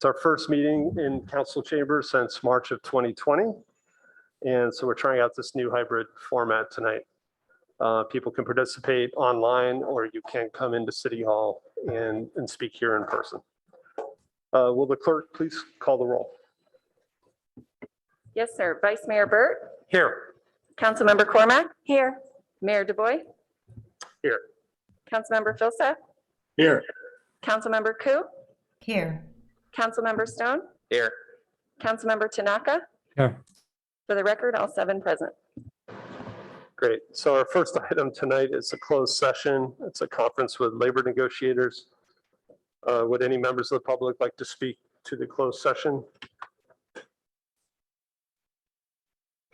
It's our first meeting in council chambers since March of 2020. And so we're trying out this new hybrid format tonight. People can participate online, or you can come into City Hall and speak here in person. Will the clerk please call the roll? Yes, sir. Vice Mayor Burt. Here. Councilmember Cormack. Here. Mayor DuBois. Here. Councilmember Filsath. Here. Councilmember Ku. Here. Councilmember Stone. Here. Councilmember Tanaka. Here. For the record, all 7 present. Great. So our first item tonight is a closed session. It's a conference with labor negotiators. Would any members of the public like to speak to the closed session?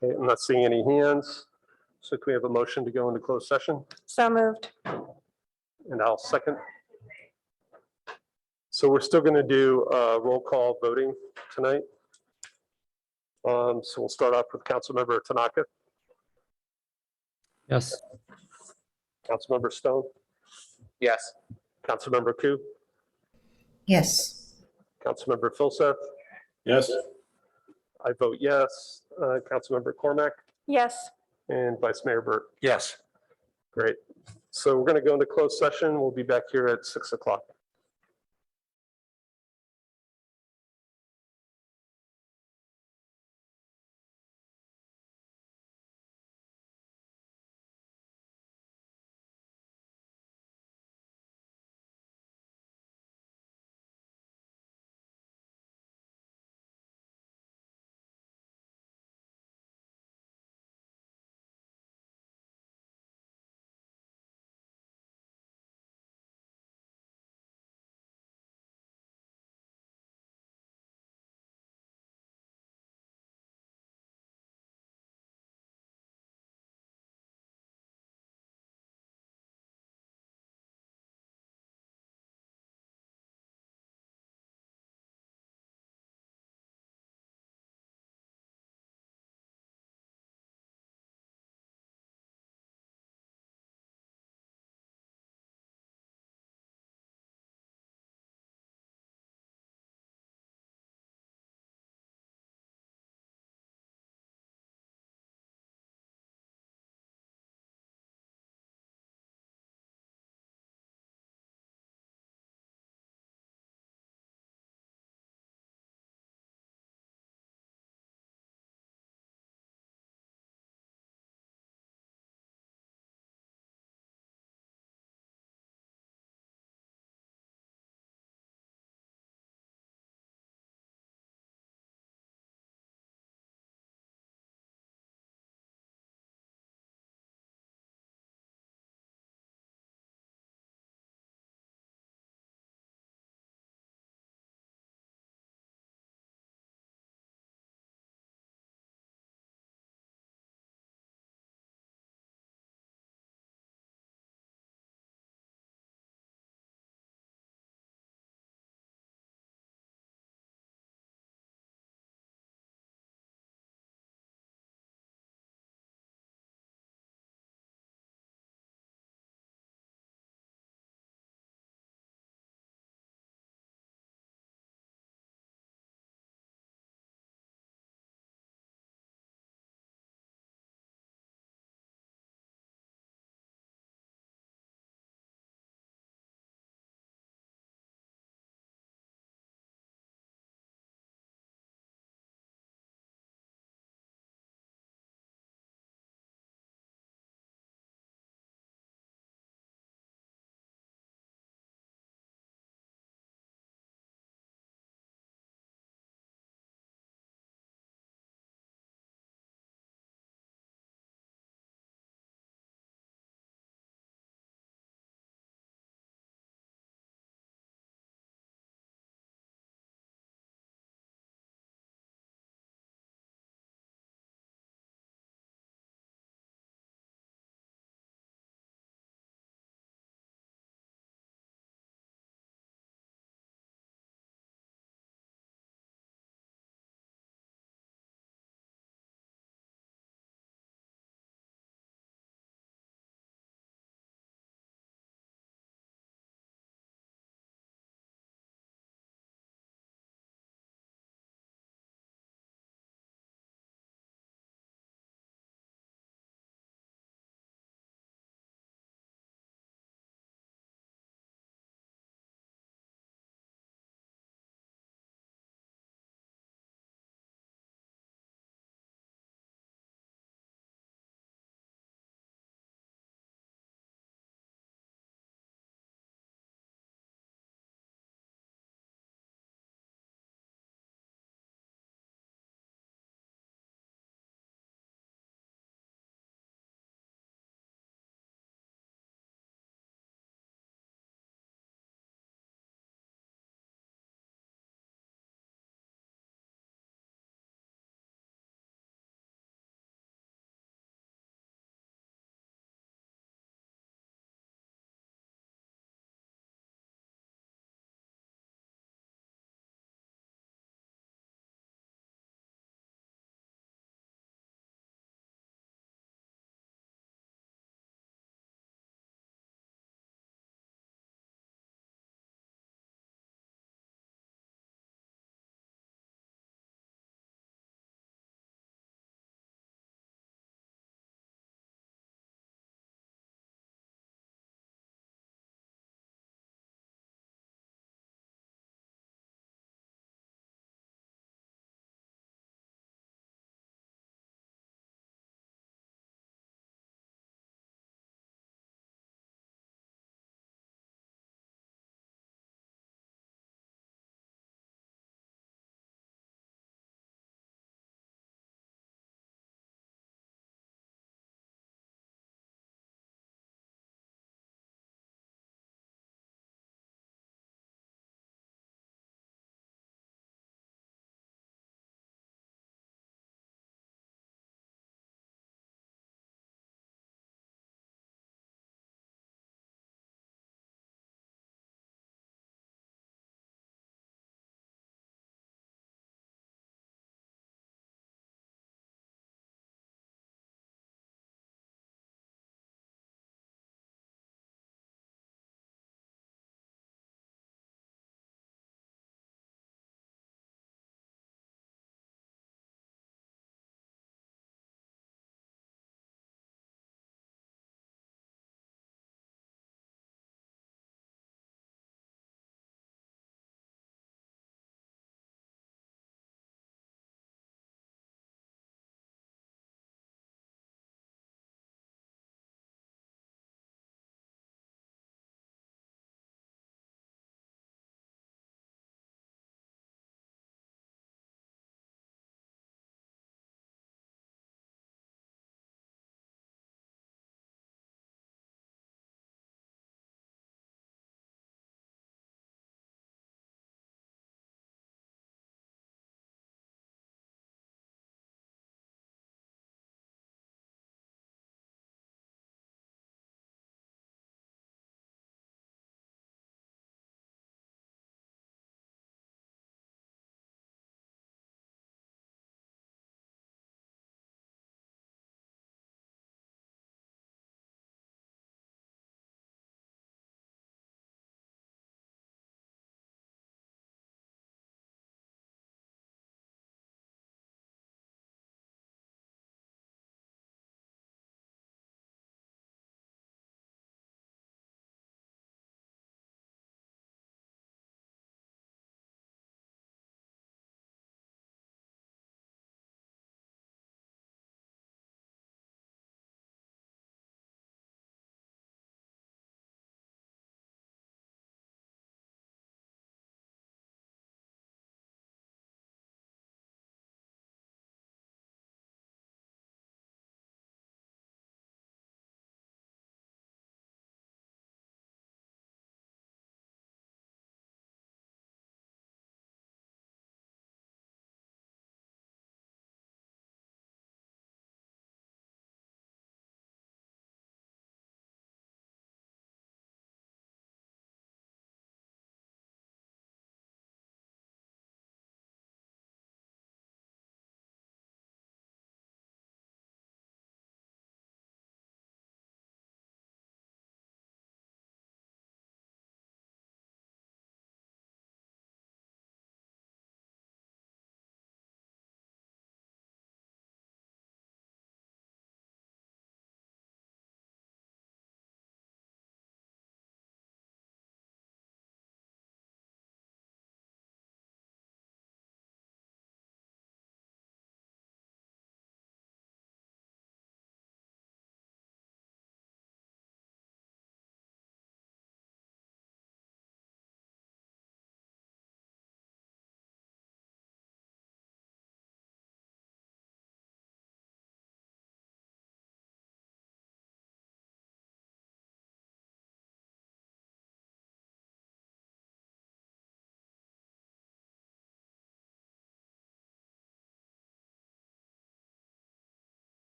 Okay, I'm not seeing any hands. So can we have a motion to go into closed session? So moved. And I'll second. So we're still going to do roll call voting tonight. So we'll start off with Councilmember Tanaka, Yes. Councilmember Stone, Yes. Councilmember Ku, Yes. Councilmember Filsath. Yes. I vote yes. Councilmember Cormack Yes. and Vice Mayor Burt. Yes. Great. So we're going to go into closed session. We'll be back here at 6 o'clock.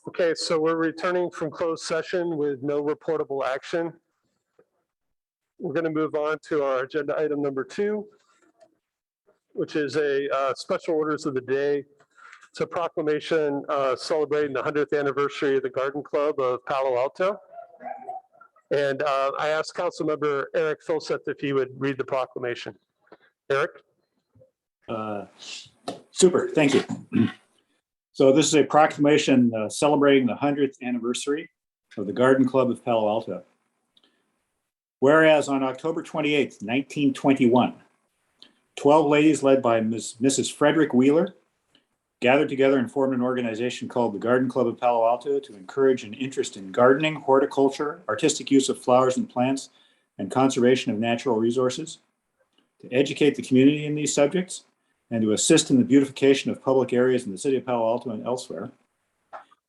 Okay, so we're returning from closed session with no reportable action. We're going to move on to our agenda item number 2, which is a special orders of the day. It's a proclamation celebrating the 100th anniversary of the Garden Club of Palo Alto. And I asked Councilmember Eric Filseth if he would read the proclamation. Eric? Super, thank you. So this is a proclamation celebrating the 100th anniversary of the Garden Club of Palo Alto. Whereas on October 28th, 1921, 12 ladies led by Mrs. Frederick Wheeler gathered together and formed an organization called the Garden Club of Palo Alto to encourage an interest in gardening, horticulture, artistic use of flowers and plants, and conservation of natural resources, to educate the community in these subjects, and to assist in the beautification of public areas in the city of Palo Alto and elsewhere.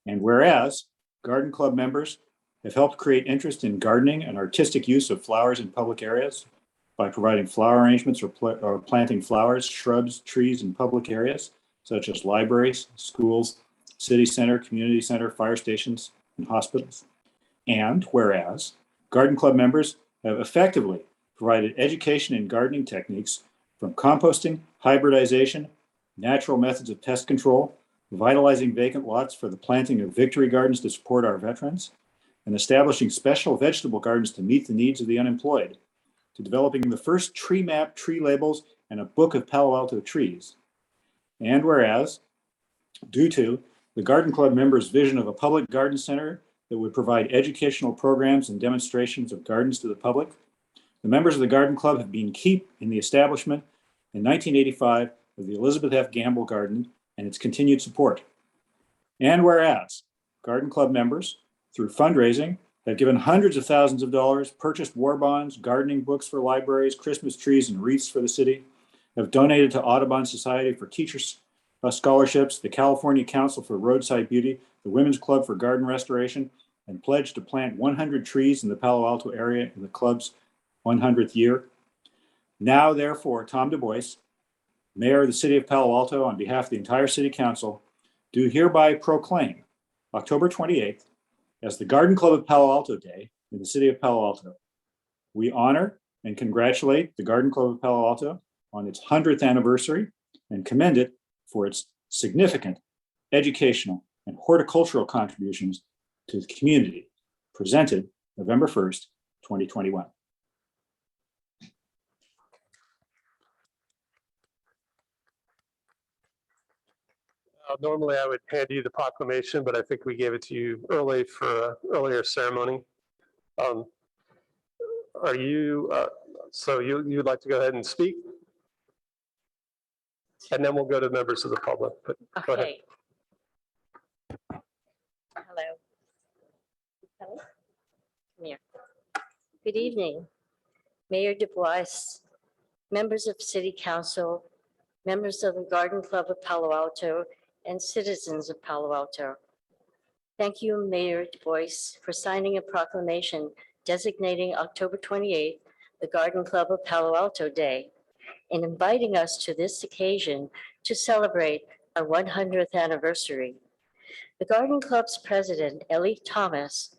And whereas Garden Club members have helped create interest in gardening and artistic use of flowers in public areas by providing flower arrangements or planting flowers, shrubs, trees in public areas, such as libraries, schools, city center, community center, fire stations, and hospitals. And whereas Garden Club members have effectively provided education in gardening techniques from composting, hybridization, natural methods of pest control, vitalizing vacant lots for the planting of victory gardens to support our veterans, and establishing special vegetable gardens to meet the needs of the unemployed, to developing the first tree map, tree labels, and a book of Palo Alto trees. And whereas, due to the Garden Club members' vision of a public garden center that would provide educational programs and demonstrations of gardens to the public, the members of the Garden Club have been key in the establishment in 1985 of the Elizabeth F. Gamble Garden and its continued support. And whereas Garden Club members, through fundraising, have given hundreds of thousands of dollars, purchased war bonds, gardening books for libraries, Christmas trees, and wreaths for the city, have donated to Audubon Society for Teachers scholarships, the California Council for Roadside Beauty, the Women's Club for Garden Restoration, and pledged to plant 100 trees in the Palo Alto area in the club's 100th year. Now, therefore, Tom Du Bois, Mayor of the City of Palo Alto, on behalf of the entire City Council, do hereby proclaim October 28th as the Garden Club of Palo Alto Day in the City of Palo Alto. We honor and congratulate the Garden Club of Palo Alto on its 100th anniversary and commend it for its significant educational and horticultural contributions to the community, presented November 1st, 2021. Normally I would hand you the proclamation, but I think we gave it to you early for an earlier ceremony. Are you, so you'd like to go ahead and speak? And then we'll go to members of the public, but go ahead. Okay. Hello. Hello. Come here. Good evening, Mayor Du Bois, members of City Council, members of the Garden Club of Palo Alto, and citizens of Palo Alto. Thank you, Mayor Du Bois, for signing a proclamation designating October 28th the Garden Club of Palo Alto Day, and inviting us to this occasion to celebrate our 100th anniversary. The Garden Club's president, Ellie Thomas,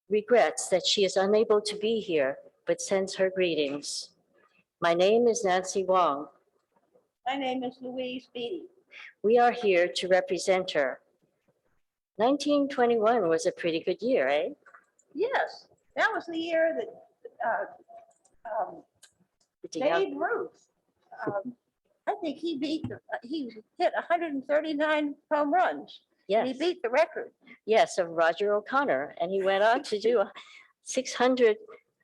regrets that she is unable to be here, but sends her greetings. My name is Nancy Wong. My name is Louise Beatty. We are here to represent her. 1921 was a pretty good year, eh? Yes, that was the year that Babe Ruth. I think he he hit 139 home runs. Yes. He beat the record. Yes, of Roger O'Connor, and he went on to do 600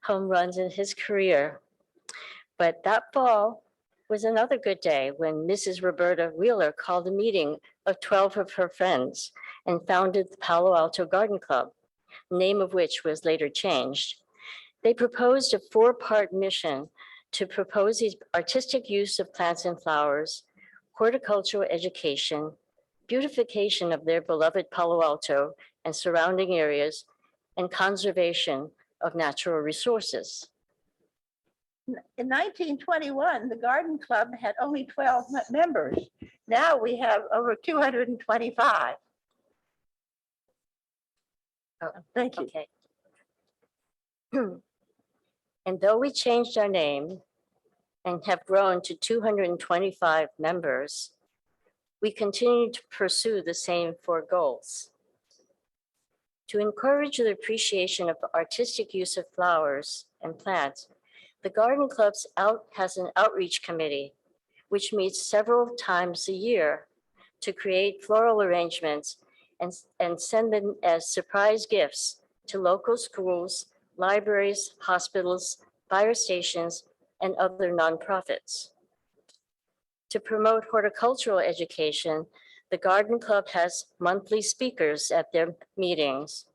home runs in his career. But that fall was another good day when Mrs. Roberta Wheeler called a meeting of 12 of her friends and founded the Palo Alto Garden Club, name of which was later changed. They proposed a 4-part mission to propose the artistic use of plants and flowers, horticultural education, beautification of their beloved Palo Alto and surrounding areas, and conservation of natural resources. In 1921, the Garden Club had only 12 members. Now we have over 225. Thank you. Okay. And though we changed our name and have grown to 225 members, we continue to pursue the same four goals. To encourage the appreciation of artistic use of flowers and plants, the Garden Club has an outreach committee, which meets several times a year to create floral arrangements and send them as surprise gifts to local schools, libraries, hospitals, fire stations, and other nonprofits. To promote horticultural education, the Garden Club has monthly speakers at their meetings,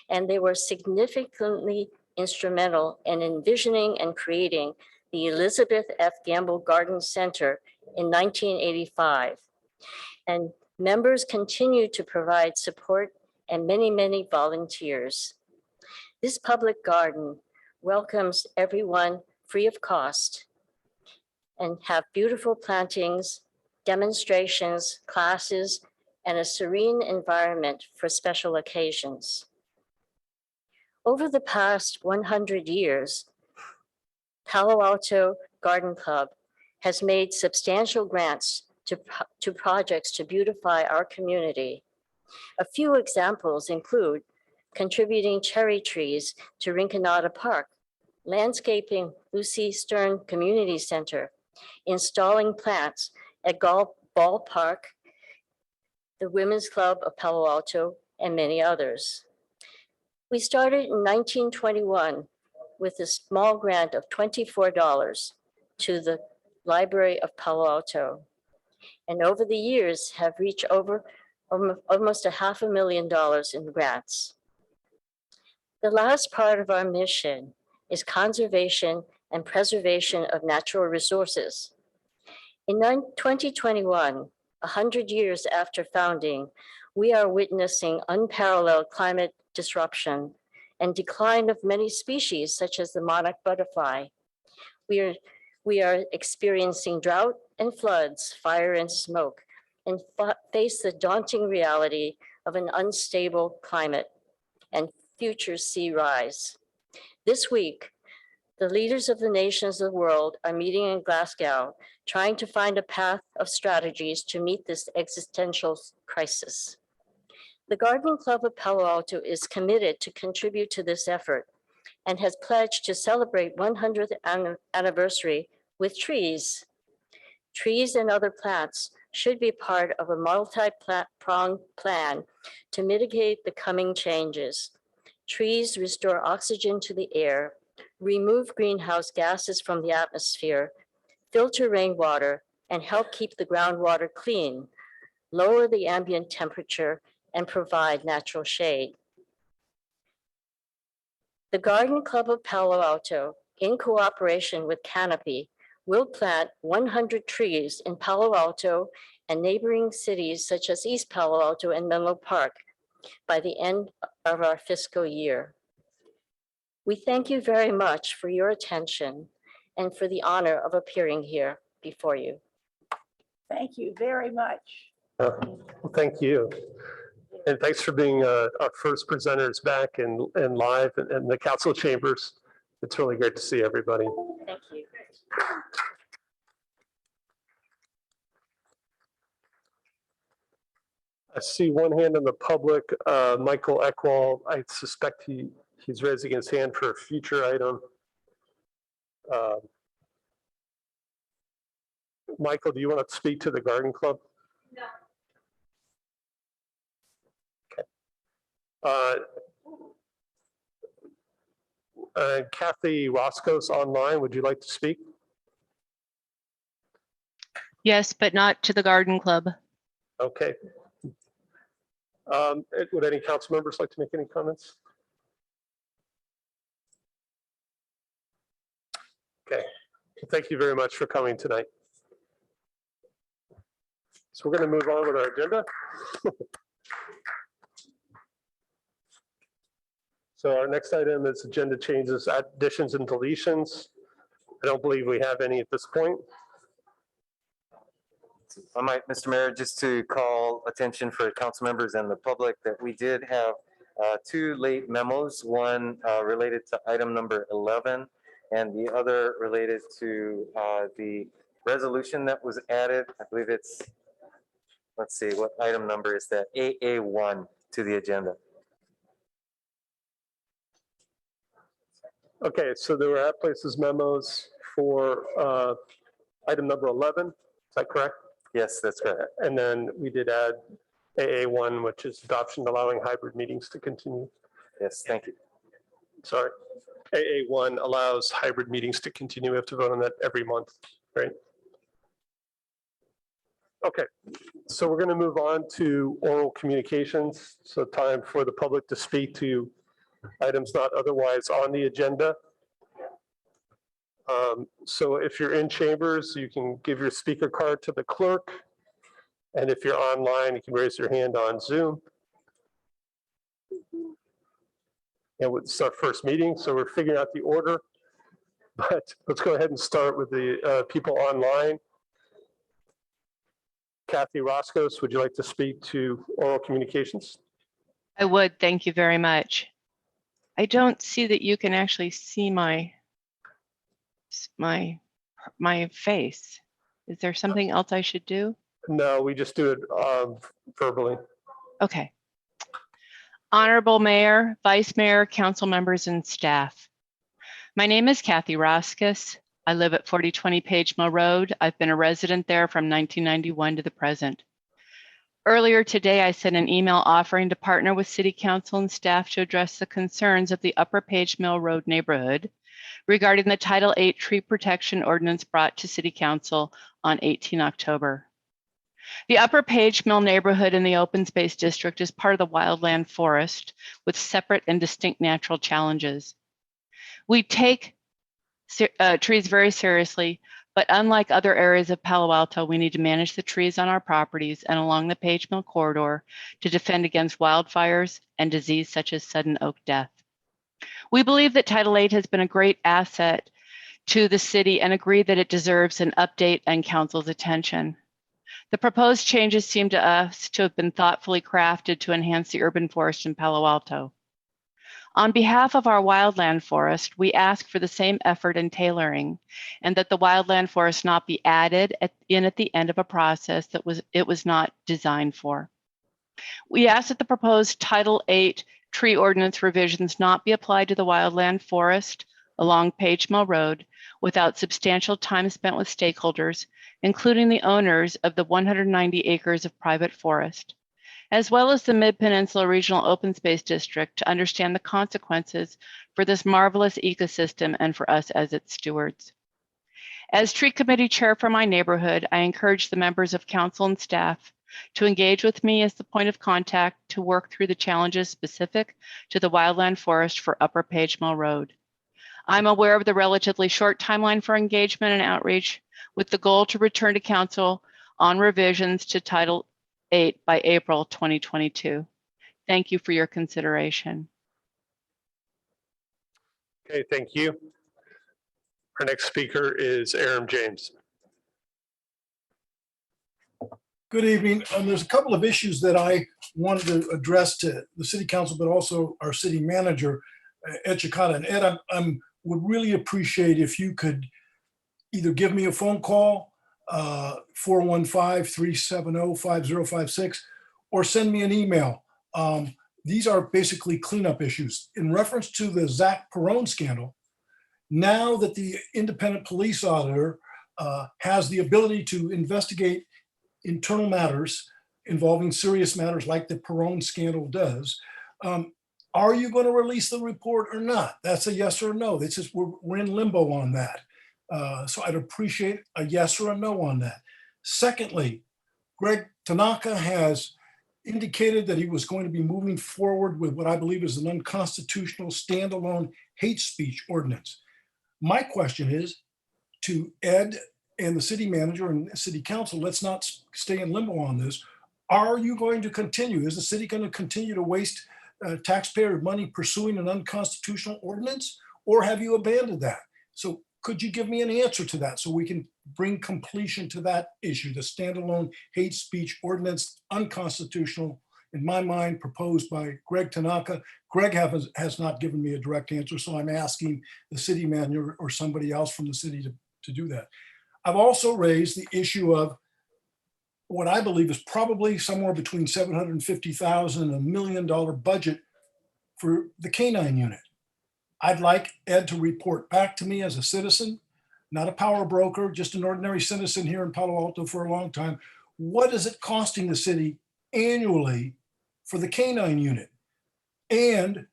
and they were significantly instrumental in envisioning and creating the Elizabeth F. Gamble Garden Center in 1985. And members continue to provide support and many, many volunteers. This public garden welcomes everyone free of cost and have beautiful plantings, demonstrations, classes, and a serene environment for special occasions. Over the past 100 years, Palo Alto Garden Club has made substantial grants to projects to beautify our community. A few examples include contributing cherry trees to Rinconada Park, landscaping Lucy Stern Community Center, installing plants at Ballpark, the Women's Club of Palo Alto, and many others. We started in 1921 with a small grant of $24 to the Library of Palo Alto, and over the years have reached over almost $500,000 in grants. The last part of our mission is conservation and preservation of natural resources. In 2021, 100 years after founding, we are witnessing unparalleled climate disruption and decline of many species, such as the monarch butterfly. We are experiencing drought and floods, fire and smoke, and face the daunting reality of an unstable climate and future sea rise. This week, the leaders of the nations of the world are meeting in Glasgow, trying to find a path of strategies to meet this existential crisis. The Garden Club of Palo Alto is committed to contribute to this effort and has pledged to celebrate 100th anniversary with trees. Trees and other plants should be part of a multi-pronged plan to mitigate the coming changes. Trees restore oxygen to the air, remove greenhouse gases from the atmosphere, filter rainwater, and help keep the groundwater clean, lower the ambient temperature, and provide natural shade. The Garden Club of Palo Alto, in cooperation with Canopy, will plant 100 trees in Palo Alto and neighboring cities such as East Palo Alto and Menlo Park by the end of our fiscal year. We thank you very much for your attention and for the honor of appearing here before you. Thank you very much. Thank you. And thanks for being our first presenters back and live in the council chambers. It's really great to see everybody. Thank you. I see one hand in the public, Michael Eckwall. I suspect he's raising his hand for a future item. Michael, do you want to speak to the Garden Club? No. Kathy Roscoe's online. Would you like to speak? Yes, but not to the Garden Club. Okay. Would any council members like to make any comments? Okay. Thank you very much for coming tonight. So we're going to move on with our agenda. So our next item is agenda changes, additions and deletions. I don't believe we have any at this point. I might, Mr. Mayor, just to call attention for council members and the public that we did have two late memos, one related to item number 11 and the other related to the resolution that was added. I believe it's, let's see, what item number is that? AA1 to the agenda. Okay, so there were at places memos for item number 11, is that correct? Yes, that's correct. And then we did add AA1, which is adoption allowing hybrid meetings to continue. Yes, thank you. Sorry. AA1 allows hybrid meetings to continue. We have to vote on that every month, right? Okay, so we're going to move on to oral communications. So time for the public to speak to items not otherwise on the agenda. So if you're in chambers, you can give your speaker card to the clerk. And if you're online, you can raise your hand on Zoom. And it's our first meeting, so we're figuring out the order. But let's go ahead and start with the people online. Kathy Roscos, would you like to speak to oral communications? I would, thank you very much. I don't see that you can actually see my face. Is there something else I should do? No, we just do it verbally. Okay. Honorable Mayor, Vice Mayor, council members, and staff. My name is Kathy Roscos. I live at 4020 Page Mill Road. I've been a resident there from 1991 to the present. Earlier today, I sent an email offering to partner with City Council and staff to address the concerns of the Upper Page Mill Road neighborhood regarding the Title VIII tree protection ordinance brought to City Council on 18 October. The Upper Page Mill neighborhood in the open space district is part of the wildland forest with separate and distinct natural challenges. We take trees very seriously, but unlike other areas of Palo Alto, we need to manage the trees on our properties and along the Page Mill corridor to defend against wildfires and disease such as sudden oak death. We believe that Title VIII has been a great asset to the city and agree that it deserves an update and council's attention. The proposed changes seem to us to have been thoughtfully crafted to enhance the urban forest in Palo Alto. On behalf of our wildland forest, we ask for the same effort and tailoring, and that the wildland forest not be added at the end of a process that it was not designed for. We ask that the proposed Title VIII tree ordinance revisions not be applied to the wildland forest along Page Mill Road without substantial time spent with stakeholders, including the owners of the 190 acres of private forest, as well as the Mid-Peninsula Regional Open Space District, to understand the consequences for this marvelous ecosystem and for us as its stewards. As tree committee chair for my neighborhood, I encourage the members of council and staff to engage with me as the point of contact to work through the challenges specific to the wildland forest for Upper Page Mill Road. I'm aware of the relatively short timeline for engagement and outreach, with the goal to return to council on revisions to Title VIII by April 2022. Thank you for your consideration. Okay, thank you. Our next speaker is Aaron James. Good evening. There's a couple of issues that I wanted to address to the city council, but also our city manager, Ed Chicata. And Ed, I would really appreciate if you could either give me a phone call, 415-370-5056, or send me an email. These are basically cleanup issues. In reference to the Zach Perone scandal, now that the independent police auditor has the ability to investigate internal matters involving serious matters like the Perone scandal does, are you going to release the report or not? That's a yes or a no. It's just we're in limbo on that. So I'd appreciate a yes or a no on that. Secondly, Greg Tanaka has indicated that he was going to be moving forward with what I believe is an unconstitutional standalone hate speech ordinance. My question is to Ed and the city manager and city council, let's not stay in limbo on this. Are you going to continue? Is the city going to continue to waste taxpayer money pursuing an unconstitutional ordinance, or have you abandoned that? So could you give me an answer to that so we can bring completion to that issue, the standalone hate speech ordinance, unconstitutional in my mind, proposed by Greg Tanaka. Greg has not given me a direct answer, so I'm asking the city manager or somebody else from the city to do that. I've also raised the issue of what I believe is probably somewhere between $750,000 and $1 million budget for the canine unit. I'd like Ed to report back to me as a citizen, not a power broker, just an ordinary citizen here in Palo Alto for a long time. What is it costing the city annually for the canine unit? And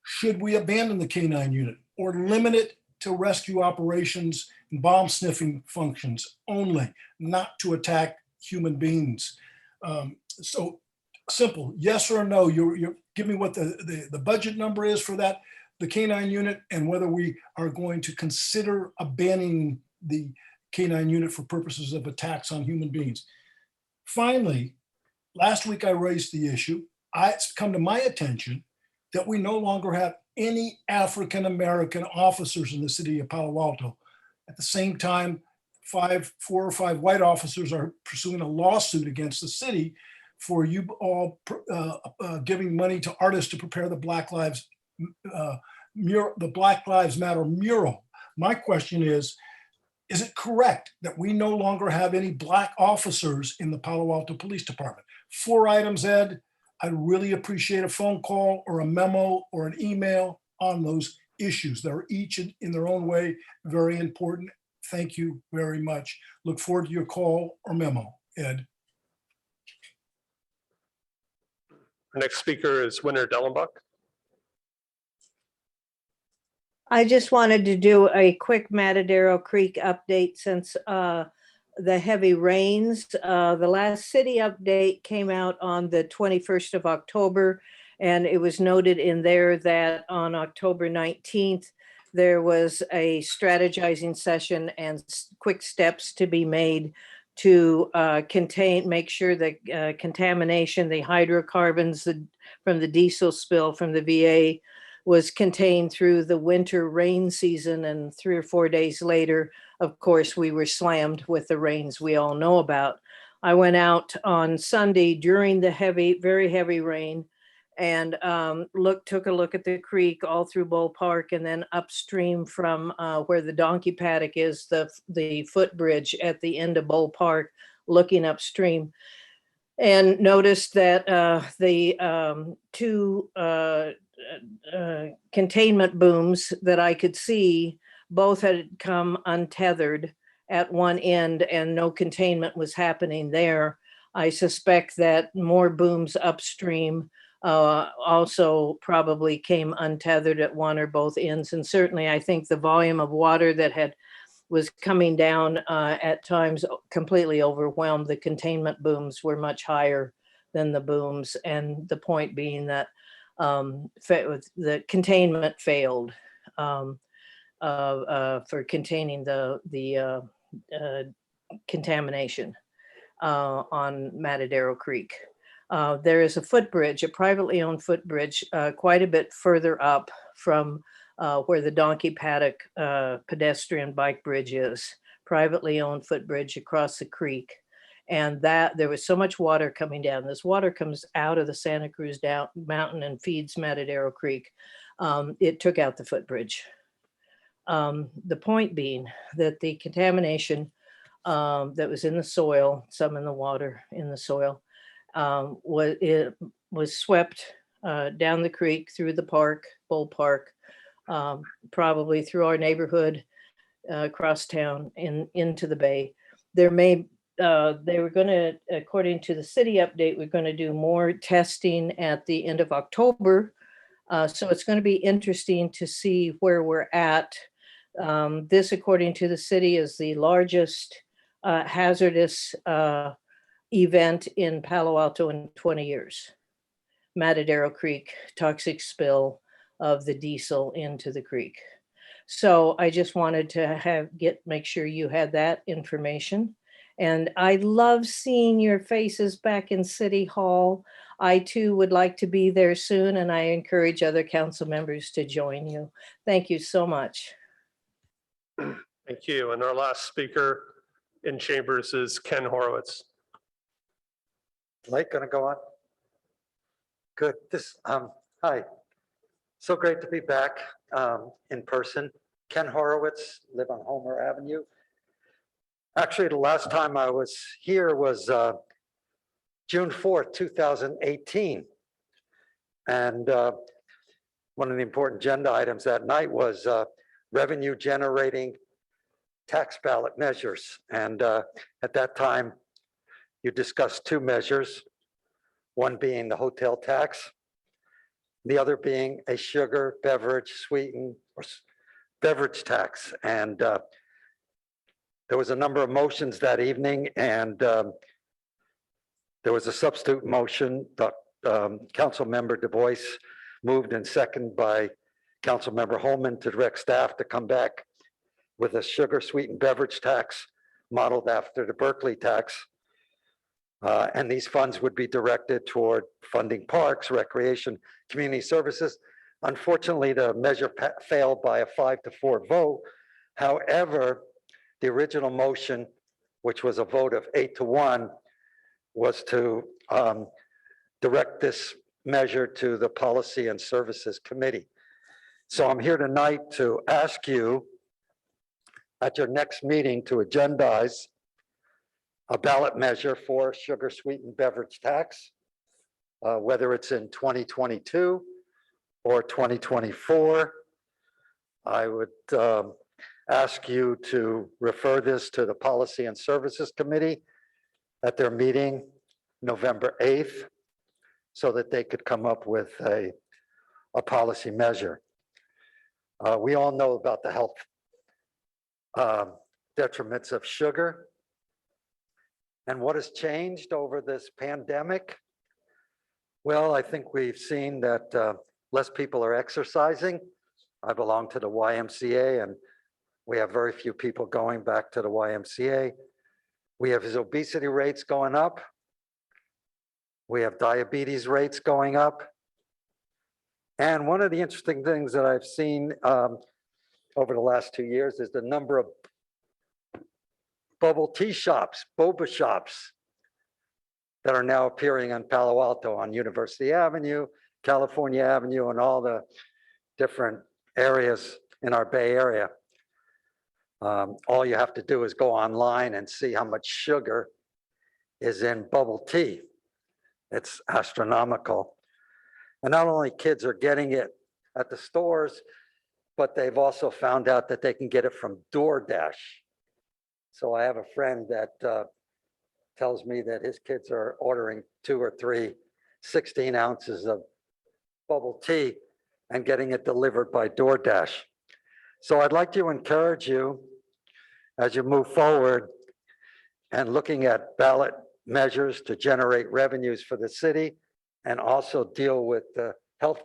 should we abandon the canine unit or limit it to rescue operations and bomb sniffing functions only, not to attack human beings? So simple, yes or no. You give me what the budget number is for that, the canine unit, and whether we are going to consider abandoning the canine unit for purposes of attacks on human beings. Finally, last week I raised the issue. It's come to my attention that we no longer have any African-American officers in the city of Palo Alto. At the same time, 4 or 5 white officers are pursuing a lawsuit against the city for you all giving money to artists to prepare the Black Lives Matter mural. My question is it correct that we no longer have any Black officers in the Palo Alto Police Department? 4 items, Ed. I'd really appreciate a phone call or a memo or an email on those issues. They're each in their own way very important. Thank you very much. Look forward to your call or memo, Ed. Our next speaker is Winter Dellenbach. I just wanted to do a quick Matadero Creek update since the heavy rains. The last city update came out on the 21st of October, and it was noted in there that on October 19th, there was a strategizing session and quick steps to be made to make sure that contamination, the hydrocarbons from the diesel spill from the VA was contained through the winter rain season. And 3 or 4 days later, of course, we were slammed with the rains we all know about. I went out on Sunday during the very heavy rain and took a look at the creek all through Bull Park and then upstream from where the donkey paddock is, the footbridge at the end of Bull Park, looking upstream, and noticed that the 2 containment booms that I could see both had come untethered at one end and no containment was happening there. I suspect that more booms upstream also probably came untethered at one or both ends. And certainly I think the volume of water that was coming down at times completely overwhelmed. The containment booms were much higher than the booms. And the point being that the containment failed for containing the contamination on Matadero Creek. There is a footbridge, a privately owned footbridge, quite a bit further up from where the donkey paddock pedestrian bike bridge is, privately owned footbridge across the creek. And that there was so much water coming down. This water comes out of the Santa Cruz mountain and feeds Matadero Creek. It took out the footbridge. The point being that the contamination that was in the soil, some in the water, in the soil, was swept down the creek through the park, Bull Park, probably through our neighborhood, across town into the bay. They were going to, according to the city update, we're going to do more testing at the end of October. So it's going to be interesting to see where we're at. This, according to the city, is the largest hazardous event in Palo Alto in 20 years. Matadero Creek toxic spill of the diesel into the creek. So I just wanted to make sure you had that information. And I love seeing your faces back in City Hall. I too would like to be there soon, and I encourage other council members to join you. Thank you so much. Thank you. And our last speaker in chambers is Ken Horowitz. Light gonna go on? Good. Hi. So great to be back in person. Ken Horowitz, live on Homer Avenue. Actually, the last time I was here was June 4th, 2018. And one of the important agenda items that night was revenue generating tax ballot measures. And at that time, you discussed two measures, one being the hotel tax, the other being a sugar, beverage, sweetened, or beverage tax. And there was a number of motions that evening, and there was a substitute motion. Council Member Du Bois moved and seconded by Council Member Holman to direct staff to come back with a sugar sweetened beverage tax modeled after the Berkeley tax. And these funds would be directed toward funding parks, recreation, community services. Unfortunately, the measure failed by a 5-4 vote. However, the original motion, which was a vote of 8-1, was to direct this measure to the Policy and Services Committee. So I'm here tonight to ask you at your next meeting to agendize a ballot measure for sugar sweetened beverage tax, whether it's in 2022 or 2024. I would ask you to refer this to the Policy and Services Committee at their meeting November 8th, so that they could come up with a policy measure. We all know about the health detriments of sugar. And what has changed over this pandemic? Well, I think we've seen that less people are exercising. I belong to the YMCA, and we have very few people going back to the YMCA. We have his obesity rates going up. We have diabetes rates going up. And one of the interesting things that I've seen over the last 2 years is the number of bubble tea shops, boba shops that are now appearing on Palo Alto, on University Avenue, California Avenue, and all the different areas in our Bay Area. All you have to do is go online and see how much sugar is in bubble tea. It's astronomical. And not only kids are getting it at the stores, but they've also found out that they can get it from DoorDash. So I have a friend that tells me that his kids are ordering 2 or 3 16 ounces of bubble tea and getting it delivered by DoorDash. So I'd like to encourage you as you move forward and looking at ballot measures to generate revenues for the city and also deal with the health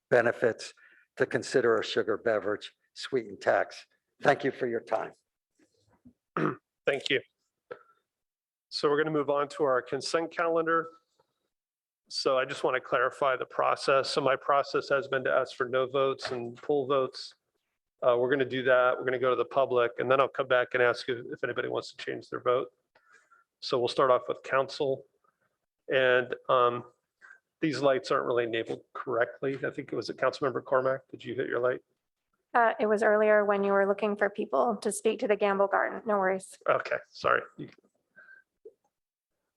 benefits, to consider a sugar beverage sweetened tax. Thank you for your time. Thank you. So we're going to move on to our consent calendar. So I just want to clarify the process. So my process has been to ask for no votes and pull votes. We're going to do that. We're going to go to the public, and then I'll come back and ask you if anybody wants to change their vote. So we'll start off with council. And these lights aren't really enabled correctly. I think it was at Councilmember Cormack. Did you hit your light? It was earlier when you were looking for people to speak to the Gamble Garden. No worries. Okay, sorry.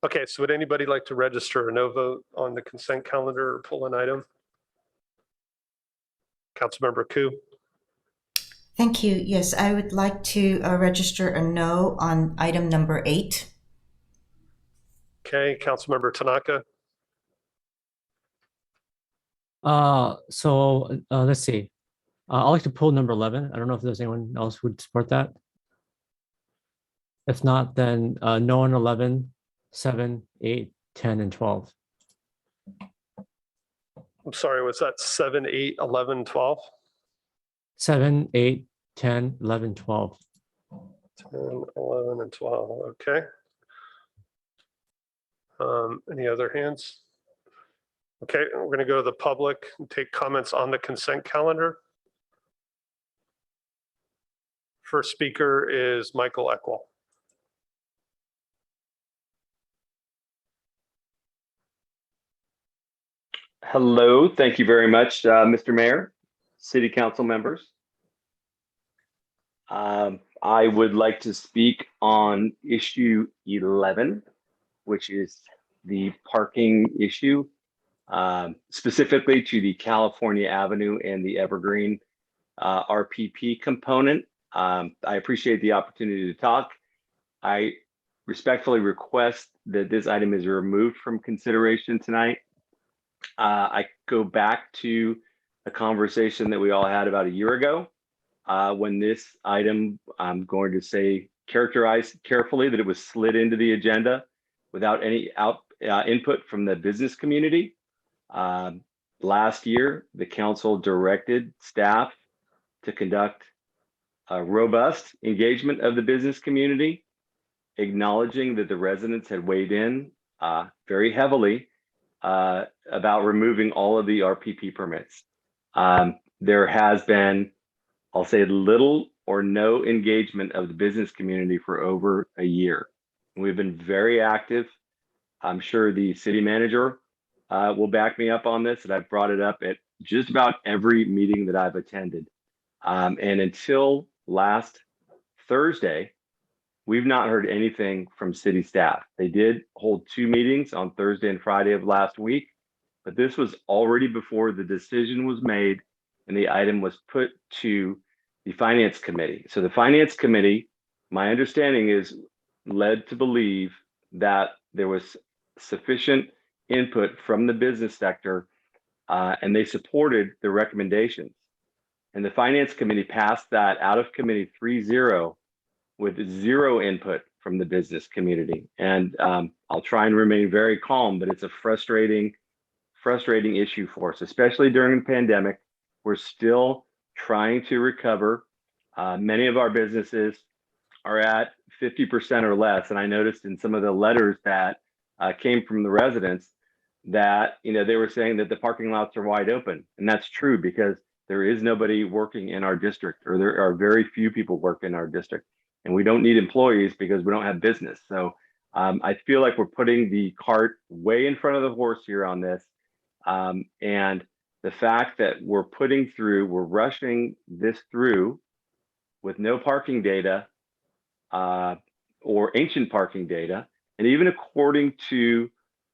Okay, so would anybody like to register a no vote on the consent calendar or pull an item? Councilmember Koo? Thank you. Yes, I would like to register a no on item number 8. Okay, Councilmember Tanaka? Let's see. I'd like to pull number 11. I don't know if there's anyone else who would support that. If not, then no on 11, 7, 8, 10, and 12. I'm sorry, was that 7, 8, 11, 12? 7, 8, 10, 11, 12. 10, 11, and 12, okay. Any other hands? Okay, we're going to go to the public and take comments on the consent calendar. First speaker is Michael Eckwell. Hello, thank you very much, Mr. Mayor, City Council members. I would like to speak on issue 11, which is the parking issue, specifically to the California Avenue and the Evergreen RPP component. I appreciate the opportunity to talk. I respectfully request that this item is removed from consideration tonight. I go back to a conversation that we all had about a year ago when this item, I'm going to say, characterized carefully that it was slid into the agenda without any input from the business community. Last year, the council directed staff to conduct a robust engagement of the business community, acknowledging that the residents had weighed in very heavily about removing all of the RPP permits. There has been, I'll say, little or no engagement of the business community for over a year. We've been very active. I'm sure the city manager will back me up on this, and I've brought it up at just about every meeting that I've attended. And until last Thursday, we've not heard anything from city staff. They did hold 2 meetings on Thursday and Friday of last week, but this was already before the decision was made and the item was put to the Finance Committee. So the Finance Committee, my understanding is, led to believe that there was sufficient input from the business sector and they supported the recommendations. And the Finance Committee passed that out of committee 3-0 with 0 input from the business community. And I'll try and remain very calm, but it's a frustrating issue for us, especially during the pandemic. We're still trying to recover. Many of our businesses are at 50% or less. And I noticed in some of the letters that came from the residents that, they were saying that the parking lots are wide open. And that's true because there is nobody working in our district, or there are very few people working in our district. And we don't need employees because we don't have business. So I feel like we're putting the cart way in front of the horse here on this. And the fact that we're rushing this through with no parking data or ancient parking data, and even according to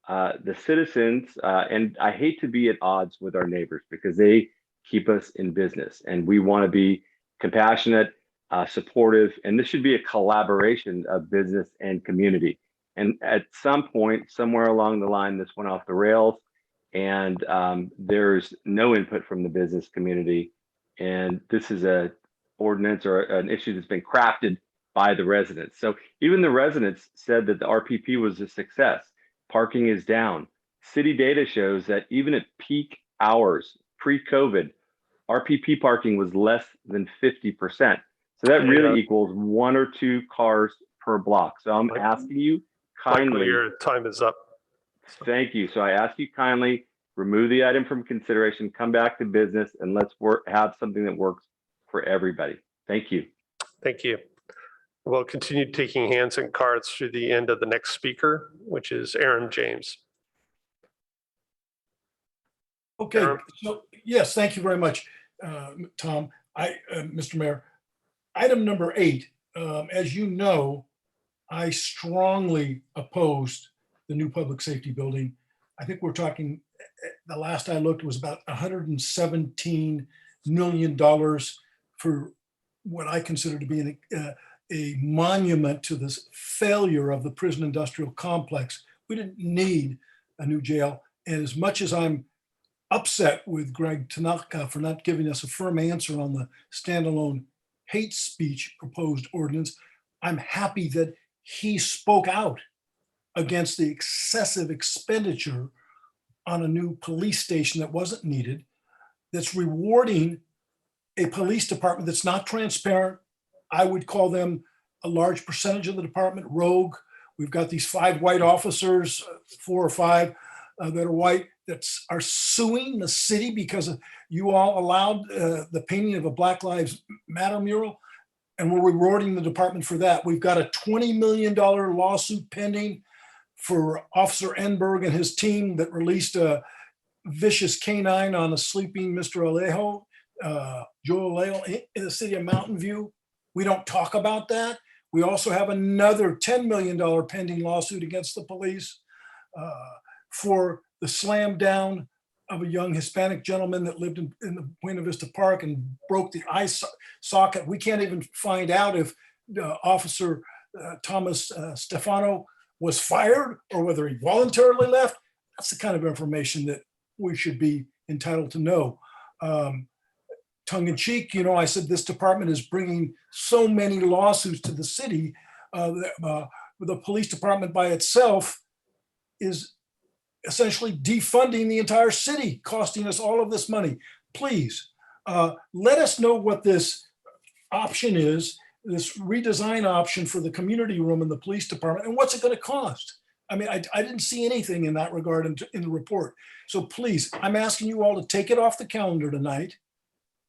the citizens, and I hate to be at odds with our neighbors because they keep us in business and we want to be compassionate, supportive, and this should be a collaboration of business and community. And at some point, somewhere along the line, this went off the rails, and there's no input from the business community. And this is a ordinance or an issue that's been crafted by the residents. So even the residents said that the RPP was a success. Parking is down. City data shows that even at peak hours, pre-COVID, RPP parking was less than 50%. So that really equals 1 or 2 cars per block. So I'm asking you kindly. Your time is up. Thank you. So I ask you kindly, remove the item from consideration, come back to business, and let's have something that works for everybody. Thank you. Thank you. We'll continue taking hands and cards through the end of the next speaker, which is Aaron James. Okay, so yes, thank you very much, Tom. Mr. Mayor, item number 8, as you know, I strongly opposed the new public safety building. I think we're talking, the last I looked was about $117 million for what I consider to be a monument to this failure of the prison industrial complex. We didn't need a new jail. And as much as I'm upset with Greg Tanaka for not giving us a firm answer on the standalone hate speech proposed ordinance, I'm happy that he spoke out against the excessive expenditure on a new police station that wasn't needed, that's rewarding a police department that's not transparent. I would call them a large percentage of the department rogue. We've got these 5 white officers, 4 or 5 that are white, that are suing the city because you all allowed the painting of a Black Lives Matter mural, and we're rewarding the department for that. We've got a $20 million lawsuit pending for Officer Enberg and his team that released vicious canine on a sleeping Mr. Alejo, Joe Alejo in the city of Mountain View. We don't talk about that. We also have another $10 million pending lawsuit against the police for the slam down of a young Hispanic gentleman that lived in the Buena Vista Park and broke the eye socket. We can't even find out if Officer Thomas Stefano was fired or whether he voluntarily left. That's the kind of information that we should be entitled to know. Tongue in cheek, you know, I said this department is bringing so many lawsuits to the city. The police department by itself is essentially defunding the entire city, costing us all of this money. Please let us know what this option is, this redesign option for the community room in the police department, and what's it going to cost? I mean, I didn't see anything in that regard in the report. So please, I'm asking you all to take it off the calendar tonight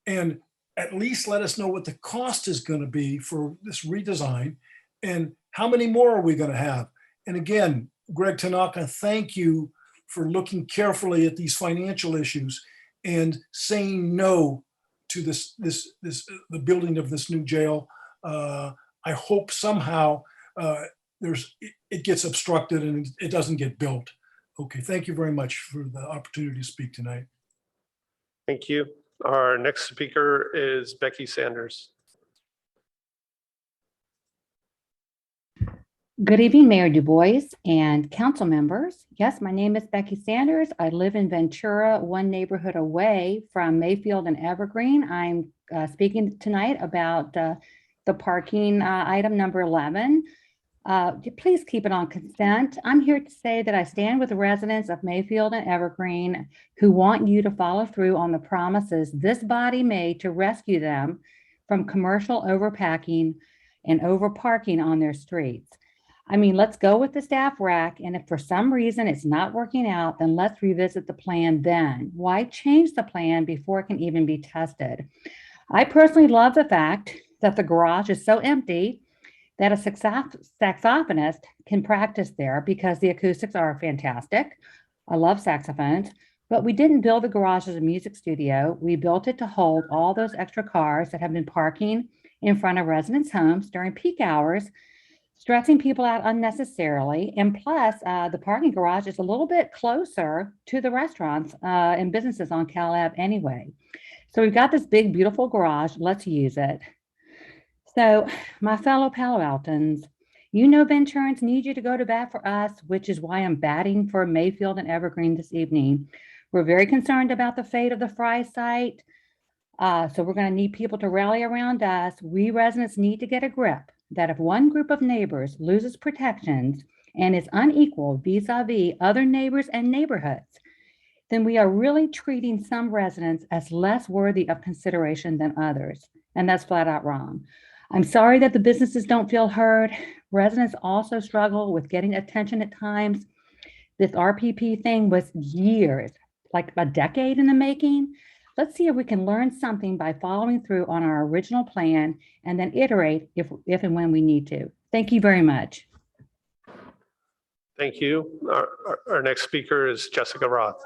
and at least let us know what the cost is going to be for this redesign and how many more are we going to have. And again, Greg Tanaka, thank you for looking carefully at these financial issues and saying no to the building of this new jail. I hope somehow it gets obstructed and it doesn't get built. Okay, thank you very much for the opportunity to speak tonight. Thank you. Our next speaker is Becky Sanders. Good evening, Mayor Du Bois and council members. Yes, my name is Becky Sanders. I live in Ventura, one neighborhood away from Mayfield and Evergreen. I'm speaking tonight about the parking item number 11. Please keep it on consent. I'm here to say that I stand with the residents of Mayfield and Evergreen who want you to follow through on the promises this body made to rescue them from commercial overpacking and overparking on their streets. I mean, let's go with the staff rack, and if for some reason it's not working out, then let's revisit the plan then. Why change the plan before it can even be tested? I personally love the fact that the garage is so empty that a saxophonist can practice there because the acoustics are fantastic. I love saxophones, but we didn't build the garage as a music studio. We built it to hold all those extra cars that have been parking in front of residents' homes during peak hours, stressing people out unnecessarily. And plus, the parking garage is a little bit closer to the restaurants and businesses on Cal Ave anyway. So we've got this big, beautiful garage. Let's use it. So my fellow Palo Altans, you know Venturans need you to go to bat for us, which is why I'm batting for Mayfield and Evergreen this evening. We're very concerned about the fate of the Fry site. So we're going to need people to rally around us. We residents need to get a grip that if one group of neighbors loses protections and is unequal vis-a-vis other neighbors and neighborhoods, then we are really treating some residents as less worthy of consideration than others. And that's flat out wrong. I'm sorry that the businesses don't feel heard. Residents also struggle with getting attention at times. This RPP thing was years, like a decade in the making. Let's see if we can learn something by following through on our original plan and then iterate if and when we need to. Thank you very much. Thank you. Our next speaker is Jessica Roth.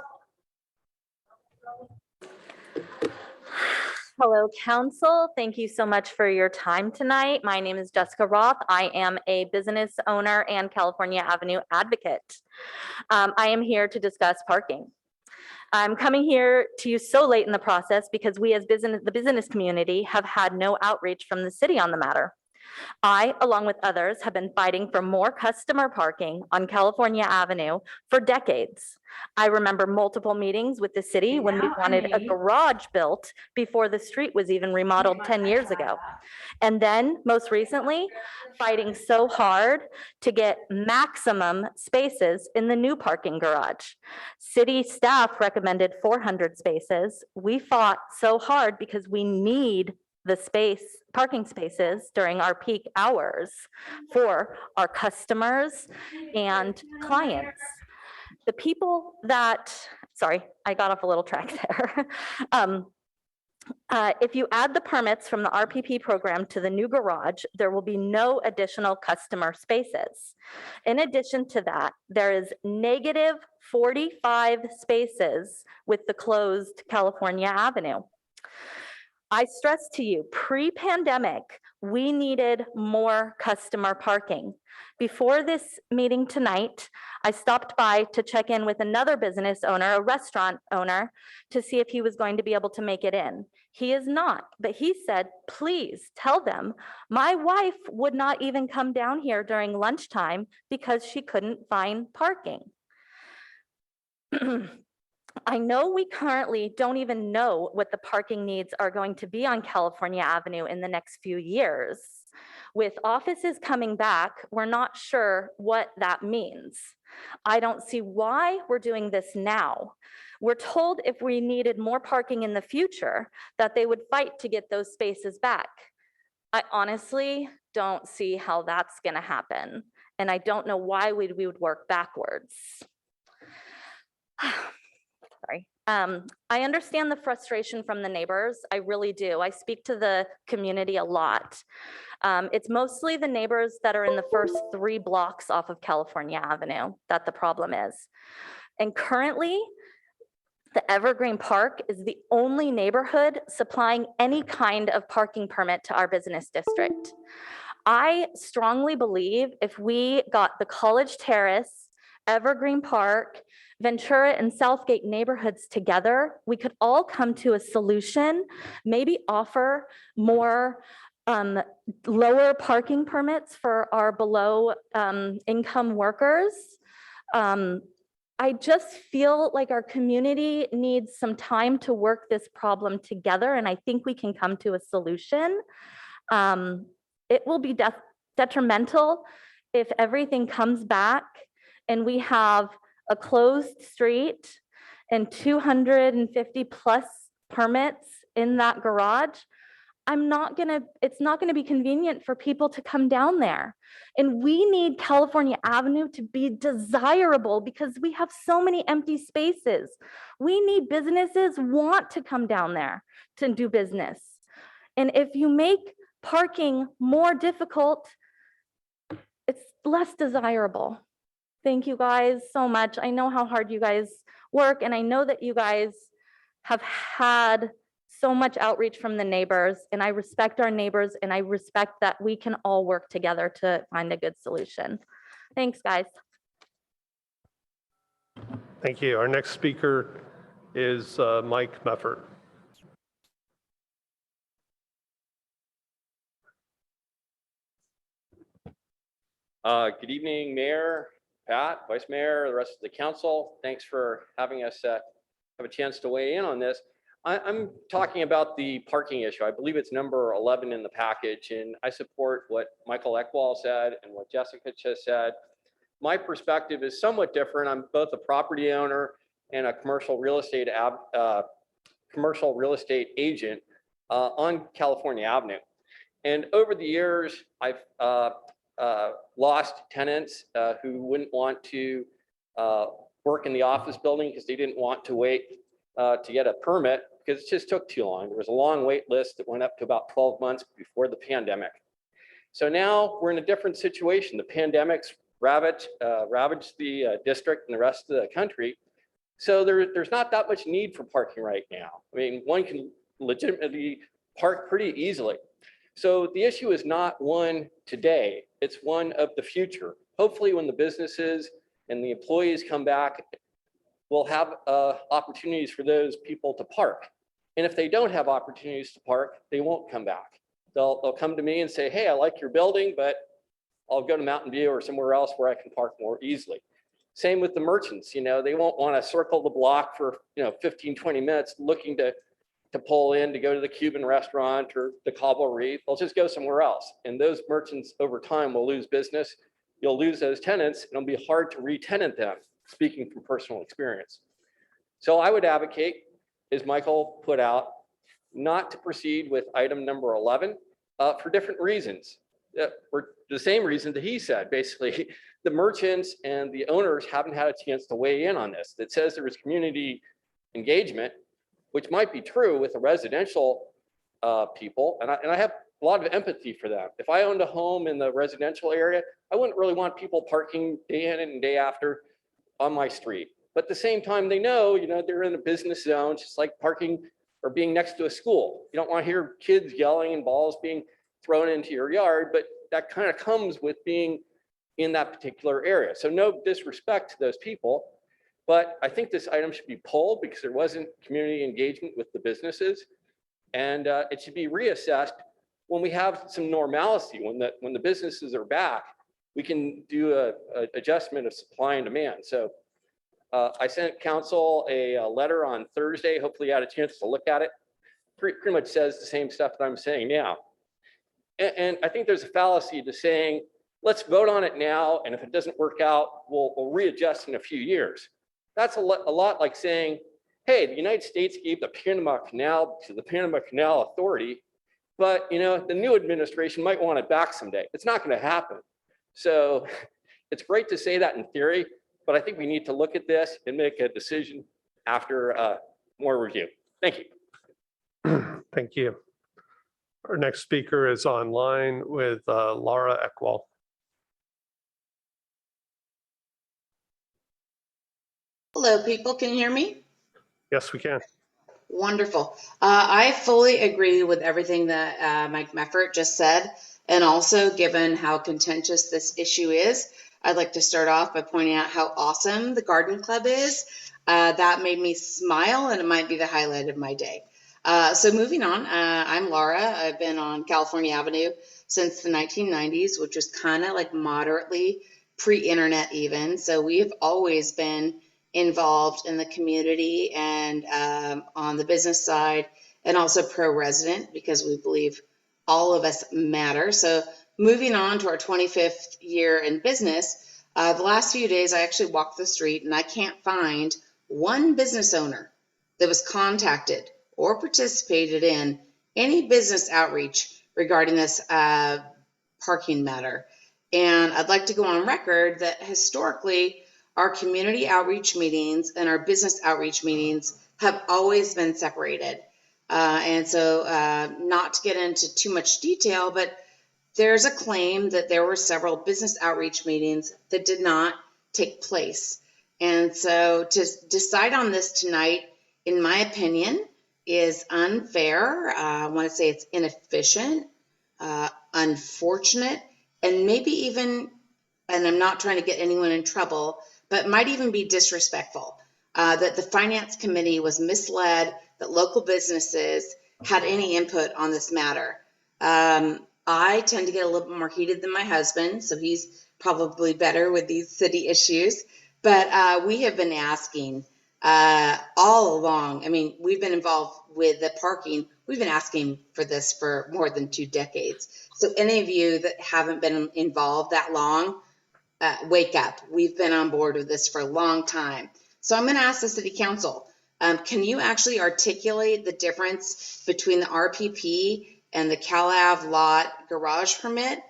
Hello, Council. Thank you so much for your time tonight. My name is Jessica Roth. I am a business owner and California Avenue advocate. I am here to discuss parking. I'm coming here to you so late in the process because we as the business community have had no outreach from the city on the matter. I, along with others, have been fighting for more customer parking on California Avenue for decades. I remember multiple meetings with the city when we wanted a garage built before the street was even remodeled 10 years ago. And then, most recently, fighting so hard to get maximum spaces in the new parking garage. City staff recommended 400 spaces. We fought so hard because we need the parking spaces during our peak hours for our customers and clients. The people that, sorry, I got off a little track there. If you add the permits from the RPP program to the new garage, there will be no additional customer spaces. In addition to that, there is negative 45 spaces with the closed California Avenue. I stress to you, pre-pandemic, we needed more customer parking. Before this meeting tonight, I stopped by to check in with another business owner, a restaurant owner, to see if he was going to be able to make it in. He is not, but he said, please tell them, my wife would not even come down here during lunchtime because she couldn't find parking. I know we currently don't even know what the parking needs are going to be on California Avenue in the next few years. With offices coming back, we're not sure what that means. I don't see why we're doing this now. We're told if we needed more parking in the future, that they would fight to get those spaces back. I honestly don't see how that's gonna happen. And I don't know why we would work backwards. Sorry. I understand the frustration from the neighbors. I really do. I speak to the community a lot. It's mostly the neighbors that are in the first 3 blocks off of California Avenue that the problem is. And currently, the Evergreen Park is the only neighborhood supplying any kind of parking permit to our business district. I strongly believe if we got the College Terrace, Evergreen Park, Ventura and Southgate neighborhoods together, we could all come to a solution, maybe offer more lower parking permits for our below income workers. I just feel like our community needs some time to work this problem together, and I think we can come to a solution. It will be detrimental if everything comes back and we have a closed street and 250 plus permits in that garage. It's not gonna be convenient for people to come down there. And we need California Avenue to be desirable because we have so many empty spaces. We need businesses want to come down there to do business. And if you make parking more difficult, it's less desirable. Thank you guys so much. I know how hard you guys work, and I know that you guys have had so much outreach from the neighbors, and I respect our neighbors, and I respect that we can all work together to find a good solution. Thanks, guys. Thank you. Our next speaker is Mike Meffert. Good evening, Mayor, Pat, Vice Mayor, the rest of the council. Thanks for having us have a chance to weigh in on this. I'm talking about the parking issue. I believe it's number 11 in the package, and I support what Michael Eckwall said and what Jessica just said. My perspective is somewhat different. I'm both a property owner and a commercial real estate agent on California Avenue. And over the years, I've lost tenants who wouldn't want to work in the office building because they didn't want to wait to get a permit because it just took too long. There was a long wait list that went up to about 12 months before the pandemic. So now we're in a different situation. The pandemic's ravaged the district and the rest of the country. So there's not that much need for parking right now. I mean, one can legitimately park pretty easily. So the issue is not one today, it's one of the future. Hopefully when the businesses and the employees come back, we'll have opportunities for those people to park. And if they don't have opportunities to park, they won't come back. They'll come to me and say, hey, I like your building, but I'll go to Mountain View or somewhere else where I can park more easily. Same with the merchants, they won't want to circle the block for 15, 20 minutes looking to pull in to go to the Cuban restaurant or the Cobble Reef. They'll just go somewhere else. And those merchants over time will lose business. You'll lose those tenants and it'll be hard to re-tenant them, speaking from personal experience. So I would advocate, as Michael put out, not to proceed with item number 11 for different reasons. For the same reason that he said, basically, the merchants and the owners haven't had a chance to weigh in on this. That says there was community engagement, which might be true with the residential people. And I have a lot of empathy for them. If I owned a home in the residential area, I wouldn't really want people parking day in and day after on my street. But at the same time, they know, they're in a business zone, just like parking or being next to a school. You don't want to hear kids yelling and balls being thrown into your yard, but that kind of comes with being in that particular area. So no disrespect to those people, but I think this item should be pulled because there wasn't community engagement with the businesses. And it should be reassessed when we have some normalcy, when the businesses are back, we can do a adjustment of supply and demand. So I sent council a letter on Thursday. Hopefully you had a chance to look at it. Pretty much says the same stuff that I'm saying now. And I think there's a fallacy to saying, let's vote on it now, and if it doesn't work out, we'll readjust in a few years. That's a lot like saying, hey, the United States gave the Panama Canal to the Panama Canal Authority, but the new administration might want it back someday. It's not going to happen. So it's great to say that in theory, but I think we need to look at this and make a decision after more review. Thank you. Thank you. Our next speaker is online with Laura Eckwall. Hello, people. Can you hear me? Yes, we can. Wonderful. I fully agree with everything that Mike Meffert just said. And also, given how contentious this issue is, I'd like to start off by pointing out how awesome the Garden Club is. That made me smile, and it might be the highlight of my day. So moving on, I'm Laura. I've been on California Avenue since the 1990s, which was kind of like moderately pre-internet even. So we have always been involved in the community and on the business side, and also pro-resident, because we believe all of us matter. So moving on to our 25th year in business, the last few days I actually walked the street and I can't find one business owner that was contacted or participated in any business outreach regarding this parking matter. And I'd like to go on record that historically, our community outreach meetings and our business outreach meetings have always been separated. And so not to get into too much detail, but there's a claim that there were several business outreach meetings that did not take place. And so to decide on this tonight, in my opinion, is unfair. I want to say it's inefficient, unfortunate, and maybe even, and I'm not trying to get anyone in trouble, but might even be disrespectful, that the finance committee was misled, that local businesses had any input on this matter. I tend to get a little bit more heated than my husband, so he's probably better with these city issues. But we have been asking all along. I mean, we've been involved with the parking. We've been asking for this for more than 2 decades. So any of you that haven't been involved that long, wake up. We've been on board with this for a long time. So I'm going to ask the city council, can you actually articulate the difference between the RPP and the CalAv lot garage permit?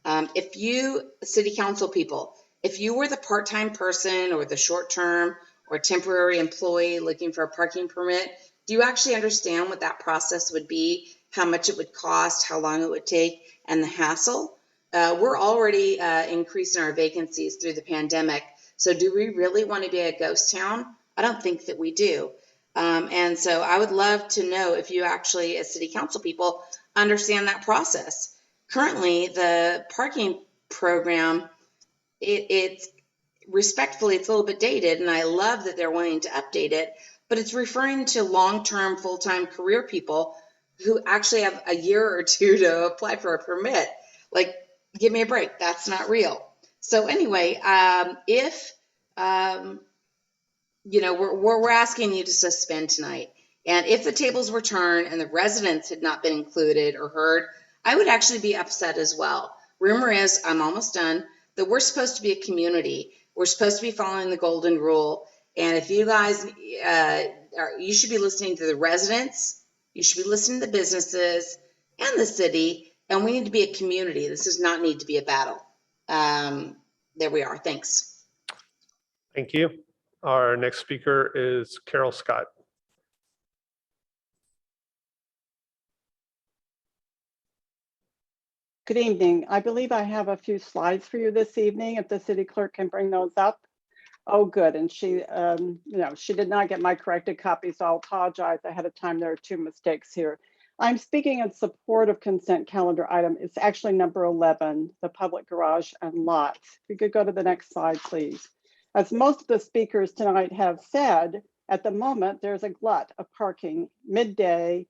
If you, city council people, if you were the part-time person or the short-term or temporary employee looking for a parking permit, do you actually understand what that process would be, how much it would cost, how long it would take, and the hassle? We're already increasing our vacancies through the pandemic. So do we really want to be a ghost town? I don't think that we do. And so I would love to know if you actually, as city council people, understand that process. Currently, the parking program, it's respectfully, it's a little bit dated, and I love that they're wanting to update it, but it's referring to long-term, full-time career people who actually have a year or two to apply for a permit. Like, give me a break. That's not real. So anyway, we're asking you to suspend tonight. And if the tables were turned and the residents had not been included or heard, I would actually be upset as well. Rumor is, I'm almost done, that we're supposed to be a community. We're supposed to be following the golden rule. And if you guys, you should be listening to the residents, you should be listening to the businesses and the city, and we need to be a community. This does not need to be a battle. There we are. Thanks. Thank you. Our next speaker is Carol Scott. Good evening. I believe I have a few slides for you this evening, if the city clerk can bring those up. Oh, good. And she, she did not get my corrected copy, so I'll apologize ahead of time. There are two mistakes here. I'm speaking in support of consent calendar item. It's actually number 11, the public garage and lots. If we could go to the next slide, please. As most of the speakers tonight have said, at the moment, there's a glut of parking midday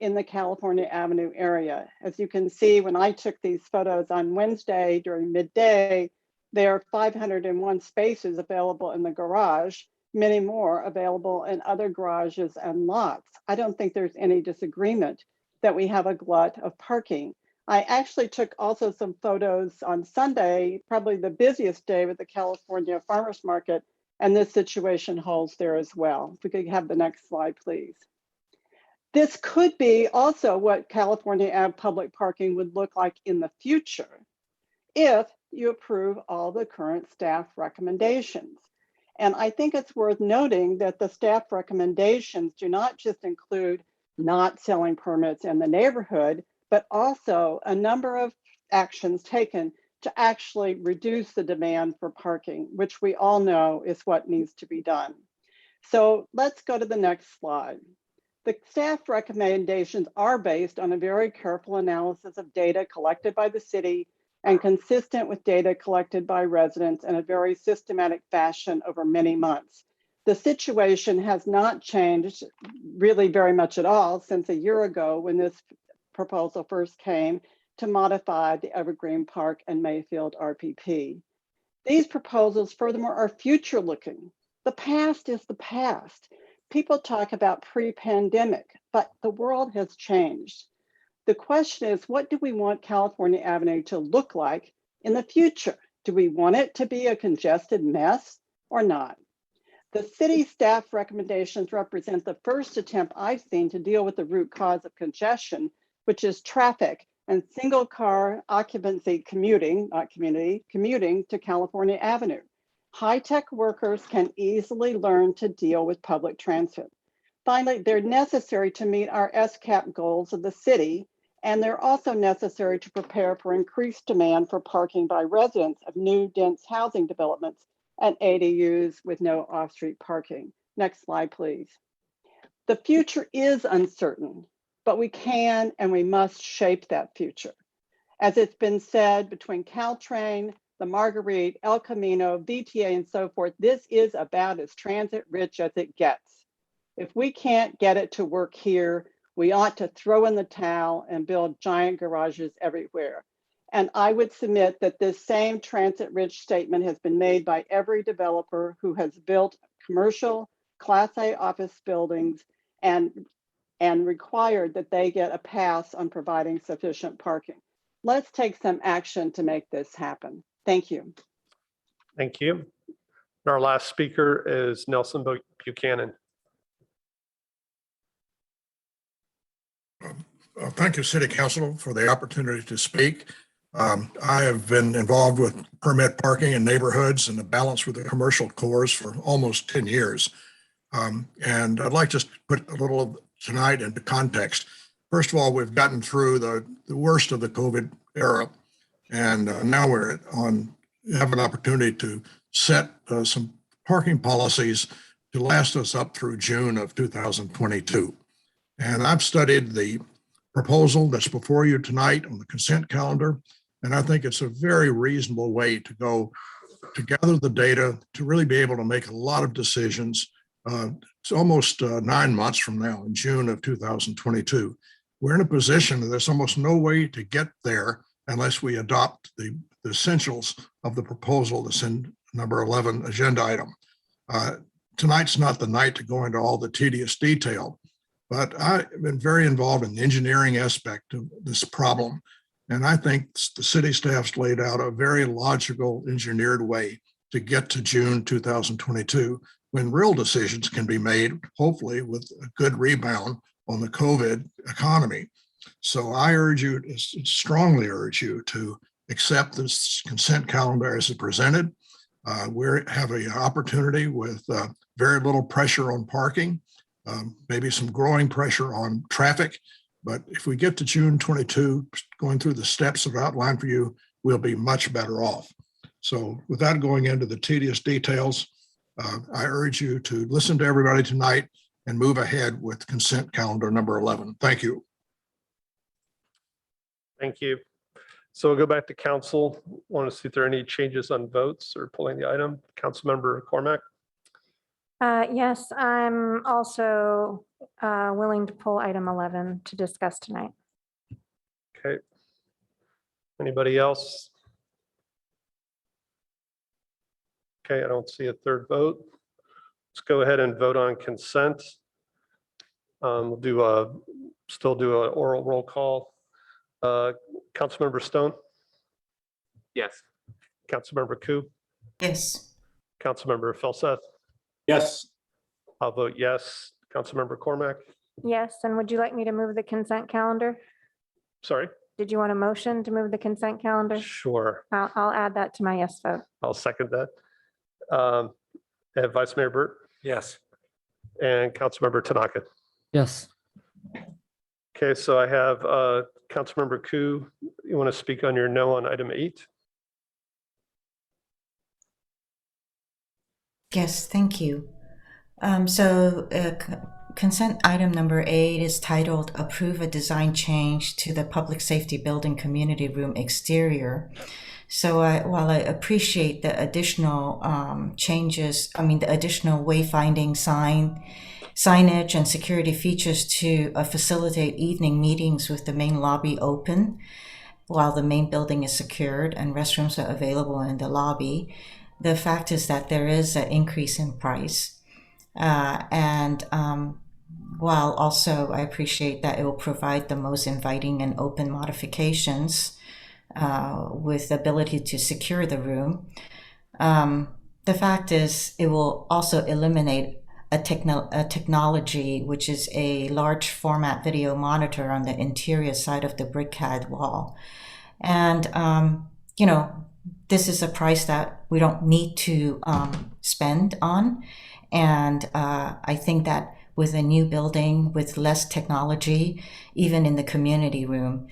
in the California Avenue area. As you can see, when I took these photos on Wednesday during midday, there are 501 spaces available in the garage, many more available in other garages and lots. I don't think there's any disagreement that we have a glut of parking. I actually took also some photos on Sunday, probably the busiest day with the California Farmers Market, and this situation holds there as well. If we could have the next slide, please. This could be also what California Ave public parking would look like in the future if you approve all the current staff recommendations. And I think it's worth noting that the staff recommendations do not just include not selling permits in the neighborhood, but also a number of actions taken to actually reduce the demand for parking, which we all know is what needs to be done. So let's go to the next slide. The staff recommendations are based on a very careful analysis of data collected by the city and consistent with data collected by residents in a very systematic fashion over many months. The situation has not changed really very much at all since a year ago when this proposal first came to modify the Evergreen Park and Mayfield RPP. These proposals, furthermore, are future looking. The past is the past. People talk about pre-pandemic, but the world has changed. The question is, what do we want California Avenue to look like in the future? Do we want it to be a congested mess or not? The city staff recommendations represent the first attempt I've seen to deal with the root cause of congestion, which is traffic and single car occupancy commuting, not community, commuting to California Avenue. High-tech workers can easily learn to deal with public transit. Finally, they're necessary to meet our SCAP goals of the city, and they're also necessary to prepare for increased demand for parking by residents of new dense housing developments and ADUs with no off-street parking. Next slide, please. The future is uncertain, but we can and we must shape that future. As it's been said, between Caltrain, the Marguerite, El Camino, VTA, and so forth, this is about as transit rich as it gets. If we can't get it to work here, we ought to throw in the towel and build giant garages everywhere. And I would submit that this same transit-rich statement has been made by every developer who has built commercial Class A office buildings and required that they get a pass on providing sufficient parking. Let's take some action to make this happen. Thank you. Thank you. Our last speaker is Nelson Buchanan. Thank you, City Council, for the opportunity to speak. I have been involved with permit parking in neighborhoods and the balance with the commercial cores for almost 10 years. And I'd like to put a little of tonight into context. First of all, we've gotten through the worst of the COVID era, and now have an opportunity to set some parking policies to last us up through June of 2022. And I've studied the proposal that's before you tonight on the consent calendar, and I think it's a very reasonable way to go to gather the data to really be able to make a lot of decisions. It's almost 9 months from now, in June of 2022. We're in a position that there's almost no way to get there unless we adopt the essentials of the proposal that's in number 11 agenda item. Tonight's not the night to go into all the tedious detail, but I've been very involved in the engineering aspect of this problem. And I think the city staff's laid out a very logical engineered way to get to June 2022, when real decisions can be made, hopefully with a good rebound on the COVID economy. So I urge you, strongly urge you to accept this consent calendar as it presented. We have an opportunity with very little pressure on parking, maybe some growing pressure on traffic, But if we get to June 22, going through the steps that are outlined for you, we'll be much better off. So without going into the tedious details, I urge you to listen to everybody tonight and move ahead with consent calendar number 11. Thank you. Thank you. So we'll go back to council. Want to see if there are any changes on votes or pulling the item. Councilmember Cormack. Yes, I'm also willing to pull item 11 to discuss tonight. Okay. Anybody else? Okay, I don't see a third vote. Let's go ahead and vote on consent. We'll still do an oral roll call. Councilmember Stone? Yes. Councilmember Koo? Yes. Councilmember Felseth? Yes. I'll vote yes. Councilmember Cormack? Yes, and would you like me to move the consent calendar? Sorry? Did you want a motion to move the consent calendar? Sure. I'll add that to my yes vote. I'll second that. And Vice Mayor Burt? Yes. And Councilmember Tanaka? Yes. Okay, so I have Councilmember Koo. You want to speak on your no on item 8? Yes, thank you. Consent item number 8 is titled Approve a Design Change to the Public Safety Building Community Room Exterior. So while I appreciate the additional changes, the additional wayfinding signage and security features to facilitate evening meetings with the main lobby open while the main building is secured and restrooms are available in the lobby, the fact is that there is an increase in price. While also I appreciate that it will provide the most inviting and open modifications with the ability to secure the room, the fact is it will also eliminate a technology which is a large format video monitor on the interior side of the brickclad wall. And, this is a price that we don't need to spend on. And I think that with a new building with less technology, even in the community room,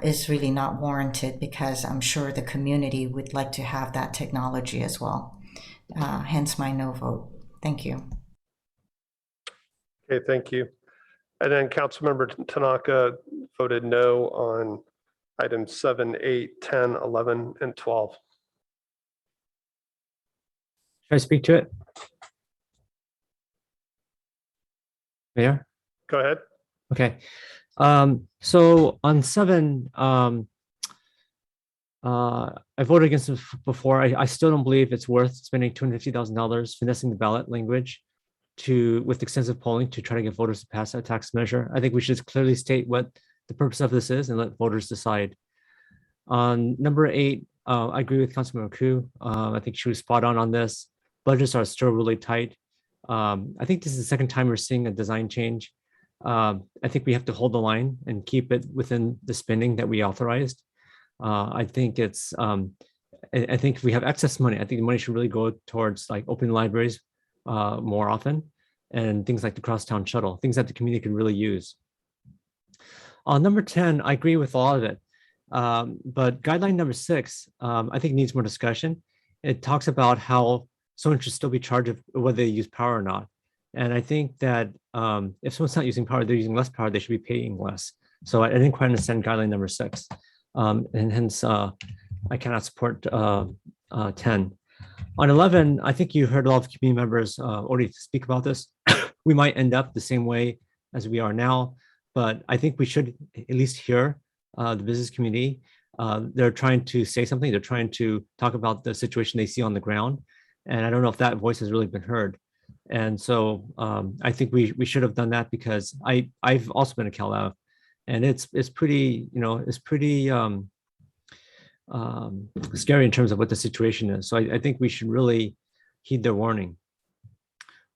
is really not warranted, because I'm sure the community would like to have that technology as well. Hence my no vote. Thank you. Okay, thank you. And then Councilmember Tanaka voted no on items 7, 8, 10, 11, and 12. Should I speak to it? Mayor? Go ahead. Okay. So on 7, I voted against it before. I still don't believe it's worth spending $250,000 finessing the ballot language with extensive polling to try to get voters to pass that tax measure. I think we should clearly state what the purpose of this is and let voters decide. On number 8, I agree with Councilmember Koo. I think she was spot on this. Budgets are still really tight. I think this is the second time we're seeing a design change. I think we have to hold the line and keep it within the spending that we authorized. I think it's, I think if we have excess money, I think the money should really go towards like open libraries more often, and things like the crosstown shuttle, things that the community can really use. On number 10, I agree with a lot of it. But guideline number 6, I think needs more discussion. It talks about how someone should still be charged whether they use power or not. And I think that if someone's not using power, they're using less power, they should be paying less. So I didn't quite understand guideline number 6. And hence I cannot support 10. On 11, I think you heard a lot of community members already speak about this. We might end up the same way as we are now, but I think we should at least hear the business community. They're trying to say something. They're trying to talk about the situation they see on the ground. And I don't know if that voice has really been heard. And so I think we should have done that, because I've also been a Cal Ave, and it's pretty, it's pretty scary in terms of what the situation is. So I think we should really heed their warning.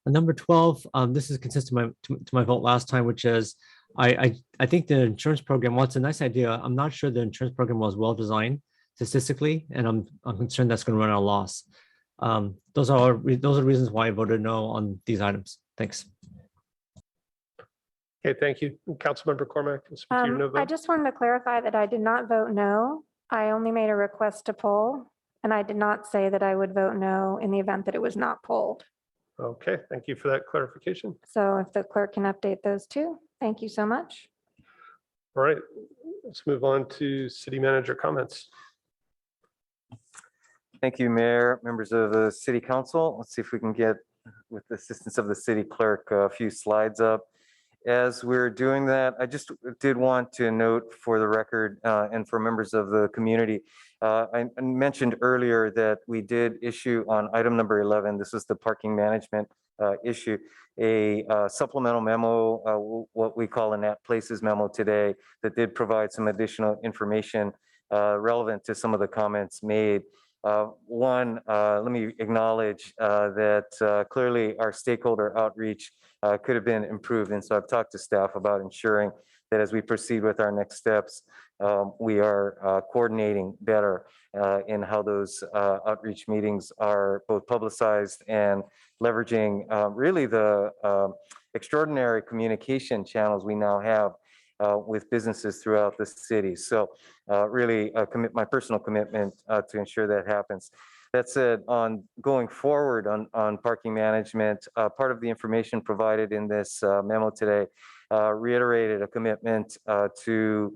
On number 12, this is consistent to my vote last time, which is I think the insurance program, while it's a nice idea, I'm not sure the insurance program was well designed statistically, and I'm concerned that's going to run out of loss. Those are reasons why I voted no on these items. Thanks. Okay, thank you. Councilmember Cormack, can speak to your no I vote. just wanted to clarify that I did not vote no. I only made a request to poll, and I did not say that I would vote no in the event that it was not polled. Okay, thank you for that clarification. So if the clerk can update those two, thank you so much. All right, let's move on to city manager comments. Thank you, Mayor, members of the City Council. Let's see if we can get, with the assistance of the city clerk, a few slides up. As we're doing that, I just did want to note for the record and for members of the community, I mentioned earlier that we did issue on item number 11, this is the parking management issue, a supplemental memo, what we call a Nat Places memo today, that did provide some additional information relevant to some of the comments made. One, let me acknowledge that clearly our stakeholder outreach could have been improved. And so I've talked to staff about ensuring that as we proceed with our next steps, we are coordinating better in how those outreach meetings are both publicized and leveraging really the extraordinary communication channels we now have with businesses throughout the city. So really commit my personal commitment to ensure that happens. That said, on going forward on parking management, part of the information provided in this memo today reiterated a commitment to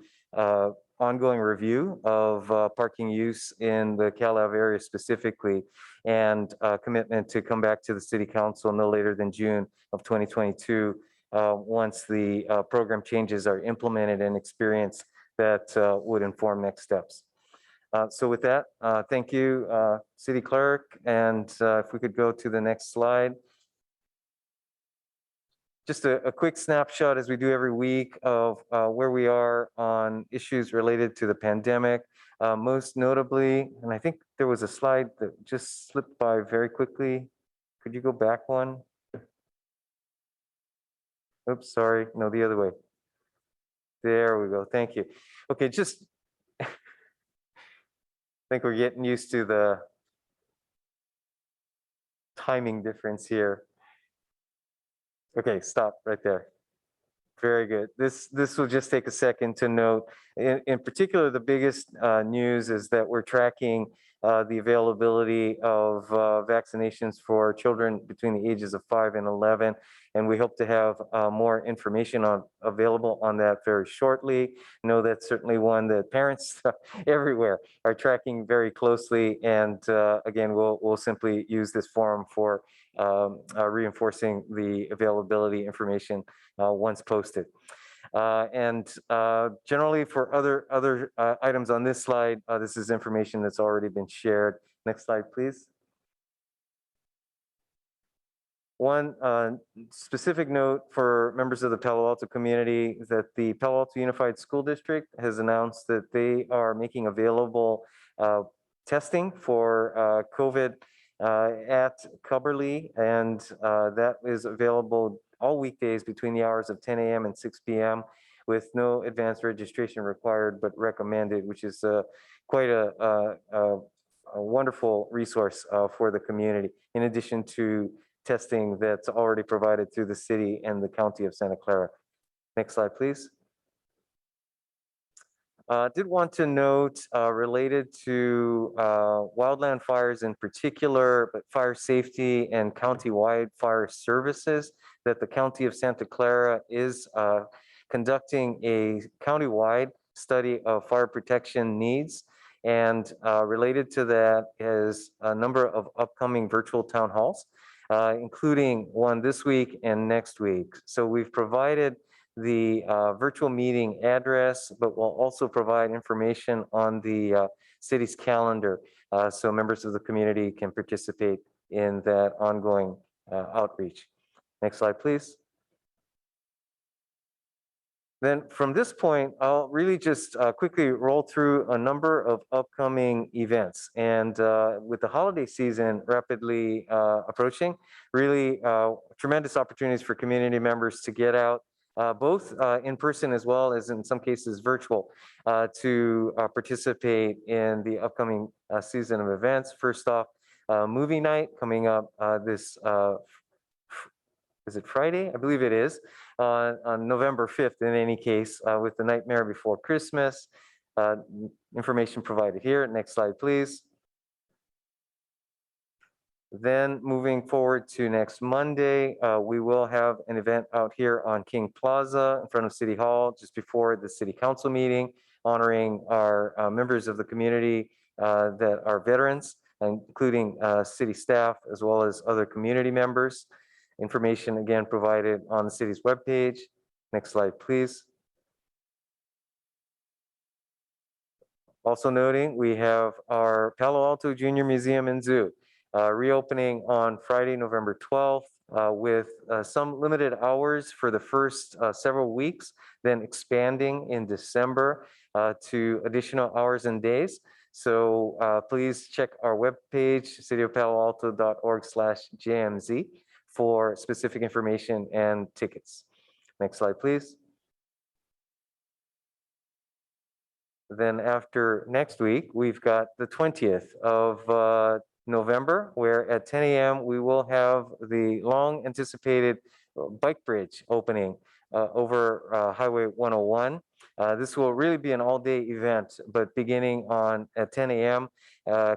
ongoing review of parking use in the Cal Ave area specifically, and commitment to come back to the City Council no later than June of 2022 once the program changes are implemented and experienced that would inform next steps. So with that, thank you, City Clerk. And if we could go to the next slide. Just a quick snapshot, as we do every week, of where we are on issues related to the pandemic. Most notably, and I think there was a slide that just slipped by very quickly. Could you go back one? Oops, sorry. No, the other way. There we go. Thank you. Okay, just I think we're getting used to the timing difference here. Okay, stop right there. Very good. This will just take a second to note. In particular, the biggest news is that we're tracking the availability of vaccinations for children between the ages of 5 and 11. And we hope to have more information available on that very shortly. Know that's certainly one that parents everywhere are tracking very closely. And again, we'll simply use this forum for reinforcing the availability information once posted. And generally for other items on this slide, this is information that's already been shared. Next slide, please. One specific note for members of the Palo Alto community is that the Palo Alto Unified School District has announced that they are making available testing for COVID at Cubberley, and that is available all weekdays between the hours of 10 a.m. and 6 p.m. with no advanced registration required, but recommended, which is quite a wonderful resource for the community, in addition to testing that's already provided through the city and the county of Santa Clara. Next slide, please. Did want to note related to wildland fires in particular, but fire safety and county-wide fire services, that the county of Santa Clara is conducting a county-wide study of fire protection needs. And related to that is a number of upcoming virtual town halls, including one this week and next week. So we've provided the virtual meeting address, but we'll also provide information on the city's calendar so members of the community can participate in that ongoing outreach. Next slide, please. Then from this point, I'll really just quickly roll through a number of upcoming events. And with the holiday season rapidly approaching, really tremendous opportunities for community members to get out, both in person as well as in some cases virtual, to participate in the upcoming season of events. First off, movie night coming up this is it Friday? I believe it is, on November 5th in any case, with the Nightmare Before Christmas. Information provided here. Next slide, please. Then moving forward to next Monday, we will have an event out here on King Plaza in front of City Hall just before the City Council meeting, honoring our members of the community that are veterans, including city staff as well as other community members. Information again provided on the city's webpage. Next slide, please. Also noting, we have our Palo Alto Junior Museum and Zoo reopening on Friday, November 12th, with some limited hours for the first several weeks, then expanding in December to additional hours and days. So please check our webpage, cityofpaloalto.org/JMZ, for specific information and tickets. Next slide, please. Then after next week, we've got the 20th of November, where at 10 a.m. we will have the long anticipated bike bridge opening over Highway 101. This will really be an all-day event, but beginning on at 10 a.m.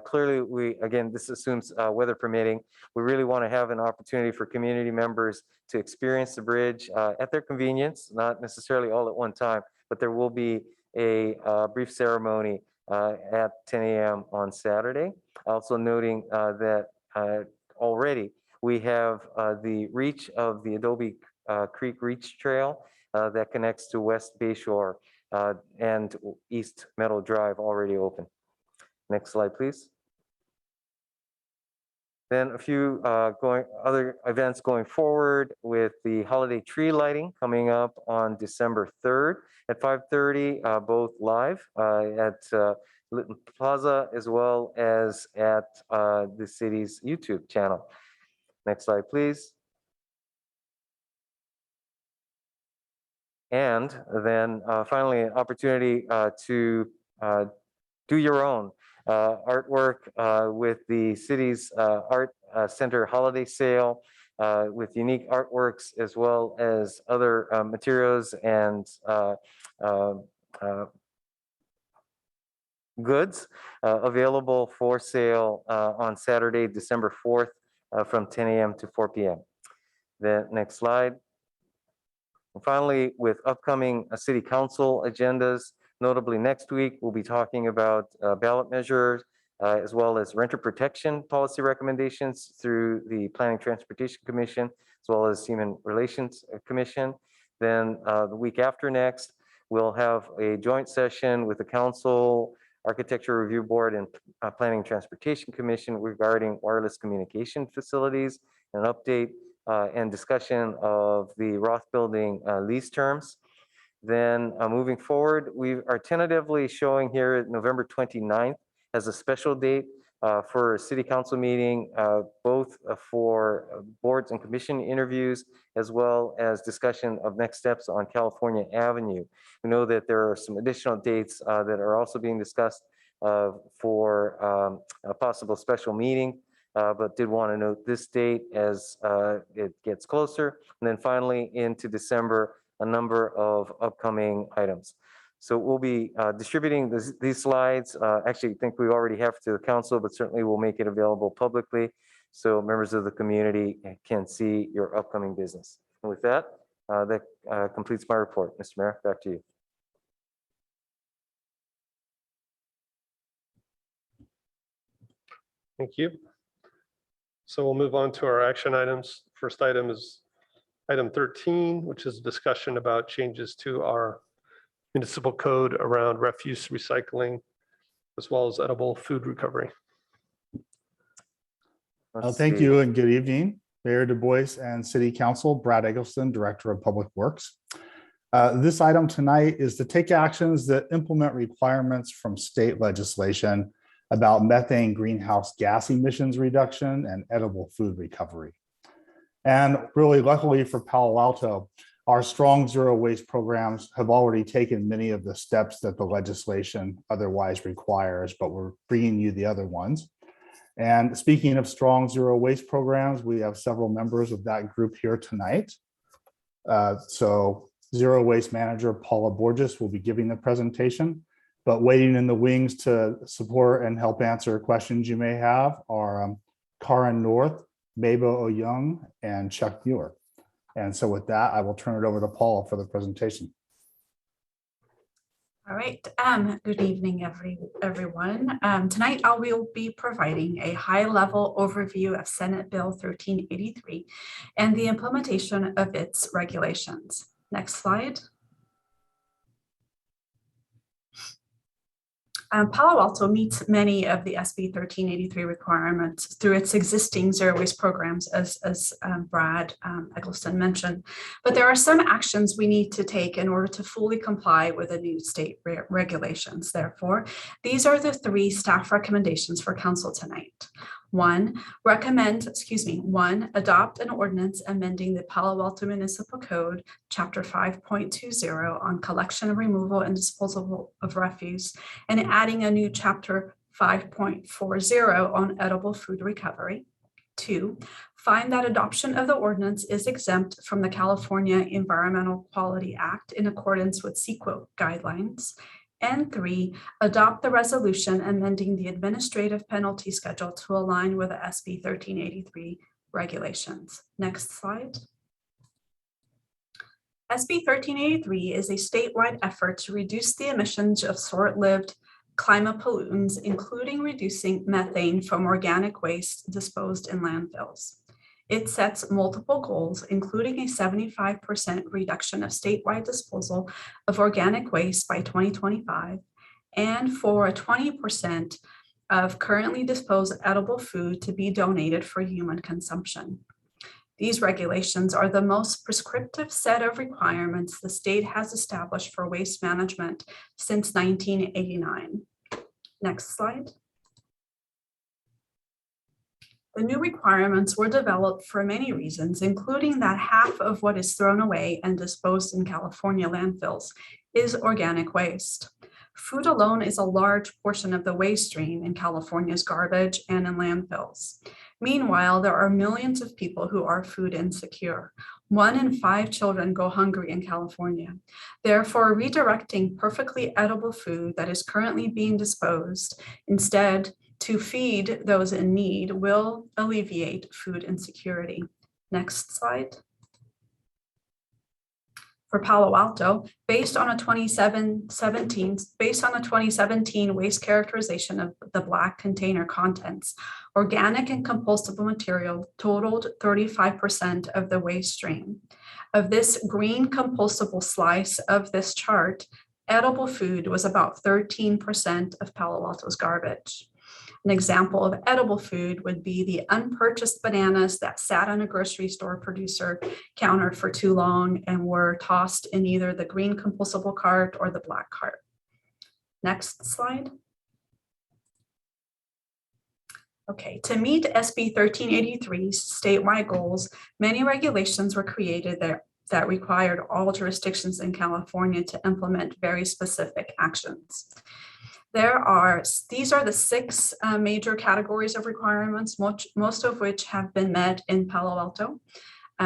Clearly, this assumes weather permitting. We really want to have an opportunity for community members to experience the bridge at their convenience, not necessarily all at one time, but there will be a brief ceremony at 10 a.m. on Saturday. Also noting that already we have the reach of the Adobe Creek Reach Trail that connects to West Bayshore and East Meadow Drive already open. Next slide, please. Then a few other events going forward with the holiday tree lighting coming up on December 3rd at 5:30, both live at Litton Plaza as well as at the city's YouTube channel. Next slide, please. And then finally, an opportunity to do your own artwork with the city's art center holiday sale with unique artworks as well as other materials and goods available for sale on Saturday, December 4th from 10 a.m. to 4 p.m. The next slide. And finally, with upcoming city council agendas, notably next week, we'll be talking about ballot measures as well as renter protection policy recommendations through the Planning Transportation Commission, as well as Human Relations Commission. Then the week after next, we'll have a joint session with the Council, Architecture Review Board, and Planning Transportation Commission regarding wireless communication facilities, an update and discussion of the Roth building lease terms. Then moving forward, we are tentatively showing here November 29th as a special date for a city council meeting, both for boards and commission interviews, as well as discussion of next steps on California Avenue. We know that there are some additional dates that are also being discussed for a possible special meeting, but did want to note this date as it gets closer. And then finally into December, a number of upcoming items. So we'll be distributing these slides. Actually, I think we already have to the council, but certainly we'll make it available publicly so members of the community can see your upcoming business. And with that, that completes my report. Mr. Mayor, back to you. Thank you. So we'll move on to our action items. First item is item 13, which is a discussion about changes to our municipal code around refuse recycling, as well as edible food recovery. Thank you and good evening, Mayor Du Bois and City Council. Brad Eggleston, Director of Public Works. This item tonight is to take actions that implement requirements from state legislation about methane greenhouse gas emissions reduction and edible food recovery. And really, luckily for Palo Alto, our strong zero waste programs have already taken many of the steps that the legislation otherwise requires, but we're bringing you the other ones. And speaking of strong zero waste programs, we have several members of that group here tonight. So Zero Waste Manager Paula Borges will be giving the presentation, but waiting in the wings to support and help answer questions you may have are Karen North, Mabo O'Young, and Chuck Muir. And so with that, I will turn it over to Paula for the presentation. All right, good evening, everyone. Tonight I will be providing a high-level overview of Senate Bill 1383 and the implementation of its regulations. Next slide. Palo Alto meets many of the SB 1383 requirements through its existing zero waste programs, as Brad Eggleston mentioned. But there are some actions we need to take in order to fully comply with the new state regulations. Therefore, these are the 3 staff recommendations for council tonight. One, adopt an ordinance amending the Palo Alto Municipal Code, Chapter 5.20 on collection, removal, and disposal of refuse, and adding a new Chapter 5.40 on edible food recovery. 2, find that adoption of the ordinance is exempt from the California Environmental Quality Act in accordance with CEQA guidelines. And 3, adopt the resolution amending the administrative penalty schedule to align with the SB 1383 regulations. Next slide. SB 1383 is a statewide effort to reduce the emissions of short-lived climate pollutants, including reducing methane from organic waste disposed in landfills. It sets multiple goals, including a 75% reduction of statewide disposal of organic waste by 2025, and for a 20% of currently disposed edible food to be donated for human consumption. These regulations are the most prescriptive set of requirements the state has established for waste management since 1989. Next slide. The new requirements were developed for many reasons, including that half of what is thrown away and disposed in California landfills is organic waste. Food alone is a large portion of the waste stream in California's garbage and in landfills. Meanwhile, there are millions of people who are food insecure. 1 in 5 children go hungry in California. Therefore, redirecting perfectly edible food that is currently being disposed instead to feed those in need will alleviate food insecurity. Next slide. For Palo Alto, based on a 2017 waste characterization of the black container contents, organic and compostable material totaled 35% of the waste stream. Of this green compostable slice of this chart, edible food was about 13% of Palo Alto's garbage. An example of edible food would be the unpurchased bananas that sat on a grocery store producer counter for too long and were tossed in either the green compostable cart or the black cart. Next slide. Okay, to meet SB 1383's statewide goals, many regulations were created that required all jurisdictions in California to implement very specific actions. These are the 6 major categories of requirements, most of which have been met in Palo Alto.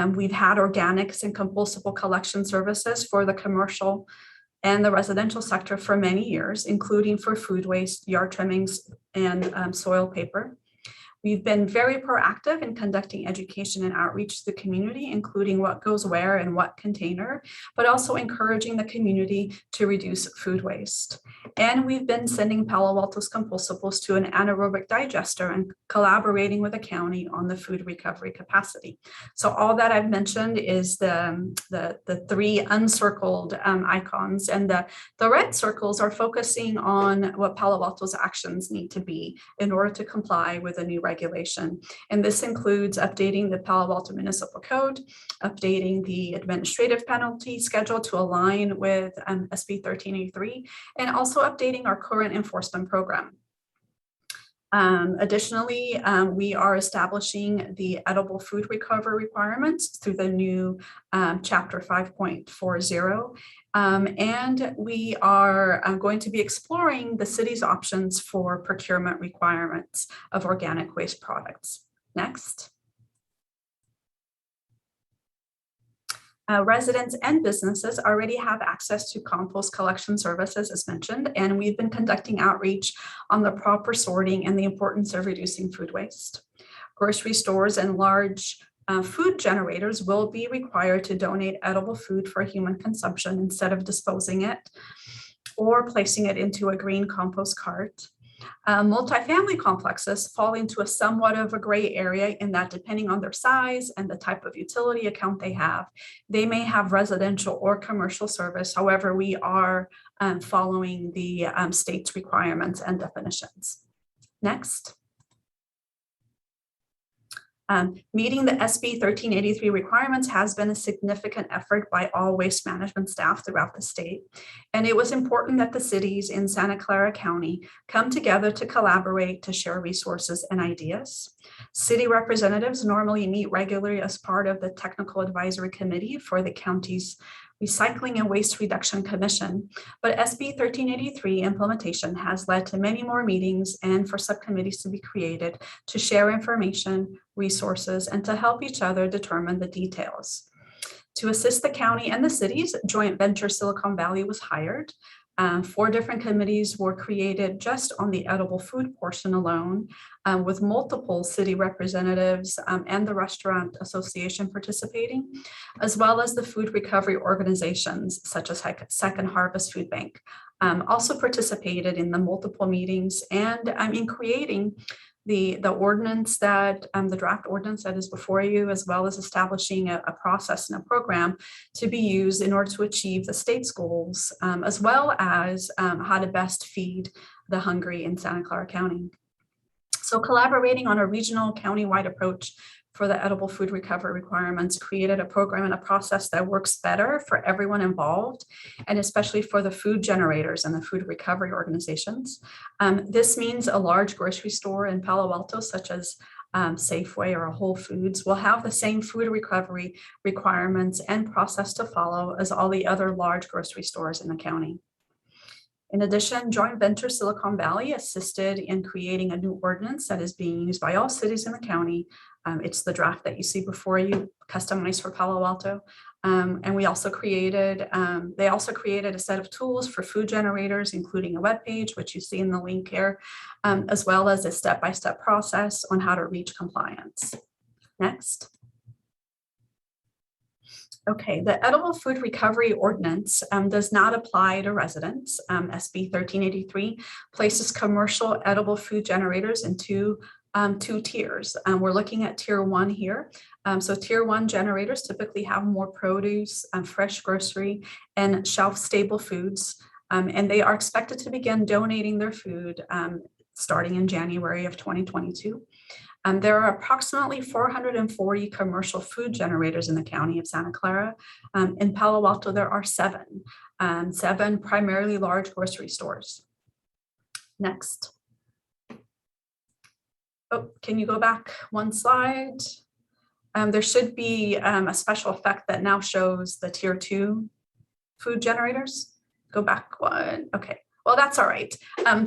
We've had organics and compostable collection services for the commercial and the residential sector for many years, including for food waste, yard trimmings, and soil paper. We've been very proactive in conducting education and outreach to the community, including what goes where and what container, but also encouraging the community to reduce food waste. And we've been sending Palo Alto's compostables to an anaerobic digester and collaborating with the county on the food recovery capacity. So all that I've mentioned is the 3 uncircled icons, and the red circles are focusing on what Palo Alto's actions need to be in order to comply with the new regulation. And this includes updating the Palo Alto Municipal Code, updating the administrative penalty schedule to align with SB 1383, and also updating our current enforcement program. Additionally, we are establishing the edible food recovery requirements through the new Chapter 5.40. And we are going to be exploring the city's options for procurement requirements of organic waste products. Next. Residents and businesses already have access to compost collection services, as mentioned, and we've been conducting outreach on the proper sorting and the importance of reducing food waste. Grocery stores and large food generators will be required to donate edible food for human consumption instead of disposing it or placing it into a green compost cart. Multifamily complexes fall into a somewhat of a gray area in that depending on their size and the type of utility account they have, they may have residential or commercial service. However, we are following the state's requirements and definitions. Next. Meeting the SB 1383 requirements has been a significant effort by all waste management staff throughout the state. And it was important that the cities in Santa Clara County come together to collaborate, to share resources and ideas. City representatives normally meet regularly as part of the Technical Advisory Committee for the county's Recycling and Waste Reduction Commission, but SB 1383 implementation has led to many more meetings and for subcommittees to be created to share information, resources, and to help each other determine the details. To assist the county and the cities, joint venture Silicon Valley was hired. 4 different committees were created just on the edible food portion alone, with multiple city representatives and the Restaurant Association participating, as well as the food recovery organizations such as Second Harvest Food Bank, also participated in the multiple meetings and in creating the ordinance that the draft ordinance that is before you, as well as establishing a process and a program to be used in order to achieve the state's goals, as well as how to best feed the hungry in Santa Clara County. So collaborating on a regional countywide approach for the edible food recovery requirements created a program and a process that works better for everyone involved, and especially for the food generators and the food recovery organizations. This means a large grocery store in Palo Alto, such as Safeway or Whole Foods, will have the same food recovery requirements and process to follow as all the other large grocery stores in the county. In addition, joint venture Silicon Valley assisted in creating a new ordinance that is being used by all cities in the county. It's the draft that you see before you, customized for Palo Alto. And we also created, they also created a set of tools for food generators, including a web page, which you see in the link here, as well as a step-by-step process on how to reach compliance. Next. Okay, the edible food recovery ordinance does not apply to residents. SB 1383 places commercial edible food generators in two tiers. We're looking at tier 1 here. So tier 1 generators typically have more produce, fresh grocery, and shelf-stable foods. And they are expected to begin donating their food starting in January of 2022. There are approximately 440 commercial food generators in the county of Santa Clara. In Palo Alto, there are 7 primarily large grocery stores. Next. Oh, can you go back one slide? There should be a special effect that now shows the tier 2 food generators. Go back one, okay. Well, that's all right.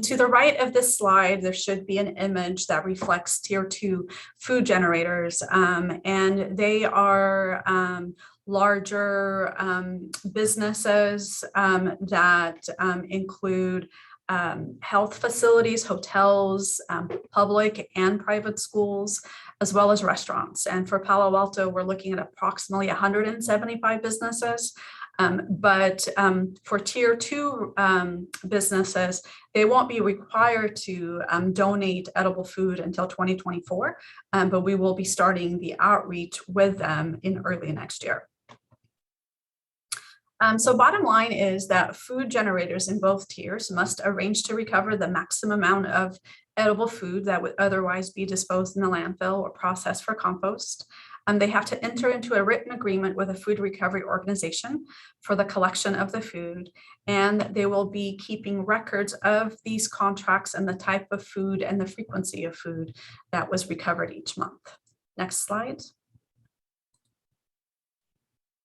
To the right of this slide, there should be an image that reflects tier 2 food generators, and they are larger businesses that include health facilities, hotels, public and private schools, as well as restaurants. And for Palo Alto, we're looking at approximately 175 businesses. But for tier 2 businesses, they won't be required to donate edible food until 2024, but we will be starting the outreach with them in early next year. So bottom line is that food generators in both tiers must arrange to recover the maximum amount of edible food that would otherwise be disposed in the landfill or processed for compost. They have to enter into a written agreement with a food recovery organization for the collection of the food, and they will be keeping records of these contracts and the type of food and the frequency of food that was recovered each month. Next slide.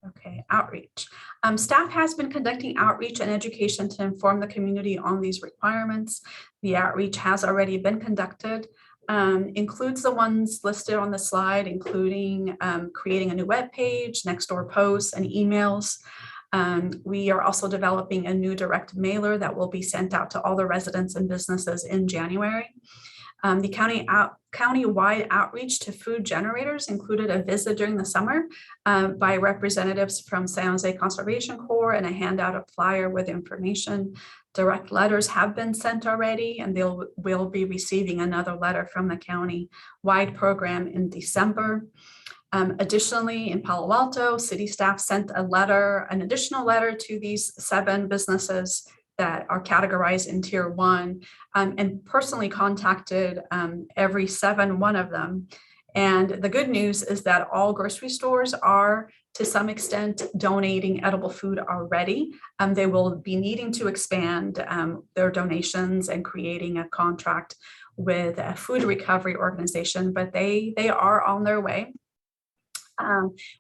Okay, outreach. Staff has been conducting outreach and education to inform the community on these requirements. The outreach has already been conducted, includes the ones listed on the slide, including creating a new web page, next door posts, and emails. We are also developing a new direct mailer that will be sent out to all the residents and businesses in January. The county-wide outreach to food generators included a visit during the summer by representatives from San Jose Conservation Corps and a handout of flyer with information. Direct letters have been sent already, and will be receiving another letter from the county-wide program in December. Additionally, in Palo Alto, city staff sent an additional letter to these 7 businesses that are categorized in tier 1, and personally contacted every 1 of them. And the good news is that all grocery stores are to some extent donating edible food already. They will be needing to expand their donations and creating a contract with a food recovery organization, but they are on their way.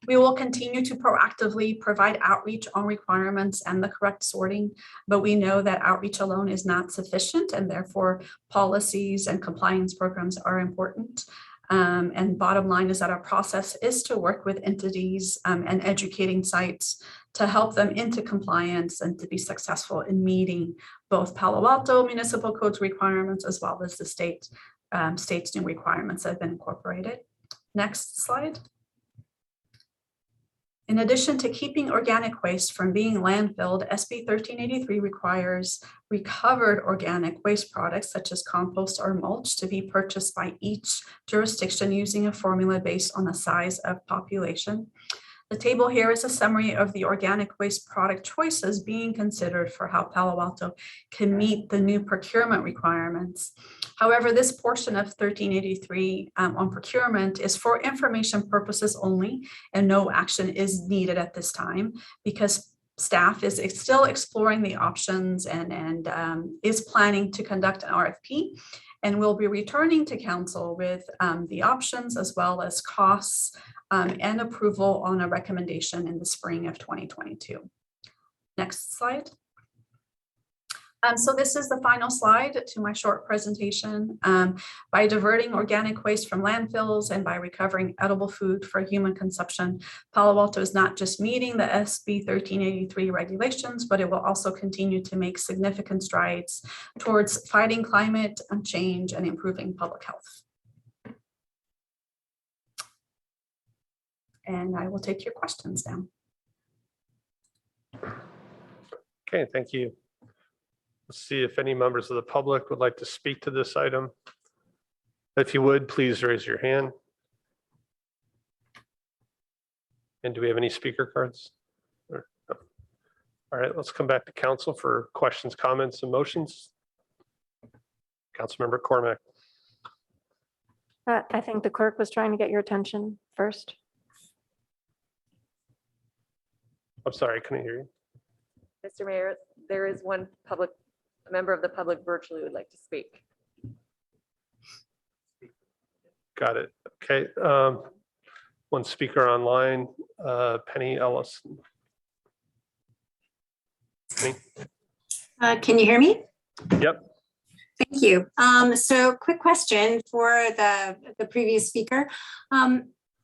We will continue to proactively provide outreach on requirements and the correct sorting, but we know that outreach alone is not sufficient, and therefore policies and compliance programs are important. And bottom line is that our process is to work with entities and educating sites to help them into compliance and to be successful in meeting both Palo Alto Municipal Code's requirements as well as the state's new requirements that have been incorporated. Next slide. In addition to keeping organic waste from being landfilled, SB 1383 requires recovered organic waste products such as compost or mulch to be purchased by each jurisdiction using a formula based on the size of population. The table here is a summary of the organic waste product choices being considered for how Palo Alto can meet the new procurement requirements. However, this portion of 1383 on procurement is for information purposes only, and no action is needed at this time because staff is still exploring the options and is planning to conduct an RFP, and will be returning to council with the options as well as costs and approval on a recommendation in the spring of 2022. Next slide. So this is the final slide to my short presentation. By diverting organic waste from landfills and by recovering edible food for human consumption, Palo Alto is not just meeting the SB 1383 regulations, but it will also continue to make significant strides towards fighting climate change and improving public health. And I will take your questions now. Okay, thank you. Let's see if any members of the public would like to speak to this item. If you would, please raise your hand. And do we have any speaker cards? No. All right, let's come back to council for questions, comments, and motions. Councilmember Cormack. I think the clerk was trying to get your attention first. I'm sorry, I couldn't hear you. Mr. Mayor, there is one member of the public virtually who would like to speak. Got it. Okay. One speaker online, Penny Ellis. Penny? Can you hear me? Yep. Thank you. So quick question for the previous speaker.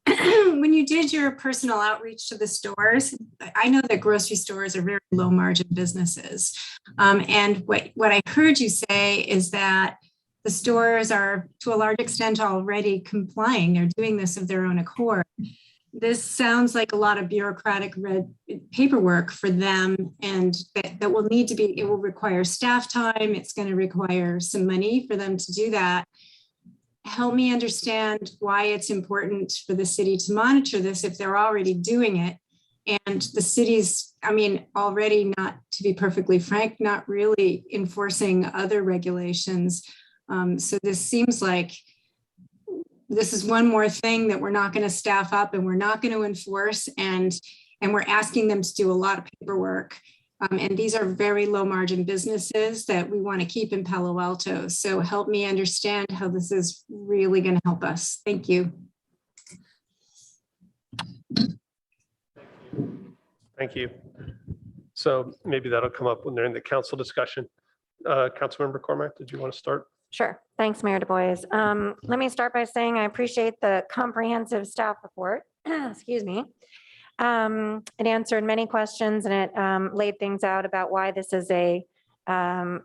When you did your personal outreach to the stores, I know that grocery stores are very low margin businesses. And what I heard you say is that the stores are to a large extent already complying. They're doing this of their own accord. This sounds like a lot of bureaucratic red paperwork for them, and that will need to be, it will require staff time. It's going to require some money for them to do that. Help me understand why it's important for the city to monitor this if they're already doing it. And the city's, I mean, already, not to be perfectly frank, not really enforcing other regulations. So this seems like this is one more thing that we're not going to staff up and we're not going to enforce, and we're asking them to do a lot of paperwork. And these are very low margin businesses that we want to keep in Palo Alto. So help me understand how this is really going to help us. Thank you. Thank you. So maybe that'll come up when they're in the council discussion. Councilmember Cormack, did you want to start? Sure. Thanks, Mayor Du Bois. Let me start by saying I appreciate the comprehensive staff report. Excuse me. It answered many questions, and it laid things out about why this is a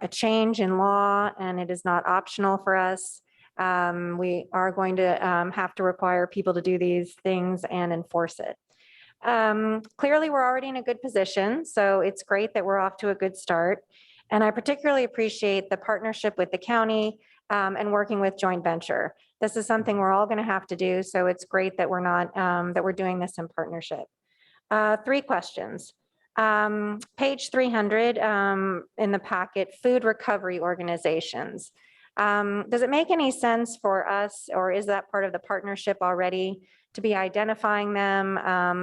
change in law and it is not optional for us. We are going to have to require people to do these things and enforce it. Clearly, we're already in a good position, so it's great that we're off to a good start. And I particularly appreciate the partnership with the county and working with joint venture. This is something we're all going to have to do, so it's great that we're not that we're doing this in partnership. 3 questions. Page 300 in the packet, food recovery organizations. Does it make any sense for us, or is that part of the partnership already, to be identifying them?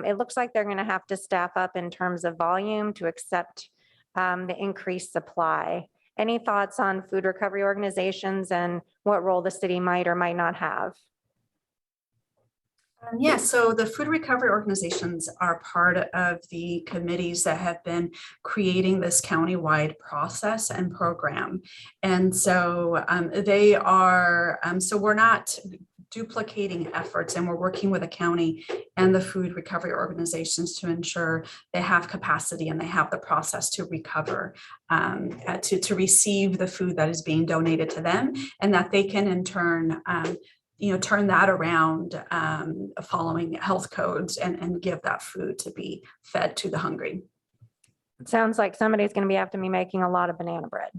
It looks like they're going to have to staff up in terms of volume to accept the increased supply. Any thoughts on food recovery organizations and what role the city might or might not have? Yeah, so the food recovery organizations are part of the committees that have been creating this countywide process and program. And so they are, so we're not duplicating efforts, and we're working with the county and the food recovery organizations to ensure they have capacity and they have the process to recover, to receive the food that is being donated to them, and that they can in turn turn that around following health codes and give that food to be fed to the hungry. It sounds like somebody's going to be have to be making a lot of banana bread.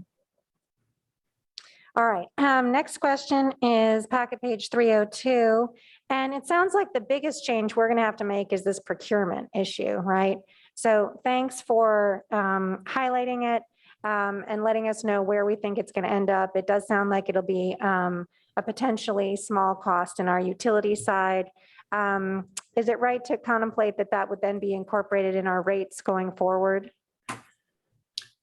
All right, next question is packet page 302. And it sounds like the biggest change we're going to have to make is this procurement issue, right? So thanks for highlighting it and letting us know where we think it's going to end up. It does sound like it'll be a potentially small cost in our utility side. Is it right to contemplate that that would then be incorporated in our rates going forward?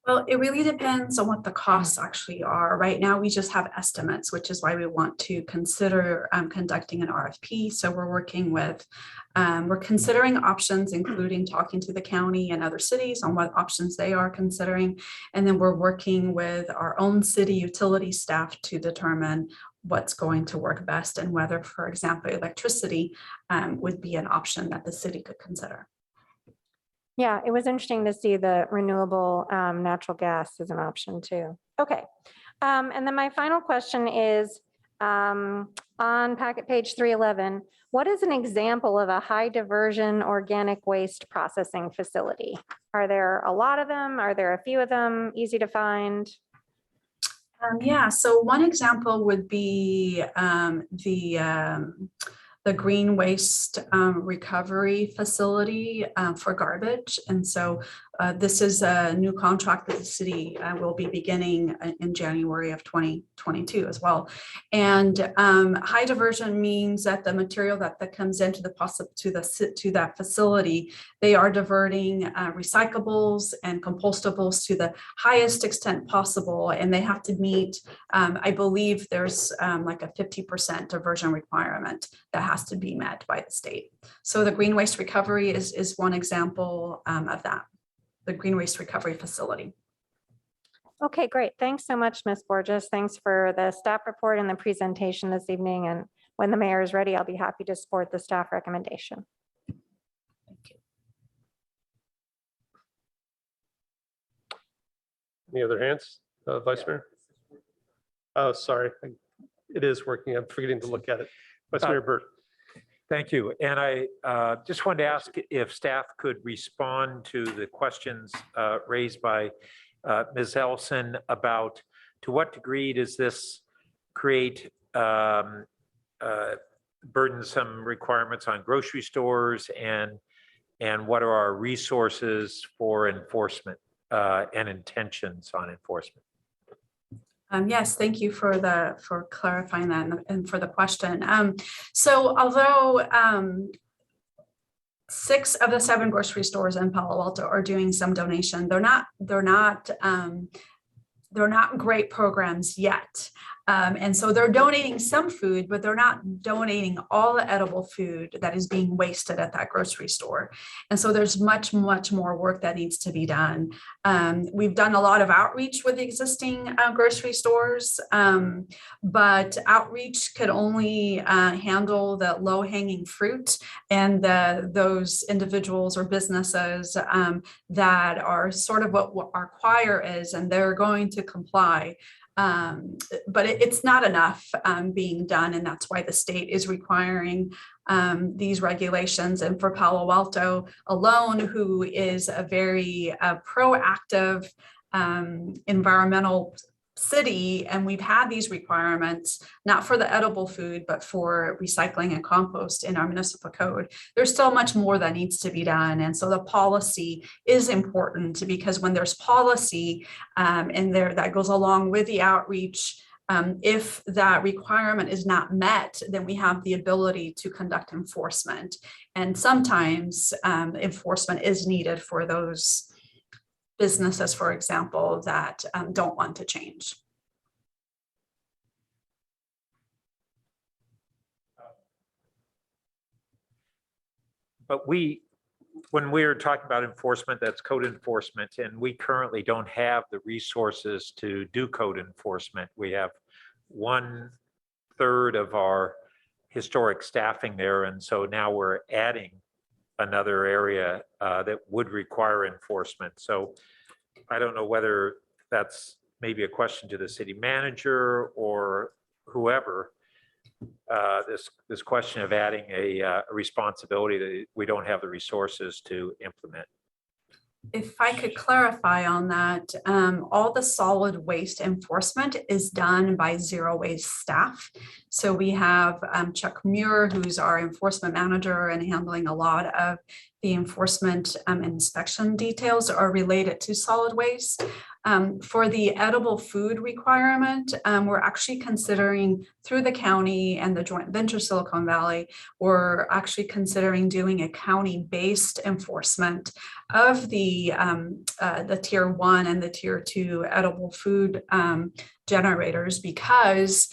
Well, it really depends on what the costs actually are. Right now, we just have estimates, which is why we want to consider conducting an RFP. So we're working with, we're considering options, including talking to the county and other cities on what options they are considering. And then we're working with our own city utility staff to determine what's going to work best and whether, for example, electricity would be an option that the city could consider. Yeah, it was interesting to see the renewable natural gas as an option too. Okay, and then my final question is on packet page 311, what is an example of a high diversion organic waste processing facility? Are there a lot of them? Are there a few of them? Easy to find? Yeah, so one example would be the green waste recovery facility for garbage. And so this is a new contract that the city will be beginning in January of 2022 as well. And high diversion means that the material that comes into to that facility, they are diverting recyclables and compostables to the highest extent possible. And they have to meet, I believe there's like a 50% diversion requirement that has to be met by the state. So the green waste recovery is one example of that, the green waste recovery facility. Okay, great. Thanks so much, Ms. Borges. Thanks for the staff report and the presentation this evening. And when the mayor is ready, I'll be happy to support the staff recommendation. Thank you. Any other hands, Vice Mayor? Oh, sorry. It is working. I'm forgetting to look at it. Vice Mayor Burt. Thank you. And I just wanted to ask if staff could respond to the questions raised by Ms. Ellison about to what degree does this create burdensome requirements on grocery stores, and what are our resources for enforcement and intentions on enforcement? Yes, thank you for clarifying that and for the question. So although 6 of the 7 grocery stores in Palo Alto are doing some donation, they're not great programs yet. And so they're donating some food, but they're not donating all the edible food that is being wasted at that grocery store. And so there's much more work that needs to be done. We've done a lot of outreach with existing grocery stores, but outreach could only handle the low-hanging fruit and those individuals or businesses that are sort of what our choir is, and they're going to comply. But it's not enough being done, and that's why the state is requiring these regulations. And for Palo Alto alone, who is a very proactive environmental city, and we've had these requirements, not for the edible food, but for recycling and compost in our municipal code. There's still much more that needs to be done. And so the policy is important, because when there's policy and that goes along with the outreach, if that requirement is not met, then we have the ability to conduct enforcement. And sometimes enforcement is needed for those businesses, for example, that don't want to change. But when we're talking about enforcement, that's code enforcement, and we currently don't have the resources to do code enforcement. We have 1/3 of our historic staffing there, and so now we're adding another area that would require enforcement. So I don't know whether that's maybe a question to the city manager or whoever, this question of adding a responsibility that we don't have the resources to implement. If I could clarify on that, all the solid waste enforcement is done by zero waste staff. So we have Chuck Muir, who's our enforcement manager and handling a lot of the enforcement inspection details are related to solid waste. For the edible food requirement, we're actually considering, through the county and the joint venture Silicon Valley, we're actually considering doing a county-based enforcement of the tier 1 and the tier 2 edible food generators, because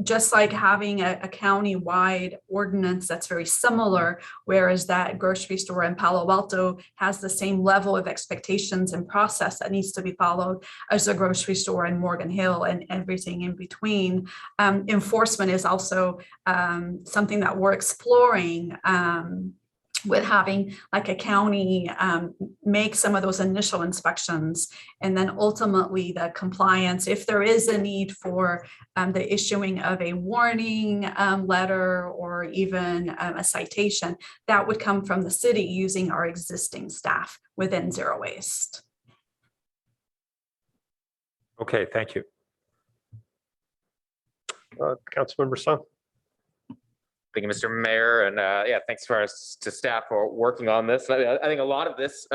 just like having a county-wide ordinance that's very similar, whereas that grocery store in Palo Alto has the same level of expectations and process that needs to be followed as a grocery store in Morgan Hill and everything in between. Enforcement is also something that we're exploring, with having like a county make some of those initial inspections, and then ultimately the compliance, if there is a need for the issuing of a warning letter or even a citation, that would come from the city using our existing staff within zero waste. Okay, thank you. Councilmember Song. Thank you, Mr. Mayor, and yeah, thanks to staff for working on this. I think a lot of this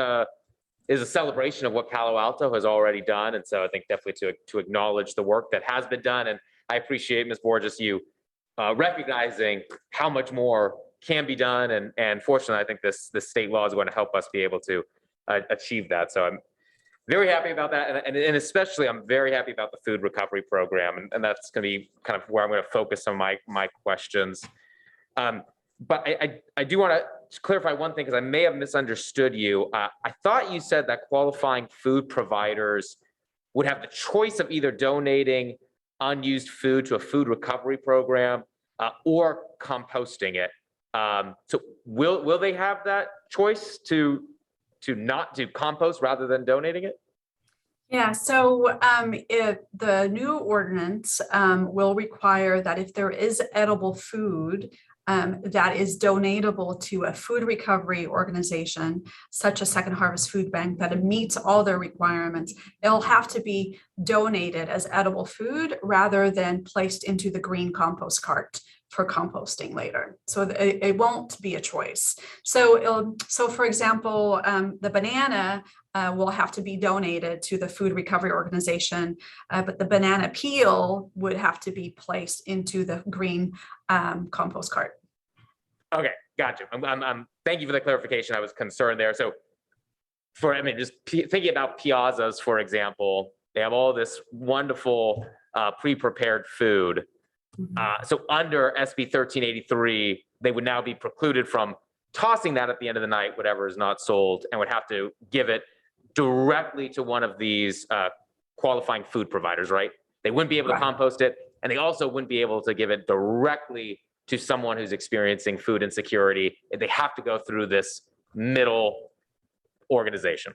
is a celebration of what Palo Alto has already done, and so I think definitely to acknowledge the work that has been done, and I appreciate, Ms. Borges, you recognizing how much more can be done, and fortunately, I think this state law is going to help us be able to achieve that. So I'm very happy about that, and especially I'm very happy about the food recovery program, and that's going to be kind of where I'm going to focus on my questions. But I do want to clarify one thing, because I may have misunderstood you. I thought you said that qualifying food providers would have the choice of either donating unused food to a food recovery program or composting it. So will they have that choice to not do compost rather than donating it? Yeah, so if the new ordinance will require that if there is edible food that is donatable to a food recovery organization, such as Second Harvest Food Bank, that it meets all their requirements, it'll have to be donated as edible food rather than placed into the green compost cart for composting later. So it won't be a choice. So for example, the banana will have to be donated to the food recovery organization, but the banana peel would have to be placed into the green compost cart. Okay, gotcha. Thank you for the clarification. I was concerned there. So just thinking about piazzas, for example, they have all this wonderful pre-prepared food. So under SB 1383, they would now be precluded from tossing that at the end of the night, whatever is not sold, and would have to give it directly to one of these qualifying food providers, right? They wouldn't be able to compost it, and they also wouldn't be able to give it directly to someone who's experiencing food insecurity. They have to go through this middle organization.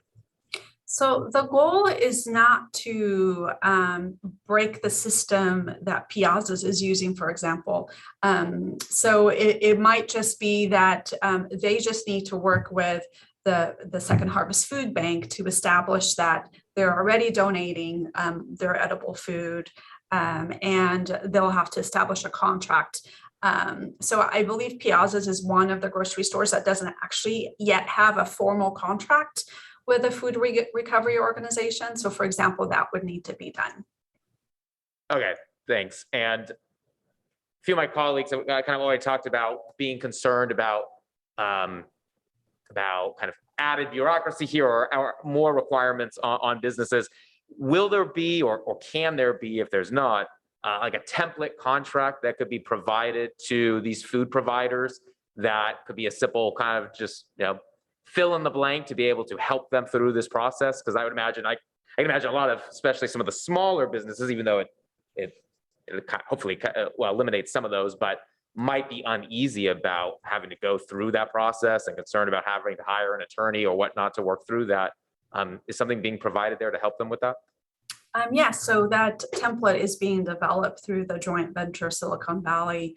So the goal is not to break the system that Piazza's is using, for example. So it might just be that they just need to work with the Second Harvest Food Bank to establish that they're already donating their edible food, and they'll have to establish a contract. So I believe Piazza's is one of the grocery stores that doesn't actually yet have a formal contract with a food recovery organization. So for example, that would need to be done. Okay, thanks. And a few of my colleagues have kind of already talked about being concerned about kind of added bureaucracy here or more requirements on businesses. Will there be, or can there be, if there's not, like a template contract that could be provided to these food providers that could be a simple kind of just, fill in the blank to be able to help them through this process? Because I would imagine, I can imagine a lot of, especially some of the smaller businesses, even though it hopefully eliminates some of those, but might be uneasy about having to go through that process and concerned about having to hire an attorney or whatnot to work through that. Is something being provided there to help them with that? Yes, so that template is being developed through the joint venture Silicon Valley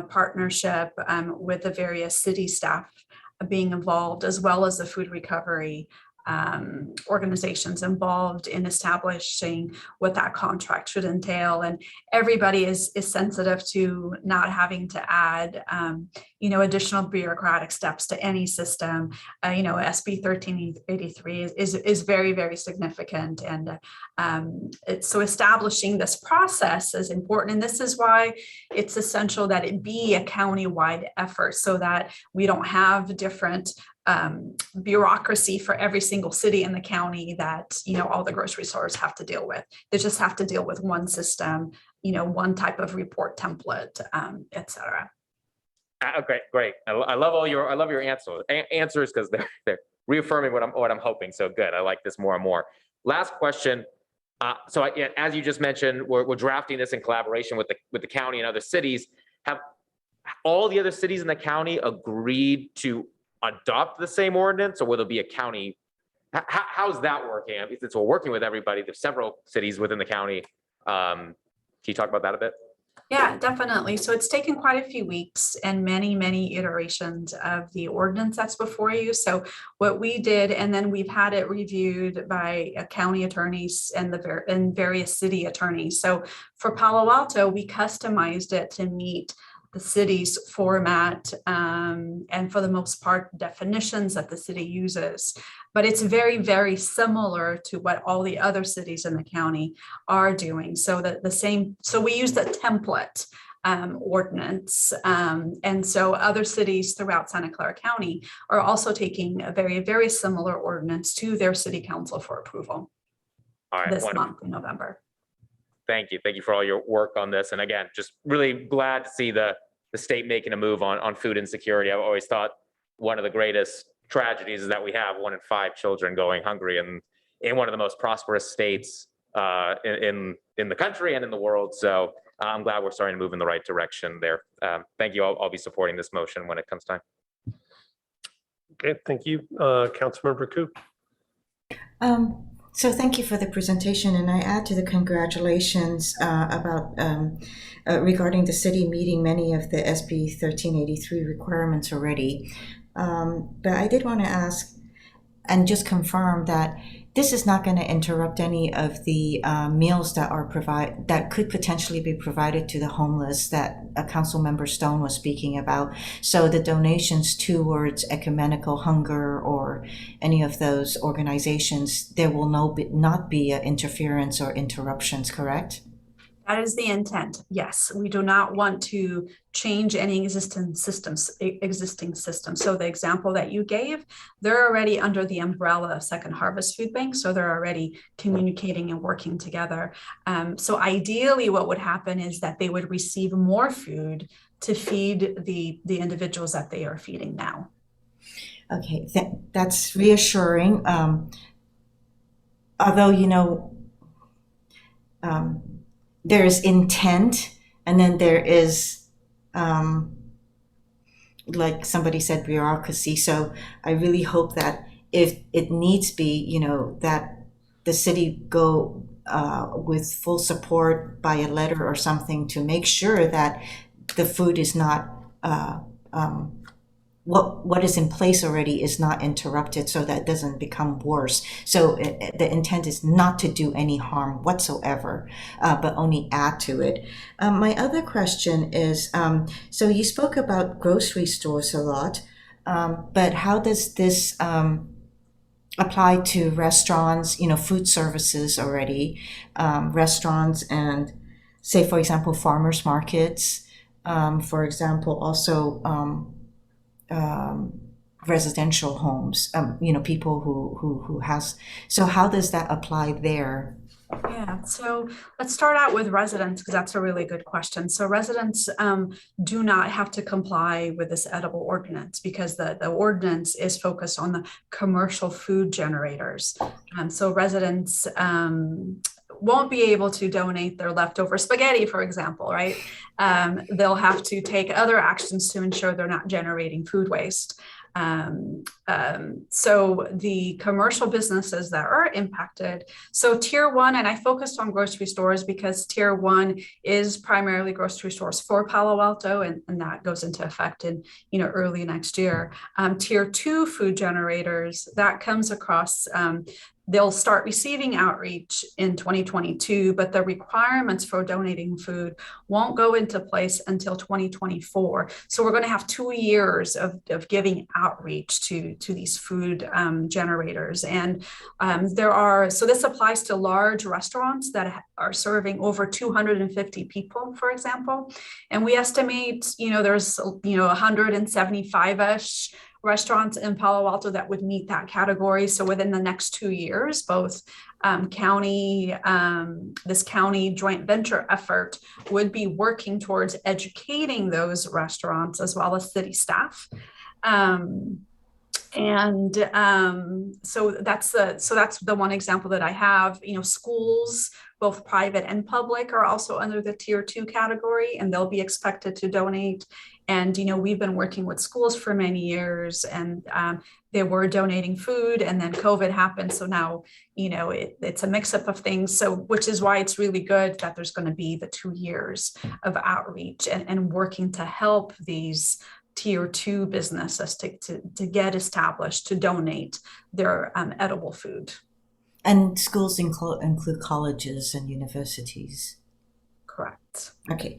partnership with the various city staff being involved, as well as the food recovery organizations involved in establishing what that contract should entail. And everybody is sensitive to not having to add additional bureaucratic steps to any system. SB 1383 is very, very significant. And so establishing this process is important. And this is why it's essential that it be a county-wide effort, so that we don't have different bureaucracy for every single city in the county that all the grocery stores have to deal with. They just have to deal with one system, one type of report template, et cetera. Okay, great. I love your answers because they're reaffirming what I'm hoping. So good. I like this more and more. Last question. As you just mentioned, we're drafting this in collaboration with the county and other cities. Have all the other cities in the county agreed to adopt the same ordinance, or will there be a county? How's that working? Since we're working with everybody, there's several cities within the county. Can you talk about that a bit? Yeah, definitely. So it's taken quite a few weeks and many, many iterations of the ordinance that's before you. So what we did, and then we've had it reviewed by county attorneys and various city attorneys. So for Palo Alto, we customized it to meet the city's format, and for the most part, definitions that the city uses. But it's very, very similar to what all the other cities in the county are doing. So we use the template ordinance. And so other cities throughout Santa Clara County are also taking a very, very similar ordinance to their city council for approval this month in November. Thank you. Thank you for all your work on this. And again, just really glad to see the state making a move on food insecurity. I've always thought one of the greatest tragedies is that we have 1 in 5 children going hungry in one of the most prosperous states in the country and in the world. So I'm glad we're starting to move in the right direction there. Thank you. I'll be supporting this motion when it comes time. Okay, thank you. Councilmember Koo. So thank you for the presentation, and I add to the congratulations about regarding the city meeting many of the SB 1383 requirements already. But I did want to ask and just confirm that this is not going to interrupt any of the meals that could potentially be provided to the homeless that Council Member Stone was speaking about. So the donations towards ecumenical hunger or any of those organizations, there will not be interference or interruptions, correct? That is the intent. Yes, we do not want to change any existing systems. So the example that you gave, they're already under the umbrella of Second Harvest Food Bank. So they're already communicating and working together. So ideally what would happen is that they would receive more food to feed the individuals that they are feeding now. Okay, that's reassuring. Although, there is intent, and then there is, like somebody said, bureaucracy. So I really hope that if it needs be, that the city go with full support by a letter or something to make sure that the food is not, what is in place already is not interrupted, so that it doesn't become worse. So the intent is not to do any harm whatsoever, but only add to it. My other question is, so you spoke about grocery stores a lot, but how does this apply to restaurants, food services already, restaurants and, say, for example, farmers markets, for example, also residential homes, people who has, so how does that apply there? Yeah, so let's start out with residents, because that's a really good question. So residents do not have to comply with this edible ordinance, because the ordinance is focused on the commercial food generators. So residents won't be able to donate their leftover spaghetti, for example, right? They'll have to take other actions to ensure they're not generating food waste. So the commercial businesses that are impacted, so tier 1, and I focused on grocery stores because tier 1 is primarily grocery stores for Palo Alto, and that goes into effect in early next year. Tier 2 food generators, that comes across, they'll start receiving outreach in 2022, but the requirements for donating food won't go into place until 2024. So we're going to have 2 years of giving outreach to these food generators. And so this applies to large restaurants that are serving over 250 people, for example. And we estimate, there's, 175-ish restaurants in Palo Alto that would meet that category. So within the next 2 years, both this county joint venture effort would be working towards educating those restaurants as well as city staff. So that's the one example that I have. Schools, both private and public, are also under the tier 2 category, and they'll be expected to donate. And we've been working with schools for many years, and they were donating food, and then COVID happened. So now it's a mix-up of things. So which is why it's really good that there's going to be the 2 years of outreach and working to help these tier 2 businesses to get established to donate their edible food. And schools include colleges and universities. Correct. Okay.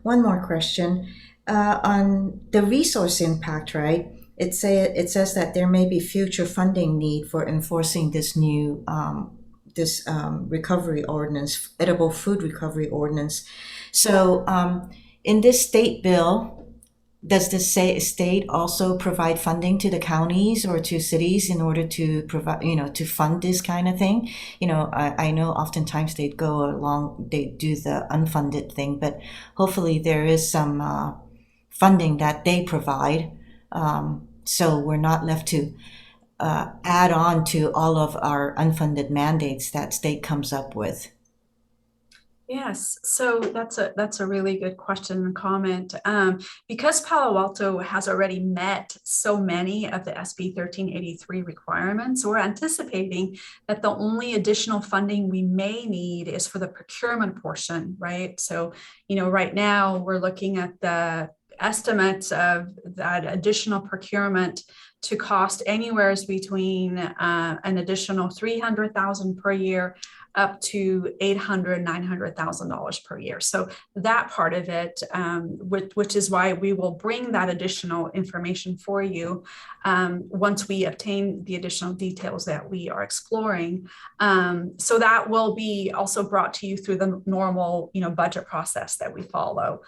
One more question. On the resource impact, right? It says that there may be future funding need for enforcing this new recovery ordinance, edible food recovery ordinance. So in this state bill, does the state also provide funding to the counties or to cities in order to provide, to fund this kind of thing? I know oftentimes they do the unfunded thing, but hopefully there is some funding that they provide, so we're not left to add on to all of our unfunded mandates that state comes up with. Yes, so that's a really good question and comment. Because Palo Alto has already met so many of the SB 1383 requirements, we're anticipating that the only additional funding we may need is for the procurement portion, right? So, right now we're looking at the estimates of that additional procurement to cost anywhere between an additional $300,000 per year up to $800,000, $900,000 per year. So that part of it, which is why we will bring that additional information for you once we obtain the additional details that we are exploring. So that will be also brought to you through the normal, budget process that we follow.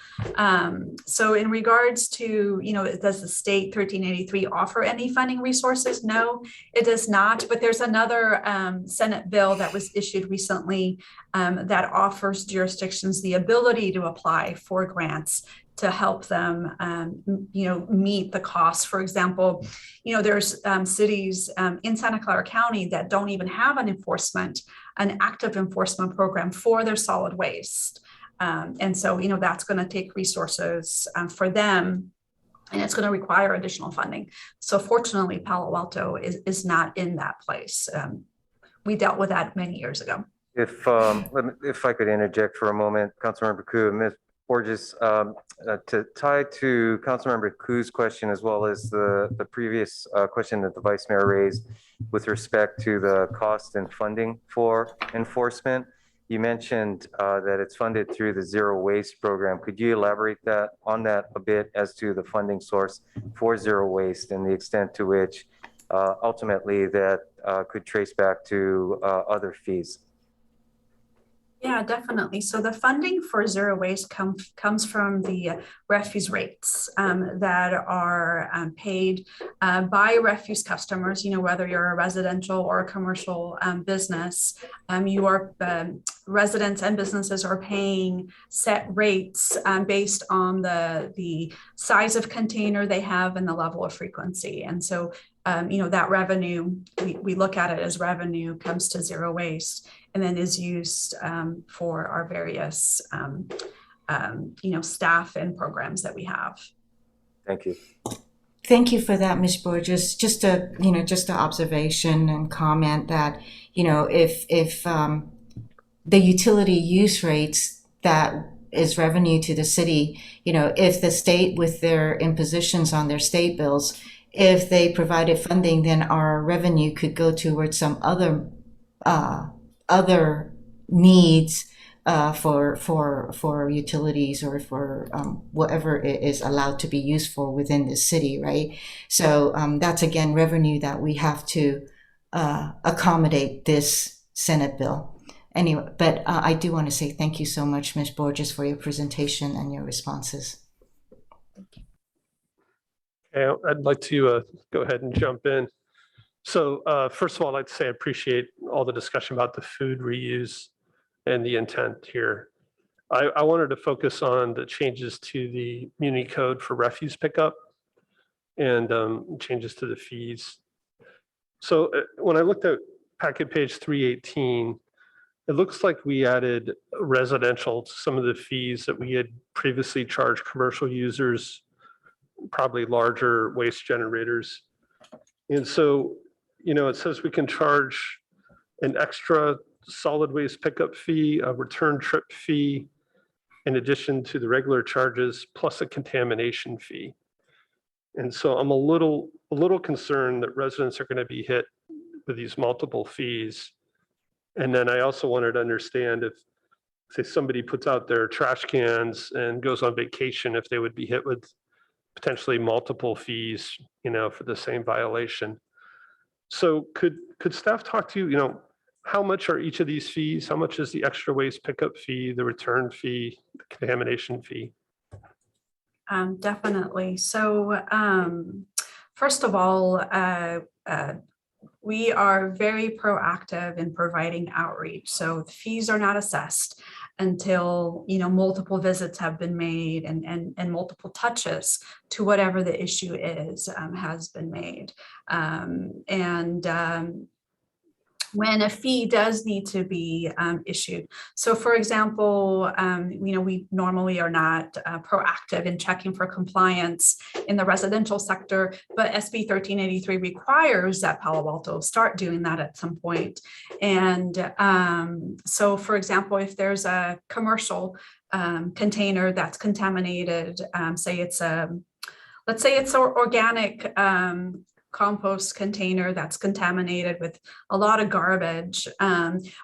So in regards to, does the state 1383 offer any funding resources? No, it does not. But there's another Senate bill that was issued recently that offers jurisdictions the ability to apply for grants to help them, meet the costs. For example, there's cities in Santa Clara County that don't even have an active enforcement program for their solid waste. And so, that's going to take resources for them, and it's going to require additional funding. So fortunately, Palo Alto is not in that place. We dealt with that many years ago. If I could interject for a moment, Councilmember Koo and Ms. Borges, to tie to Councilmember Koo's question, as well as the previous question that the Vice Mayor raised with respect to the cost and funding for enforcement. You mentioned that it's funded through the Zero Waste program. Could you elaborate on that a bit as to the funding source for Zero Waste and the extent to which ultimately that could trace back to other fees? Yeah, definitely. So the funding for Zero Waste comes from the refuse rates that are paid by refuse customers. Whether you're a residential or a commercial business, residents and businesses are paying set rates based on the size of container they have and the level of frequency. And so that revenue, we look at it as revenue, comes to Zero Waste and then is used for our various, staff and programs that we have. Thank you. Thank you for that, Ms. Borges. Just an observation and comment that, if the utility use rates that is revenue to the city, if the state with their impositions on their state bills, if they provided funding, then our revenue could go towards some other needs for utilities or for whatever it is allowed to be used for within the city, right? So that's again revenue that we have to accommodate this Senate bill. Anyway, but I do want to say thank you so much, Ms. Borges, for your presentation and your responses. Okay, I'd like to go ahead and jump in. So first of all, I'd like to say I appreciate all the discussion about the food reuse and the intent here. I wanted to focus on the changes to the Muni Code for refuse pickup and changes to the fees. So when I looked at packet page 318, it looks like we added residential to some of the fees that we had previously charged commercial users, probably larger waste generators. And so, it says we can charge an extra solid waste pickup fee, a return trip fee, in addition to the regular charges, plus a contamination fee. And so I'm a little concerned that residents are going to be hit with these multiple fees. And then I also wanted to understand if, say, somebody puts out their trash cans and goes on vacation, if they would be hit with potentially multiple fees, for the same violation. So could staff talk to, how much are each of these fees? How much is the extra waste pickup fee, the return fee, the contamination fee? Definitely. So first of all, we are very proactive in providing outreach. So the fees are not assessed until multiple visits have been made and multiple touches to whatever the issue is has been made. When a fee does need to be issued. So for example, we normally are not proactive in checking for compliance in the residential sector, but SB 1383 requires that Palo Alto start doing that at some point. And so for example, if there's a commercial container that's contaminated, let's say it's organic compost container that's contaminated with a lot of garbage,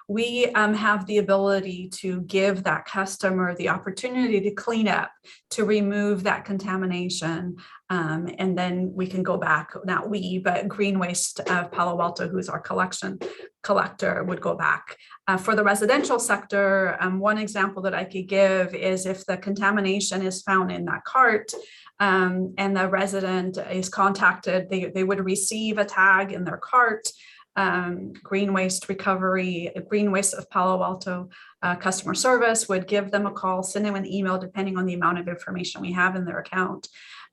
we have the ability to give that customer the opportunity to clean up, to remove that contamination. And then we can go back, not we, but Green Waste of Palo Alto, who's our collector, would go back. For the residential sector, one example that I could give is if the contamination is found in that cart, and the resident is contacted, they would receive a tag in their cart. Green Waste Recovery, Green Waste of Palo Alto customer service would give them a call, send them an email, depending on the amount of information we have in their account.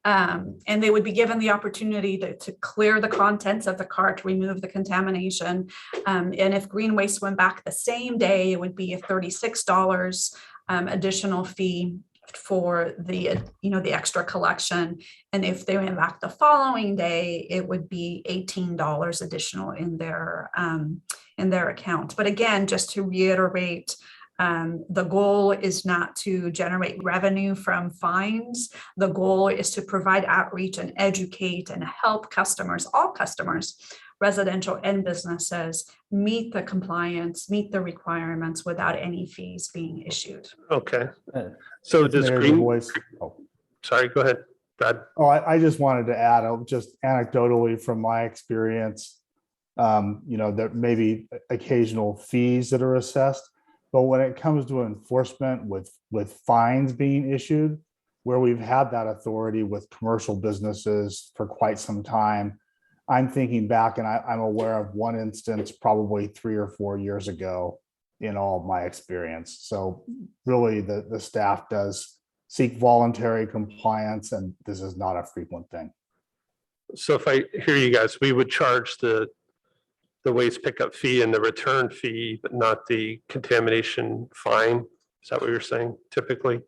And they would be given the opportunity to clear the contents of the cart, remove the contamination. And if Green Waste went back the same day, it would be a $36 additional fee for the the extra collection. And if they went back the following day, it would be $18 additional in their account. But again, just to reiterate, the goal is not to generate revenue from fines. The goal is to provide outreach and educate and help customers, all customers, residential and businesses, meet the compliance, meet the requirements without any fees being issued. Okay. So does Green... Sorry, go ahead, Brad. Oh, I just wanted to add, just anecdotally from my experience, there may be occasional fees that are assessed, but when it comes to enforcement with fines being issued, where we've had that authority with commercial businesses for quite some time, I'm thinking back, and I'm aware of one instance probably 3 or 4 years ago in all of my experience. So really the staff does seek voluntary compliance, and this is not a frequent thing. So if I hear you guys, we would charge the waste pickup fee and the return fee, but not the contamination fine. Is that what you're saying typically?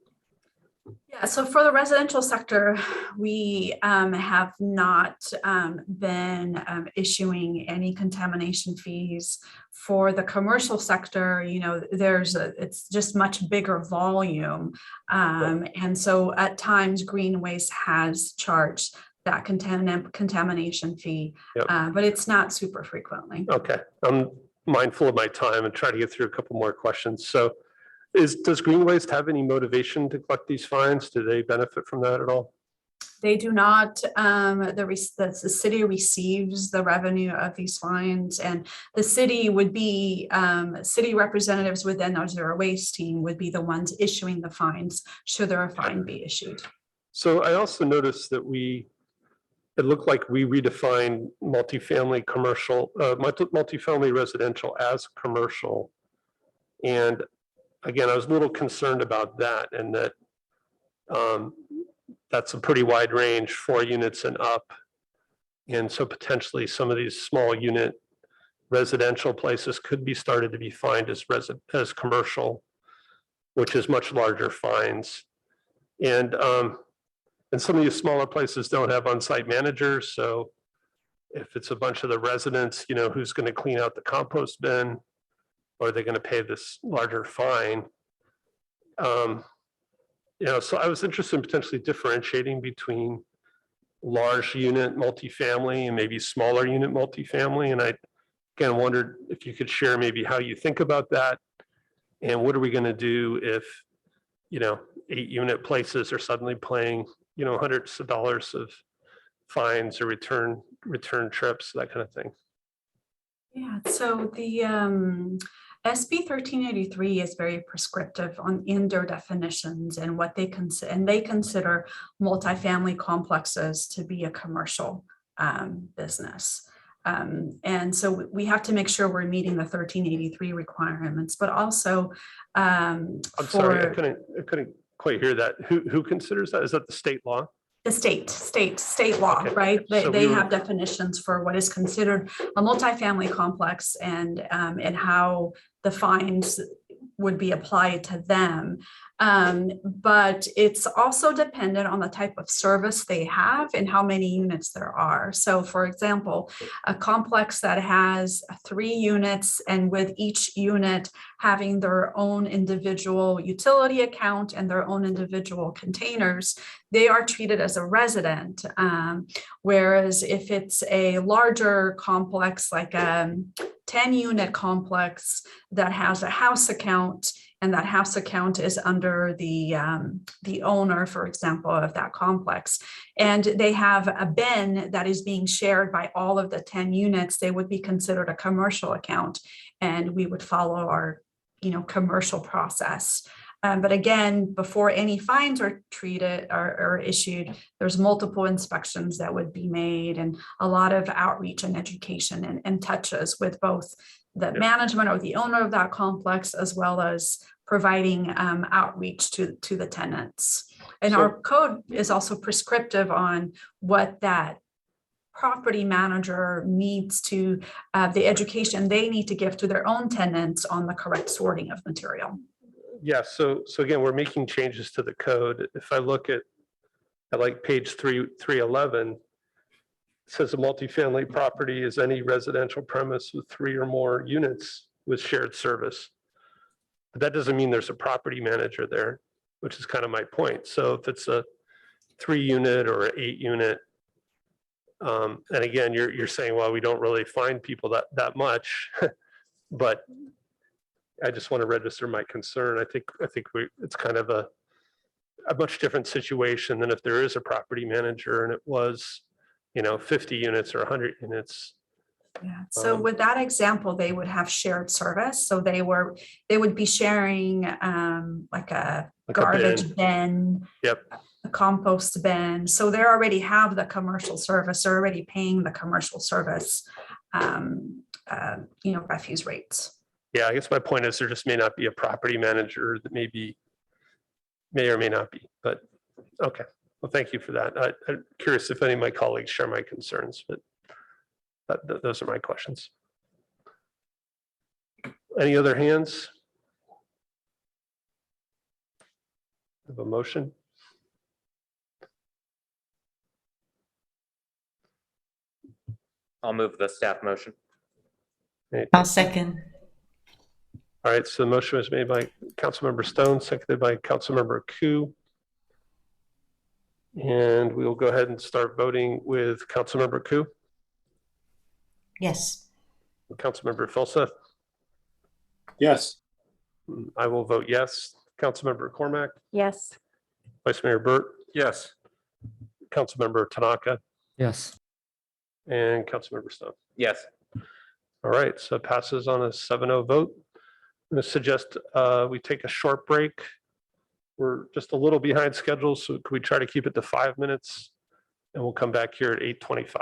Yeah, so for the residential sector, we have not been issuing any contamination fees. For the commercial sector, it's just much bigger volume. And so at times Green Waste has charged that contamination fee, but it's not super frequently. Okay, I'm mindful of my time and try to get through a couple more questions. So does Green Waste have any motivation to collect these fines? Do they benefit from that at all? They do not. The city receives the revenue of these fines, and the city would be, city representatives within our zero waste team would be the ones issuing the fines should there a fine be issued. So I also noticed that it looked like we redefined multifamily commercial, multifamily residential as commercial. And again, I was a little concerned about that, and that that's a pretty wide range, 4 units and up. And so potentially some of these small unit residential places could be started to be fined as commercial, which is much larger fines. And some of these smaller places don't have on-site managers. So if it's a bunch of the residents, who's going to clean out the compost bin, or are they going to pay this larger fine? So I was interested in potentially differentiating between large unit multifamily and maybe smaller unit multifamily. And I again wondered if you could share maybe how you think about that, and what are we going to do if 8 unit places are suddenly paying hundreds of dollars of fines or return trips, that kind of thing. Yeah, so the SB 1383 is very prescriptive in their definitions and what they consider, and they consider multifamily complexes to be a commercial business. And so we have to make sure we're meeting the 1383 requirements, but also I'm sorry, I couldn't quite hear that. Who considers that? Is that the state law? The state law, okay. Right? They have definitions for what is considered a multifamily complex and how the fines would be applied to them. But it's also dependent on the type of service they have and how many units there are. So for example, a complex that has 3 units and with each unit having their own individual utility account and their own individual containers, they are treated as a resident. Whereas if it's a larger complex, like a 10-unit complex that has a house account, and that house account is under the owner, for example, of that complex, and they have a bin that is being shared by all of the 10 units, they would be considered a commercial account, and we would follow our, commercial process. But again, before any fines are treated or issued, there's multiple inspections that would be made and a lot of outreach and education and touches with both the management or the owner of that complex, as well as providing outreach to the tenants. And our code is also prescriptive on what that property manager needs to, the education they need to give to their own tenants on the correct sorting of material. Yeah, so again, we're making changes to the code. If I look at like page 311, it says a multifamily property is any residential premise with 3 or more units with shared service. But that doesn't mean there's a property manager there, which is kind of my point. So if it's a 3-unit or an 8-unit, and again, you're saying, well, we don't really find people that much, but I just want to register my concern. I think it's kind of a much different situation than if there is a property manager and it was, 50 units or 100 units. Yeah. So with that example, they would have shared service. So they would be sharing like a garbage bin, a compost bin. So they already have the commercial service. They're already paying the commercial service, refuse rates. Yeah, I guess my point is there just may not be a property manager that may or may not be, but okay. Well, thank you for that. I'm curious if any of my colleagues share my concerns, but those are my questions. Any other hands? Have a motion? I'll move the staff motion. I'll second. All right, so the motion was made by Councilmember Stone, seconded by Councilmember Koo. And we will go ahead and start voting with Councilmember Koo. Yes. Councilmember Filsa. Yes. I will vote yes. Councilmember Cormack. Yes. Vice Mayor Burt. Yes. Councilmember Tanaka. Yes. And Councilmember Stone. Yes. All right, so it passes on a 7-0 vote. I'm going to suggest we take a short break. We're just a little behind schedule, so can we try to keep it to 5 minutes? And we'll come back here at 8:25.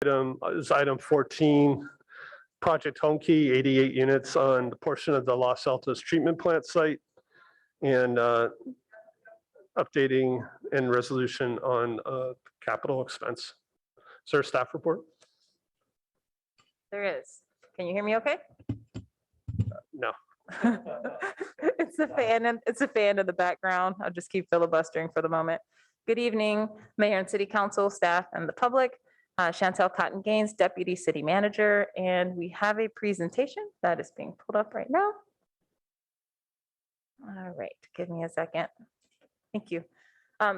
Item is item 14, Project Home Key, 88 units on the portion of the Los Altos treatment plant site, and updating and resolution on capital expense. Is there a staff report? There is. Can you hear me okay? No. It's a fan and it's a fan in the background. I'll just keep filibustering for the moment. Good evening, Mayor and City Council, staff, and the public. Chantel Cotton Gaines, Deputy City Manager, and we have a presentation that is being pulled up right now. All right, give me a second. Thank you.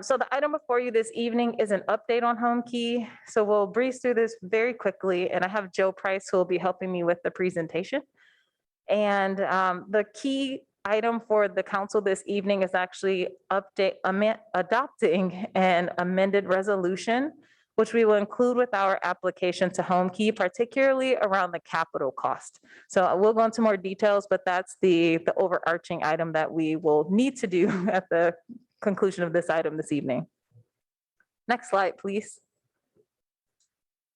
So the item before you this evening is an update on Home Key. So we'll breeze through this very quickly, and I have Joe Price who will be helping me with the presentation. And the key item for the council this evening is actually adopting an amended resolution, which we will include with our application to Home Key, particularly around the capital cost. So we'll go into more details, but that's the overarching item that we will need to do at the conclusion of this item this evening. Next slide, please.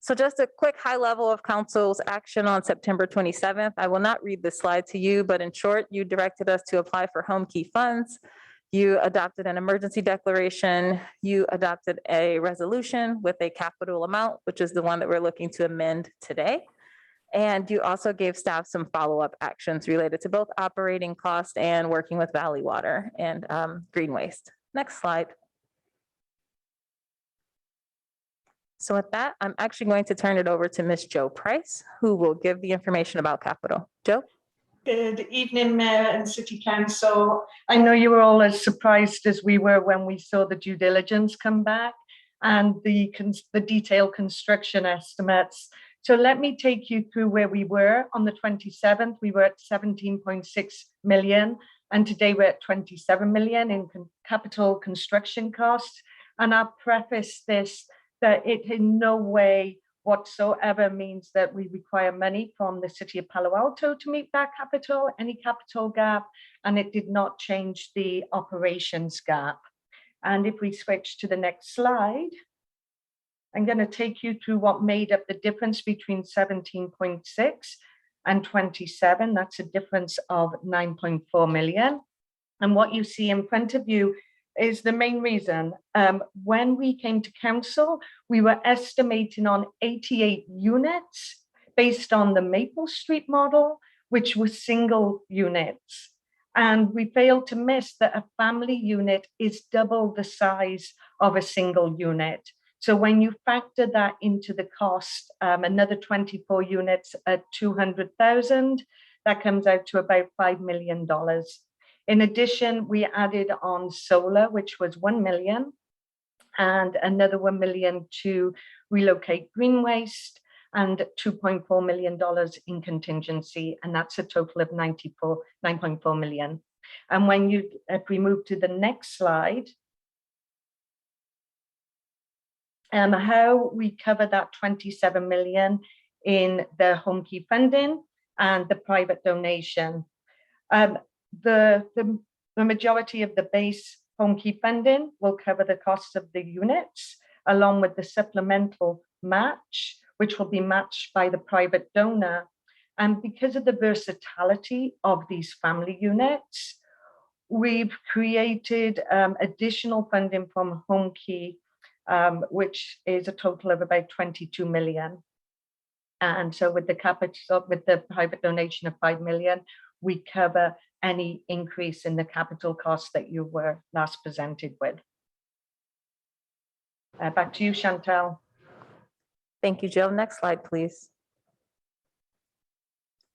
So just a quick high level of council's action on September 27th. I will not read this slide to you, but in short, you directed us to apply for Home Key funds. You adopted an emergency declaration. You adopted a resolution with a capital amount, which is the one that we're looking to amend today. And you also gave staff some follow-up actions related to both operating cost and working with Valley Water and green waste. Next slide. So with that, I'm actually going to turn it over to Ms. Joe Price, who will give the information about capital. Joe? Good evening, Mayor and City Council. I know you were all as surprised as we were when we saw the due diligence come back and the detailed construction estimates. So let me take you through where we were. On the 27th, we were at 17.6 million, and today we're at 27 million in capital construction costs. And I'll preface this that it in no way whatsoever means that we require money from the City of Palo Alto to meet that any capital gap, and it did not change the operations gap. And if we switch to the next slide, I'm going to take you through what made up the difference between 17.6 and 27. That's a difference of 9.4 million. And what you see in front of you is the main reason. When we came to council, we were estimating on 88 units based on the Maple Street model, which was single units. And we failed to miss that a family unit is double the size of a single unit. So when you factor that into the cost, another 24 units at 200,000, that comes out to about $5 million. In addition, we added on solar, which was 1 million, and another 1 million to relocate green waste, and $2.4 million in contingency, and that's a total of 9.4 million. And if we move to the next slide, how we cover that 27 million in the Home Key funding and the private donation. The majority of the base Home Key funding will cover the costs of the units, along with the supplemental match, which will be matched by the private donor. And because of the versatility of these family units, we've created additional funding from Home Key, which is a total of about 22 million. And so with the private donation of 5 million, we cover any increase in the capital costs that you were last presented with. Back to you, Chantel. Thank you, Jill. Next slide, please.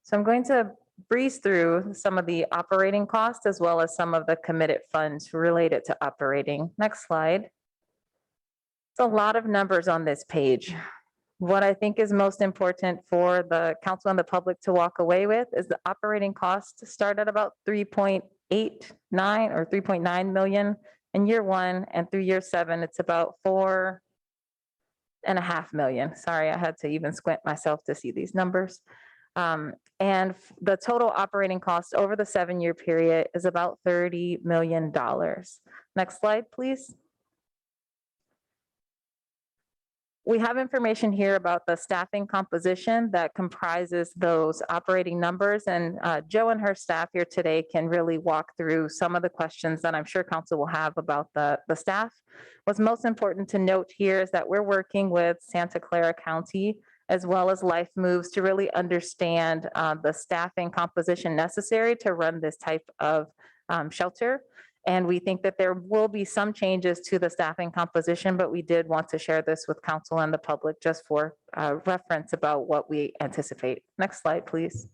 So I'm going to breeze through some of the operating costs as well as some of the committed funds related to operating. Next slide. It's a lot of numbers on this page. What I think is most important for the council and the public to walk away with is the operating costs start at about 3.89 or 3.9 million in year one, and through year 7, it's about 4.5 million. Sorry, I had to even squint myself to see these numbers. And the total operating cost over the 7-year period is about $30 million. Next slide, please. We have information here about the staffing composition that comprises those operating numbers, and Joe and her staff here today can really walk through some of the questions that I'm sure council will have about the staff. What's most important to note here is that we're working with Santa Clara County as well as Life Moves to really understand the staffing composition necessary to run this type of shelter. And we think that there will be some changes to the staffing composition, but we did want to share this with council and the public just for reference about what we anticipate. Next slide, please.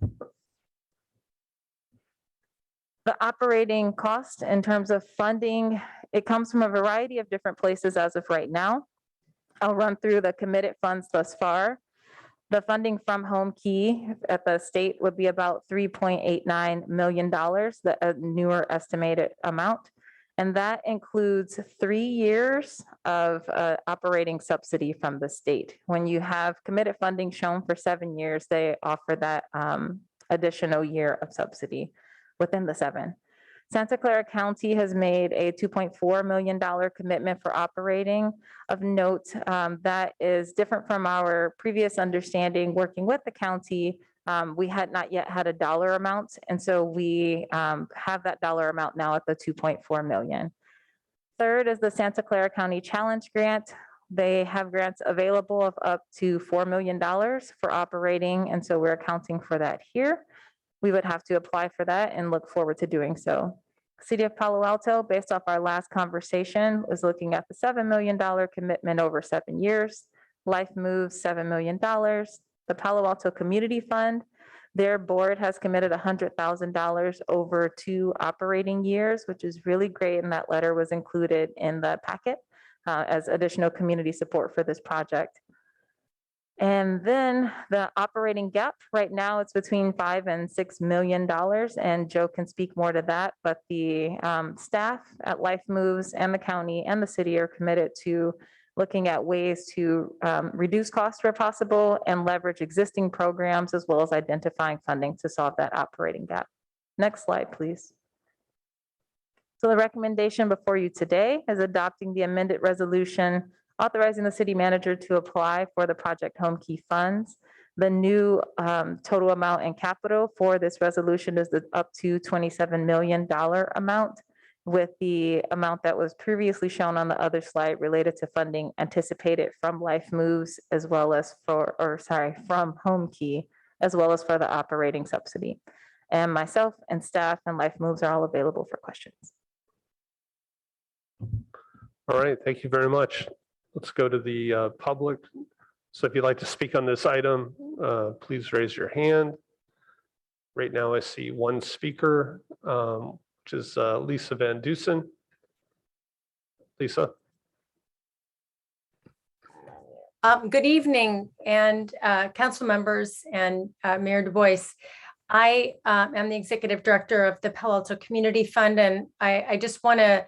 The operating cost in terms of funding, it comes from a variety of different places as of right now. I'll run through the committed funds thus far. The funding from Home Key at the state would be about $3.89 million, the newer estimated amount. And that includes 3 years of operating subsidy from the state. When you have committed funding shown for 7 years, they offer that additional year of subsidy within the 7. Santa Clara County has made a $2.4 million commitment for operating. Of note, that is different from our previous understanding working with the county. We had not yet had a dollar amount, and so we have that dollar amount now at the 2.4 million. Third is the Santa Clara County Challenge Grant. They have grants available of up to $4 million for operating, and so we're accounting for that here. We would have to apply for that and look forward to doing so. City of Palo Alto, based off our last conversation, was looking at the $7 million commitment over 7 years. Life Moves, $7 million. The Palo Alto Community Fund, their board has committed $100,000 over 2 operating years, which is really great. And that letter was included in the packet as additional community support for this project. And then the operating gap right now, it's between $5 and $6 million, and Joe can speak more to that. But the staff at Life Moves and the county and the city are committed to looking at ways to reduce costs where possible and leverage existing programs, as well as identifying funding to solve that operating gap. Next slide, please. So the recommendation before you today is adopting the amended resolution authorizing the city manager to apply for the Project Home Key funds. The new total amount in capital for this resolution is the up to $27 million amount, with the amount that was previously shown on the other slide related to funding anticipated from Life Moves as well as from Home Key, as well as for the operating subsidy. And myself and staff and Life Moves are all available for questions. All right, thank you very much. Let's go to the public. So if you'd like to speak on this item, please raise your hand. Right now I see one speaker, which is Lisa Van Dusen. Lisa. Good evening, and council members and Mayor Du Bois. I am the executive director of the Palo Alto Community Fund, and I just want to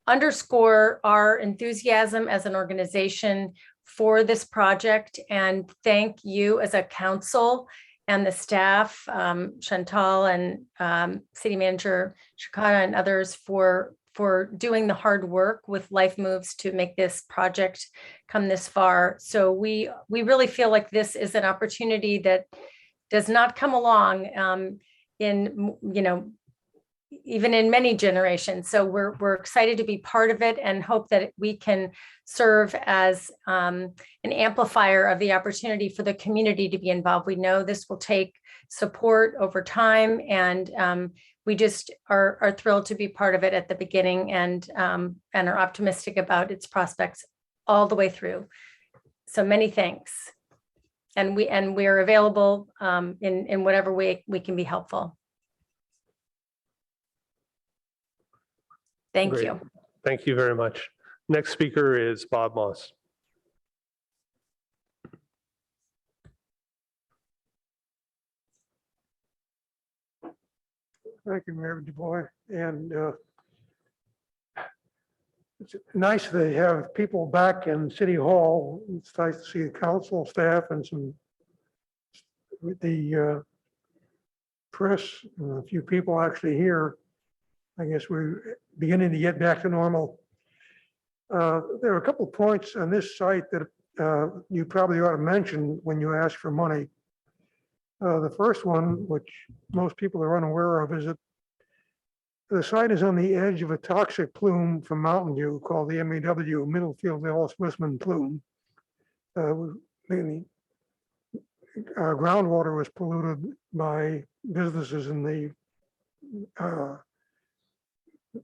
underscore our enthusiasm as an organization for this project and thank you as a council and the staff, Chantal and City Manager Shakana and others for doing the hard work with Life Moves to make this project come this far. So we really feel like this is an opportunity that does not come along even in many generations. So we're excited to be part of it and hope that we can serve as an amplifier of the opportunity for the community to be involved. We know this will take support over time, and we just are thrilled to be part of it at the beginning and are optimistic about its prospects all the way through. So many thanks. And we are available in whatever way we can be helpful. Thank Great. you. Thank you very much. Next speaker is Bob Moss. Thank you, Mayor Du Bois. And it's nice to have people back in City Hall. It's nice to see the council staff and some with the press, and a few people actually here. I guess we're beginning to get back to normal. There are a couple of points on this site that you probably ought to mention when you ask for money. The first one, which most people are unaware of, is that the site is on the edge of a toxic plume from Mountain View called the MEW, Middlefield Ellis Wisman plume. The groundwater was polluted by businesses in the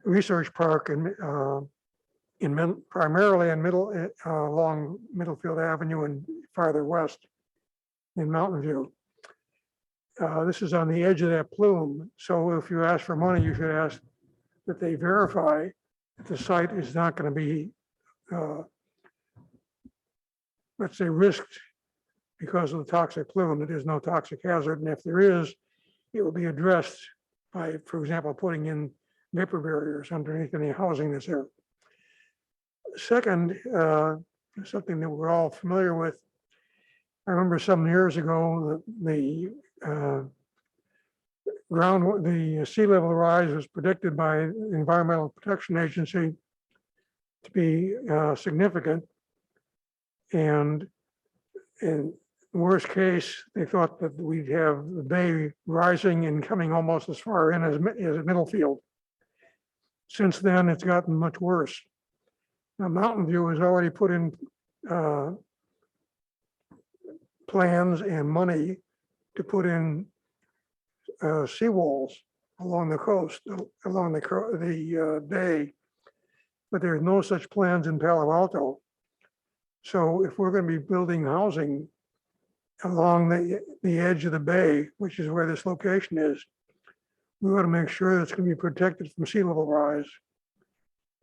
research park and primarily in along Middlefield Avenue and farther west in Mountain View. This is on the edge of that plume. So if you ask for money, you should ask that they verify that the site is not going to be, let's say, risked because of the toxic plume, that there's no toxic hazard. And if there is, it will be addressed by, for example, putting in vapor barriers underneath any housing that's there. Second, something that we're all familiar with. I remember some years ago, the sea level rise was predicted by the Environmental Protection Agency to be significant. And in worst case, they thought that we'd have the bay rising and coming almost as far in as Middlefield. Since then, it's gotten much worse. Now, Mountain View has already put in plans and money to put in seawalls along the coast, along the bay, but there's no such plans in Palo Alto. So if we're going to be building housing along the edge of the bay, which is where this location is, we want to make sure that it's going to be protected from sea level rise.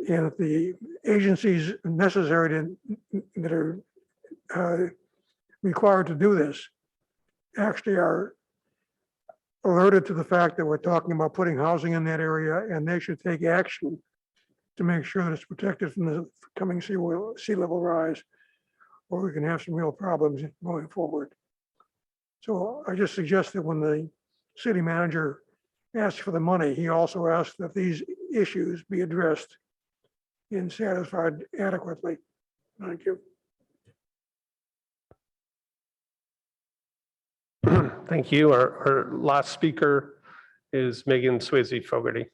And if the agencies necessary that are required to do this actually are alerted to the fact that we're talking about putting housing in that area, and they should take action to make sure that it's protected from the coming sea level rise, or we can have some real problems going forward. So I just suggest that when the city manager asks for the money, he also asks that these issues be addressed and satisfied adequately. Thank you. Thank you. Our last speaker is Megan Swayze Fogarty.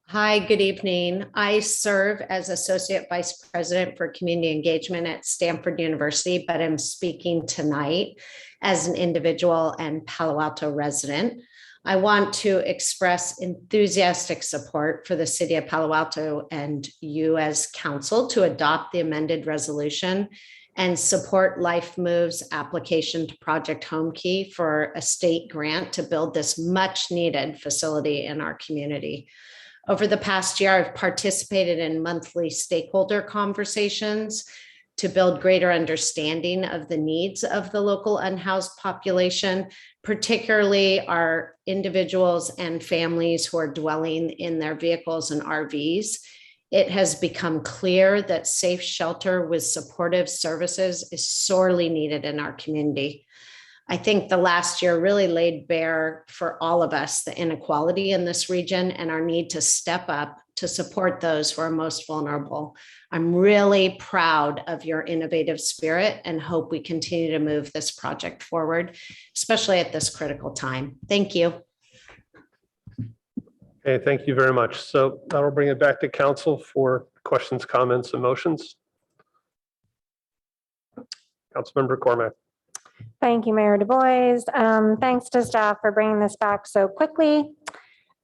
Hi, good evening. I serve as Associate Vice President for Community Engagement at Stanford University, but I'm speaking tonight as an individual and Palo Alto resident. I want to express enthusiastic support for the City of Palo Alto and you as council to adopt the amended resolution and support Life Move's application to Project Home Key for a state grant to build this much needed facility in our community. Over the past year, I've participated in monthly stakeholder conversations to build greater understanding of the needs of the local unhoused population, particularly our individuals and families who are dwelling in their vehicles and RVs. It has become clear that safe shelter with supportive services is sorely needed in our community. I think the last year really laid bare for all of us the inequality in this region and our need to step up to support those who are most vulnerable. I'm really proud of your innovative spirit and hope we continue to move this project forward, especially at this critical time. Thank you. Okay, thank you very much. So that'll bring it back to council for questions, comments, and motions. Councilmember Cormack. Thank you, Mayor Du Bois. Thanks to staff for bringing this back so quickly.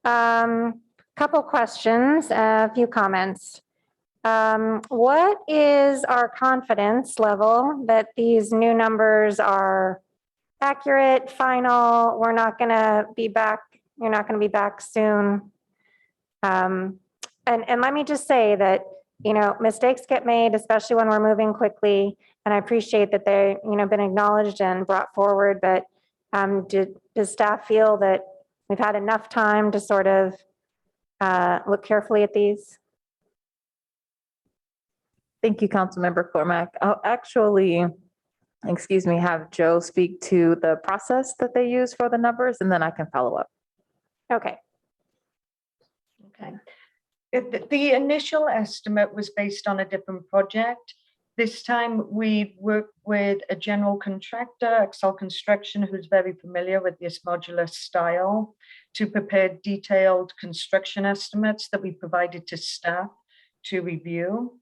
Couple questions, a few comments. What is our confidence level that these new numbers are accurate, final? We're not going to be back. You're not going to be back soon. And let me just say that, you know, mistakes get made, especially when we're moving quickly. And I appreciate that they, you know, been acknowledged and brought forward. But does staff feel that we've had enough time to sort of look carefully at these? Thank you, Councilmember Cormack. I'll actually, excuse me, have Joe speak to the process that they use for the numbers, and then I can follow up. Okay. Okay. The initial estimate was based on a different project. This time we worked with a general contractor, Excel Construction, who's very familiar with this modular style, to prepare detailed construction estimates that we provided to staff to review.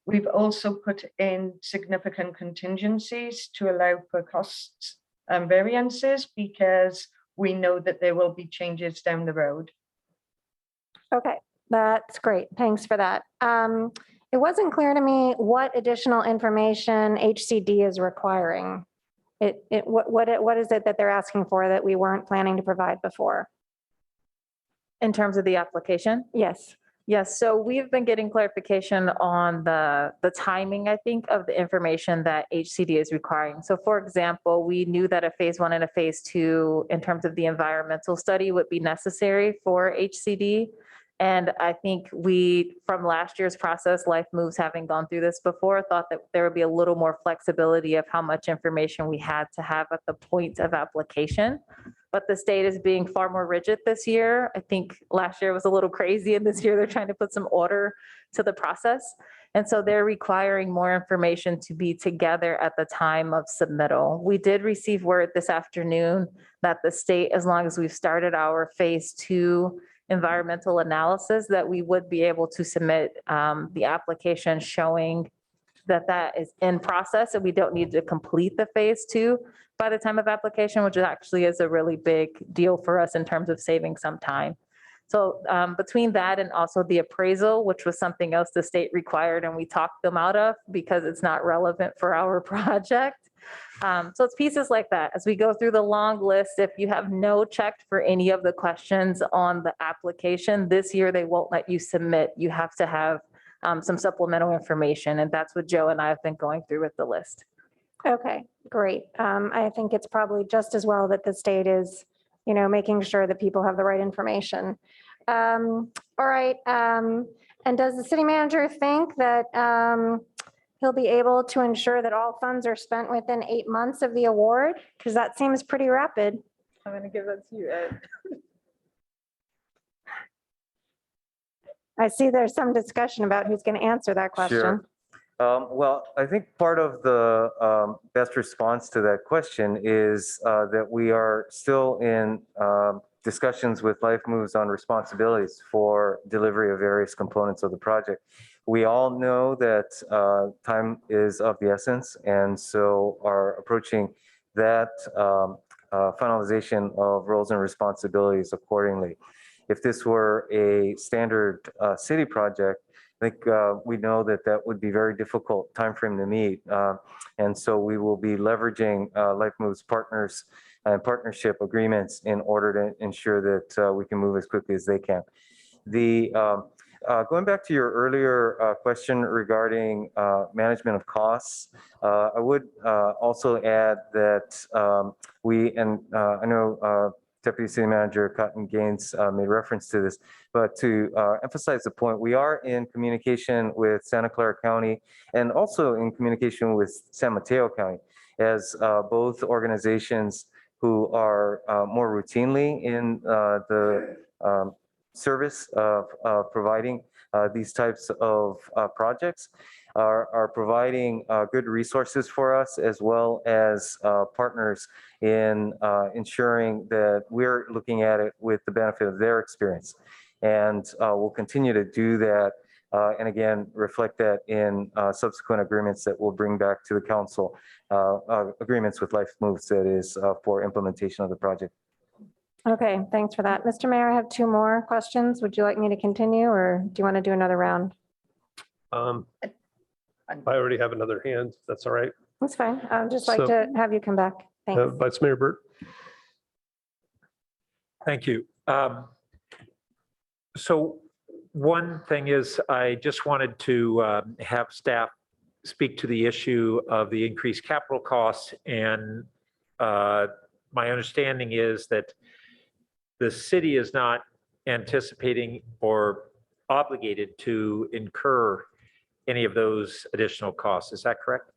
We've also put in significant contingencies to allow for costs and variances because we know that there will be changes down the road. Okay, that's great. Thanks for that. It wasn't clear to me what additional information HCD is requiring. What is it that they're asking for that we weren't planning to provide before? In terms of the application? Yes. Yes, so we've been getting clarification on the timing, I think, of the information that HCD is requiring. So for example, we knew that a phase 1 and a phase 2 in terms of the environmental study would be necessary for HCD. And I think we, from last year's process, Life Moves having gone through this before, thought that there would be a little more flexibility of how much information we had to have at the point of application. But the state is being far more rigid this year. I think last year was a little crazy, and this year they're trying to put some order to the process. And so they're requiring more information to be together at the time of submittal. We did receive word this afternoon that the state, as long as we've started our phase 2 environmental analysis, that we would be able to submit the application showing that that is in process and we don't need to complete the phase 2 by the time of application, which actually is a really big deal for us in terms of saving some time. So between that and also the appraisal, which was something else the state required and we talked them out of because it's not relevant for our project. So it's pieces like that. As we go through the long list, if you have no checked for any of the questions on the application, this year they won't let you submit. You have to have some supplemental information. And that's what Joe and I have been going through with the list. Okay, great. I think it's probably just as well that the state is, making sure that people have the right information. All right. And does the city manager think that he'll be able to ensure that all funds are spent within 8 months of the award? Because that seems pretty rapid. I'm going to give that to you, Ed. I see there's some discussion about who's going to answer that question. Sure. Well, I think part of the best response to that question is that we are still in discussions with Life Moves on responsibilities for delivery of various components of the project. We all know that time is of the essence, and so are approaching that finalization of roles and responsibilities accordingly. If this were a standard city project, I think we know that that would be very difficult timeframe to meet. And so we will be leveraging Life Moves partners and partnership agreements in order to ensure that we can move as quickly as they can. Going back to your earlier question regarding management of costs, I would also add that I know Deputy City Manager Cotton Gaines made reference to this, but to emphasize the point, we are in communication with Santa Clara County and also in communication with San Mateo County as both organizations who are more routinely in the service of providing these types of projects are providing good resources for us, as well as partners in ensuring that we're looking at it with the benefit of their experience. And we'll continue to do that and again, reflect that in subsequent agreements that we'll bring back to the council, agreements with Life Moves that is for implementation of the project. Okay, thanks for that. Mr. Mayor, I have 2 more questions. Would you like me to continue or do you want to do another round? I already have another hand. That's all right. That's fine. I'd just like to have you come back. Thanks. Vice Mayor Burt. Thank you. So one thing is I just wanted to have staff speak to the issue of the increased capital costs. And my understanding is that the city is not anticipating or obligated to incur any of those additional costs. Is that correct?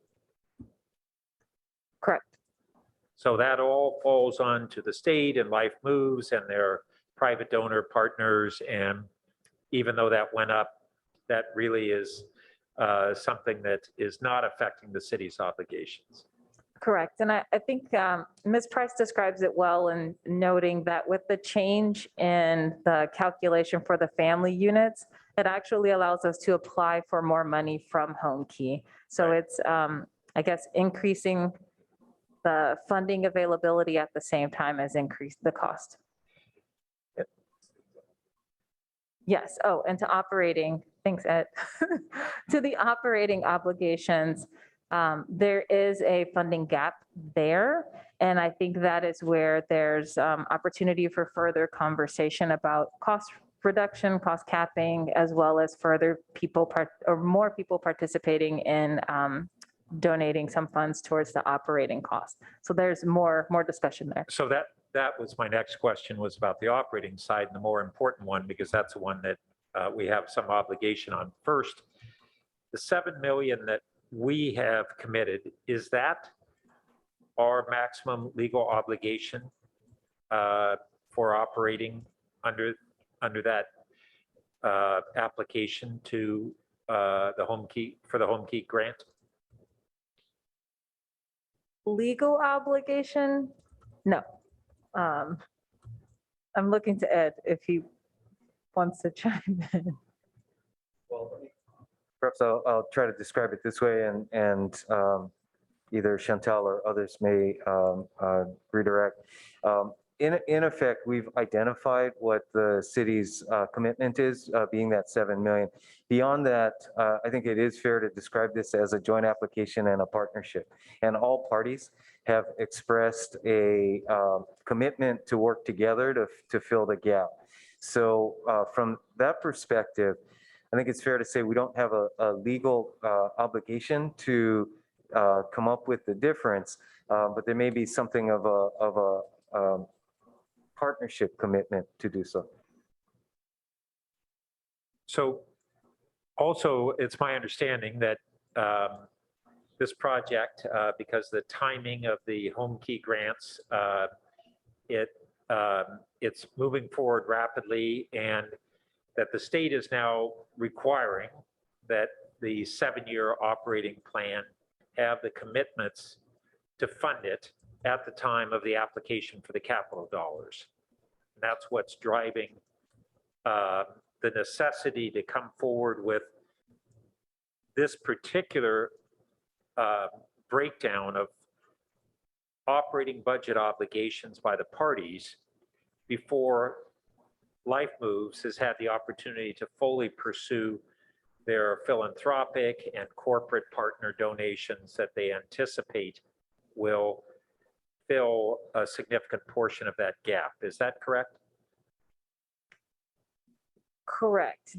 Correct. So that all falls on to the state and Life Moves and their private donor partners. And even though that went up, that really is something that is not affecting the city's obligations. Correct. And I think Ms. Price describes it well in noting that with the change in the calculation for the family units, it actually allows us to apply for more money from Home Key. So it's, I guess, increasing the funding availability at the same time as increase the cost. Yes. Oh, and to operating, thanks, Ed. To the operating obligations, there is a funding gap there. And I think that is where there's opportunity for further conversation about cost reduction, cost capping, as well as further people more people participating in donating some funds towards the operating cost. So there's more discussion there. So that was my next question, was about the operating side, and the more important one, because that's the one that we have some obligation on. First, the 7 million that we have committed, is that our maximum legal obligation for operating under that application to the Home Key, for the Home Key grant? Legal obligation? No. I'm looking to Ed if he wants to chime in. Perhaps I'll try to describe it this way, and either Chantal or others may redirect. In effect, we've identified what the city's commitment is, being that 7 million. Beyond that, I think it is fair to describe this as a joint application and a partnership. And all parties have expressed a commitment to work together to fill the gap. So from that perspective, I think it's fair to say we don't have a legal obligation to come up with the difference, but there may be something of a partnership commitment to do so. So also, it's my understanding that this project, because the timing of the Home Key grants, it's moving forward rapidly, and that the state is now requiring that the 7-year operating plan have the commitments to fund it at the time of the application for the capital dollars. And that's what's driving the necessity to come forward with this particular breakdown of operating budget obligations by the parties before Life Moves has had the opportunity to fully pursue their philanthropic and corporate partner donations that they anticipate will fill a significant portion of that gap. Is that correct? Correct.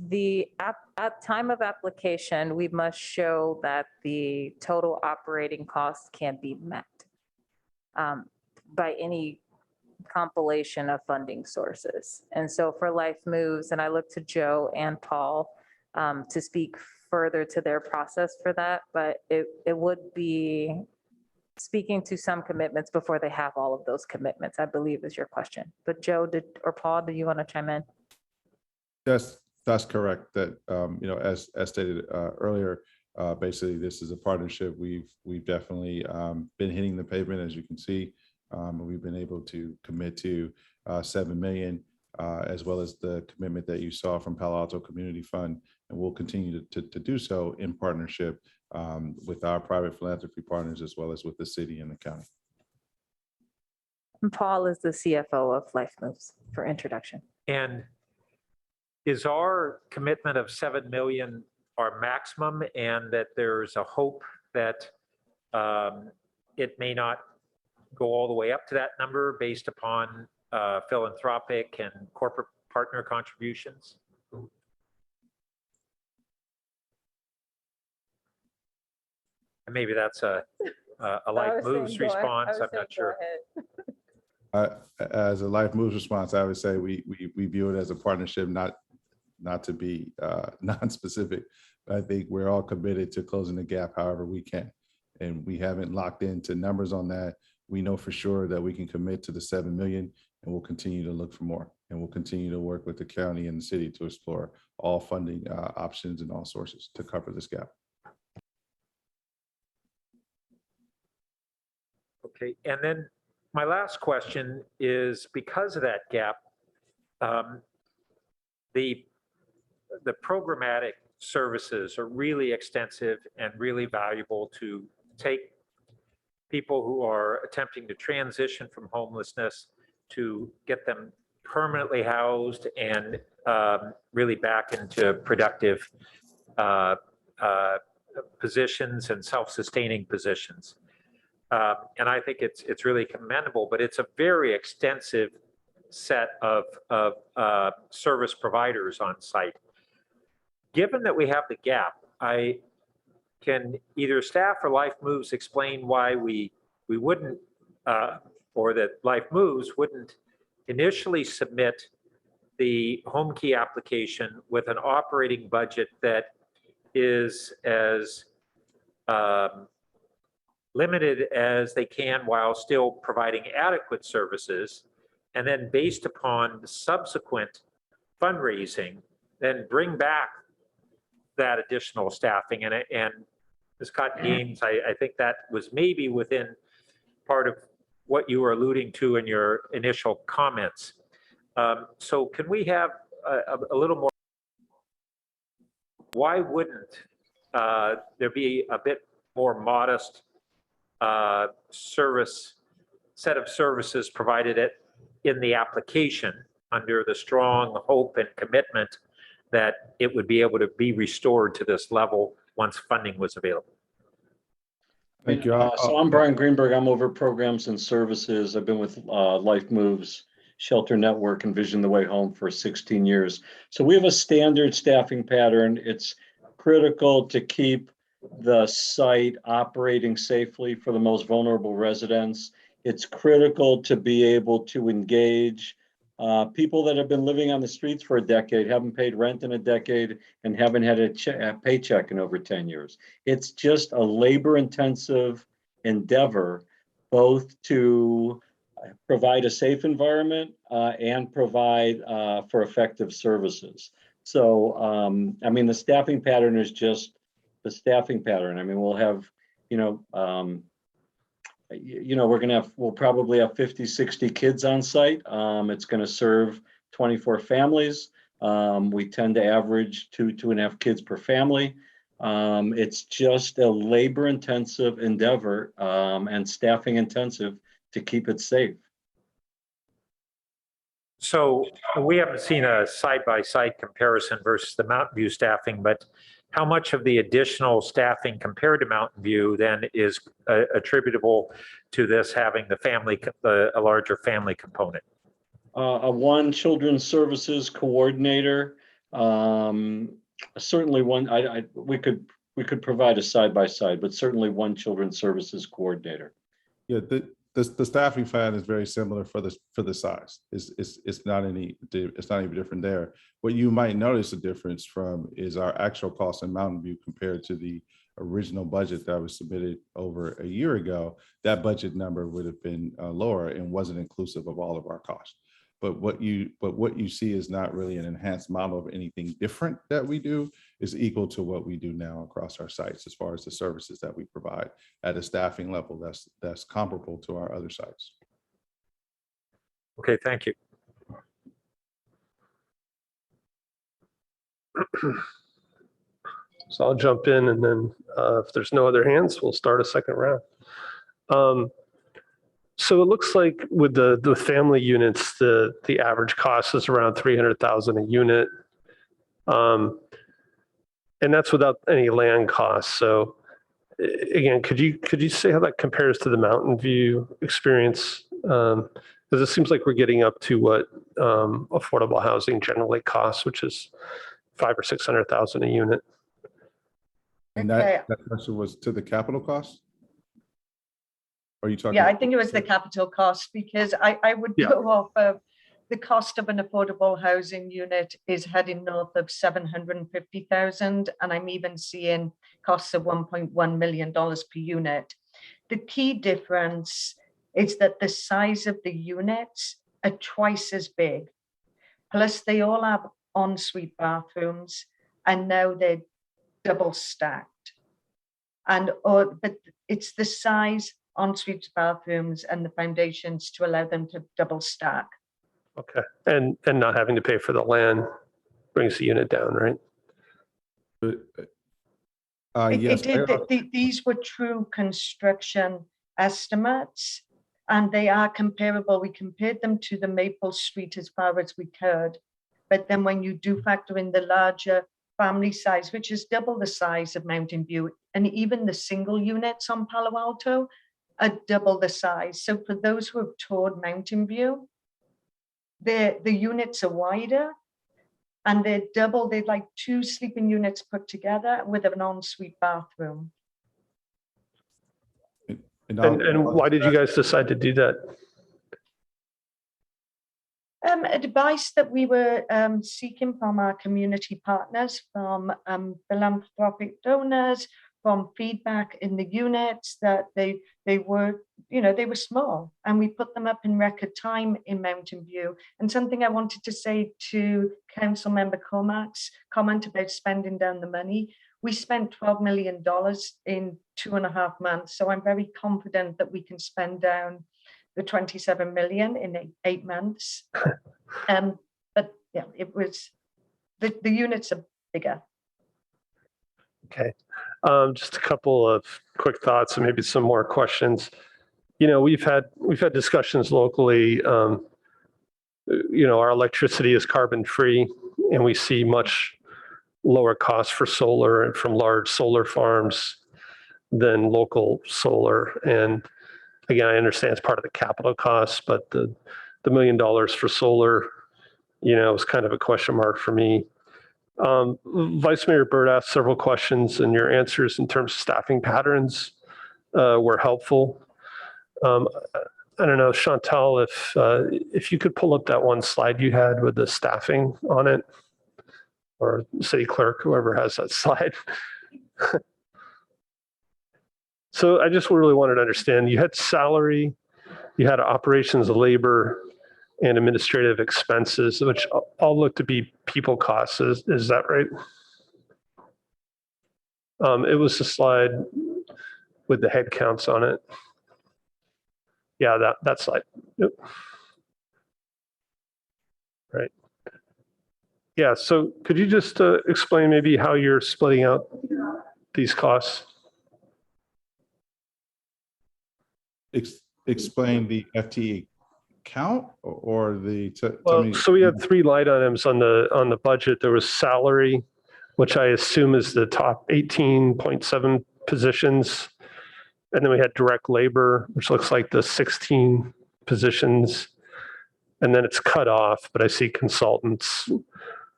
At time of application, we must show that the total operating costs can be met by any compilation of funding sources. And so for Life Moves, and I look to Joe and Paul to speak further to their process for that, but it would be speaking to some commitments before they have all of those commitments, I believe is your question. But Joe, or Paul, do you want to chime in? That's correct. That as stated earlier, basically this is a partnership. We've definitely been hitting the pavement, as you can see. We've been able to commit to 7 million, as well as the commitment that you saw from Palo Alto Community Fund, and we'll continue to do so in partnership with our private philanthropy partners, as well as with the city and the county. And Paul is the CFO of Life Moves, for introduction. And is our commitment of 7 million our maximum, and that there's a hope that it may not go all the way up to that number based upon philanthropic and corporate partner contributions? And maybe that's a Life Moves response. I'm not sure. As a Life Moves response, I would say we view it as a partnership, not to be non-specific. But I think we're all committed to closing the gap however we can. And we haven't locked into numbers on that. we know for sure that we can commit to the 7 million, and we'll continue to look for more. And we'll continue to work with the county and the city to explore all funding options and all sources to cover this gap. Okay, and then my last question is, because of that gap, the programmatic services are really extensive and really valuable to take people who are attempting to transition from homelessness to get them permanently housed and really back into productive positions and self-sustaining positions. And I think it's really commendable, but it's a very extensive set of service providers on site. Given that we have the gap, can either staff or Life Moves explain why we wouldn't, or that Life Moves wouldn't initially submit the home key application with an operating budget that is as limited as they can while still providing adequate services, and then based upon the subsequent fundraising, then bring back that additional staffing. And Ms. Cotton Gaines, I think that was maybe within part of what you were alluding to in your initial comments. So can we have a little more? Why wouldn't there be a bit more modest set of services provided in the application under the strong hope and commitment that it would be able to be restored to this level once funding was available? Thank you. So I'm Brian Greenberg. I'm over programs and services. I've been with Life Moves, Shelter Network, and Vision the Way Home for 16 years. So we have a standard staffing pattern. It's critical to keep the site operating safely for the most vulnerable residents. It's critical to be able to engage people that have been living on the streets for a decade, haven't paid rent in a decade, and haven't had a paycheck in over 10 years. It's just a labor-intensive endeavor, both to provide a safe environment and provide for effective services. So, I mean, the staffing pattern is just the staffing pattern. I mean, we'll have, we'll probably have 50, 60 kids on site. It's going to serve 24 families. We tend to average 2.5 kids per family. It's just a labor intensive endeavor and staffing intensive to keep it safe. So we haven't seen a side-by-side comparison versus the Mountain View staffing, but how much of the additional staffing compared to Mountain View then is attributable to this having a larger family component? One children's services coordinator, certainly one. We could provide a side-by-side, but certainly one children's services coordinator. Yeah, the staffing plan is very similar for the size. It's not any different there. What you might notice a difference from is our actual cost in Mountain View compared to the original budget that was submitted over a year ago. That budget number would have been lower and wasn't inclusive of all of our costs. But what you see is not really an enhanced model of anything different that we do. Is equal to what we do now across our sites as far as the services that we provide at a staffing level that's comparable to our other sites. Okay, thank you. So I'll jump in, and then if there's no other hands, we'll start a second round. So it looks like with the family units, the average cost is around $300,000 a unit. And that's without any land costs. So again, could you say how that compares to the Mountain View experience? Because it seems like we're getting up to what affordable housing generally costs, which is $500,000 or $600,000 a unit. And that question was to the capital cost? Are you talking? Yeah, I think it was the capital cost, because I would go off of the cost of an affordable housing unit is heading north of $750,000, and I'm even seeing costs of $1.1 million per unit. The key difference is that the size of the units are twice as big. Plus they all have ensuite bathrooms, and now they're double stacked. But it's the size, ensuite bathrooms and the foundations to allow them to double stack. Okay, and not having to pay for the land brings the unit down, right? Yes. These were true construction estimates, and they are comparable. We compared them to the Maple Street as far as we could. But then when you do factor in the larger family size, which is double the size of Mountain View, and even the single units on Palo Alto are double the size. So for those who have toured Mountain View, the units are wider, and they're double. They're like 2 sleeping units put together with an ensuite bathroom. And why did you guys decide to do that? Advice that we were seeking from our community partners, from philanthropic donors, from feedback in the units that they were, they were small, and we put them up in record time in Mountain View. And something I wanted to say to Council Member Cormac's comment about spending down the money, we spent $12 million in 2.5 months. So I'm very confident that we can spend down the 27 million in 8 months. But yeah, it was, the units are bigger. Okay, just a couple of quick thoughts and maybe some more questions. We've had discussions locally. Our electricity is carbon free, and we see much lower costs for solar and from large solar farms than local solar. And again, I understand it's part of the capital costs, but the $1 million for solar, is kind of a question mark for me. Vice Mayor Byrd asked several questions, and your answers in terms of staffing patterns were helpful. I don't know, Chantal, if you could pull up that one slide you had with the staffing on it, or city clerk, whoever has that slide. So I just really wanted to understand, you had salary, you had operations, labor, and administrative expenses, which all look to be people costs. Is that right? It was the slide with the head counts on it. Yeah, that slide. Yep. Right. Yeah, so could you just explain maybe how you're splitting out these costs? Explain the FTE count or the so we had 3 line items on the budget. There was salary, which I assume is the top 18.7 positions, and then we had direct labor, which looks like the 16 positions, and then it's cut off, but I see consultants.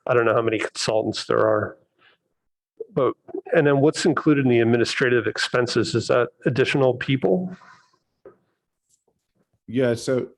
I don't know how many consultants there are, and then what's included in the administrative expenses? Is that additional people? Yeah, so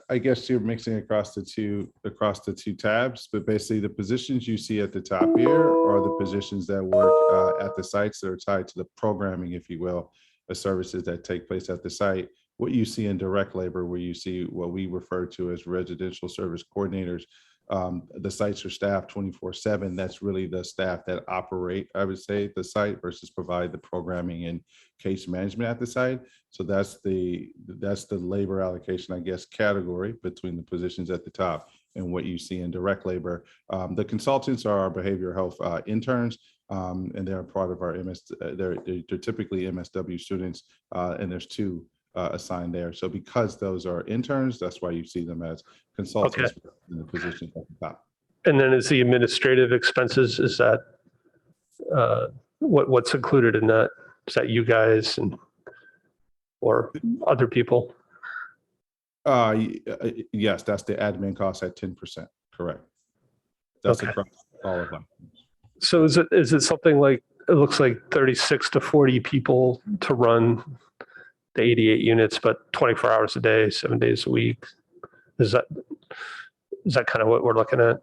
I guess you're mixing across the two tabs, but basically the positions you see at the top here are the positions that work at the sites that are tied to the programming, if you will, the services that take place at the site. What you see in direct labor, where you see what we refer to as residential service coordinators, the sites are staffed 24/7. That's really the staff that operate, I would say, the site versus provide the programming and case management at the site. So that's the labor allocation, I guess, category between the positions at the top and what you see in direct labor. The consultants are our behavioral health interns, and they're part of our they're typically MSW students, and there's 2 assigned there. So because those are interns, that's why you see them as consultants in the positions at the top. And then is the administrative expenses, is that what's included in that? Is that you guys or other people? Yes, that's the admin cost at 10%. Correct. That's across all of them. So is it something like, it looks like 36 to 40 people to run the 88 units, but 24 hours a day, 7 days a week? Is that kind of what we're looking at?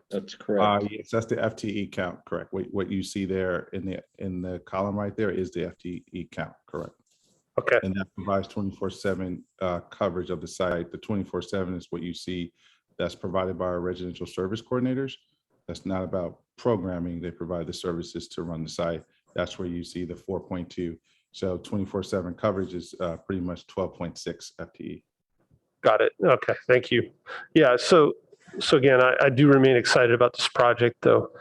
That's correct. Yes, that's the FTE count. Correct. What you see there in the column right there is the FTE count. Correct. Okay. And that provides 24/7 coverage of the site. The 24/7 is what you see that's provided by our residential service coordinators. That's not about programming. They provide the services to run the site. That's where you see the 4.2. So 24/7 coverage is pretty much 12.6 FTE. Got it. Okay, thank you. Yeah, so again, I do remain excited about this project, though.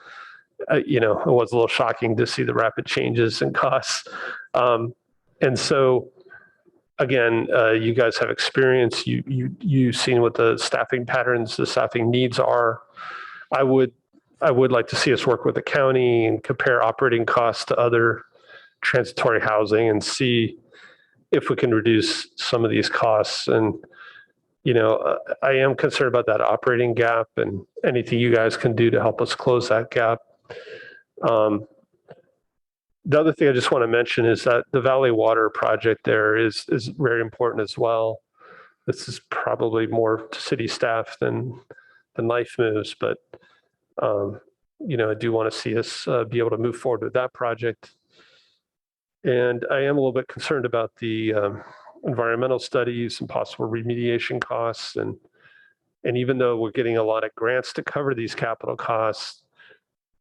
You know, it was a little shocking to see the rapid changes in costs. And so, again, you guys have experience. You've seen what the staffing patterns, the staffing needs are. I would like to see us work with the county and compare operating costs to other transitory housing and see if we can reduce some of these costs. And you know, I am concerned about that operating gap and anything you guys can do to help us close that gap. The other thing I just want to mention is that the Valley Water project there is very important as well. This is probably more to city staff than Life Moves, but you know, I do want to see us be able to move forward with that project. And I am a little bit concerned about the environmental studies and possible remediation costs. And even though we're getting a lot of grants to cover these capital costs,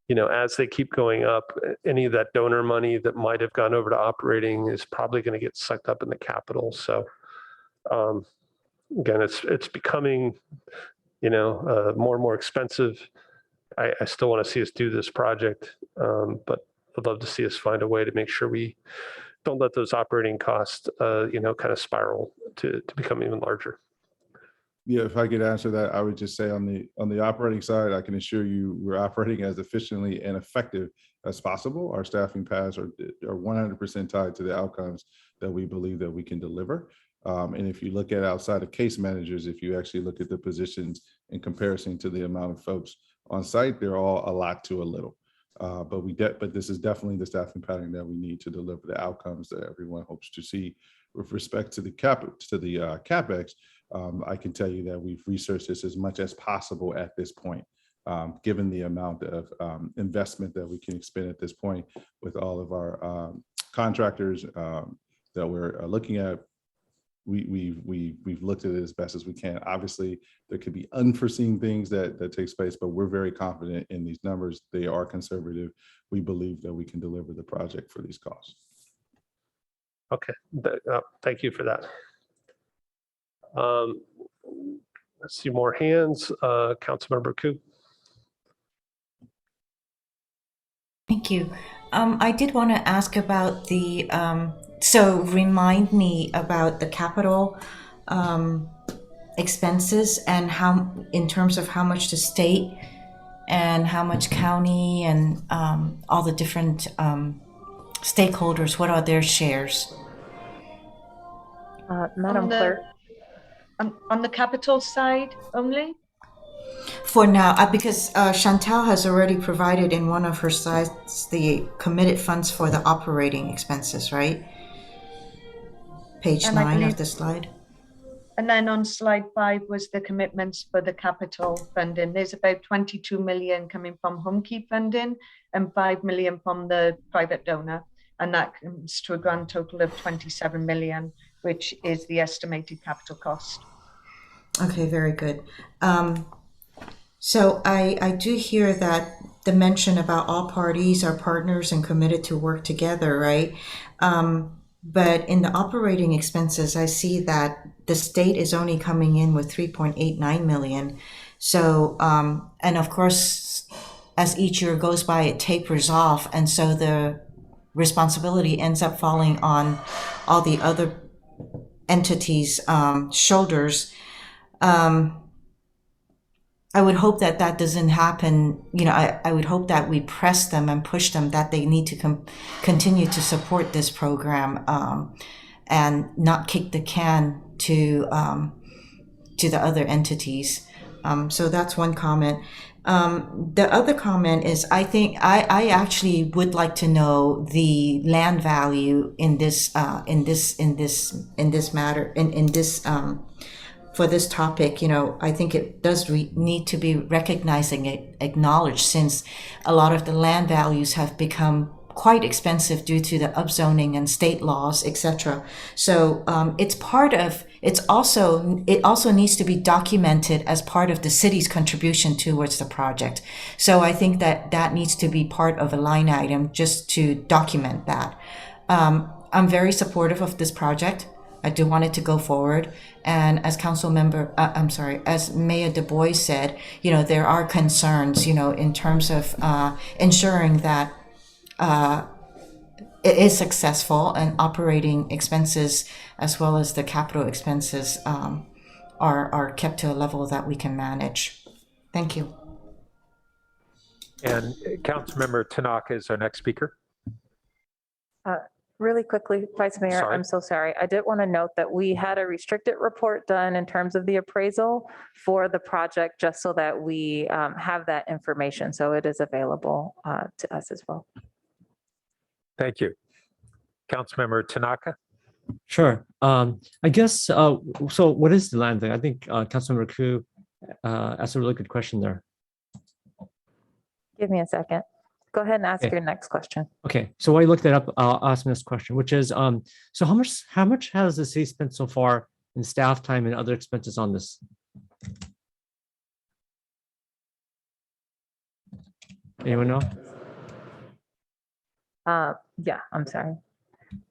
you know, as they keep going up, any of that donor money that might have gone over to operating is probably going to get sucked up in the capital. So again, it's becoming, you know, more and more expensive. I still want to see us do this project, but I'd love to see us find a way to make sure we don't let those operating costs, you know, kind of spiral to become even larger. Yeah, if I could answer that, I would just say on the operating side, I can assure you we're operating as efficiently and effective as possible. Our staffing paths are 100% tied to the outcomes that we believe that we can deliver. And if you look at outside of case managers, if you actually look at the positions in comparison to the amount of folks on site, they're all a lot to a little. But this is definitely the staffing pattern that we need to deliver the outcomes that everyone hopes to see. With respect to the CapEx, I can tell you that we've researched this as much as possible at this point, given the amount of investment that we can expend at this point with all of our contractors that we're looking at. We've looked at it as best as we can. Obviously, there could be unforeseen things that takes place, but we're very confident in these numbers. They are conservative. We believe that we can deliver the project for these costs. Okay, thank you for that. Let's see more hands. Councilmember Koo. Thank you. I did want to ask about the, so remind me about the capital expenses and how, in terms of how much the state and how much county and all the different stakeholders, what are their shares? Madam Clerk. On the capital side only? For now, because Chantal has already provided in one of her slides the committed funds for the operating expenses, right? Page 9 of the slide. And then on slide 5 was the commitments for the capital funding. There's about 22 million coming from home key funding and 5 million from the private donor. And that comes to a grand total of 27 million, which is the estimated capital cost. Okay, very good. So I do hear that the mention about all parties are partners and committed to work together, right? But in the operating expenses, I see that the state is only coming in with 3.89 million. So, and of course, as each year goes by, it tapers off. And so the responsibility ends up falling on all the other entities' shoulders. I would hope that that doesn't happen. You know, I would hope that we press them and push them that they need to continue to support this program and not kick the can to the other entities. So that's one comment. The other comment is, I think I actually would like to know the land value in this matter for this topic. You know, I think it does need to be recognized and acknowledged, since a lot of the land values have become quite expensive due to the upzoning and state laws, etc. So it also needs to be documented as part of the city's contribution towards the project. So I think that needs to be part of a line item just to document that. I'm very supportive of this project. I do want it to go forward. And as as Mayor Du Bois said, there are concerns, in terms of ensuring that it is successful and operating expenses as well as the capital expenses are kept to a level that we can manage. Thank you. And Councilmember Tanaka is our next speaker. Really quickly, Vice Mayor, Sorry. I'm so sorry. I did want to note that we had a restricted report done in terms of the appraisal for the project, just so that we have that information. So it is available to us as well. Thank you. Councilmember Tanaka. Sure. I guess, so what is the land thing? I think Councilmember Ku asked a really good question there. Give me a second. Go ahead and ask Okay. your next question. Okay, so I looked it up. I'll ask this question, which is, so how much has the city spent so far in staff time and other expenses on this? Anyone know? Yeah, I'm sorry.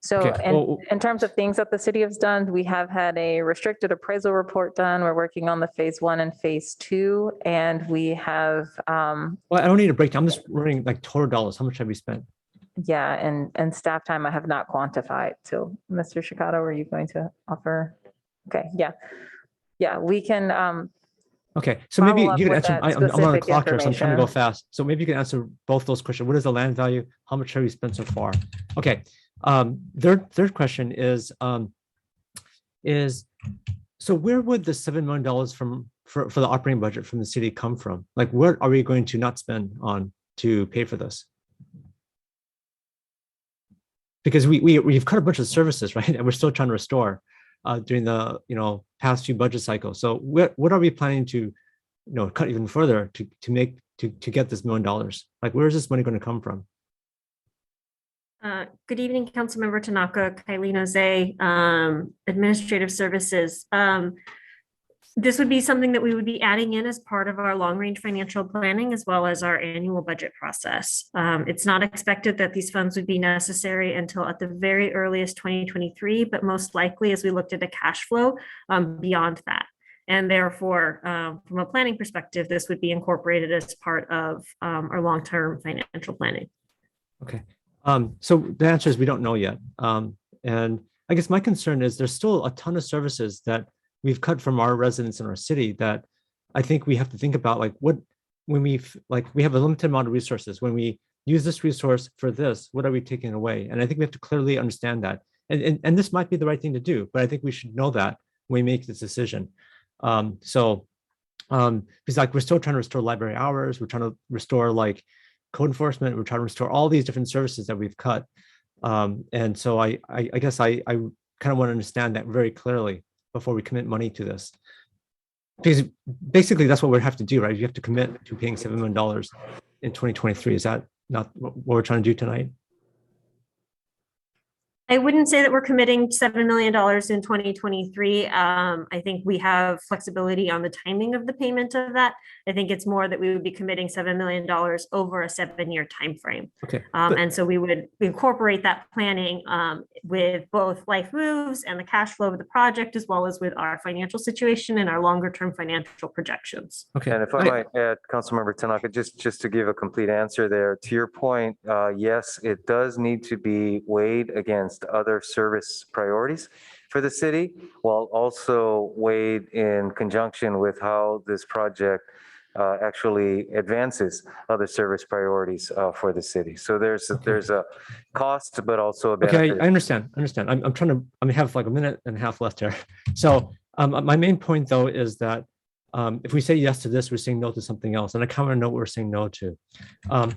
So Okay, well- in terms of things that the city has done, we have had a restricted appraisal report done. We're working on the phase 1 and phase 2, and we have, Well, I don't need a breakdown. I'm just running like total dollars. How much have we spent? yeah, and staff time I have not quantified. So Mr. Shikata, are you going to offer? Okay, yeah. Yeah, we can, Okay, so maybe follow up you can with answer, that I'm on a specific clock here, so I'm trying to go information. fast. So maybe you can answer both those questions. What is the land value? How much have we spent so far? Okay, third question is so where would the $7 million for the operating budget from the city come from? Like, what are we going to not spend on to pay for this? Because we've cut a bunch of services, right? And we're still trying to restore during the past few budget cycles. So what are we planning to cut even further to get this $1 million? Like, where is this money going to come from? Good evening, Councilmember Tanaka, Kylie Jose, Administrative Services. This would be something that we would be adding in as part of our long-range financial planning as well as our annual budget process. It's not expected that these funds would be necessary until at the very earliest 2023, but most likely as we looked at a cash flow beyond that. And therefore, from a planning perspective, this would be incorporated as part of our long-term financial planning. Okay. So the answer is we don't know yet. And I guess my concern is there's still a ton of services that we've cut from our residents in our city that I think we have to think about, like when we have a limited amount of resources, when we use this resource for this, what are we taking away? And I think we have to clearly understand that. And this might be the right thing to do, but I think we should know that when we make this decision. Because like we're still trying to restore library hours, we're trying to restore like code enforcement, we're trying to restore all these different services that we've cut. And so I guess I kind of want to understand that very clearly before we commit money to this. Because basically that's what we have to do, right? You have to commit to paying $7 million in 2023. Is that not what we're trying to do tonight? I wouldn't say that we're committing $7 million in 2023. I think we have flexibility on the timing of the payment of that. I think it's more that we would be committing $7 million over a 7-year timeframe. Okay. And so we would incorporate that planning with both Life Moves and the cash flow of the project, as well as with our financial situation and our longer term financial projections. Okay. And if I might add, Councilmember Tanaka, just to give a complete answer there, to your point, yes, it does need to be weighed against other service priorities for the city, while also weighed in conjunction with how this project actually advances other service priorities for the city. So there's a cost, but also a benefit. Okay, I understand. I'm trying to, I have like a minute and a half left here. So my main point though is that if we say yes to this, we're saying no to something else. And I kind of know what we're saying no to.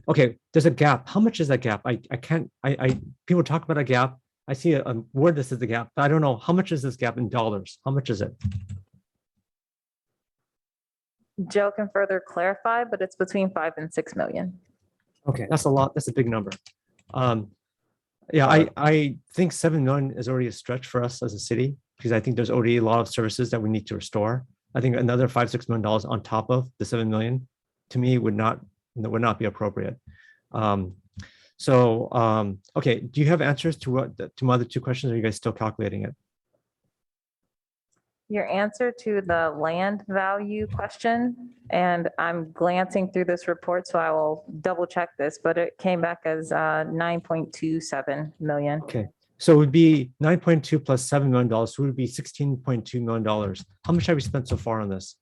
Okay, there's a gap. How much is that gap? People talk about a gap. I see a word that says the gap, but I don't know. How much is this gap in dollars? How much is it? Joe can further clarify, but it's between 5 and 6 million. Okay, that's a lot. That's a big number. Yeah, I think 7 million is already a stretch for us as a city, because I think there's already a lot of services that we need to restore. I think another $5-6 million on top of the 7 million, to me, would not be appropriate. Okay, do you have answers to my other two questions, or are you guys still calculating it? Your answer to the land value question, and I'm glancing through this report, so I will double check this, but it came back as 9.27 million. Okay, so it would be 9.2 plus $7 million, so it would be $16.2 million. How much have we spent so far on this?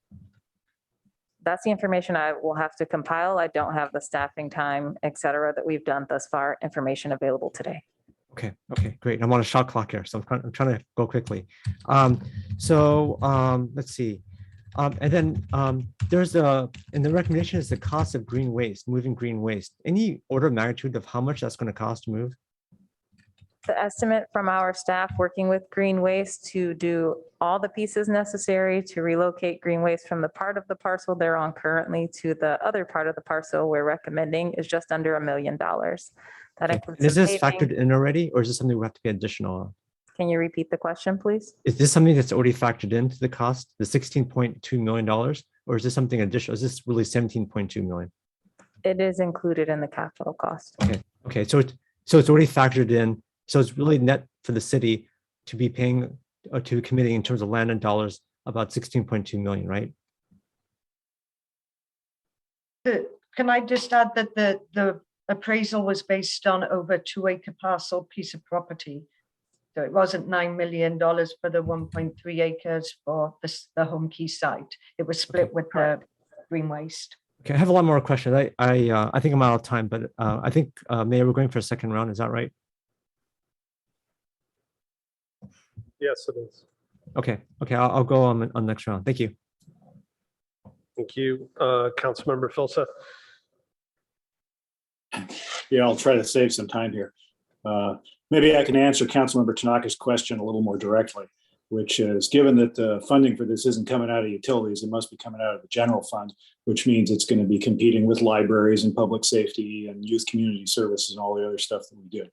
That's the information I will have to compile. I don't have the staffing time, et cetera, that we've done thus far, information available today. Okay, great. I'm on a shot clock here, so I'm trying to go quickly. Let's see. And then there's in the recommendation is the cost of green waste, moving green waste. Any order of magnitude of how much that's going to cost to move? The estimate from our staff working with green waste to do all the pieces necessary to relocate green waste from the part of the parcel they're on currently to the other part of the parcel we're recommending is just under $1 million. That includes. Is this factored in already, or is this something we have to pay additional? Can you repeat the question, please? Is this something that's already factored into the cost, the $16.2 million, or is this something additional? Is this really 17.2 million? It is included in the capital cost. Okay. So it's already factored in. So it's really net for the city to be paying to committing in terms of land and dollars about 16.2 million, right? Can I just add that the appraisal was based on over a 2-acre parcel piece of property? So it wasn't $9 million for the 1.3 acres for the home key site. It was split with the green waste. Okay, I have a lot more questions. I think I'm out of time, but I think Mayor, we're going for a second round. Is that right? Yes, it is. Okay. I'll go on next round. Thank you. Thank you. Councilmember Filsa. Yeah, I'll try to save some time here. Maybe I can answer Councilmember Tanaka's question a little more directly, which is, given that the funding for this isn't coming out of utilities, it must be coming out of the general fund, which means it's going to be competing with libraries and public safety and youth community services and all the other stuff that we do.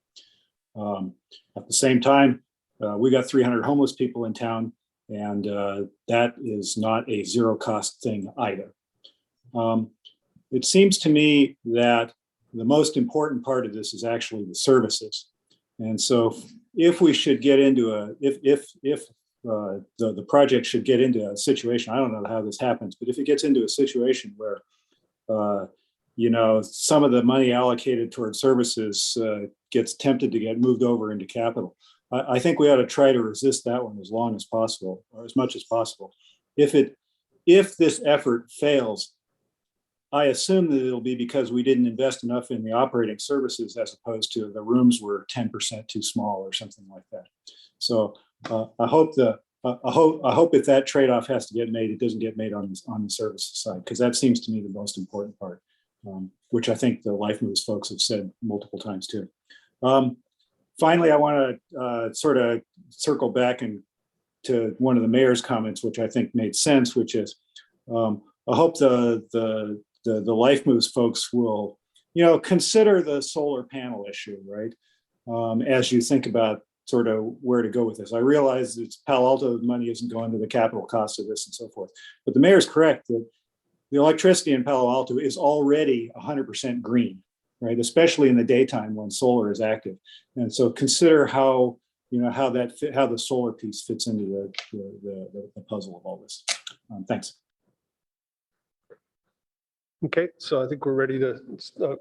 At the same time, we got 300 homeless people in town, and that is not a zero cost thing either. It seems to me that the most important part of this is actually the services. And so if we should get into the project should get into a situation, I don't know how this happens, but if it gets into a situation where, some of the money allocated towards services gets tempted to get moved over into capital, I think we ought to try to resist that one as long as possible, or as much as possible. If this effort fails, I assume that it'll be because we didn't invest enough in the operating services, as opposed to the rooms were 10% too small or something like that. So I hope if that trade-off has to get made, it doesn't get made on the services side, because that seems to me the most important part, which I think the Life Moves folks have said multiple times too. Finally, I want to sort of circle back to one of the mayor's comments, which I think made sense, which is I hope the Life Moves folks will, consider the solar panel issue, right? As you think about sort of where to go with this. I realize it's Palo Alto money isn't going to the capital cost of this and so forth, but the mayor's correct that the electricity in Palo Alto is already 100% green, right? Especially in the daytime when solar is active. And so consider how the solar piece fits into the puzzle of all this. Thanks. Okay, so I think we're ready to,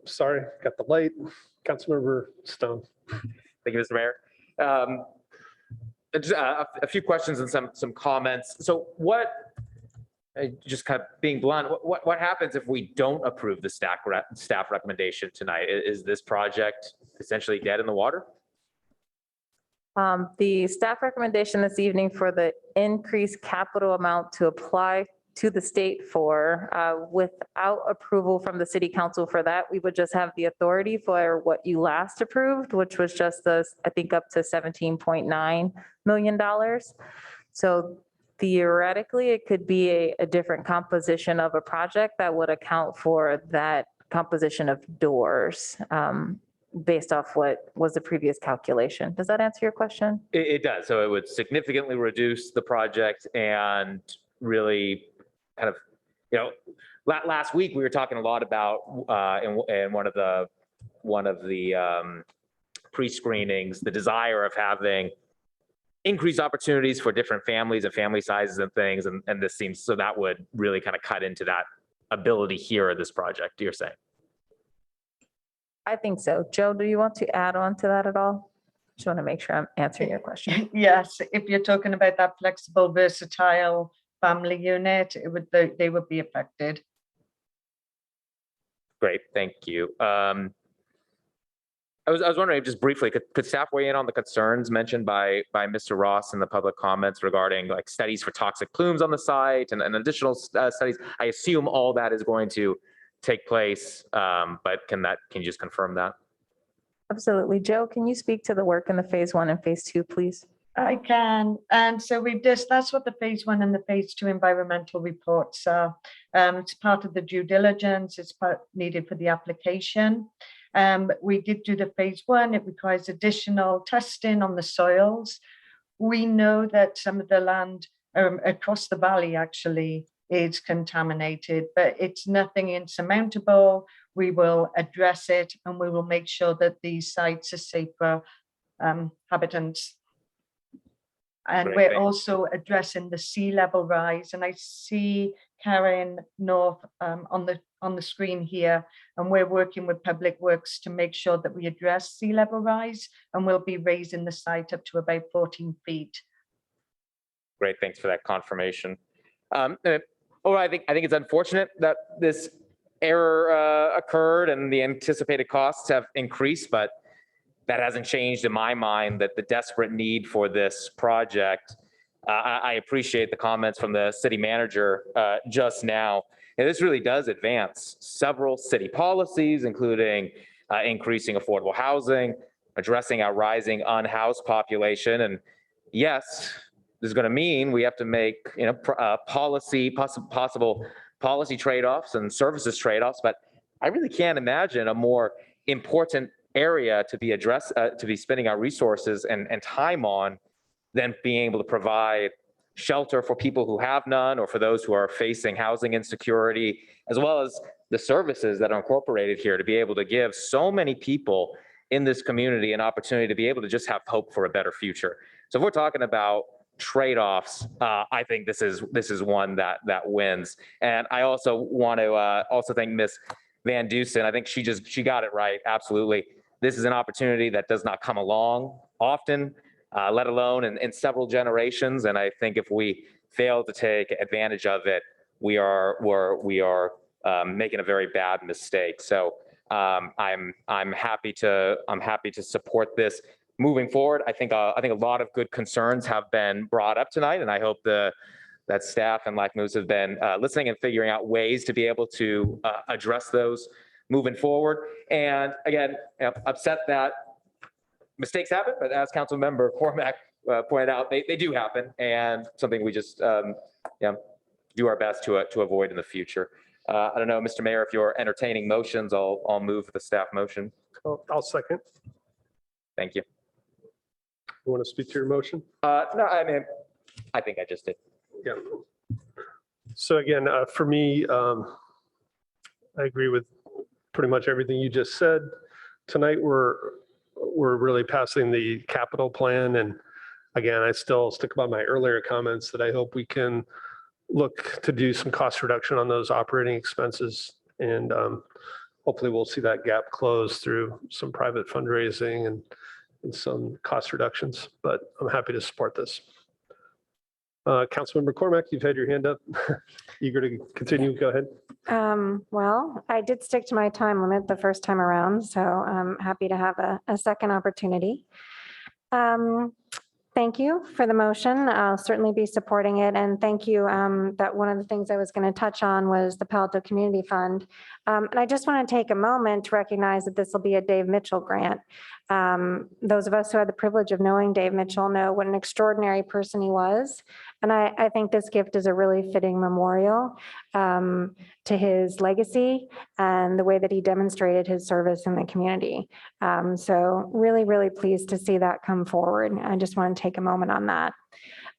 sorry, got the light. Councilmember Stone. Thank you, Mr. Mayor. Just a few questions and some comments. So just kind of being blunt, what happens if we don't approve the staff recommendation tonight? Is this project essentially dead in the water? The staff recommendation this evening for the increased capital amount to apply to the state for, without approval from the city council for that, we would just have the authority for what you last approved, which was just I think up to $17.9 million. So theoretically, it could be a different composition of a project that would account for that composition of doors. based off what was the previous calculation. Does that answer your question? It does. So it would significantly reduce the project and really kind of, last week we were talking a lot about in one of the pre-screenings, the desire of having increased opportunities for different families and family sizes and things. And this seems, so that would really kind of cut into that ability here of this project, you're saying? I think so. Joe, do you want to add on to that at all? Just want to make sure I'm answering your question. Yes, if you're talking about that flexible, versatile family unit, they would be affected. Great, thank you. I was wondering, just briefly, could staff weigh in on the concerns mentioned by Mr. Ross in the public comments regarding like studies for toxic plumes on the site and additional studies? I assume all that is going to take place, but can you just confirm that? Absolutely. Joe, can you speak to the work in the phase 1 and phase 2, please? I can. And so that's what the phase 1 and the phase 2 environmental reports are. It's part of the due diligence. It's needed for the application. We did do the phase 1. It requires additional testing on the soils. We know that some of the land across the valley actually is contaminated, but it's nothing insurmountable. We will address it and we will make sure that these sites are safe for habitants. And Great, we're also addressing the sea level rise. And I see Karen North on the screen here, and we're working with Public Works to make sure that we address sea level rise, and we'll be raising the site up to about 14 feet. Great, thanks for that confirmation. I think it's unfortunate that this error occurred and the anticipated costs have increased, but that hasn't changed in my mind that the desperate need for this project. I appreciate the comments from the city manager just now. And this really does advance several city policies, including increasing affordable housing, addressing our rising unhoused population. And yes, this is going to mean we have to make possible policy trade-offs and services trade-offs, but I really can't imagine a more important area to be spending our resources and time on than being able to provide shelter for people who have none, or for those who are facing housing insecurity, as well as the services that are incorporated here to be able to give so many people in this community an opportunity to be able to just have hope for a better future. So if we're talking about trade-offs, I think this is one that wins. And I also want to also thank Ms. Van Dusen. I think she got it right. Absolutely. This is an opportunity that does not come along often, let alone in several generations. And I think if we fail to take advantage of it, we are making a very bad mistake. So I'm happy to support this moving forward. I think a lot of good concerns have been brought up tonight, and I hope that staff and Life Moves have been listening and figuring out ways to be able to address those moving forward. And again, upset that mistakes happen, but as Councilmember Cormack pointed out, they do happen, and something we just do our best to avoid in the future. I don't know, Mr. Mayor, if you're entertaining motions, I'll move the staff motion. I'll second. Thank you. You want to speak to your motion? No, I mean, I think I just did. Yeah. So again, for me, I agree with pretty much everything you just said. Tonight, we're really passing the capital plan. And again, I still stick by my earlier comments that I hope we can look to do some cost reduction on those operating expenses. And hopefully we'll see that gap close through some private fundraising and some cost reductions, but I'm happy to support this. Councilmember Cormack, you've had your hand up. Eager to continue, go ahead. Well, I did stick to my time limit the first time around, so I'm happy to have a second opportunity. Thank you for the motion. I'll certainly be supporting it. And thank you that one of the things I was going to touch on was the Palo Alto Community Fund. And I just want to take a moment to recognize that this will be a Dave Mitchell grant. Those of us who had the privilege of knowing Dave Mitchell know what an extraordinary person he was. And I think this gift is a really fitting memorial to his legacy and the way that he demonstrated his service in the community. So really, really pleased to see that come forward. I just want to take a moment on that.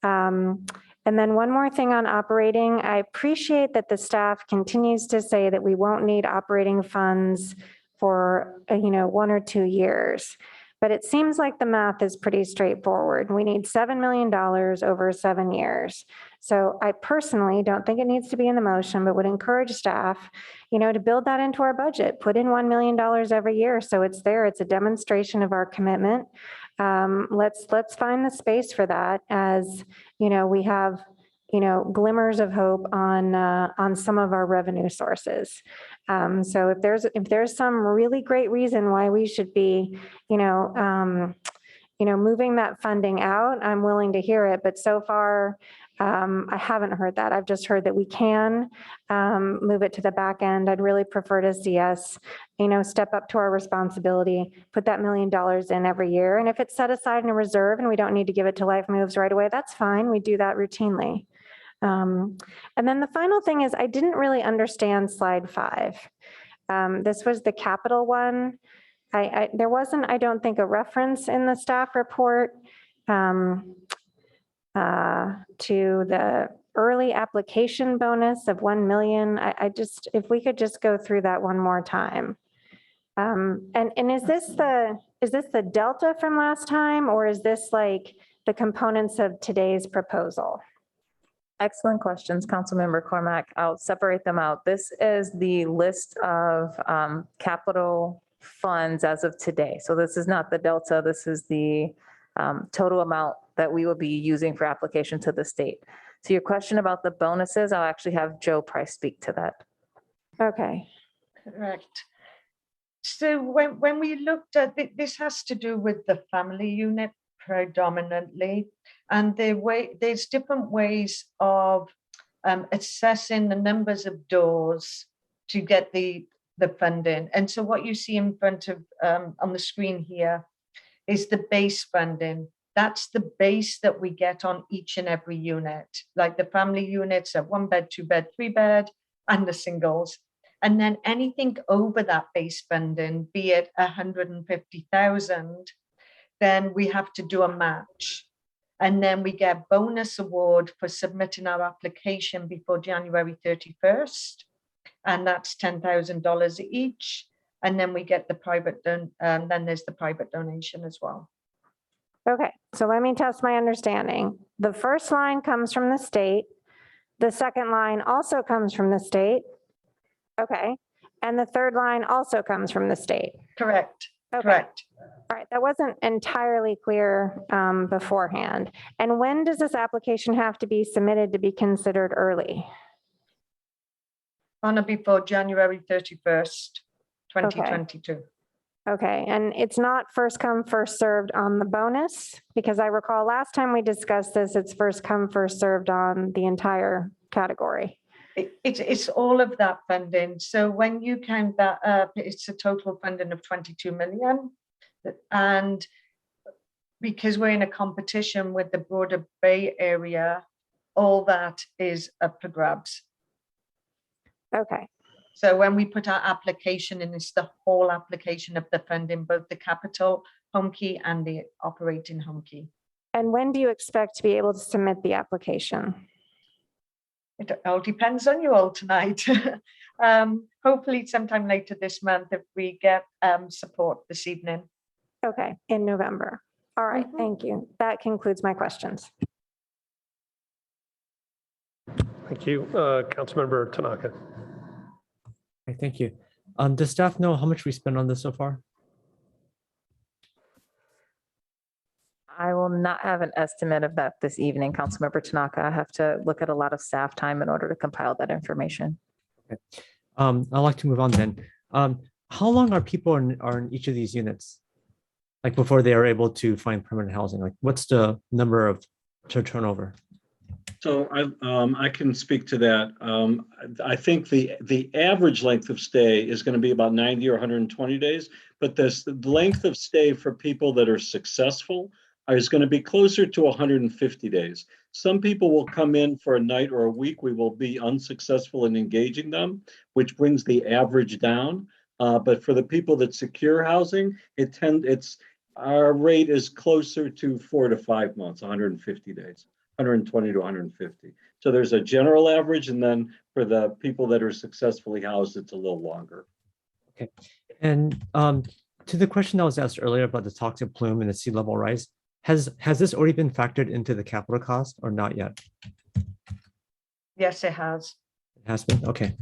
And then one more thing on operating. I appreciate that the staff continues to say that we won't need operating funds for 1 or 2 years. But it seems like the math is pretty straightforward. We need $7 million over 7 years. So I personally don't think it needs to be in the motion, but would encourage staff, to build that into our budget, put in $1 million every year. So it's there. It's a demonstration of our commitment. Let's find the space for that as, we have, glimmers of hope on some of our revenue sources. So if there's some really great reason why we should be, moving that funding out, I'm willing to hear it. But so far, I haven't heard that. I've just heard that we can move it to the back end. I'd really prefer to see us, step up to our responsibility, put that $1 million in every year. And if it's set aside in a reserve and we don't need to give it to Life Moves right away, that's fine. We do that routinely. And then the final thing is I didn't really understand slide 5. This was the capital one. There wasn't, I don't think, a reference in the staff report to the early application bonus of 1 million. If we could just go through that one more time. And is this the delta from last time, or is this like the components of today's proposal? Excellent questions, Councilmember Cormack. I'll separate them out. This is the list of capital funds as of today. So this is not the delta. This is the total amount that we will be using for application to the state. So your question about the bonuses, I'll actually have Joe Price speak to that. Okay. Correct. So when we looked at it, this has to do with the family unit predominantly, and there's different ways of assessing the numbers of doors to get the funding. And so what you see in front of on the screen here is the base funding. That's the base that we get on each and every unit, like the family units are 1 bed, 2 bed, 3 bed, and the singles. And then anything over that base funding, be it 150,000, then we have to do a match. And then we get bonus award for submitting our application before January 31st. And that's $10,000 each. And then we get the private, then there's the private donation as well. Okay, so let me test my understanding. The first line comes from the state. The second line also comes from the state. Okay, and the third line also comes from the state. Correct. Okay. Correct. All right, that wasn't entirely clear beforehand. And when does this application have to be submitted to be considered early? On or before January 31st, 2022. Okay, and it's not first come, first served on the bonus? Because I recall last time we discussed this, it's first come, first served on the entire category. It's all of that funding. So when you count that up, it's a total funding of 22 million. And because we're in a competition with the broader Bay Area, all that is up for grabs. Okay. So when we put our application in, it's the whole application of the funding, both the capital home key and the operating home key. And when do you expect to be able to submit the application? It all depends on you all tonight. Hopefully sometime later this month if we get support this evening. Okay, in November. All right, thank you. That concludes my questions. Thank you. Councilmember Tanaka. Okay, thank you. Does staff know how much we spent on this so far? I will not have an estimate of that this evening, Councilmember Tanaka. I have to look at a lot of staff time in order to compile that information. Okay. I'd like to move on then. How long are people are in each of these units? Like before they are able to find permanent housing? Like what's the number of turnover? So I can speak to that. I think the average length of stay is going to be about 90 or 120 days, but the length of stay for people that are successful is going to be closer to 150 days. Some people will come in for a night or a week. We will be unsuccessful in engaging them, which brings the average down. But for the people that secure housing, our rate is closer to 4 to 5 months, 150 days, 120 to 150. So there's a general average, and then for the people that are successfully housed, it's a little longer. Okay. And to the question that was asked earlier about the toxic plume and the sea level rise, has this already been factored into the capital cost or not yet? Yes, it has. It has been, okay.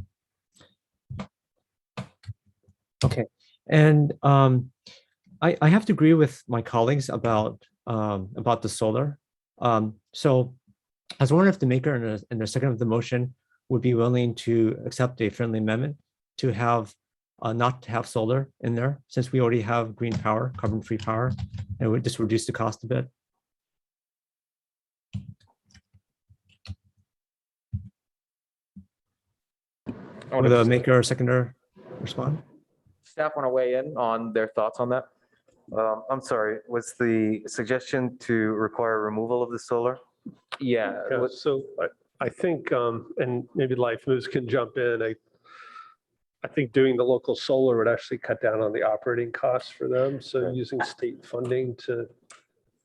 Okay, and I have to agree with my colleagues about the solar. So I was wondering if the maker and the second of the motion would be willing to accept a friendly amendment to have not to have solar in there, since we already have green power, carbon-free power, and would just reduce the cost a bit. Would the maker or seconder respond? Staff want to weigh in on their thoughts on that? I'm sorry, was the suggestion to require removal of the solar? Yeah. Yeah, so I think, and maybe Life Moves can jump in. I think doing the local solar would actually cut down on the operating costs for them. So using state funding to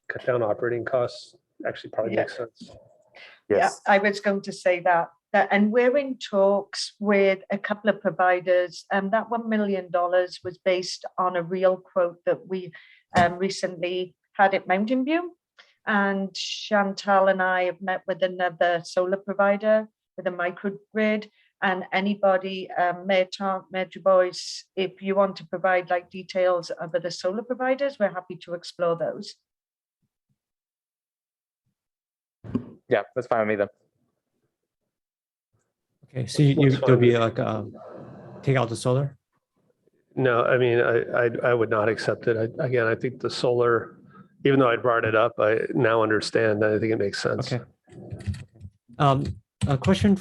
cut down operating costs actually probably makes sense. Yes. Yeah, I was going to say that. And we're in talks with a couple of providers. That $1 million was based on a real quote that we recently had at Mountain View. And Chantal and I have met with another solar provider with a microgrid. And anybody, Mayor Dubois, if you want to provide like details of the solar providers, we're happy to explore those. Yeah, that's fine with me then. Okay, so there'll be like take out the solar? No, I mean, I would not accept it. Again, I think the solar, even though I brought it up, I now understand. I think it makes sense. Okay. A question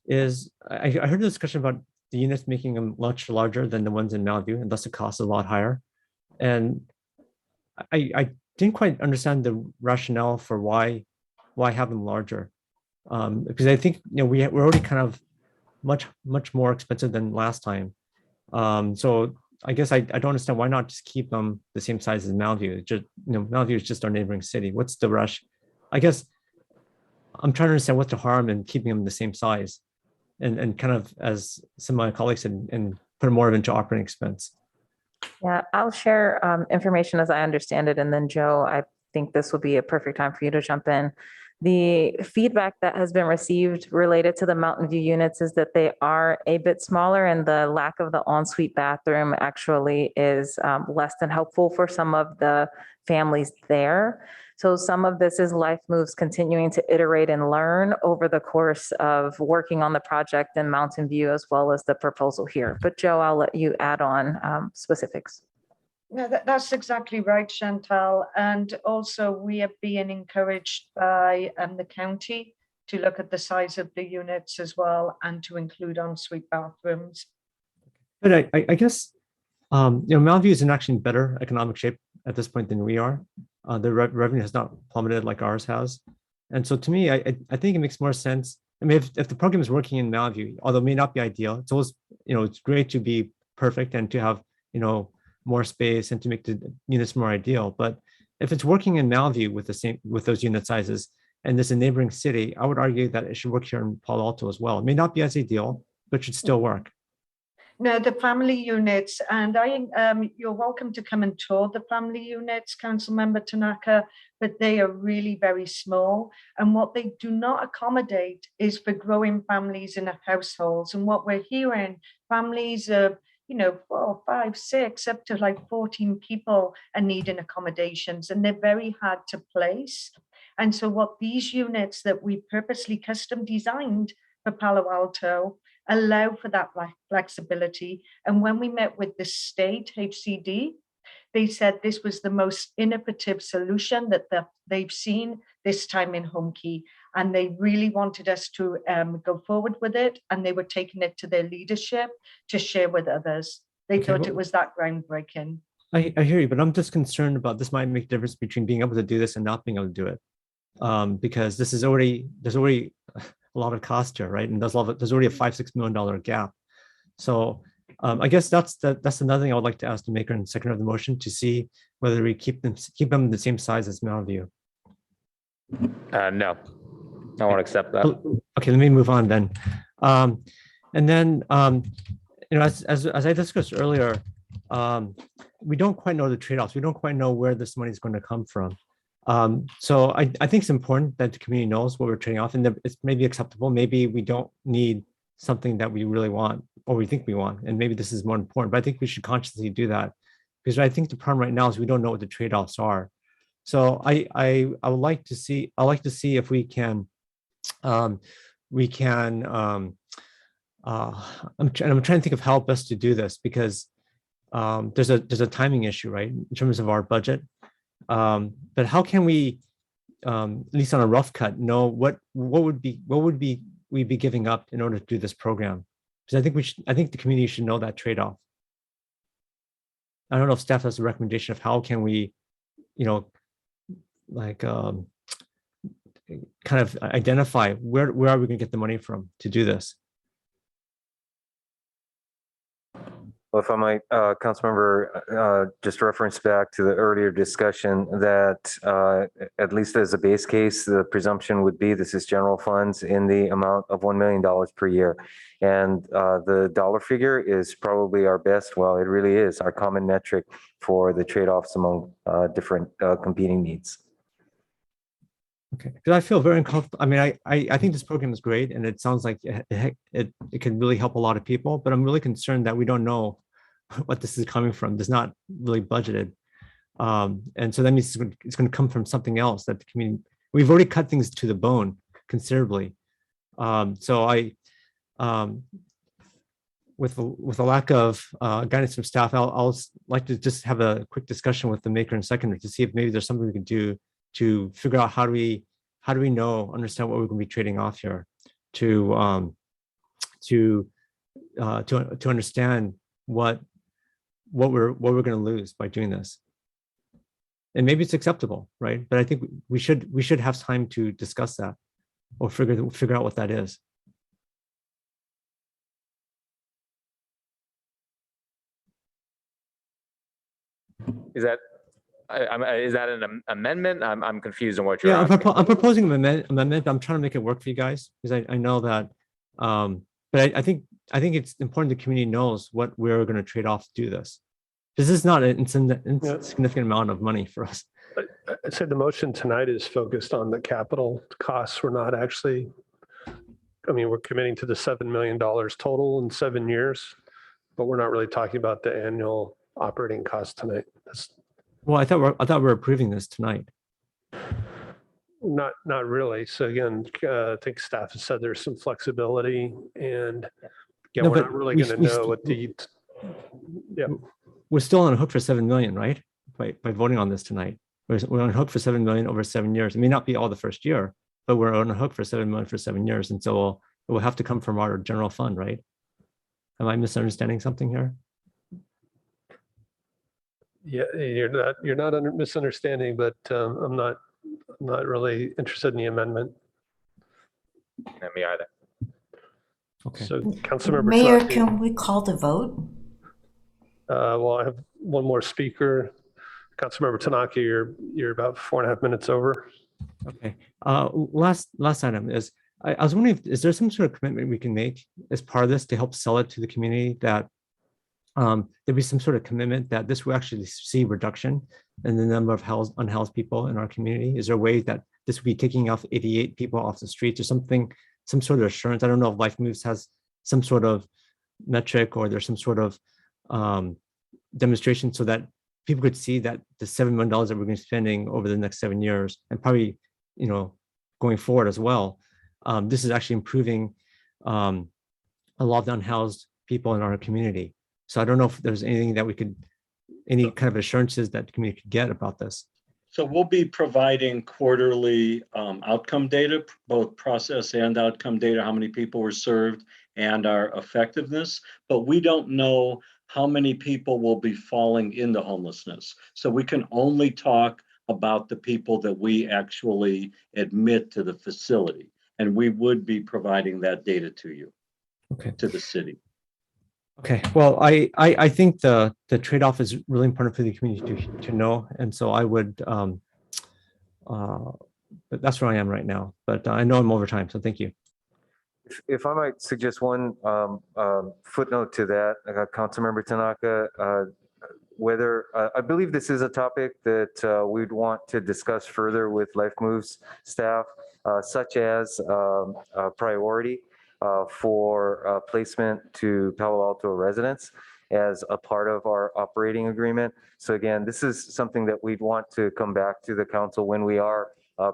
is I heard a discussion about the units making them much larger than the ones in Mountain View, and thus the cost is a lot higher. And I didn't quite understand the rationale for why have them larger, because I think we're already kind of much more expensive than last time. So I guess I don't understand why not just keep them the same size as Mountain View. Just Mountain View is just our neighboring city. What's the rush? I guess I'm trying to understand what's the harm in keeping them the same size, and kind of, as some of my colleagues said, and put more of into operating expense. Yeah, I'll share information as I understand it. And then Joe, I think this will be a perfect time for you to jump in. The feedback that has been received related to the Mountain View units is that they are a bit smaller, and the lack of the ensuite bathroom actually is less than helpful for some of the families there. So some of this is Life Moves continuing to iterate and learn over the course of working on the project in Mountain View, as well as the proposal here. But Joe, I'll let you add on specifics. No, that's exactly right, Chantal. And also we are being encouraged by the county to look at the size of the units as well, and to include ensuite bathrooms. But I guess, Mountain View is in actually better economic shape at this point than we are. The revenue has not plummeted like ours has. And so to me, I think it makes more sense. I mean, if the program is working in Mountain View, although it may not be ideal, it's always, it's great to be perfect and to have, more space and to make the units more ideal. But if it's working in Mountain View with those unit sizes, and there's a neighboring city, I would argue that it should work here in Palo Alto as well. It may not be as ideal, but should still work. No, the family units, and you're welcome to come and tour the family units, Councilmember Tanaka, but they are really very small. And what they do not accommodate is for growing families in a households. And what we're hearing, families of 4, 5, 6, up to like 14 people are needing accommodations, and they're very hard to place. And so what these units that we purposely custom designed for Palo Alto allow for that flexibility. And when we met with the state HCD, they said this was the most innovative solution that they've seen this time in Homekey. and they really wanted us to go forward with it, and they were taking it to their leadership to share with others. They thought it was that groundbreaking. I hear you, but I'm just concerned about this might make a difference between being able to do this and not being able to do it. Because there's already a lot of cost here, right? And there's already a $5-6 million gap. So I guess that's another thing I would like to ask the maker and seconder of the motion to see whether we keep them the same size as Mountain View. No, I won't accept that. Okay, let me move on then. And then as I discussed earlier, we don't quite know the trade-offs. We don't quite know where this money is going to come from. So I think it's important that the community knows what we're trading off, and that it's maybe acceptable. Maybe we don't need something that we really want or we think we want, and maybe this is more important. But I think we should consciously do that, because I think the problem right now is we don't know what the trade-offs are. So I would like to see. I like to see if we can. I'm trying to think of how best to do this, because there's a timing issue, right, in terms of our budget. But how can we, at least on a rough cut, know what would we be giving up in order to do this program? Because I think the community should know that trade-off. I don't know if staff has a recommendation of how can we, kind of identify where are we going to get the money from to do this. Well, if I might, Councilmember, just reference back to the earlier discussion that at least as a base case, the presumption would be this is general funds in the amount of $1 million per year. And the dollar figure is probably our best, well, it really is our common metric for the trade-offs among different competing needs. Okay, because I feel very uncomfortable. I mean, I think this program is great, and it sounds like it can really help a lot of people, but I'm really concerned that we don't know what this is coming from. It's not really budgeted. And so that means it's going to come from something else that the community, we've already cut things to the bone considerably. So with a lack of guidance from staff, I'll like to just have a quick discussion with the maker and seconder to see if maybe there's something we can do to figure out how do we understand what we're going to be trading off here, to understand what we're going to lose by doing this. And maybe it's acceptable, right? But I think we should have time to discuss that or figure out what that is. Is that an amendment? I'm confused on what you're. Yeah, I'm proposing an amendment. I'm trying to make it work for you guys, because I know that. But I think it's important the community knows what we're going to trade off to do this. This is not an insignificant amount of money for us. I'd say the motion tonight is focused on the capital costs. We're not actually, we're committing to the $7 million total in 7 years, but we're not really talking about the annual operating cost tonight. Well, I thought we were approving this tonight. Not really. So again, I think staff has said there's some flexibility, and we're not really going to know what the. Yeah, we're still on a hook for $7 million, right? By voting on this tonight, we're on a hook for $7 million over 7 years. It may not be all the first year, but we're on a hook for $7 million for 7 years, and so it will have to come from our general fund, right? Am I misunderstanding something here? Yeah, you're not misunderstanding, but I'm not really interested in the amendment. Me either. Okay. So, Councilmember Mayor, Tanaka, can we call the vote? Well, I have one more speaker. Councilmember Tanaka, you're about 4.5 minutes over. Okay. Last item is I was wondering, is there some sort of commitment we can make as part of this to help sell it to the community, that there'd be some sort of commitment that this will actually see reduction in the number of unhoused people in our community? Is there a way that this will be taking off 88 people off the streets or something, some sort of assurance? I don't know if Life Moves has some sort of metric, or there's some sort of demonstration so that people could see that the $7 million that we're going to be spending over the next 7 years, and probably, going forward as well, this is actually improving a lot of the unhoused people in our community. So I don't know if there's anything that we could, any kind of assurances that the community could get about this. So we'll be providing quarterly outcome data, both process and outcome data, how many people were served and our effectiveness, but we don't know how many people will be falling into homelessness. So we can only talk about the people that we actually admit to the facility. And we would be providing that data to you, to the city. Okay, well, I think the trade-off is really important for the community to know, and so I would, but that's where I am right now. But I know I'm over time, so thank you. If I might suggest one footnote to that, Councilmember Tanaka, whether I believe this is a topic that we'd want to discuss further with Life Moves staff, such as priority for placement to Palo Alto residents as a part of our operating agreement. So again, this is something that we'd want to come back to the council when we are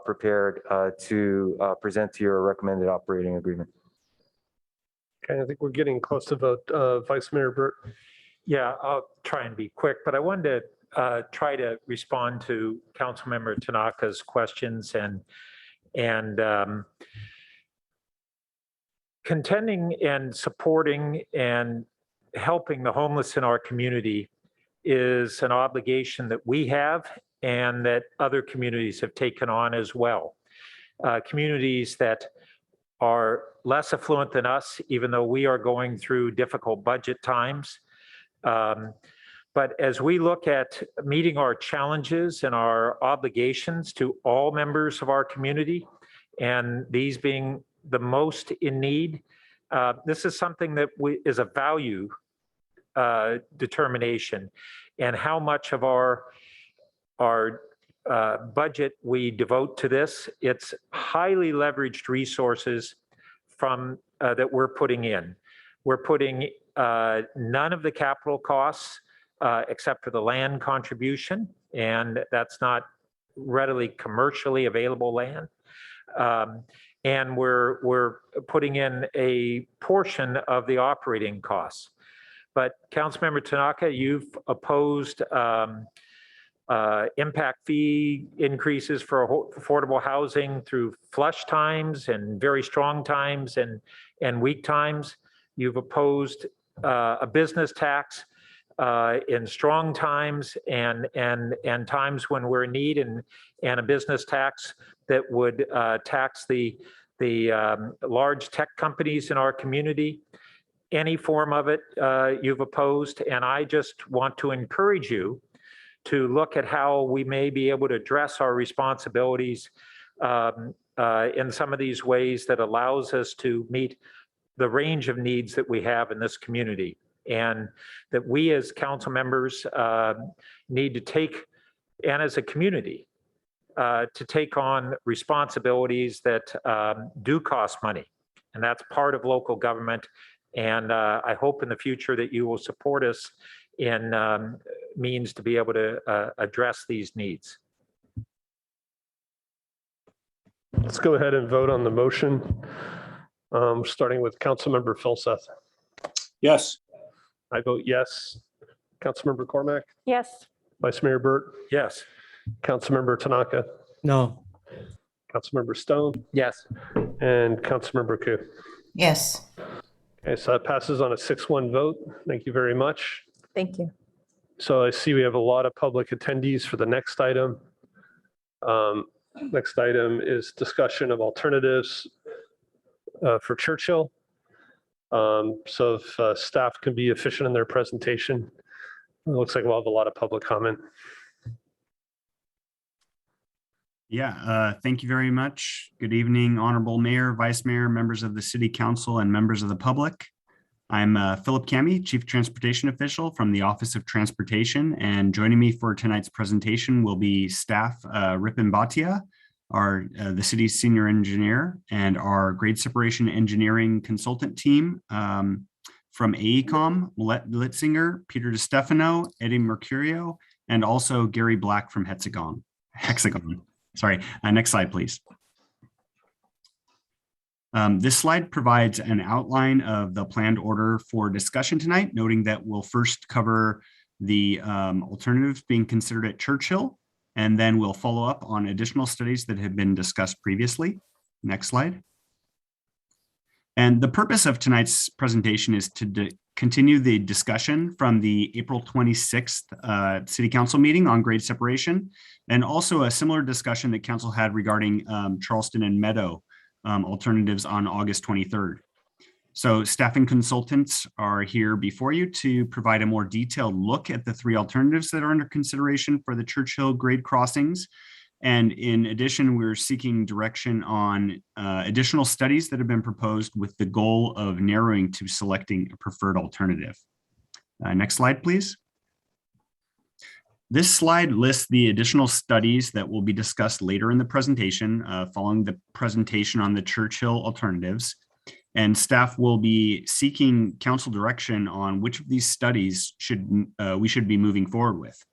prepared to present to your recommended operating agreement. Okay, I think we're getting close to vote. Vice Mayor Burt. Yeah, I'll try and be quick, but I wanted to try to respond to Councilmember Tanaka's questions and contending and supporting and helping the homeless in our community is an obligation that we have and that other communities have taken on as well. Communities that are less affluent than us, even though we are going through difficult budget times. But as we look at meeting our challenges and our obligations to all members of our community, and these being the most in need, this is something that is a value determination, and how much of our budget we devote to this. It's highly leveraged resources from that we're putting in. We're putting none of the capital costs except for the land contribution, and that's not readily commercially available land. And we're putting in a portion of the operating costs. But Councilmember Tanaka, you've opposed impact fee increases for affordable housing through flush times and very strong times and weak times. You've opposed a business tax in strong times and times when we're in need, and a business tax that would tax the large tech companies in our community. Any form of it you've opposed, and I just want to encourage you to look at how we may be able to address our responsibilities in some of these ways that allows us to meet the range of needs that we have in this community, and that we as council members need to take, and as a community, to take on responsibilities that do cost money. And that's part of local government. And I hope in the future that you will support us in means to be able to address these needs. Let's go ahead and vote on the motion. Starting with Councilmember Filseth. Yes. I vote yes. Councilmember Cormack. Yes. Vice Mayor Burt. Yes. Councilmember Tanaka. No. Councilmember Stone. Yes. And Councilmember Koo. Yes. Okay, so that passes on a 6-1 vote. Thank you very much. Thank you. So I see we have a lot of public attendees for the next item. Next item is discussion of alternatives for Churchill. So if staff can be efficient in their presentation, it looks like we'll have a lot of public comment. Yeah, thank you very much. Good evening, Honorable Mayor, Vice Mayor, members of the City Council, and members of the public. I'm Philip Cami, Chief Transportation Official from the Office of Transportation, and joining me for tonight's presentation will be staff Ripon Bhatia, the city's senior engineer, and our grade separation engineering consultant team from AECOM, Millette Litzinger, Peter DeStefano, Eddie Mercurio, and also Gary Black from Hexagon. Sorry, next slide, please. This slide provides an outline of the planned order for discussion tonight, noting that we'll first cover the alternatives being considered at Churchill. And then we'll follow up on additional studies that have been discussed previously. Next slide. And the purpose of tonight's presentation is to continue the discussion from the April 26th City Council meeting on grade separation, and also a similar discussion that Council had regarding Charleston and Meadow alternatives on August 23rd. So staff and consultants are here before you to provide a more detailed look at the three alternatives that are under consideration for the Churchill grade crossings. And in addition, we're seeking direction on additional studies that have been proposed with the goal of narrowing to selecting a preferred alternative. Next slide, please. This slide lists the additional studies that will be discussed later in the presentation, following the presentation on the Churchill alternatives. And staff will be seeking council direction on which of these studies we should be moving forward with.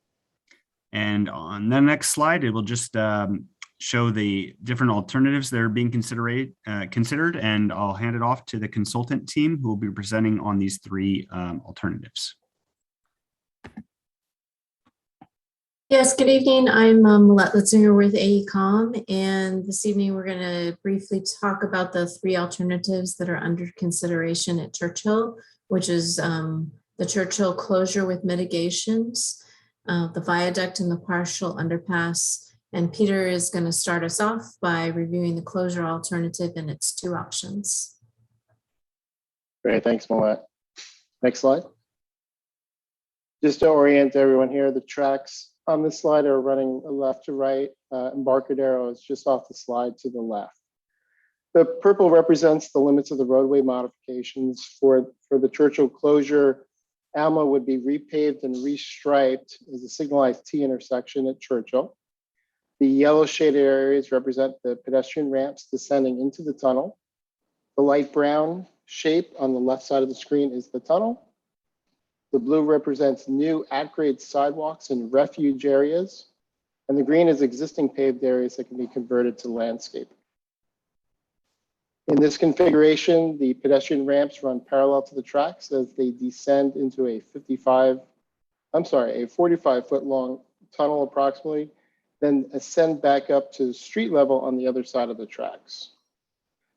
And on the next slide, it will just show the different alternatives that are being considered, and I'll hand it off to the consultant team who will be presenting on these three alternatives. Yes, good evening. I'm Millette Litzinger with AECOM, and this evening we're going to briefly talk about the three alternatives that are under consideration at Churchill, which is the Churchill closure with mitigations, the viaduct and the partial underpass. And Peter is going to start us off by reviewing the closure alternative and its two options. Great, thanks, Millette. Next slide. Just to orient everyone here, the tracks on this slide are running left to right. Embarcadero is just off the slide to the left. The purple represents the limits of the roadway modifications. For the Churchill closure, Alma would be repaved and restriped as a signalized T intersection at Churchill. The yellow shaded areas represent the pedestrian ramps descending into the tunnel. The light brown shape on the left side of the screen is the tunnel. The blue represents new at-grade sidewalks and refuge areas. And the green is existing paved areas that can be converted to landscape. In this configuration, the pedestrian ramps run parallel to the tracks as they descend into a 45-foot long tunnel approximately, then ascend back up to street level on the other side of the tracks.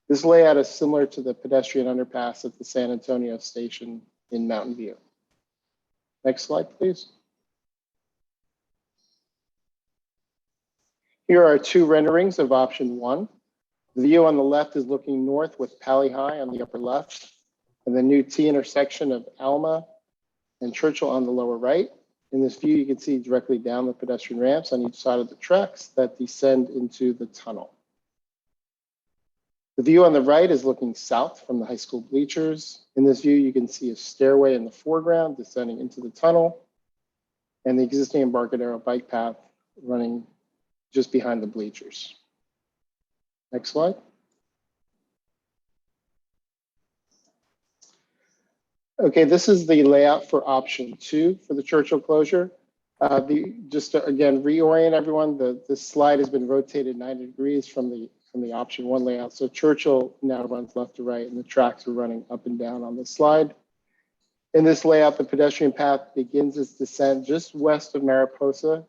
This layout is similar to the pedestrian underpass at the San Antonio station in Mountain View. Next slide, please. Here are two renderings of option one. The view on the left is looking north with Pally High on the upper left, and the new T intersection of Alma and Churchill on the lower right. In this view, you can see directly down the pedestrian ramps on each side of the tracks that descend into the tunnel. The view on the right is looking south from the high school bleachers. In this view, you can see a stairway in the foreground descending into the tunnel and the existing Embarcadero bike path running just behind the bleachers. Next slide. Okay, this is the layout for option two for the Churchill closure. Just to again reorient everyone, this slide has been rotated 90 degrees from the option one layout. So Churchill now runs left to right and the tracks are running up and down on the slide. In this layout, the pedestrian path begins its descent just west of Mariposa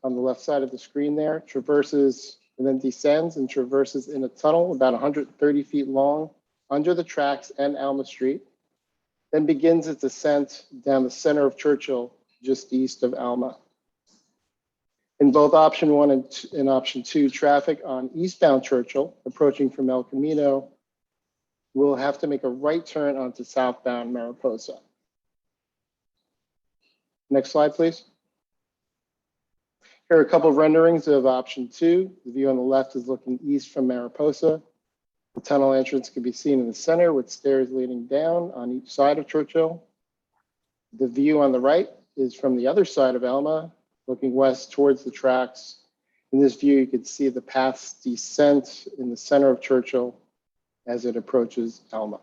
on the left side of the screen there, traverses and then descends and traverses in a tunnel about 130 feet long under the tracks and Alma Street, then begins its ascent down the center of Churchill just east of Alma. In both option one and option two, traffic on eastbound Churchill approaching from El Camino will have to make a right turn onto southbound Mariposa. Next slide, please. Here are a couple of renderings of option two. The view on the left is looking east from Mariposa. The tunnel entrance can be seen in the center with stairs leading down on each side of Churchill. The view on the right is from the other side of Alma, looking west towards the tracks. In this view, you can see the path's descent in the center of Churchill as it approaches Alma.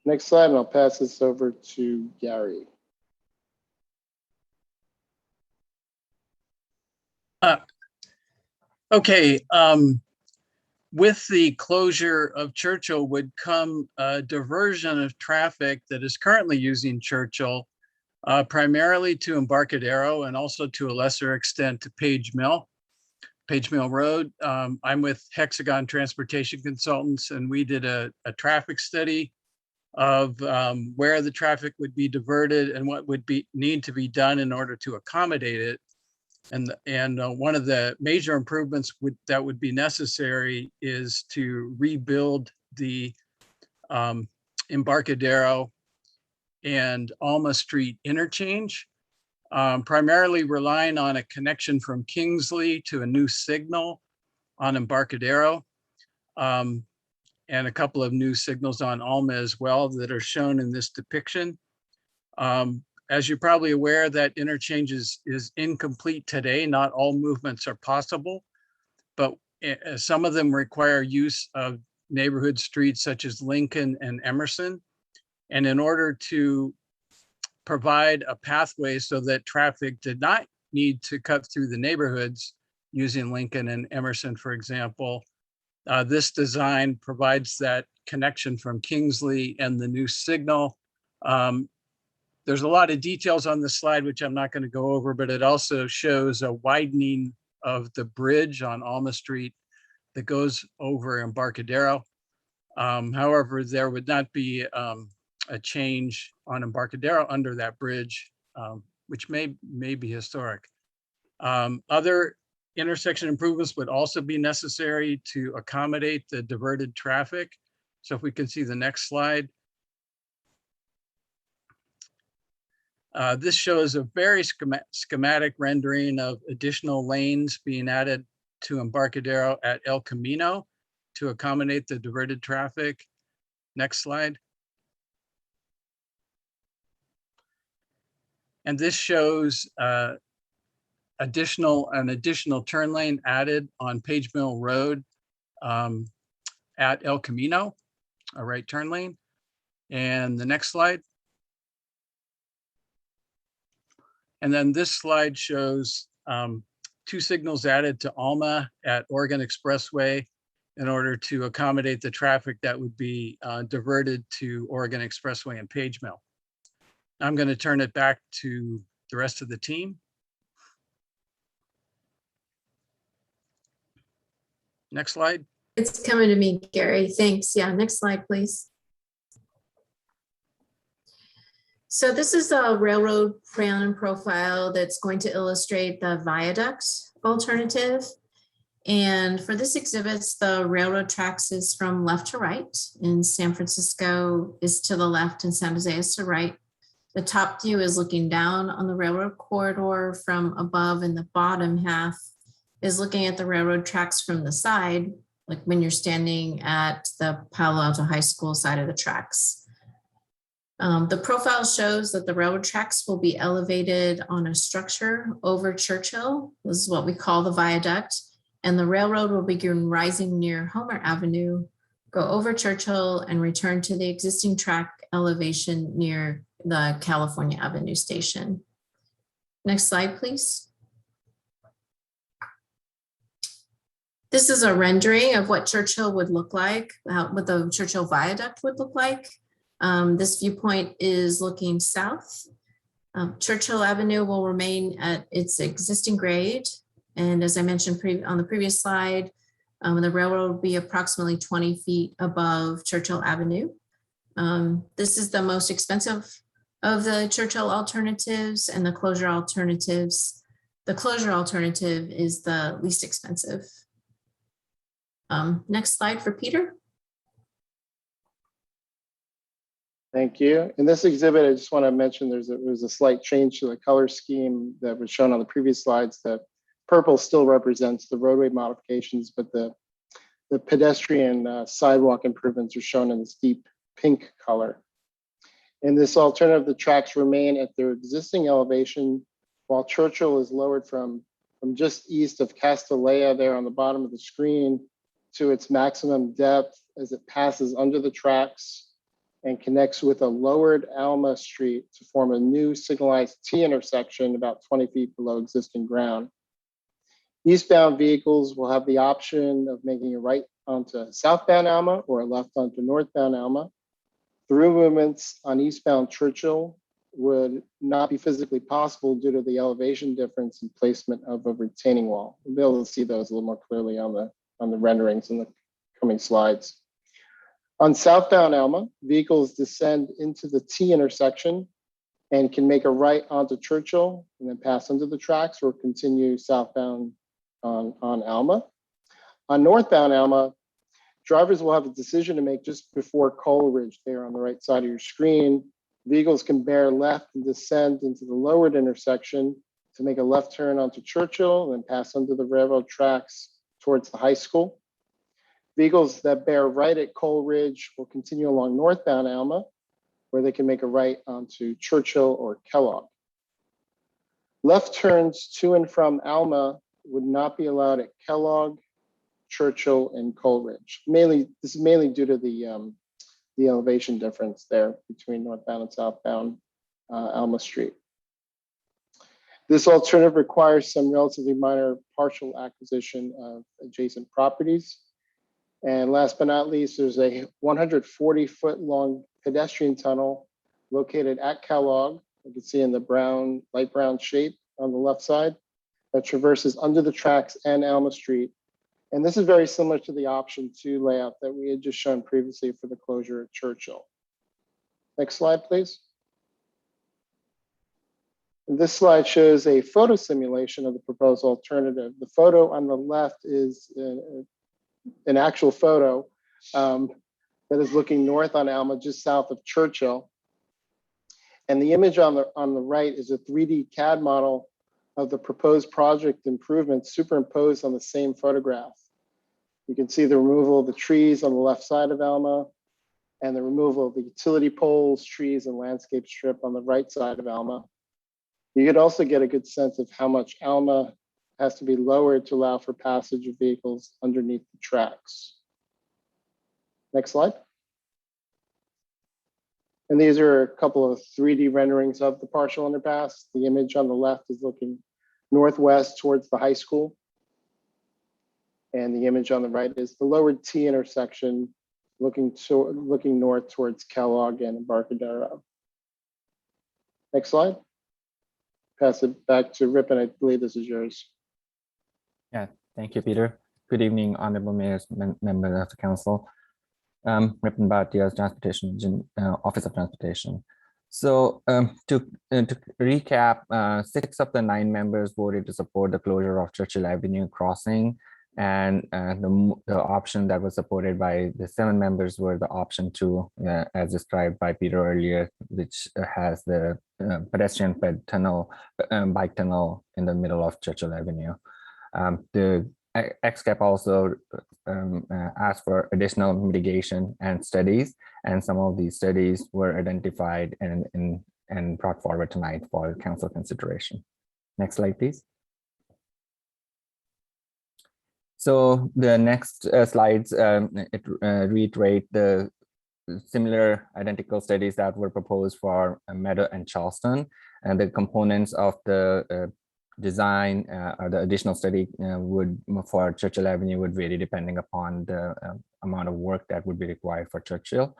Next slide, and I'll pass this over to Gary. Okay, with the closure of Churchill would come a diversion of traffic that is currently using Churchill primarily to Embarcadero and also to a lesser extent to Page Mill Road. I'm with Hexagon Transportation Consultants, and we did a traffic study of where the traffic would be diverted and what would need to be done in order to accommodate it. And one of the major improvements that would be necessary is to rebuild the Embarcadero and Alma Street interchange, primarily relying on a connection from Kingsley to a new signal on Embarcadero, and a couple of new signals on Alma as well that are shown in this depiction. As you're probably aware, that interchange is incomplete today. Not all movements are possible, but some of them require use of neighborhood streets such as Lincoln and Emerson. And in order to provide a pathway so that traffic did not need to cut through the neighborhoods using Lincoln and Emerson, for example, this design provides that connection from Kingsley and the new signal. There's a lot of details on the slide, which I'm not going to go over, but it also shows a widening of the bridge on Alma Street that goes over Embarcadero. However, there would not be a change on Embarcadero under that bridge, which may be historic. Other intersection improvements would also be necessary to accommodate the diverted traffic. So if we can see the next slide. This shows a very schematic rendering of additional lanes being added to Embarcadero at El Camino to accommodate the diverted traffic. Next slide. And this shows an additional turn lane added on Page Mill Road at El Camino, a right turn lane. And the next slide. And then this slide shows two signals added to Alma at Oregon Expressway in order to accommodate the traffic that would be diverted to Oregon Expressway and Page Mill. I'm going to turn it back to the rest of the team. Next slide. It's coming to me, Gary. Thanks. Yeah, next slide, please. So this is a railroad plan profile that's going to illustrate the viaduct alternative. And for this exhibit, the railroad tracks is from left to right, and San Francisco is to the left and San Jose is to right. The top view is looking down on the railroad corridor from above, and the bottom half is looking at the railroad tracks from the side, like when you're standing at the Palo Alto High School side of the tracks. The profile shows that the railroad tracks will be elevated on a structure over Churchill. This is what we call the viaduct. And the railroad will begin rising near Homer Avenue, go over Churchill, and return to the existing track elevation near the California Avenue station. Next slide, please. This is a rendering of what Churchill would look like, what the Churchill Viaduct would look like. This viewpoint is looking south. Churchill Avenue will remain at its existing grade. And as I mentioned on the previous slide, the railroad will be approximately 20 feet above Churchill Avenue. This is the most expensive of the Churchill alternatives and the closure alternatives. The closure alternative is the least expensive. Next slide for Peter. Thank you. In this exhibit, I just want to mention there's a slight change to the color scheme that was shown on the previous slides. That purple still represents the roadway modifications, but the pedestrian sidewalk improvements are shown in this deep pink color. In this alternative, the tracks remain at their existing elevation, while Churchill is lowered from just east of Castellea there on the bottom of the screen to its maximum depth as it passes under the tracks and connects with a lowered Alma Street to form a new signalized T intersection about 20 feet below existing ground. Eastbound vehicles will have the option of making a right onto southbound Alma or a left onto northbound Alma. Through movements on eastbound Churchill would not be physically possible due to the elevation difference and placement of a retaining wall. We'll be able to see those a little more clearly on the renderings in the coming slides. On southbound Alma, vehicles descend into the T intersection and can make a right onto Churchill and then pass under the tracks or continue southbound on Alma. On northbound Alma, drivers will have a decision to make just before Coleridge there on the right side of your screen. Vehicles can bear left and descend into the lowered intersection to make a left turn onto Churchill and then pass under the railroad tracks towards the high school. Vehicles that bear right at Coleridge will continue along northbound Alma, where they can make a right onto Churchill or Kellogg. Left turns to and from Alma would not be allowed at Kellogg, Churchill, and Coleridge. This is mainly due to the elevation difference there between northbound and southbound Alma Street. This alternative requires some relatively minor partial acquisition of adjacent properties. And last but not least, there's a 140-foot long pedestrian tunnel located at Kellogg. You can see in the light brown shape on the left side that traverses under the tracks and Alma Street. And this is very similar to the option 2 layout that we had just shown previously for the closure at Churchill. Next slide, please. And this slide shows a photo simulation of the proposed alternative. The photo on the left is an actual photo that is looking north on Alma, just south of Churchill. And the image on the right is a 3D CAD model of the proposed project improvements superimposed on the same photograph. You can see the removal of the trees on the left side of Alma and the removal of the utility poles, trees, and landscape strip on the right side of Alma. You could also get a good sense of how much Alma has to be lowered to allow for passage of vehicles underneath the tracks. Next slide. And these are a couple of 3D renderings of the partial underpass. The image on the left is looking northwest towards the high school. And the image on the right is the lowered T intersection looking north towards Kellogg and Embarcadero. Next slide. Pass it back to Rip, and I believe this is yours. Yeah, thank you, Peter. Good evening, honorable mayors, members of the council. Rip and Bhattia's Transportation Office of Transportation. So to recap, 6 of the 9 members voted to support the closure of Churchill Avenue crossing, and the option that was supported by the 7 members were the option 2, as described by Peter earlier, which has the pedestrian fed tunnel, bike tunnel in the middle of Churchill Avenue. The XCAP also asked for additional mitigation and studies, and some of these studies were identified and brought forward tonight for council consideration. Next slide, please. So the next slides reiterate the similar identical studies that were proposed for Meadow and Charleston, and the components of the design or the additional study for Churchill Avenue would vary depending upon the amount of work that would be required for Churchill.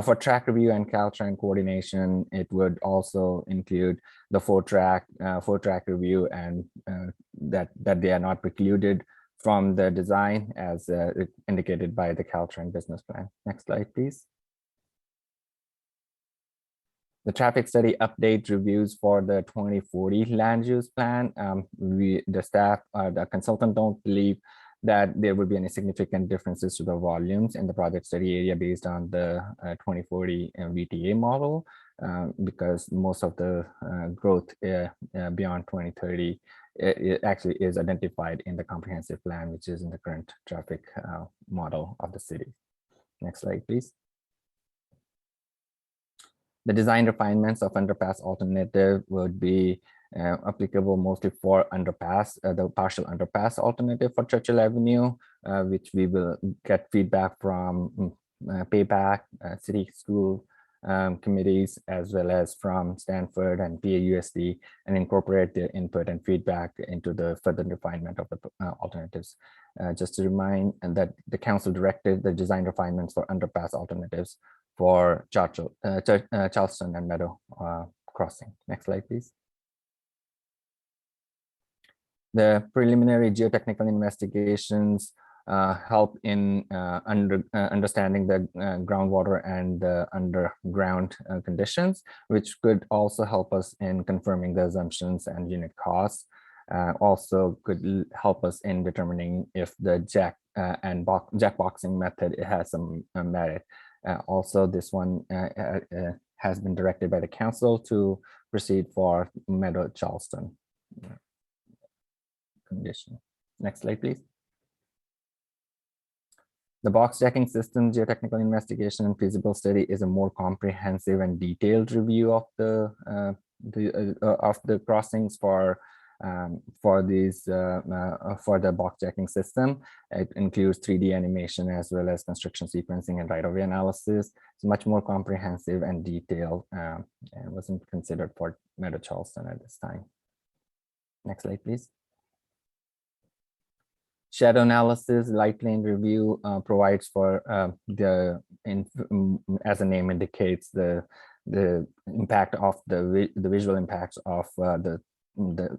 For track review and Caltrain coordination, it would also include the four track review, and that they are not precluded from the design as indicated by the Caltrain business plan. Next slide, please. The traffic study update reviews for the 2040 land use plan. The staff, the consultant don't believe that there would be any significant differences to the volumes in the project study area based on the 2040 VTA model, because most of the growth beyond 2030 it actually is identified in the comprehensive plan, which is in the current traffic model of the city. Next slide, please. The design refinements of underpass alternative would be applicable mostly for underpass, the partial underpass alternative for Churchill Avenue, which we will get feedback from payback, city school committees, as well as from Stanford and PAUSD, and incorporate their input and feedback into the further refinement of the alternatives. Just to remind that the council directed the design refinements for underpass alternatives for Charleston and Meadow crossing. Next slide, please. The preliminary geotechnical investigations help in understanding the groundwater and the underground conditions, which could also help us in confirming the assumptions and unit costs. Also could help us in determining if the jackboxing method has some merit. Also, this one has been directed by the council to proceed for Meadow Charleston condition. Next slide, please. The box checking system geotechnical investigation and feasible study is a more comprehensive and detailed review of the crossings for the box checking system. It includes 3D animation as well as construction sequencing and right-of-way analysis. It's much more comprehensive and detailed and wasn't considered for Meadow Charleston at this time. Next slide, please. Shadow analysis, light plane review provides for as the name indicates, the impact of the visual impacts of the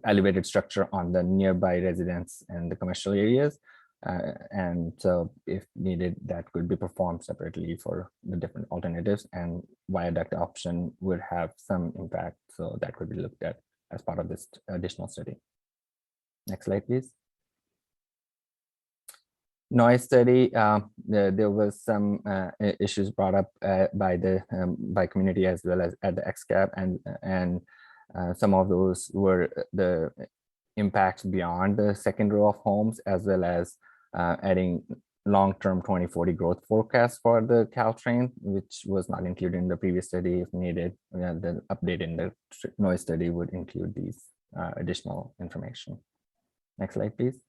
elevated structure on the nearby residents and the commercial areas. And so if needed, that could be performed separately for the different alternatives, and viaduct option would have some impact. So that could be looked at as part of this additional study. Next slide, please. Noise study, there was some issues brought up by community as well as at the XCAP, and some of those were the impacts beyond the second row of homes, as well as adding long-term 2040 growth forecast for the Caltrain, which was not included in the previous study. If needed, the update in the noise study would include these additional information. Next slide, please.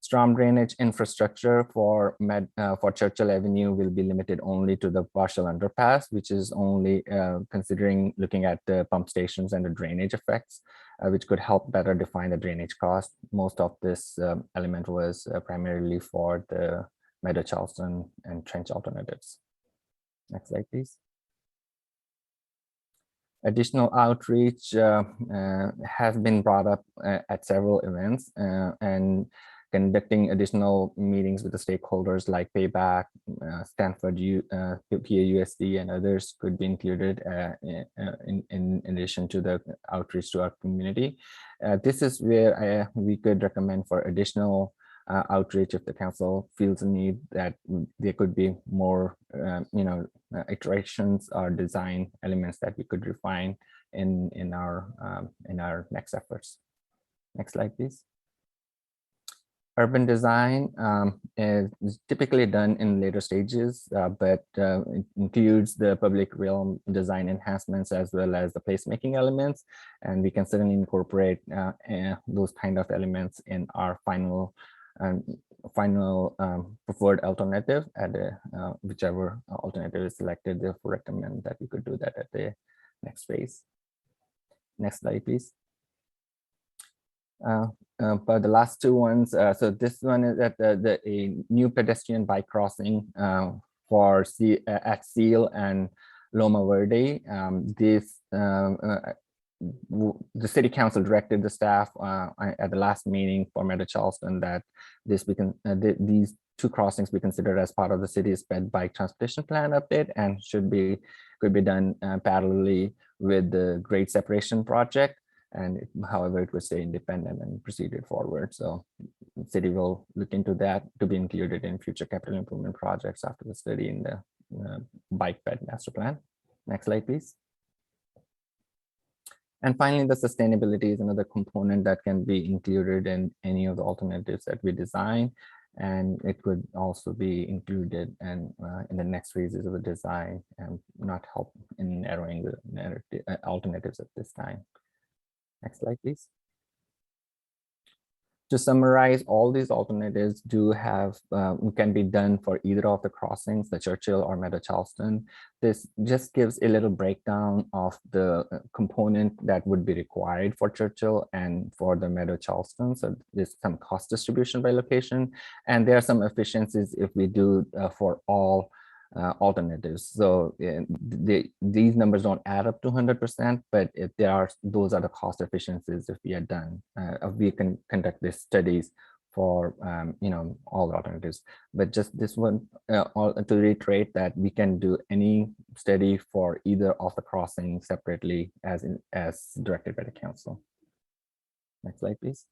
Storm drainage infrastructure for Churchill Avenue will be limited only to the partial underpass, which is only looking at the pump stations and the drainage effects, which could help better define the drainage cost. Most of this element was primarily for the Meadow Charleston and trench alternatives. Next slide, please. Additional outreach has been brought up at several events, and conducting additional meetings with the stakeholders like Payback, Stanford, PAUSD, and others could be included in addition to the outreach to our community. This is where we could recommend for additional outreach if the council feels a need that there could be more, iterations or design elements that we could refine in our next efforts. Next slide, please. Urban design is typically done in later stages, but it includes the public realm design enhancements as well as the placemaking elements. And we can certainly incorporate those kind of elements in our final preferred alternative at whichever alternative is selected. Therefore, recommend that we could do that at the next phase. Next slide, please. But the last two ones, so this one is at a new pedestrian bike crossing for at Seal and Loma Verde. The city council directed the staff at the last meeting for Meadow Charleston that these two crossings be considered as part of the city's sped bike transportation plan update and could be done parallelly with the grade separation project. And however, it would stay independent and proceeded forward. So the city will look into that to be included in future capital improvement projects after the study in the bike ped master plan. Next slide, please. And finally, the sustainability is another component that can be included in any of the alternatives that we design. And it could also be included in the next phases of the design and not help in narrowing the alternatives at this time. Next slide, please. To summarize, all these alternatives can be done for either of the crossings, the Churchill or Meadow Charleston. This just gives a little breakdown of the component that would be required for Churchill and for the Meadow Charleston. So there's some cost distribution by location, and there are some efficiencies if we do for all alternatives. So these numbers don't add up to 100%, but if those are the cost efficiencies if we are done, if we can conduct these studies for all the alternatives. But just this one, to reiterate that we can do any study for either of the crossings separately as directed by the council. Next slide, please.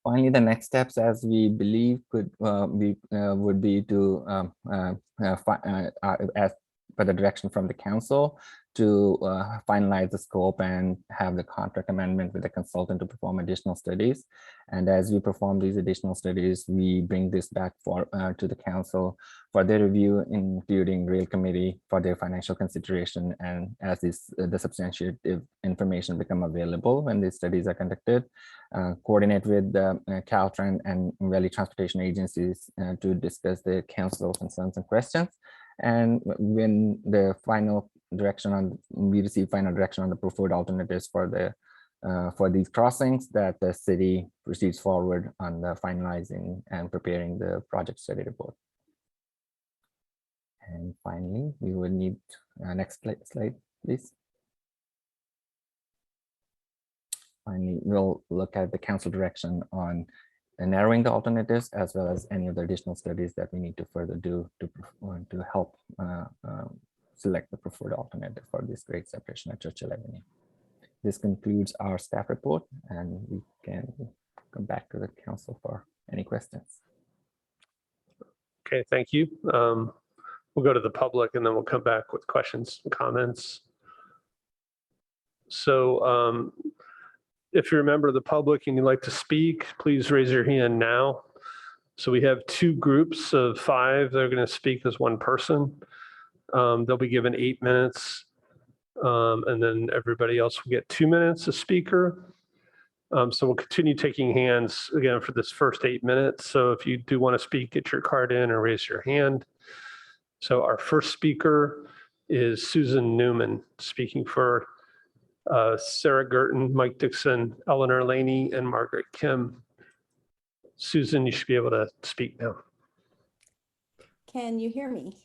Finally, the next steps, as we believe, would be to ask for the direction from the council to finalize the scope and have the contract amendment with the consultant to perform additional studies. And as we perform these additional studies, we bring this back to the council for their review, including Rail Committee for their financial consideration. And as the substantiative information become available when these studies are conducted, coordinate with the Caltrans and Valley Transportation Agencies to discuss the council concerns and questions. And when the final direction we receive final direction on the preferred alternatives for these crossings, that the city proceeds forward on the finalizing and preparing the project study report. And finally, we will need next slide, please. Finally, we'll look at the council direction on narrowing the alternatives, as well as any of the additional studies that we need to further do to help select the preferred alternative for this grade separation at Churchill Avenue. This concludes our staff report, and we can come back to the council for any questions. Okay, thank you. We'll go to the public and then we'll come back with questions and comments. So if you're a member of the public and you'd like to speak, please raise your hand now. So we have two groups of 5 that are going to speak as one person. They'll be given 8 minutes, and then everybody else will get 2 minutes a speaker. So we'll continue taking hands again for this first 8 minutes. So if you do want to speak, get your card in or raise your hand. So our first speaker is Susan Newman, speaking for Sarah Gerton, Mike Dixon, Eleanor Laney, and Margaret Kim. Susan, you should be able to speak now. Can you hear me?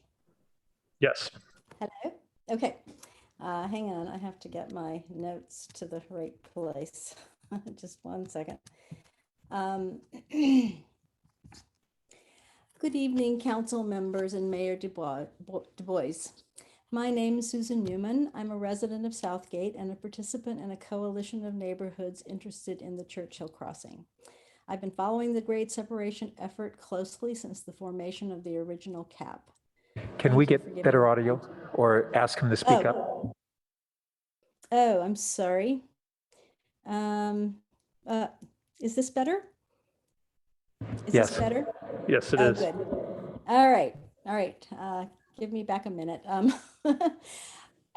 Yes. Hello? Okay. Hang on, I have to get my notes to the right place. Just 1 second. Good evening, council members and Mayor Du Bois. My name is Susan Newman. I'm a resident of Southgate and a participant in a coalition of neighborhoods interested in the Churchill crossing. I've been following the grade separation effort closely since the formation of the original CAP. Can we get better audio or ask him to speak up? Oh, I'm sorry. Is this better? Is yes. This better? Yes, it is. Good. All right. All right. Give me back a minute.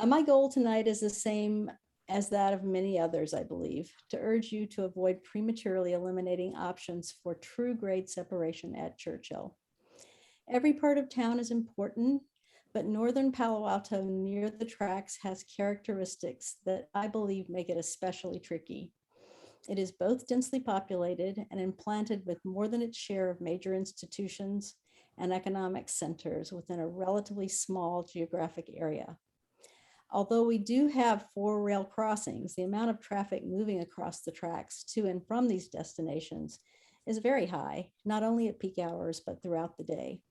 My goal tonight is the same as that of many others, I believe, to urge you to avoid prematurely eliminating options for true grade separation at Churchill. Every part of town is important, but northern Palo Alto near the tracks has characteristics that I believe make it especially tricky. It is both densely populated and implanted with more than its share of major institutions and economic centers within a relatively small geographic area. Although we do have 4 rail crossings, the amount of traffic moving across the tracks to and from these destinations is very high, not only at peak hours, but throughout the day.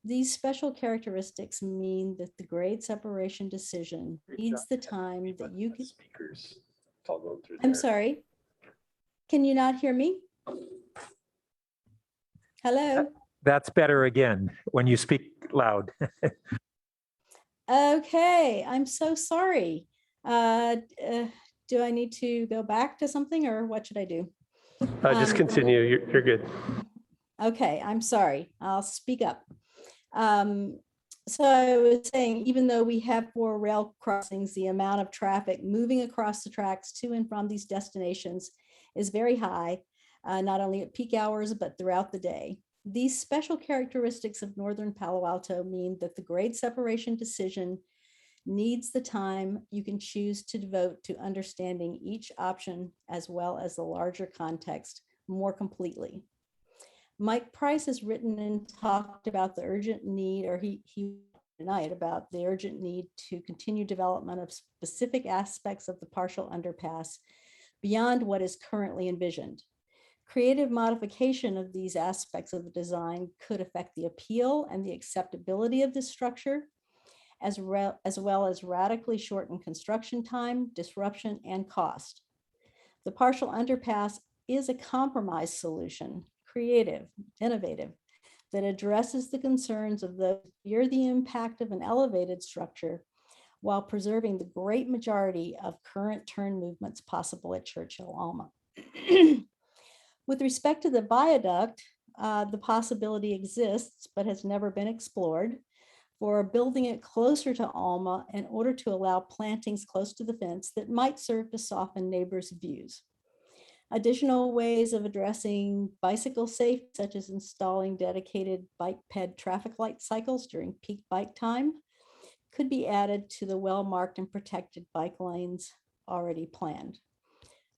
These special characteristics mean that the grade separation decision needs the time that you can. I'm sorry. Can you not hear me? Hello? That's better again when you speak loud. Okay, I'm so sorry. Do I need to go back to something or what should I do? Just continue, you're good. Okay, I'm sorry, I'll speak up. So I was saying, even though we have 4 rail crossings, the amount of traffic moving across the tracks to and from these destinations is very high, not only at peak hours, but throughout the day. These special characteristics of northern Palo Alto mean that the grade separation decision needs the time you can choose to devote to understanding each option as well as the larger context more completely. Mike Price has written and talked about the urgent need, or he tonight about the urgent need to continue development of specific aspects of the partial underpass beyond what is currently envisioned. Creative modification of these aspects of the design could affect the appeal and the acceptability of this structure, as well as radically shorten construction time, disruption, and cost. The partial underpass is a compromise solution, creative, innovative, that addresses the concerns of those who fear the impact of an elevated structure while preserving the great majority of current turn movements possible at Churchill Alma. With respect to the viaduct, the possibility exists but has never been explored for building it closer to Alma in order to allow plantings close to the fence that might serve to soften neighbors' views. Additional ways of addressing bicycle safety, such as installing dedicated bike ped traffic light cycles during peak bike time, could be added to the well-marked and protected bike lanes already planned.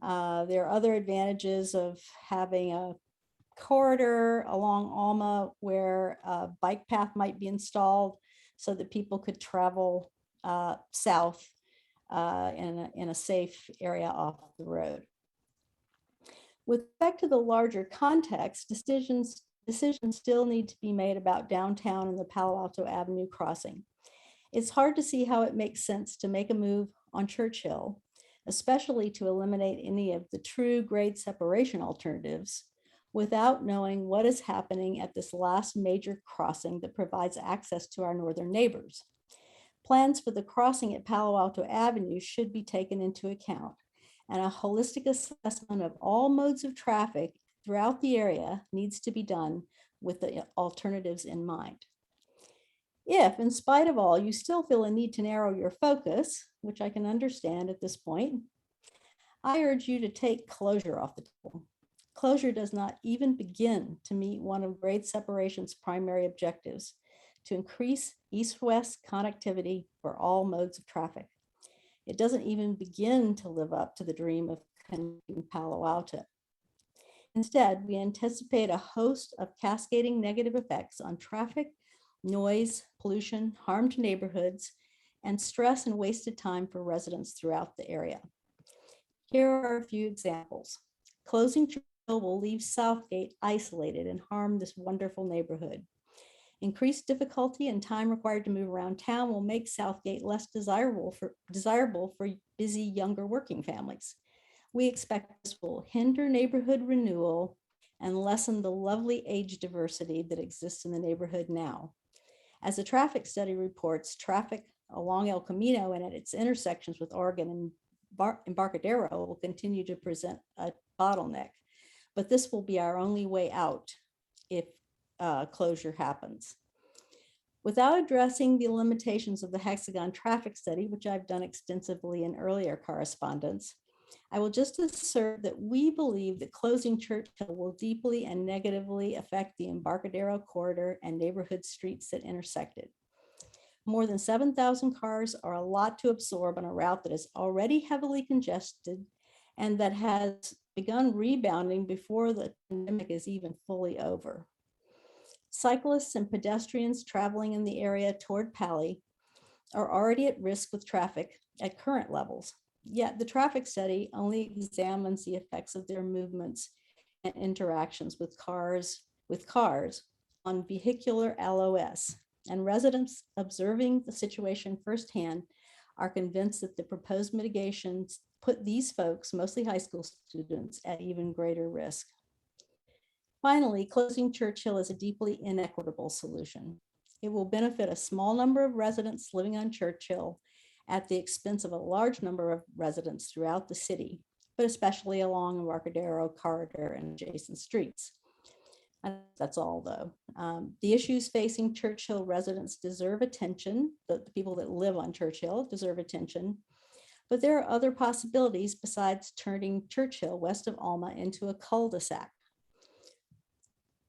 There are other advantages of having a corridor along Alma where a bike path might be installed so that people could travel south in a safe area off the road. With respect to the larger context, decisions still need to be made about downtown and the Palo Alto Avenue crossing. It's hard to see how it makes sense to make a move on Churchill, especially to eliminate any of the true grade separation alternatives, without knowing what is happening at this last major crossing that provides access to our northern neighbors. Plans for the crossing at Palo Alto Avenue should be taken into account, and a holistic assessment of all modes of traffic throughout the area needs to be done with the alternatives in mind. If, in spite of all, you still feel a need to narrow your focus, which I can understand at this point, I urge you to take closure off the table. Closure does not even begin to meet one of grade separation's primary objectives, to increase east-west connectivity for all modes of traffic. It doesn't even begin to live up to the dream of connecting Palo Alto. Instead, we anticipate a host of cascading negative effects on traffic, noise, pollution, harm to neighborhoods, and stress and wasted time for residents throughout the area. Here are a few examples. Closing Churchill will leave Southgate isolated and harm this wonderful neighborhood. Increased difficulty and time required to move around town will make Southgate less desirable for busy younger working families. We expect this will hinder neighborhood renewal and lessen the lovely age diversity that exists in the neighborhood now. As the traffic study reports, traffic along El Camino and at its intersections with Oregon and Embarcadero will continue to present a bottleneck, but this will be our only way out if closure happens. Without addressing the limitations of the hexagon traffic study, which I've done extensively in earlier correspondence, I will just assert that we believe that closing Churchill will deeply and negatively affect the Embarcadero corridor and neighborhood streets that intersect it. More than 7,000 cars are a lot to absorb on a route that is already heavily congested and that has begun rebounding before the pandemic is even fully over. Cyclists and pedestrians traveling in the area toward Pali are already at risk with traffic at current levels. Yet the traffic study only examines the effects of their movements and interactions with cars on vehicular LOS. And residents observing the situation firsthand are convinced that the proposed mitigations put these folks, mostly high school students, at even greater risk. Finally, closing Churchill is a deeply inequitable solution. It will benefit a small number of residents living on Churchill at the expense of a large number of residents throughout the city, but especially along the Embarcadero corridor and adjacent streets. And that's all though. The issues facing Churchill residents deserve attention. The people that live on Churchill deserve attention, but there are other possibilities besides turning Churchill west of Alma into a cul-de-sac.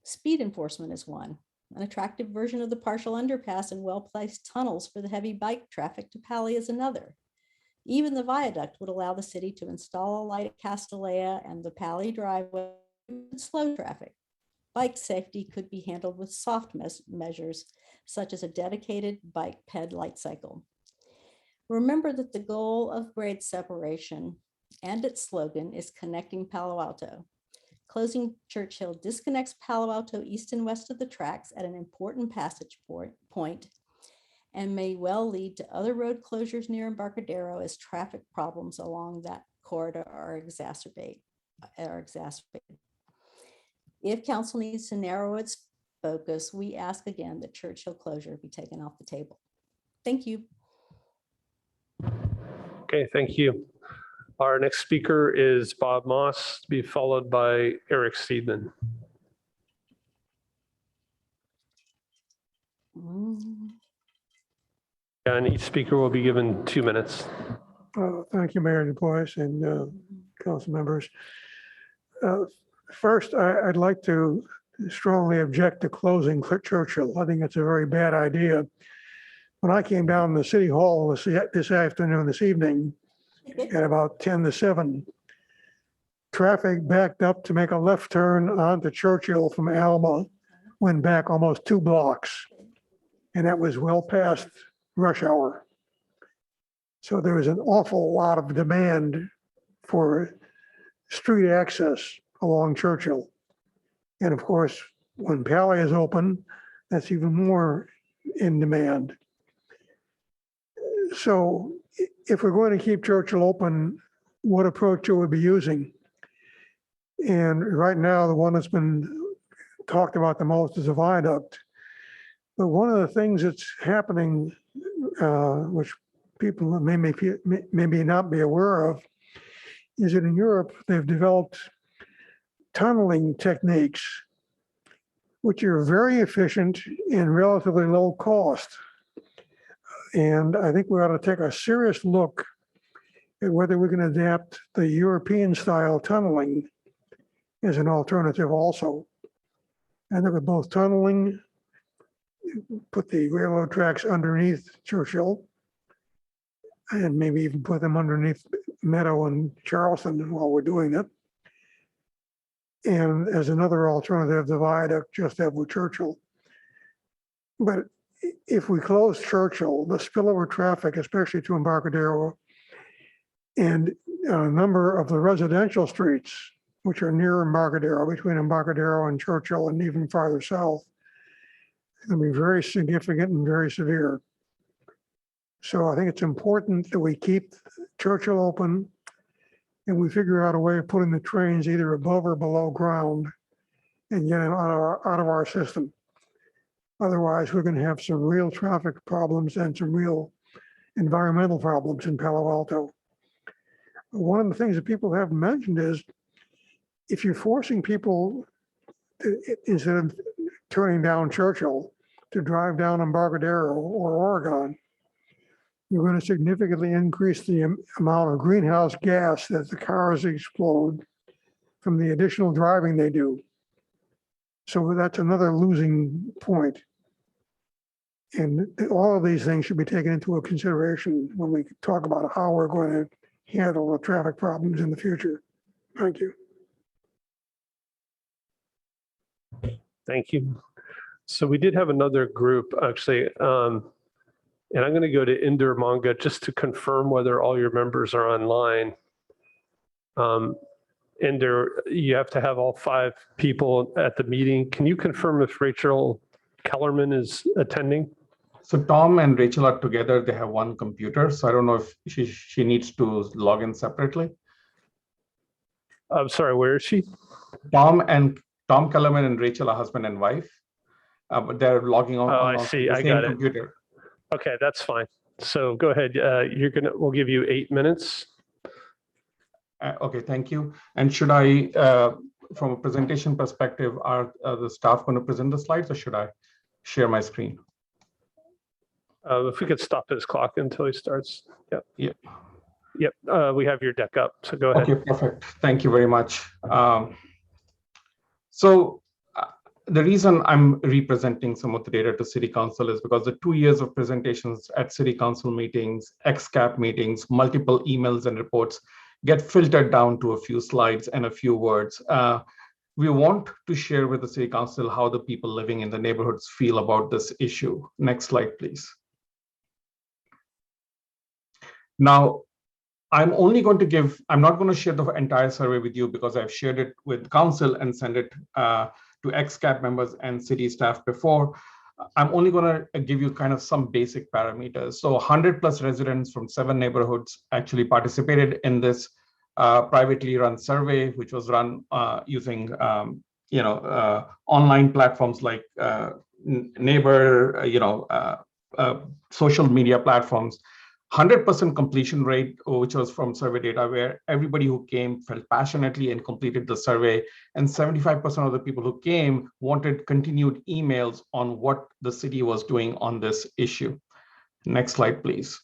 Speed enforcement is one. An attractive version of the partial underpass and well-placed tunnels for the heavy bike traffic to Pali is another. Even the viaduct would allow the city to install a light at Castellea and the Pali driveway and slow traffic. Bike safety could be handled with soft measures, such as a dedicated bike ped light cycle. Remember that the goal of grade separation and its slogan is connecting Palo Alto. Closing Churchill disconnects Palo Alto east and west of the tracks at an important passage point and may well lead to other road closures near Embarcadero as traffic problems along that corridor are exacerbated. If council needs to narrow its focus, we ask again that Churchill closure be taken off the table. Thank you. Okay, thank you. Our next speaker is Bob Moss, to be followed by Eric Steedman. And each speaker will be given 2 minutes. Thank you, Mayor DuBois and council members. First, I'd like to strongly object to closing Churchill. I think it's a very bad idea. When I came down to City Hall this evening, at about 10 to 7, traffic backed up to make a left turn onto Churchill from Alma, went back almost 2 blocks. And that was well past rush hour. So there was an awful lot of demand for street access along Churchill. And of course, when Pally is open, that's even more in demand. So if we're going to keep Churchill open, what approach should we be using? And right now, the one that's been talked about the most is a viaduct. But one of the things that's happening, which people maybe not be aware of, is that in Europe, they've developed tunneling techniques, which are very efficient and relatively low cost. And I think we ought to take a serious look at whether we can adapt the European style tunneling as an alternative also. And look at both tunneling, put the railroad tracks underneath Churchill, and maybe even put them underneath Meadow and Charleston while we're doing it. And as another alternative, the viaduct just over Churchill. But if we close Churchill, the spillover traffic, especially to Embarcadero, and a number of the residential streets, which are near Embarcadero, between Embarcadero and Churchill and even farther south, is going to be very significant and very severe. So I think it's important that we keep Churchill open and we figure out a way of putting the trains either above or below ground and get them out of our system. Otherwise, we're going to have some real traffic problems and some real environmental problems in Palo Alto. One of the things that people haven't mentioned is if you're forcing people to, instead of turning down Churchill, to drive down Embarcadero or Oregon, you're going to significantly increase the amount of greenhouse gas that the cars explode from the additional driving they do. So that's another losing point. And all of these things should be taken into consideration when we talk about how we're going to handle the traffic problems in the future. Thank you. Thank you. So we did have another group actually, and I'm going to go to Inder Manga just to confirm whether all your members are online. Inder, you have to have all 5 people at the meeting. Can you confirm if Rachel Kellerman is attending? So Tom and Rachel are together. They have one computer. So I don't know if she needs to log in separately. I'm sorry, where is she? Tom Kellerman and Rachel are husband and wife, but they're logging on. Oh, I see. I got it. Computer. Okay, that's fine. So go ahead. We'll give you 8 minutes. Okay, thank you. And should I, from a presentation perspective, are the staff going to present the slides or should I share my screen? If we could stop his clock until he starts. Yep. Yep. Yep. We have your deck up. So go ahead. Okay, perfect. Thank you very much. So the reason I'm representing some of the data to City Council is because the 2 years of presentations at City Council meetings, XCAP meetings, multiple emails and reports get filtered down to a few slides and a few words. We want to share with the city council how the people living in the neighborhoods feel about this issue. Next slide, please. Now, I'm not going to share the entire survey with you because I've shared it with council and sent it to XCAP members and city staff before. I'm only going to give you kind of some basic parameters. So 100+ residents from 7 neighborhoods actually participated in this privately run survey, which was run using online platforms like Neighbor, social media platforms. 100% completion rate, which was from survey data, where everybody who came felt passionately and completed the survey. And 75% of the people who came wanted continued emails on what the city was doing on this issue. Next slide, please.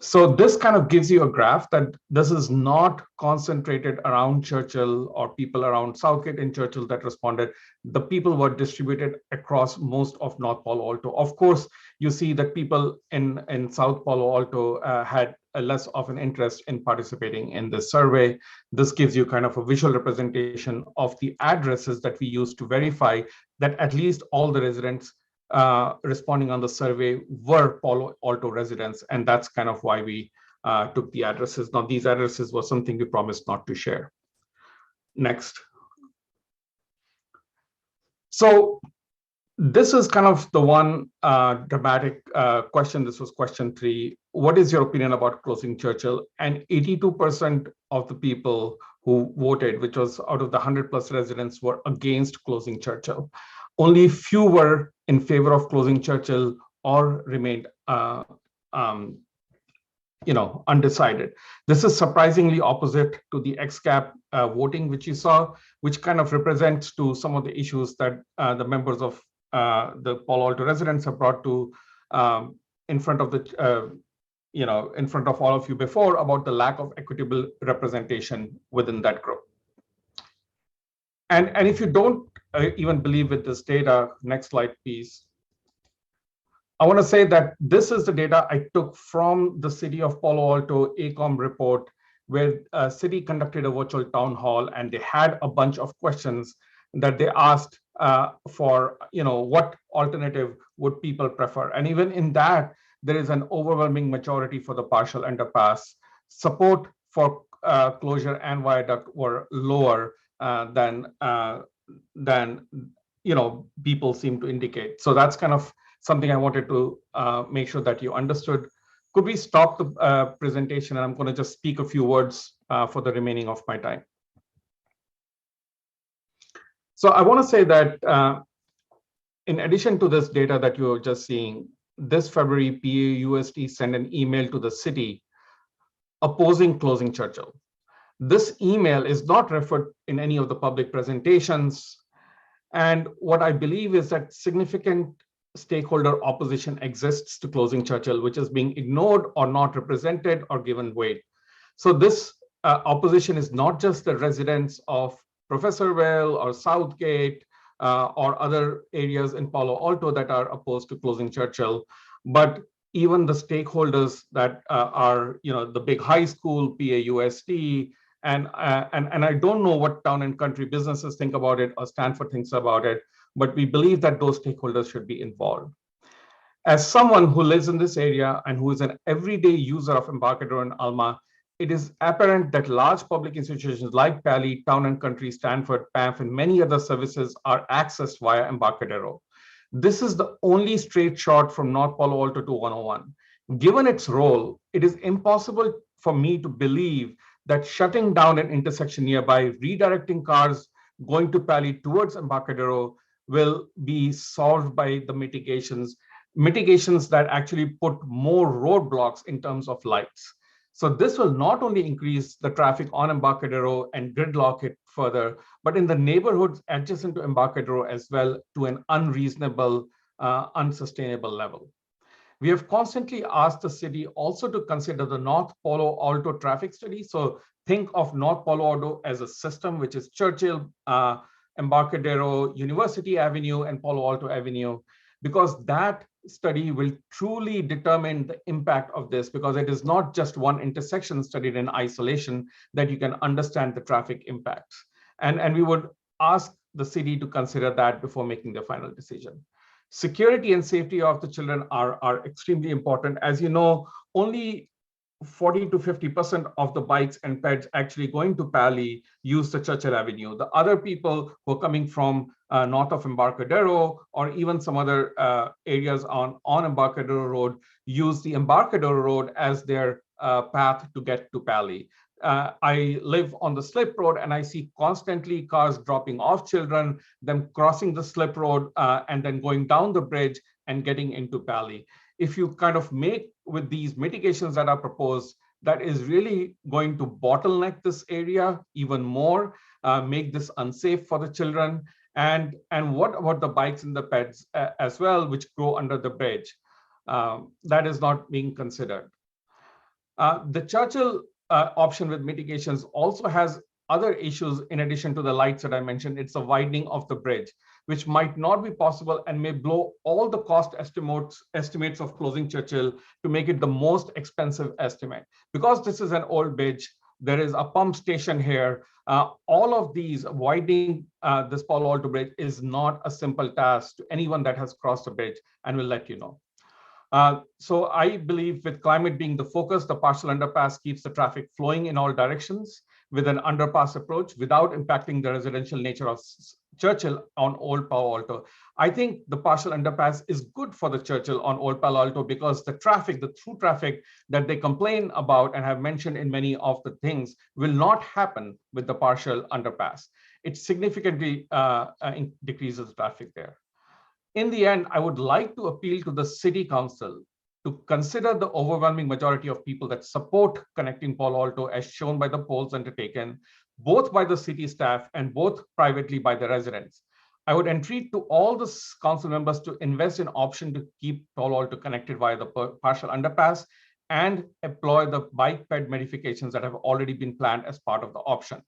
So this kind of gives you a graph that this is not concentrated around Churchill or people around Southgate and Churchill that responded. The people were distributed across most of North Palo Alto. Of course, you see that people in South Palo Alto had less of an interest in participating in this survey. This gives you kind of a visual representation of the addresses that we use to verify that at least all the residents responding on the survey were Palo Alto residents, and that's kind of why we took the addresses. Now, these addresses were something we promised not to share. Next. So this is kind of the one dramatic question. This was question 3. What is your opinion about closing Churchill? And 82% of the people who voted, which was out of the 100+ residents, were against closing Churchill. Only few were in favor of closing Churchill or remained undecided. This is surprisingly opposite to the XCAP voting, which you saw, which kind of represents to some of the issues that the members of the Palo Alto residents have brought to in front of the in front of all of you before about the lack of equitable representation within that group. And if you don't even believe with this data, next slide, please. I want to say that this is the data I took from the City of Palo Alto ACOM report, where city conducted a virtual town hall, and they had a bunch of questions that they asked for, what alternative would people prefer? And even in that, there is an overwhelming majority for the partial underpass. Support for closure and viaduct were lower than people seem to indicate. So that's kind of something I wanted to make sure that you understood. Could we stop the presentation? And I'm going to just speak a few words for the remaining of my time. So I want to say that in addition to this data that you're just seeing, this February, PAUSD sent an email to the city opposing closing Churchill. This email is not referred in any of the public presentations. And what I believe is that significant stakeholder opposition exists to closing Churchill, which is being ignored or not represented or given weight. So this opposition is not just the residents of Professorville or Southgate or other areas in Palo Alto that are opposed to closing Churchill, but even the stakeholders that are, the big high school, PAUSD, and I don't know what town and country businesses think about it or Stanford thinks about it, but we believe that those stakeholders should be involved. As someone who lives in this area and who is an everyday user of Embarcadero and Alma, it is apparent that large public institutions like Pali, Town and Country, Stanford, PAMF, and many other services are accessed via Embarcadero. This is the only straight shot from North Palo Alto to 101. Given its role, it is impossible for me to believe that shutting down an intersection nearby, redirecting cars going to Pali towards Embarcadero will be solved by the mitigations that actually put more roadblocks in terms of lights. So this will not only increase the traffic on Embarcadero and gridlock it further, but in the neighborhoods adjacent to Embarcadero as well, to an unreasonable, unsustainable level. We have constantly asked the city also to consider the North Palo Alto traffic study. So think of North Palo Alto as a system, which is Churchill, Embarcadero, University Avenue, and Palo Alto Avenue, because that study will truly determine the impact of this, because it is not just one intersection studied in isolation that you can understand the traffic impacts. And we would ask the city to consider that before making the final decision. Security and safety of the children are extremely important. As you know, only 40 to 50% of the bikes and peds actually going to Pali use the Churchill Avenue. The other people who are coming from north of Embarcadero or even some other areas on Embarcadero Road use the Embarcadero Road as their path to get to Pali. I live on the slip road and I see constantly cars dropping off children, them crossing the slip road and then going down the bridge and getting into Pali. If you kind of make with these mitigations that are proposed, that is really going to bottleneck this area even more, make this unsafe for the children. And what about the bikes and the pets as well, which go under the bridge? That is not being considered. The Churchill option with mitigations also has other issues in addition to the lights that I mentioned. It's a widening of the bridge, which might not be possible and may blow all the cost estimates of closing Churchill to make it the most expensive estimate. Because this is an old bridge, there is a pump station here. All of these widening this Palo Alto Bridge is not a simple task to anyone that has crossed the bridge, and we'll let you know. So I believe with climate being the focus, the partial underpass keeps the traffic flowing in all directions with an underpass approach without impacting the residential nature of Churchill on Old Palo Alto. I think the partial underpass is good for the Churchill on Old Palo Alto because the traffic, the through traffic that they complain about and have mentioned in many of the things will not happen with the partial underpass. It significantly decreases the traffic there. In the end, I would like to appeal to the city council to consider the overwhelming majority of people that support connecting Palo Alto as shown by the polls undertaken, both by the city staff and both privately by the residents. I would entreat to all the council members to invest in option to keep Palo Alto connected via the partial underpass and employ the bike ped modifications that have already been planned as part of the option.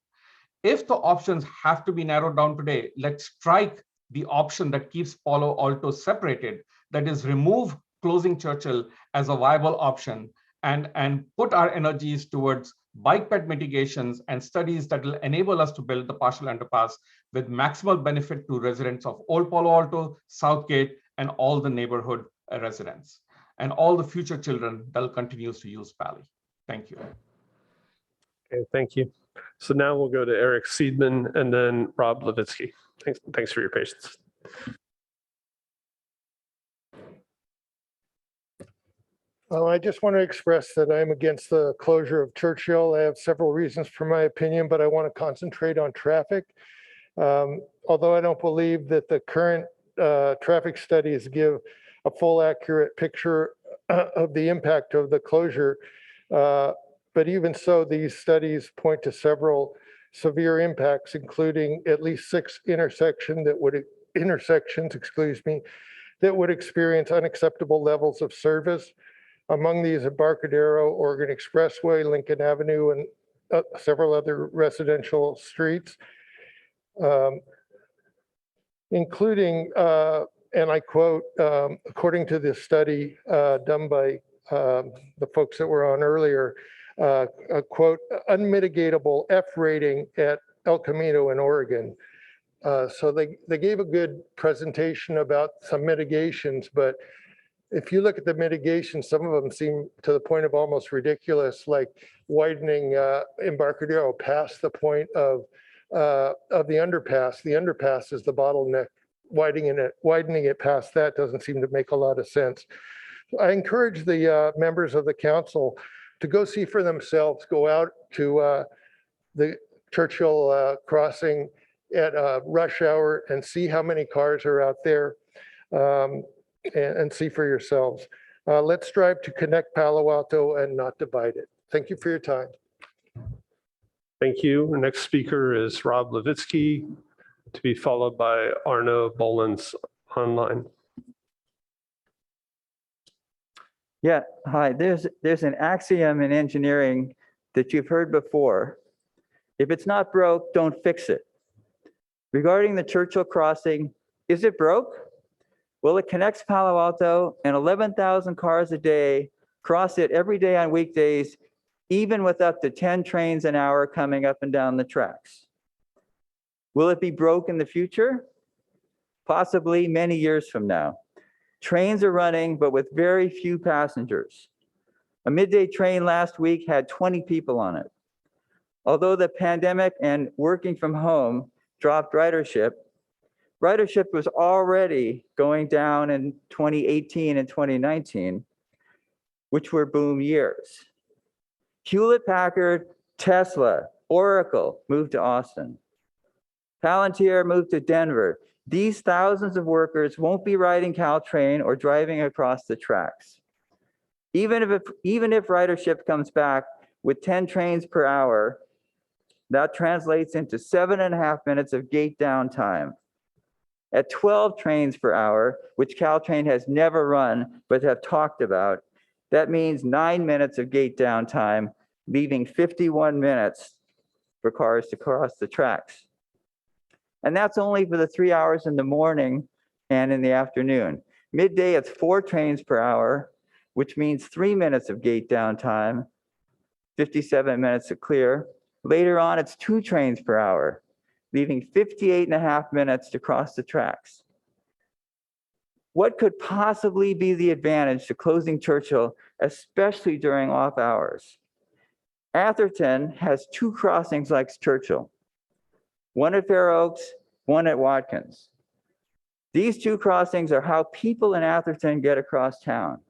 If the options have to be narrowed down today, let's strike the option that keeps Palo Alto separated, that is remove closing Churchill as a viable option and put our energies towards bike ped mitigations and studies that will enable us to build the partial underpass with maximal benefit to residents of Old Palo Alto, Southgate, and all the neighborhood residents, and all the future children that will continue to use Pali. Thank you. Okay, thank you. So now we'll go to Eric Seidman and then Rob Levitsky. Thanks for your patience. Well, I just want to express that I'm against the closure of Churchill. I have several reasons for my opinion, but I want to concentrate on traffic. Although I don't believe that the current traffic studies give a full accurate picture of the impact of the closure. But even so, these studies point to several severe impacts, including at least 6 intersections that would experience unacceptable levels of service. Among these, Embarcadero, Oregon Expressway, Lincoln Avenue, and several other residential streets, including, and I quote, according to this study done by the folks that were on earlier, a quote, unmitigatable F rating at El Camino in Oregon. So they gave a good presentation about some mitigations, but if you look at the mitigations, some of them seem to the point of almost ridiculous, like widening Embarcadero past the point of the underpass. The underpass is the bottleneck. Widening it past that doesn't seem to make a lot of sense. I encourage the members of the council to go see for themselves, go out to the Churchill crossing at rush hour and see how many cars are out there. And see for yourselves. Let's strive to connect Palo Alto and not divide it. Thank you for your time. Thank you. The next speaker is Rob Levitsky, to be followed by Arno Bolins online. Yeah, hi. There's an axiom in engineering that you've heard before. If it's not broke, don't fix it. Regarding the Churchill crossing, is it broke? Well, it connects Palo Alto, and 11,000 cars a day cross it every day on weekdays, even with up to 10 trains an hour coming up and down the tracks. Will it be broke in the future? Possibly many years from now. Trains are running, but with very few passengers. A midday train last week had 20 people on it. Although the pandemic and working from home dropped ridership was already going down in 2018 and 2019, which were boom years. Hewlett-Packard, Tesla, Oracle moved to Austin. Palantir moved to Denver. These thousands of workers won't be riding Caltrain or driving across the tracks. Even if ridership comes back with 10 trains per hour, that translates into 7.5 minutes of gate downtime. At 12 trains per hour, which Caltrain has never run but have talked about, that means 9 minutes of gate downtime, leaving 51 minutes for cars to cross the tracks. And that's only for the 3 hours in the morning and in the afternoon. Midday, it's 4 trains per hour, which means 3 minutes of gate downtime, 57 minutes to clear. Later on, it's 2 trains per hour, leaving 58.5 minutes to cross the tracks. What could possibly be the advantage to closing Churchill, especially during off hours? Atherton has 2 crossings like Churchill, one at Fair Oaks, one at Watkins. These 2 crossings are how people in Atherton get across town.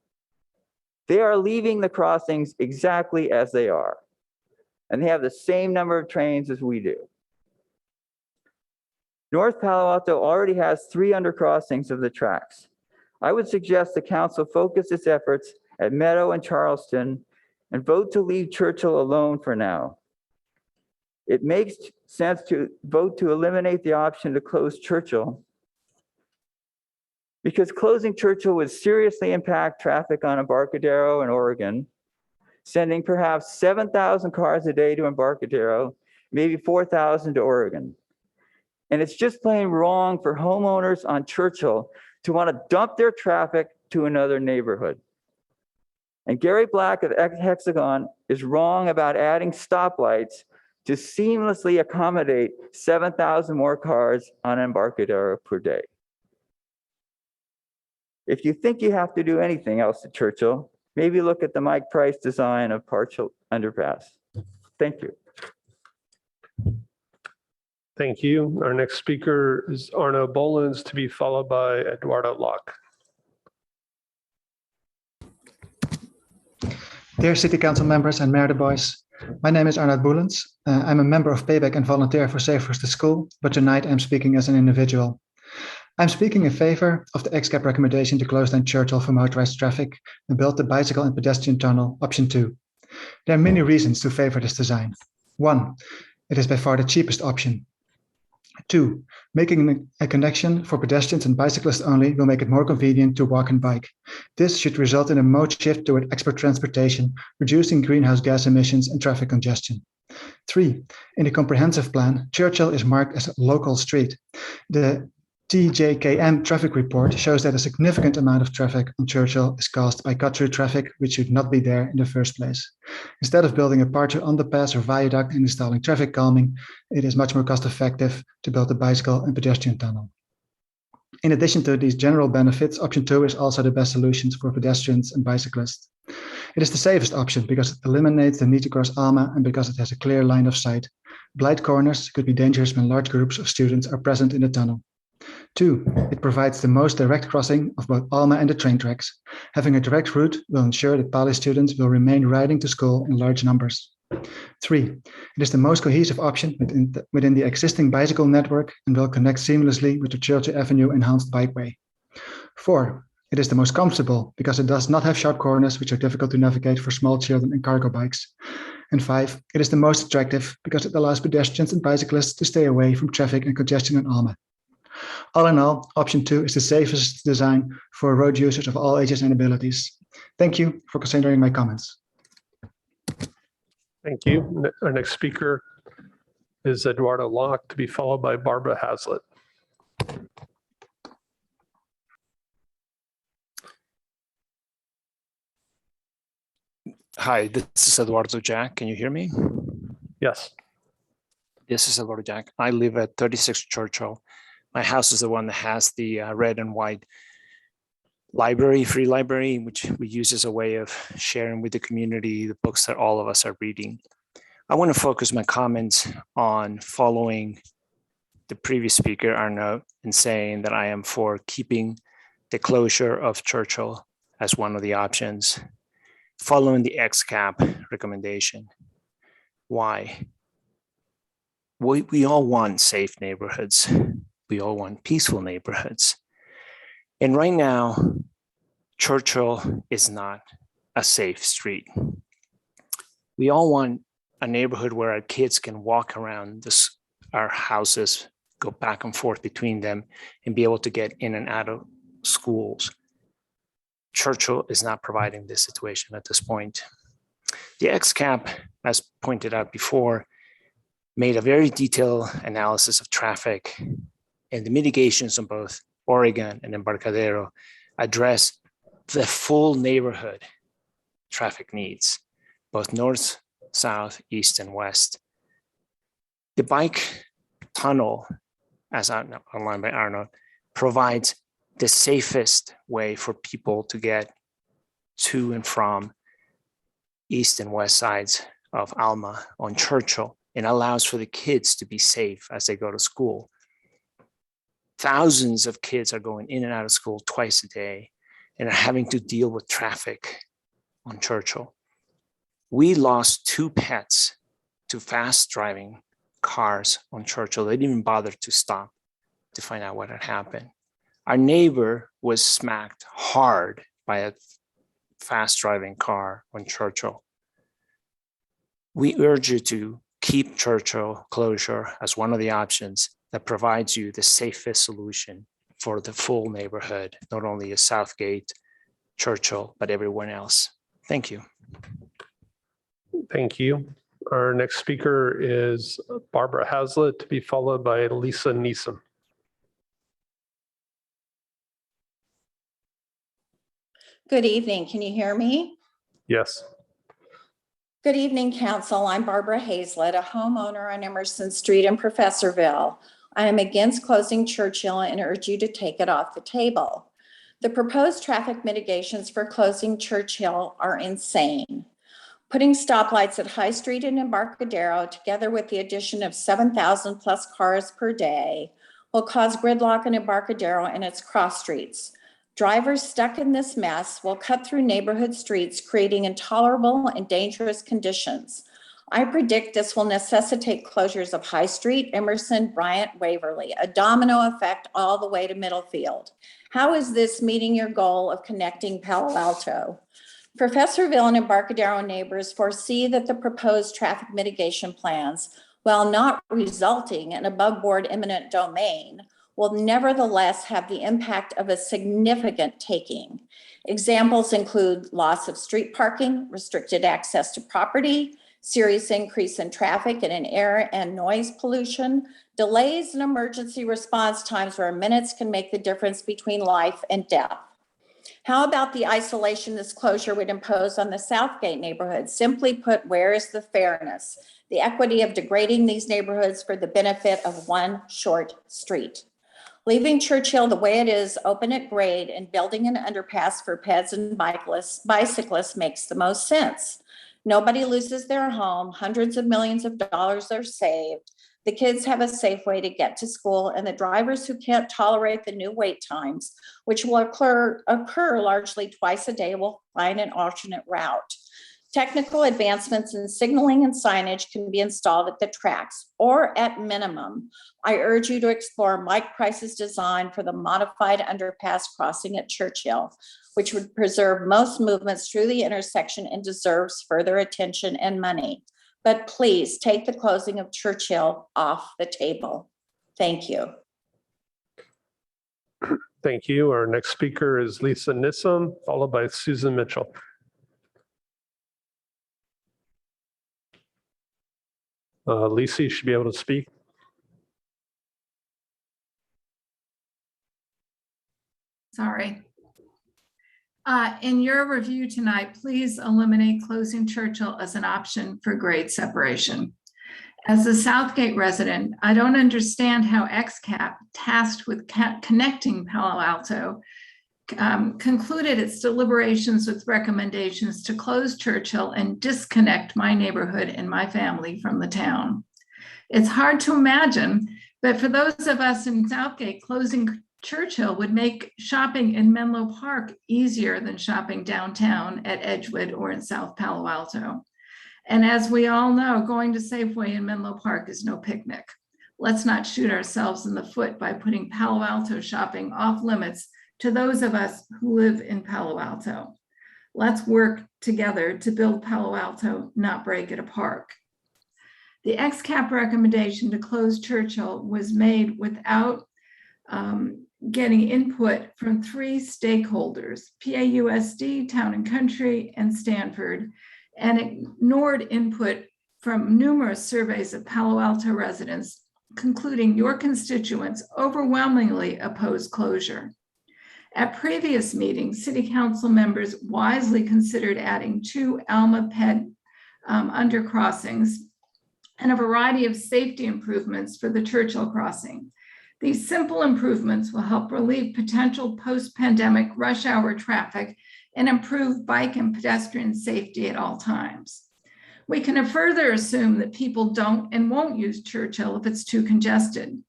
They are leaving the crossings exactly as they are, and they have the same number of trains as we do. North Palo Alto already has 3 undercrossings of the tracks. I would suggest the council focus its efforts at Meadow and Charleston and vote to leave Churchill alone for now. It makes sense to vote to eliminate the option to close Churchill because closing Churchill would seriously impact traffic on Embarcadero and Oregon, sending perhaps 7,000 cars a day to Embarcadero, maybe 4,000 to Oregon. And it's just plain wrong for homeowners on Churchill to want to dump their traffic to another neighborhood. And Gary Black of Hexagon is wrong about adding stoplights to seamlessly accommodate 7,000 more cars on Embarcadero per day. If you think you have to do anything else at Churchill, maybe look at the Mike Price design of partial underpass. Thank you. Thank you. Our next speaker is Arno Bolens, to be followed by Eduardo Locke. Dear City Council members and Mayor Du Bois, my name is Arnoud Boelens. I'm a member of Payback and volunteer for Safe First to School, but tonight I'm speaking as an individual. I'm speaking in favor of the XCAP recommendation to close down Churchill for motorized traffic and build the bicycle and pedestrian tunnel, option 2. There are many reasons to favor this design. 1, it is by far the cheapest option. 2, making a connection for pedestrians and bicyclists only will make it more convenient to walk and bike. This should result in a mode shift toward expert transportation, reducing greenhouse gas emissions and traffic congestion. 3, in the comprehensive plan, Churchill is marked as a local street. The TJKM traffic report shows that a significant amount of traffic on Churchill is caused by cut-through traffic, which should not be there in the first place. Instead of building a partial underpass or viaduct and installing traffic calming, it is much more cost-effective to build a bicycle and pedestrian tunnel. In addition to these general benefits, option 2 is also the best solution for pedestrians and bicyclists. It is the safest option because it eliminates the need to cross Alma and because it has a clear line of sight. Blind corners could be dangerous when large groups of students are present in the tunnel. 2, it provides the most direct crossing of both Alma and the train tracks. Having a direct route will ensure that Pali students will remain riding to school in large numbers. 3, it is the most cohesive option within the existing bicycle network and will connect seamlessly with the Churchill Avenue enhanced bikeway. 4, it is the most comfortable because it does not have sharp corners which are difficult to navigate for small children and cargo bikes. And 5, it is the most attractive because it allows pedestrians and bicyclists to stay away from traffic and congestion in Alma. All in all, option 2 is the safest design for road users of all ages and abilities. Thank you for considering my comments. Thank you. Our next speaker is Eduardo Locke, to be followed by Barbara Hazlitt. Hi, this is Eduardo Jack. Can you hear me? Yes. This is Eduardo Jack. I live at 36 Churchill. My house is the one that has the red and white library, free library, which we use as a way of sharing with the community the books that all of us are reading. I want to focus my comments on following the previous speaker, Arnaud, in saying that I am for keeping the closure of Churchill as one of the options, following the XCAP recommendation. Why? We all want safe neighborhoods. We all want peaceful neighborhoods. And right now, Churchill is not a safe street. We all want a neighborhood where our kids can walk around our houses, go back and forth between them, and be able to get in and out of schools. Churchill is not providing this situation at this point. The XCAP, as pointed out before, made a very detailed analysis of traffic, and the mitigations on both Oregon and Embarcadero address the full neighborhood traffic needs, both north, south, east, and west. The bike tunnel, as outlined by Arnaud, provides the safest way for people to get to and from east and west sides of Alma on Churchill, and allows for the kids to be safe as they go to school. Thousands of kids are going in and out of school twice a day and are having to deal with traffic on Churchill. We lost 2 pets to fast driving cars on Churchill. They didn't even bother to stop to find out what had happened. Our neighbor was smacked hard by a fast driving car on Churchill. We urge you to keep Churchill closure as one of the options that provides you the safest solution for the full neighborhood, not only at Southgate, Churchill, but everyone else. Thank you. Thank you. Our next speaker is Barbara Hazlitt, to be followed by Lisa Neeson. Good evening. Can you hear me? Yes. Good evening, Council. I'm Barbara Hazlitt, a homeowner on Emerson Street in Professorville. I am against closing Churchill and urge you to take it off the table. The proposed traffic mitigations for closing Churchill are insane. Putting stoplights at High Street and Embarcadero, together with the addition of 7,000 plus cars per day, will cause gridlock in Embarcadero and its cross streets. Drivers stuck in this mess will cut through neighborhood streets, creating intolerable and dangerous conditions. I predict this will necessitate closures of High Street, Emerson, Bryant, Waverly, a domino effect all the way to Middlefield. How is this meeting your goal of connecting Palo Alto? Professorville and Embarcadero neighbors foresee that the proposed traffic mitigation plans, while not resulting in above board eminent domain, will nevertheless have the impact of a significant taking. Examples include loss of street parking, restricted access to property, serious increase in traffic and in air and noise pollution, delays in emergency response times where minutes can make the difference between life and death. How about the isolation this closure would impose on the Southgate neighborhood? Simply put, where is the fairness, the equity of degrading these neighborhoods for the benefit of one short street? Leaving Churchill the way it is, open at grade, and building an underpass for peds and bicyclists makes the most sense. Nobody loses their home, hundreds of millions of dollars are saved, the kids have a safe way to get to school, and the drivers who can't tolerate the new wait times, which will occur largely twice a day, will find an alternate route. Technical advancements in signaling and signage can be installed at the tracks, or at minimum, I urge you to explore Mike Price's design for the modified underpass crossing at Churchill, which would preserve most movements through the intersection and deserves further attention and money. But please take the closing of Churchill off the table. Thank you. Thank you. Our next speaker is Lisa Nissom, followed by Susan Mitchell. Lisa, you should be able to speak. Sorry. In your review tonight, please eliminate closing Churchill as an option for grade separation. As a Southgate resident, I don't understand how XCAP, tasked with connecting Palo Alto, concluded its deliberations with recommendations to close Churchill and disconnect my neighborhood and my family from the town. It's hard to imagine, but for those of us in Southgate, closing Churchill would make shopping in Menlo Park easier than shopping downtown at Edgewood or in South Palo Alto. And as we all know, going to Safeway in Menlo Park is no picnic. Let's not shoot ourselves in the foot by putting Palo Alto shopping off limits to those of us who live in Palo Alto. Let's work together to build Palo Alto, not break it apart. The XCAP recommendation to close Churchill was made without getting input from 3 stakeholders, PAUSD, Town and Country, and Stanford, and ignored input from numerous surveys of Palo Alto residents, concluding your constituents overwhelmingly oppose closure. At previous meetings, City Council members wisely considered adding 2 Alma Ped undercrossings and a variety of safety improvements for the Churchill crossing. These simple improvements will help relieve potential post-pandemic rush hour traffic and improve bike and pedestrian safety at all times. We can further assume that people don't and won't use Churchill if it's too congested.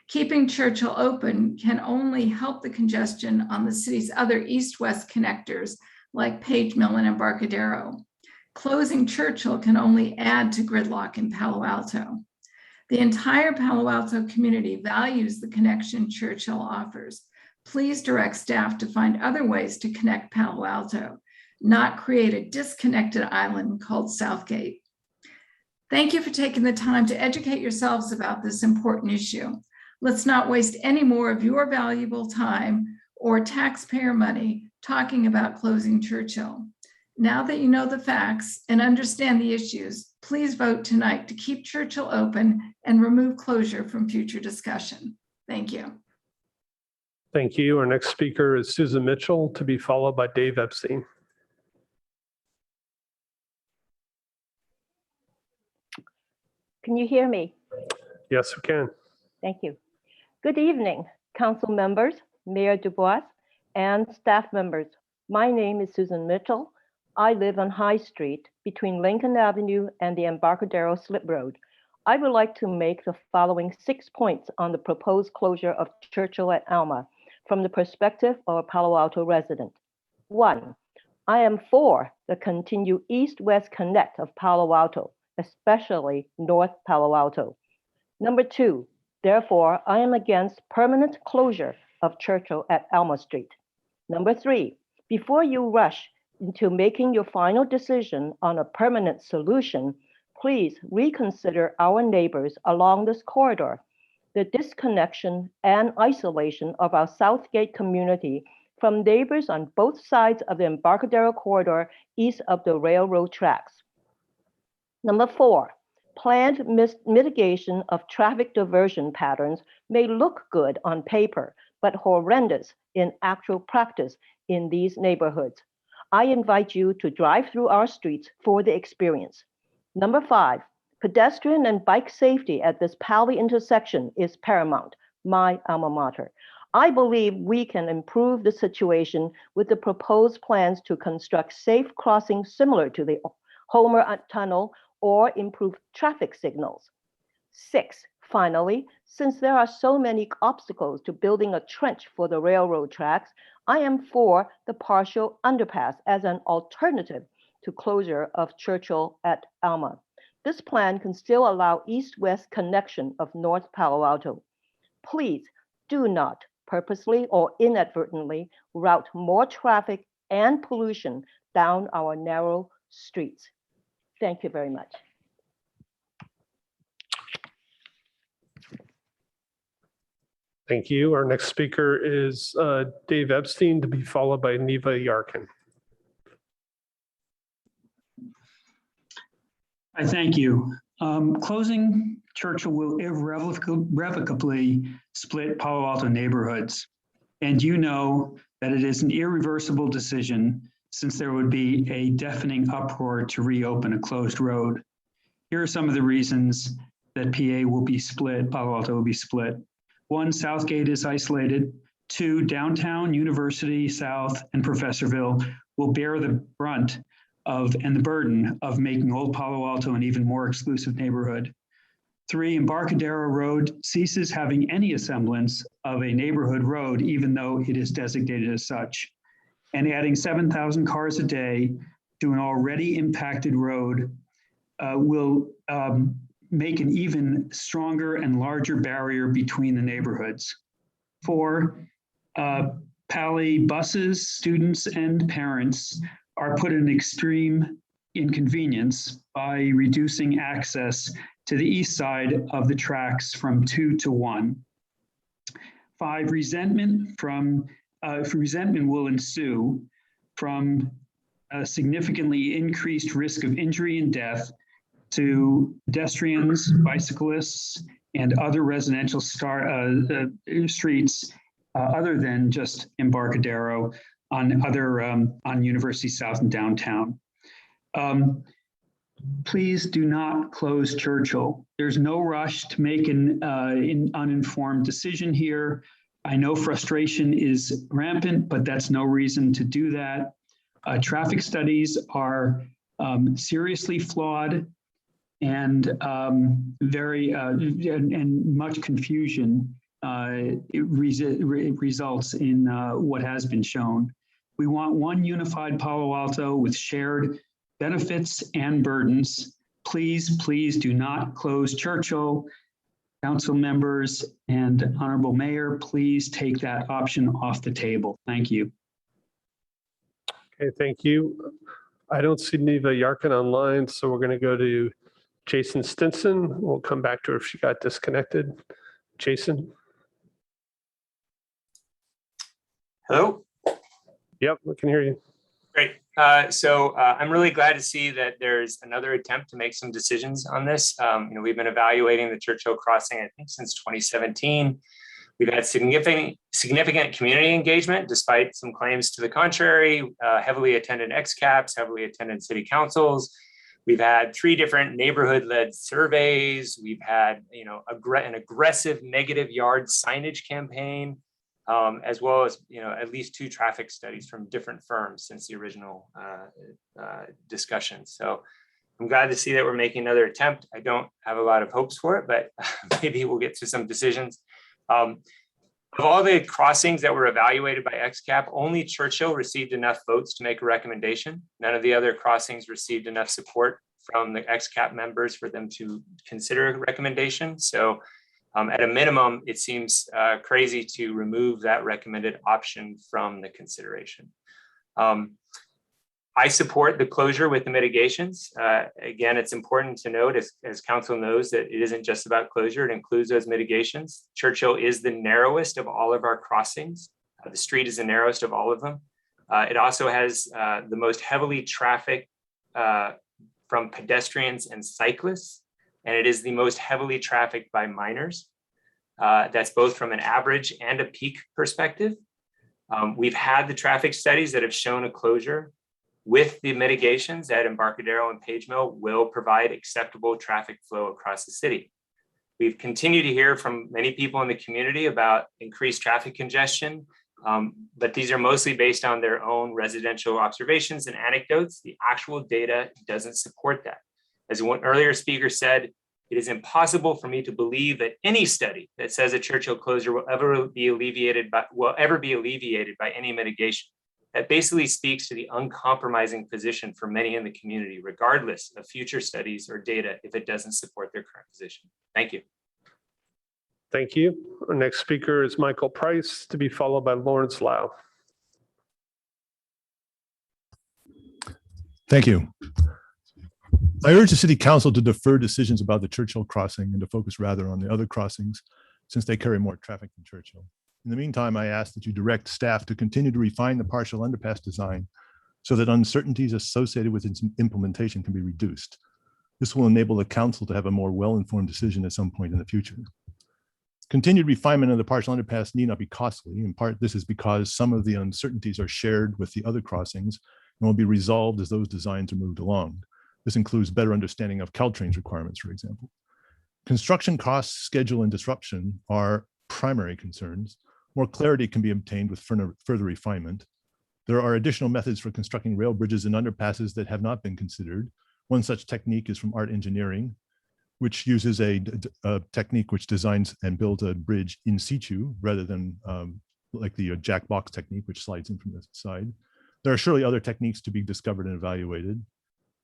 Keeping Churchill open can only help the congestion on the city's other east-west connectors like Page Mill and Embarcadero. Closing Churchill can only add to gridlock in Palo Alto. The entire Palo Alto community values the connection Churchill offers. Please direct staff to find other ways to connect Palo Alto, not create a disconnected island called Southgate. Thank you for taking the time to educate yourselves about this important issue. Let's not waste any more of your valuable time or taxpayer money talking about closing Churchill. Now that you know the facts and understand the issues, please vote tonight to keep Churchill open and remove closure from future discussion. Thank you. Thank you. Our next speaker is Susan Mitchell, to be followed by Dave Epstein. Can you hear me? Yes, we can. Thank you. Good evening, council members, Mayor Dubois, and staff members. My name is Susan Mitchell. I live on High Street between Lincoln Avenue and the Embarcadero Slip Road. I would like to make the following 6 points on the proposed closure of Churchill at Alma from the perspective of a Palo Alto resident. 1, I am for the continued east-west connect of Palo Alto, especially North Palo Alto. Number 2, therefore, I am against permanent closure of Churchill at Alma Street. Number 3, before you rush into making your final decision on a permanent solution, please reconsider our neighbors along this corridor. The disconnection and isolation of our Southgate community from neighbors on both sides of the Embarcadero corridor east of the railroad tracks. Number 4, planned mitigation of traffic diversion patterns may look good on paper, but horrendous in actual practice in these neighborhoods. I invite you to drive through our streets for the experience. Number 5, pedestrian and bike safety at this Pali intersection is paramount, my alma mater. I believe we can improve the situation with the proposed plans to construct safe crossings similar to the Homer Tunnel or improve traffic signals. 6, finally, since there are so many obstacles to building a trench for the railroad tracks, I am for the partial underpass as an alternative to closure of Churchill at Alma. This plan can still allow east-west connection of North Palo Alto. Please do not purposely or inadvertently route more traffic and pollution down our narrow streets. Thank you very much. Thank you. Our next speaker is Dave Epstein, to be followed by Neva Yarkin. I thank you. Closing Churchill will irrevocably split Palo Alto neighborhoods. And you know that it is an irreversible decision since there would be a deafening uproar to reopen a closed road. Here are some of the reasons that PA will be split, Palo Alto will be split. 1, Southgate is isolated. 2, downtown, University, South, and Professorville will bear the brunt of and the burden of making Old Palo Alto an even more exclusive neighborhood. 3, Embarcadero Road ceases having any semblance of a neighborhood road, even though it is designated as such. And adding 7,000 cars a day to an already impacted road will make an even stronger and larger barrier between the neighborhoods. 4, Pali buses, students, and parents are put in extreme inconvenience by reducing access to the east side of the tracks from 2 to 1. 5, resentment will ensue from a significantly increased risk of injury and death to pedestrians, bicyclists, and other residential streets other than just Embarcadero on University South and downtown. Please do not close Churchill. There's no rush to make an uninformed decision here. I know frustration is rampant, but that's no reason to do that. Traffic studies are seriously flawed and much confusion results in what has been shown. We want one unified Palo Alto with shared benefits and burdens. Please, please do not close Churchill. Council members and Honorable Mayor, please take that option off the table. Thank you. Okay, thank you. I don't see Neva Yarkin online, so we're going to go to Jason Stinson. We'll come back to her if she got disconnected. Jason? Hello? Yep, we can hear you. Great. So I'm really glad to see that there's another attempt to make some decisions on this. We've been evaluating the Churchill crossing, I think, since 2017. We've had significant community engagement, despite some claims to the contrary, heavily attended XCAPs, heavily attended city councils. We've had 3 different neighborhood-led surveys. We've had, an aggressive negative yard signage campaign, as well as, at least 2 traffic studies from different firms since the original discussion. So I'm glad to see that we're making another attempt. I don't have a lot of hopes for it, but maybe we'll get to some decisions. Of all the crossings that were evaluated by XCAP, only Churchill received enough votes to make a recommendation. None of the other crossings received enough support from the XCAP members for them to consider a recommendation. So at a minimum, it seems crazy to remove that recommended option from the consideration. I support the closure with the mitigations. Again, it's important to note, as council knows, that it isn't just about closure, it includes those mitigations. Churchill is the narrowest of all of our crossings. The street is the narrowest of all of them. It also has the most heavily trafficked from pedestrians and cyclists, and it is the most heavily trafficked by minors. That's both from an average and a peak perspective. We've had the traffic studies that have shown a closure with the mitigations that Embarcadero and Page Mill will provide acceptable traffic flow across the city. We've continued to hear from many people in the community about increased traffic congestion, but these are mostly based on their own residential observations and anecdotes. The actual data doesn't support that. As one earlier speaker said, it is impossible for me to believe that any study that says a Churchill closure will ever be alleviated by any mitigation. That basically speaks to the uncompromising position for many in the community, regardless of future studies or data, if it doesn't support their current position. Thank you. Thank you. Our next speaker is Michael Price, to be followed by Lawrence Lau. Thank you. I urge the City Council to defer decisions about the Churchill crossing and to focus rather on the other crossings, since they carry more traffic than Churchill. In the meantime, I ask that you direct staff to continue to refine the partial underpass design so that uncertainties associated with its implementation can be reduced. This will enable the council to have a more well-informed decision at some point in the future. Continued refinement of the partial underpass need not be costly. In part, this is because some of the uncertainties are shared with the other crossings and will be resolved as those designs are moved along. This includes better understanding of Caltrain's requirements, for example. Construction costs, schedule, and disruption are primary concerns. More clarity can be obtained with further refinement. There are additional methods for constructing rail bridges and underpasses that have not been considered. One such technique is from art engineering, which uses a technique which designs and builds a bridge in situ rather than like the jack box technique, which slides in from the side. There are surely other techniques to be discovered and evaluated.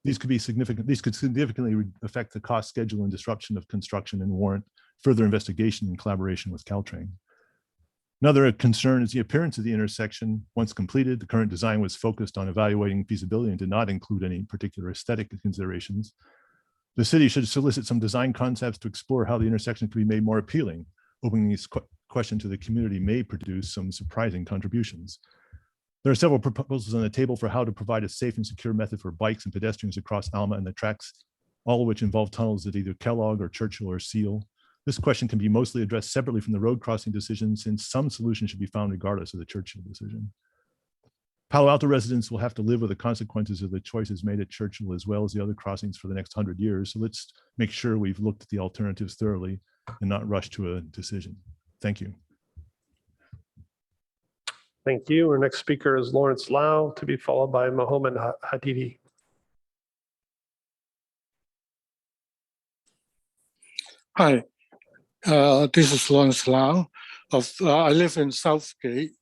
These could significantly affect the cost, schedule, and disruption of construction and warrant further investigation in collaboration with Caltrain. Another concern is the appearance of the intersection. Once completed, the current design was focused on evaluating feasibility and did not include any particular aesthetic considerations. The city should solicit some design concepts to explore how the intersection could be made more appealing. Opening this question to the community may produce some surprising contributions. There are several proposals on the table for how to provide a safe and secure method for bikes and pedestrians across Alma and the tracks, all of which involve tunnels at either Kellogg or Churchill or Seal. This question can be mostly addressed separately from the road crossing decision, since some solution should be found regardless of the Churchill decision. Palo Alto residents will have to live with the consequences of the choices made at Churchill as well as the other crossings for the next 100 years. So let's make sure we've looked at the alternatives thoroughly and not rush to a decision. Thank you. Thank you. Our next speaker is Lawrence Lau, to be followed by Mohammed Hadidi. Hi, this is Lawrence Lau. I live in Southgate,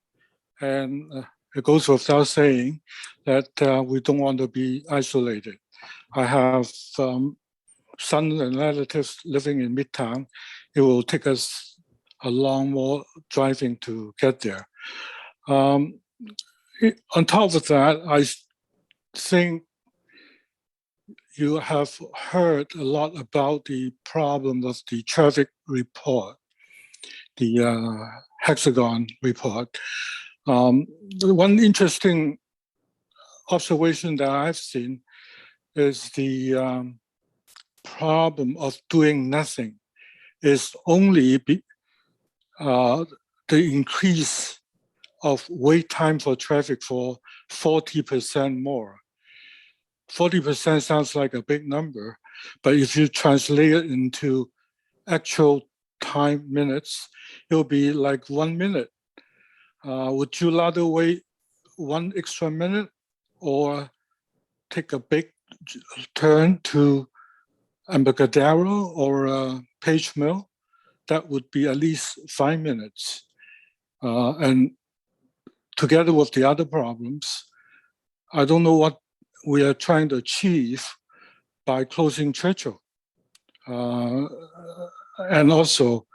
and it goes without saying that we don't want to be isolated. I have sons and relatives living in Midtown. It will take us a long more driving to get there. On top of that, I think you have heard a lot about the problem of the traffic report, the hexagon report. One interesting observation that I've seen is the problem of doing nothing is only the increase of wait time for traffic for 40% more. 40% sounds like a big number, but if you translate it into actual time minutes, it'll be like 1 minute. Would you rather wait 1 extra minute or take a big turn to Embarcadero or Page Mill? That would be at least 5 minutes. And together with the other problems, I don't know what we are trying to achieve by closing Churchill. And also,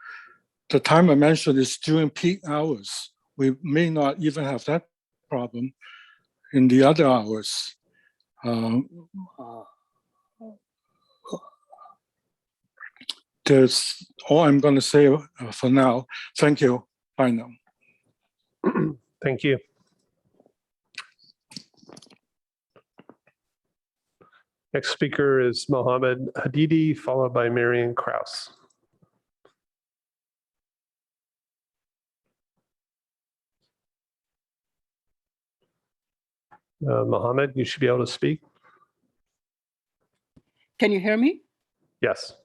the time I mentioned is during peak hours. We may not even have that problem in the other hours. That's all I'm going to say for now. Thank you. Bye now. Thank you. Next speaker is Mohammed Hadidi, followed by Marion Krause. Mohammed, you should be able to speak. Can you hear me? Yes.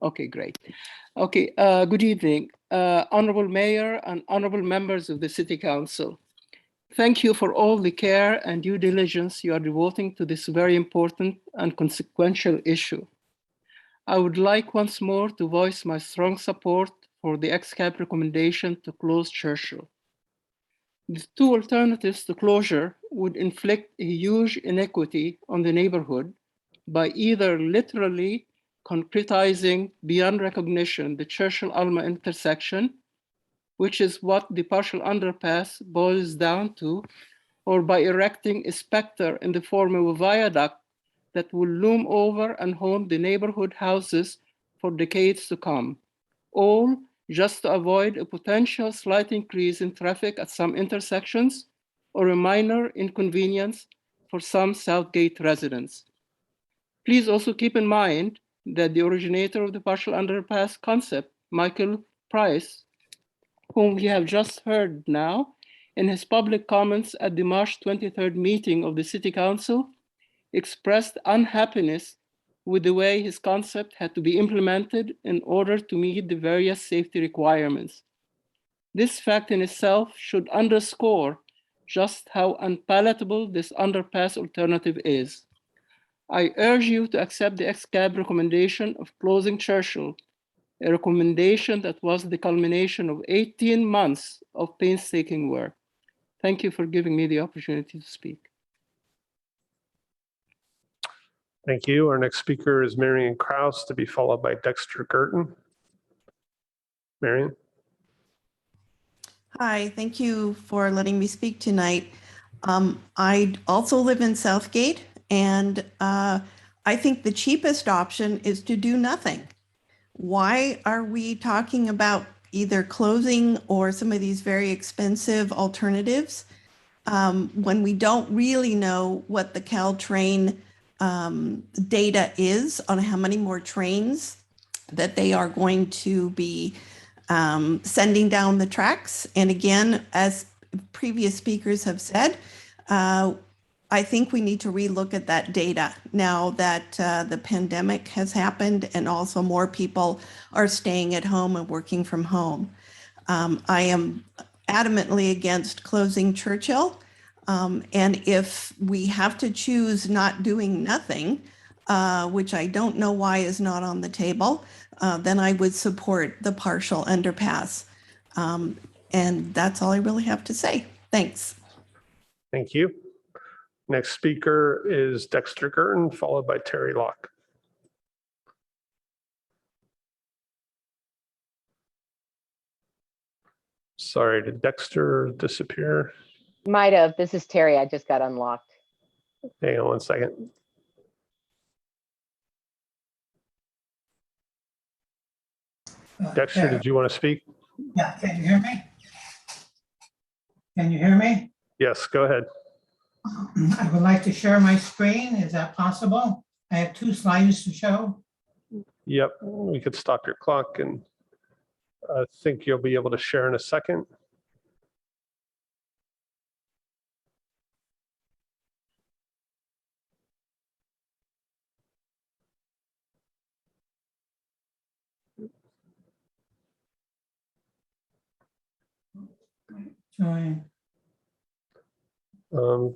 Okay, great. Okay, good evening, Honorable Mayor and honorable members of the City Council. Thank you for all the care and due diligence you are devoting to this very important and consequential issue. I would like once more to voice my strong support for the XCAP recommendation to close Churchill. The two alternatives to closure would inflict a huge inequity on the neighborhood by either literally concretizing beyond recognition the Churchill-Alma intersection, which is what the partial underpass boils down to, or by erecting a specter in the form of a viaduct that will loom over and haunt the neighborhood houses for decades to come, all just to avoid a potential slight increase in traffic at some intersections or a minor inconvenience for some Southgate residents. Please also keep in mind that the originator of the partial underpass concept, Michael Price, whom we have just heard now, in his public comments at the March 23rd meeting of the City Council, expressed unhappiness with the way his concept had to be implemented in order to meet the various safety requirements. This fact in itself should underscore just how unpalatable this underpass alternative is. I urge you to accept the ex-cab recommendation of closing Churchill, a recommendation that was the culmination of 18 months of painstaking work. Thank you for giving me the opportunity to speak. Thank you. Our next speaker is Marion Krause, to be followed by Dexter Girton. Marion. Hi, thank you for letting me speak tonight. I also live in Southgate, and I think the cheapest option is to do nothing. Why are we talking about either closing or some of these very expensive alternatives when we don't really know what the Caltrain data is on how many more trains that they are going to be sending down the tracks? And again, as previous speakers have said, I think we need to relook at that data now that the pandemic has happened and also more people are staying at home and working from home. I am adamantly against closing Churchill. And if we have to choose not doing nothing, which I don't know why is not on the table, then I would support the partial underpass. And that's all I really have to say. Thanks. Thank you. Next speaker is Dexter Girton, followed by Terry Locke. Sorry, did Dexter disappear? Might have. This is Terry. I just got unlocked. Hang on one second. Dexter, did you want to speak? Yeah, can you hear me? Can you hear me? Yes, go ahead. I would like to share my screen. Is that possible? I have 2 slides to show. Yep, we could stop your clock, and I think you'll be able to share in a second. Join.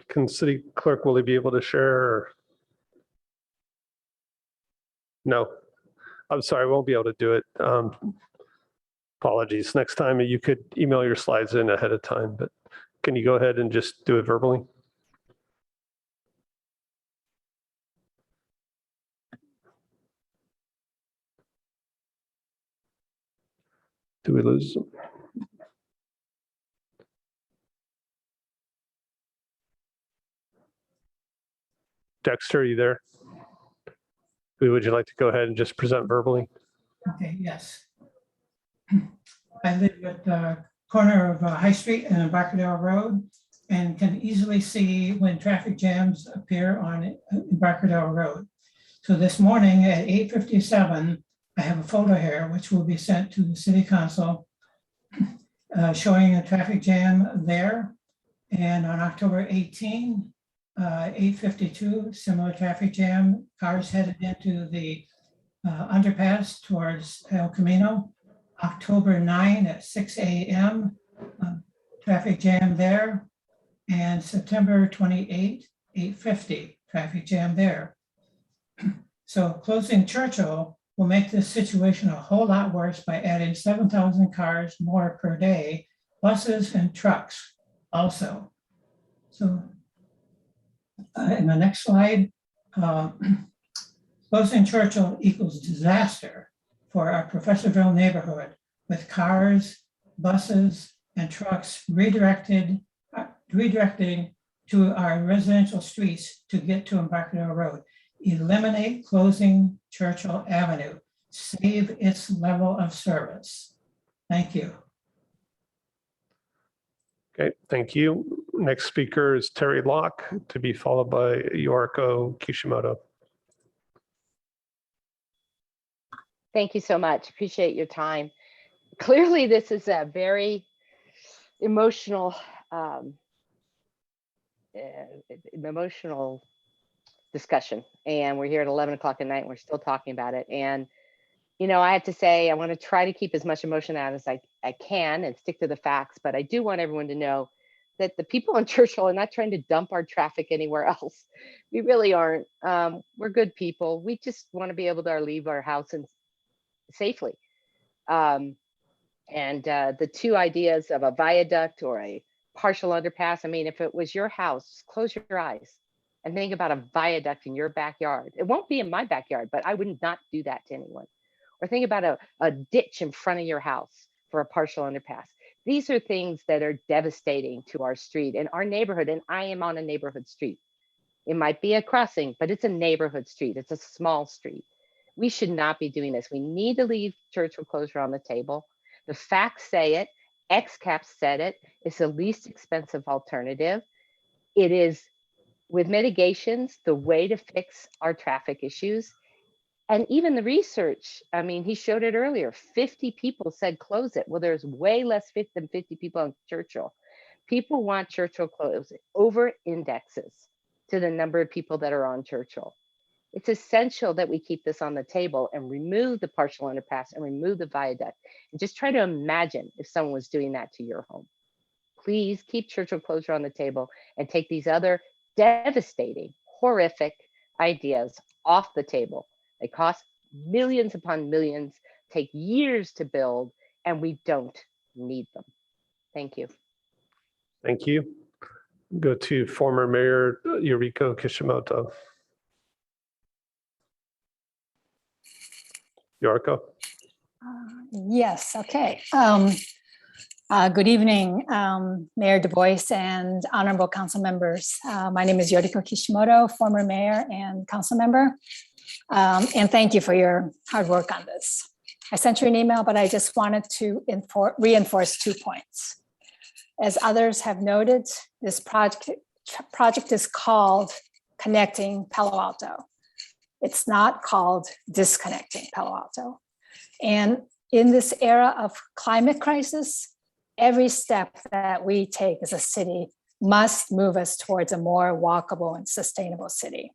Can city clerk, will he be able to share? Or? No, I'm sorry, I won't be able to do it. Apologies. Next time you could email your slides in ahead of time, but can you go ahead and just do it verbally? Do we lose them? Dexter, are you there? Would you like to go ahead and just present verbally? Okay, yes. I live at the corner of High Street and Embarcadero Road and can easily see when traffic jams appear on Embarcadero Road. So this morning at 8:57, I have a photo here which will be sent to the City Council showing a traffic jam there. And on October 18, 8:52, similar traffic jam, cars headed into the underpass towards El Camino. October 9 at 6 a.m., traffic jam there. And September 28, 8:50, traffic jam there. So closing Churchill will make this situation a whole lot worse by adding 7,000 cars more per day, buses and trucks also. So in the next slide, closing Churchill equals disaster for our Professorville neighborhood with cars, buses, and trucks redirecting to our residential streets to get to Embarcadero Road. Eliminate closing Churchill Avenue. Save its level of service. Thank you. Okay, thank you. Next speaker is Terry Locke, to be followed by Yoriko Kishimoto. Thank you so much. Appreciate your time. clearly this is a very emotional discussion, and we're here at 11 o'clock at night and we're still talking about it. And you know, I have to say, I want to try to keep as much emotion out as I can and stick to the facts, but I do want everyone to know that the people in Churchill are not trying to dump our traffic anywhere else. We really aren't. We're good people. We just want to be able to leave our house and safely. The two ideas of a viaduct or a partial underpass, I mean, if it was your house, close your eyes and think about a viaduct in your backyard. It won't be in my backyard, but I would not do that to anyone. Or think about a ditch in front of your house for a partial underpass. These are things that are devastating to our street and our neighborhood. And I am on a neighborhood street. It might be a crossing, but it's a neighborhood street. It's a small street. We should not be doing this. We need to leave Churchill closure on the table. The facts say it. XCAP said it. It's the least expensive alternative. It is, with mitigations, the way to fix our traffic issues. And even the research, I mean, he showed it earlier, 50 people said close it. Well, there's way less than 50 people on Churchill. People want Churchill closed, over indexes to the number of people that are on Churchill. It's essential that we keep this on the table and remove the partial underpass and remove the viaduct. And just try to imagine if someone was doing that to your home. Please keep Churchill closure on the table and take these other devastating, horrific ideas off the table. They cost millions upon millions, take years to build, and we don't need them. Thank you. Thank you. Go to former Mayor Yuriko Kishimoto. Yuriko. Yes, okay. Good evening, Mayor Du Bois and honorable council members. My name is Yuriko Kishimoto, former mayor and council member. And thank you for your hard work on this. I sent you an email, but I just wanted to reinforce 2 points. As others have noted, this project is called Connecting Palo Alto. It's not called Disconnecting Palo Alto. And in this era of climate crisis, every step that we take as a city must move us towards a more walkable and sustainable city.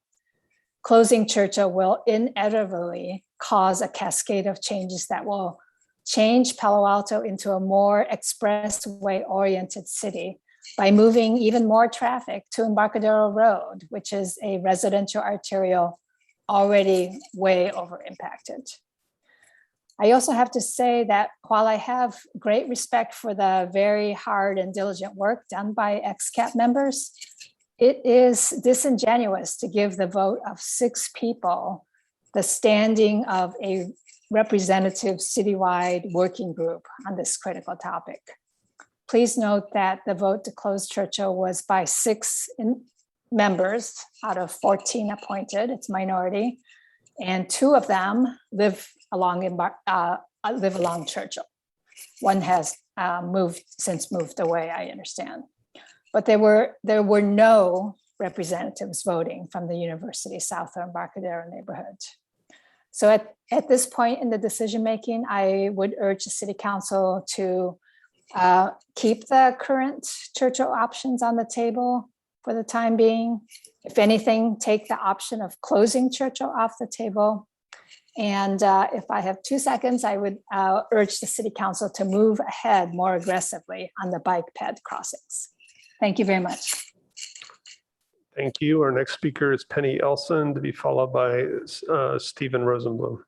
Closing Churchill will inevitably cause a cascade of changes that will change Palo Alto into a more expressway-oriented city by moving even more traffic to Embarcadero Road, which is a residential arterial already way over impacted. I also have to say that while I have great respect for the very hard and diligent work done by XCAP members, it is disingenuous to give the vote of 6 people the standing of a representative citywide working group on this critical topic. Please note that the vote to close Churchill was by 6 members out of 14 appointed. It's minority, and 2 of them live along Churchill. One has since moved away, I understand. But there were no representatives voting from the University South or Embarcadero neighborhood. So at this point in the decision-making, I would urge the City Council to keep the current Churchill options on the table for the time being. If anything, take the option of closing Churchill off the table. And if I have 2 seconds, I would urge the City Council to move ahead more aggressively on the bike ped crossings. Thank you very much. Thank you. Our next speaker is Penny Elson, to be followed by Stephen Rosenblum.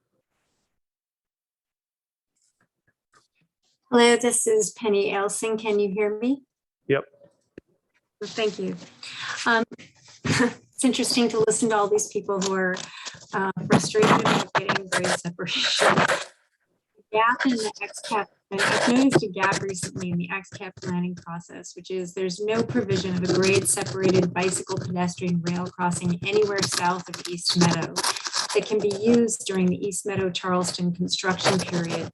Hello, this is Penny Elson. Can you hear me? Yep. Thank you. It's interesting to listen to all these people who are frustrated about getting grade separation. Gap in the XCAP, and I've noticed a gap recently in the XCAP planning process, which is there's no provision of a grade separated bicycle pedestrian rail crossing anywhere south of East Meadow that can be used during the East Meadow Charleston construction period.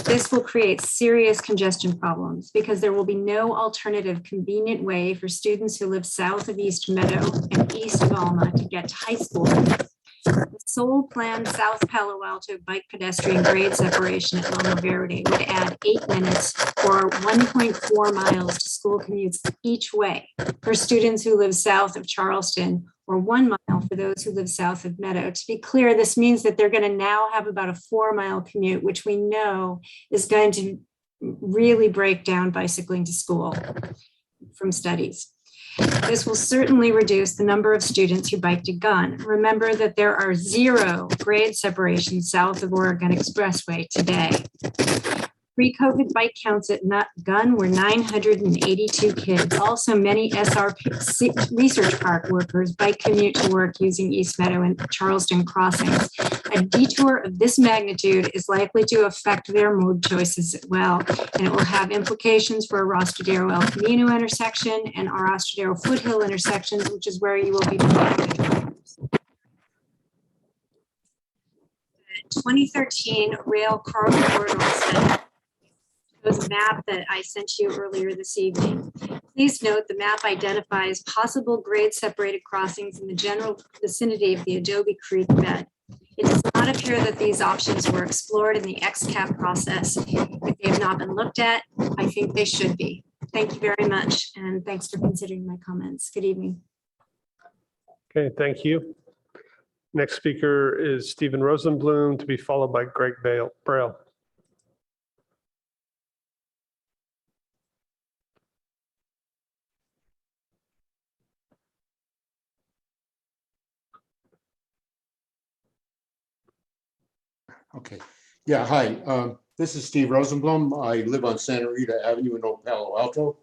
This will create serious congestion problems because there will be no alternative convenient way for students who live south of East Meadow and east of Alma to get to high school. The sole planned South Palo Alto bike pedestrian grade separation at Loma Verde would add 8 minutes or 1.4 miles to school commutes each way for students who live south of Charleston, or 1 mile for those who live south of Meadow. To be clear, this means that they're going to now have about a 4-mile commute, which we know is going to really break down bicycling to school from studies. This will certainly reduce the number of students who bike to Gunn. Remember that there are 0 grade separations south of Oregon Expressway today. Pre-COVID bike counts at Gunn were 982 kids. Also, many SRP Research Park workers bike commute to work using East Meadow and Charleston crossings. A detour of this magnitude is likely to affect their mode choices as well, and it will have implications for Arostadero El Camino intersection and Arostadero Foothill intersections, which is where you will be. 2013 rail corridor study shows a map that I sent you earlier this evening. Please note the map identifies possible grade separated crossings in the general vicinity of the Adobe Creek bed. It does not appear that these options were explored in the XCAP process. If they have not been looked at, I think they should be. Thank you very much, and thanks for considering my comments. Good evening. Okay, thank you. Next speaker is Stephen Rosenblum, to be followed by Greg Braille. Okay. Yeah, hi. This is Steve Rosenblum. I live on Santa Rita Avenue in Old Palo Alto.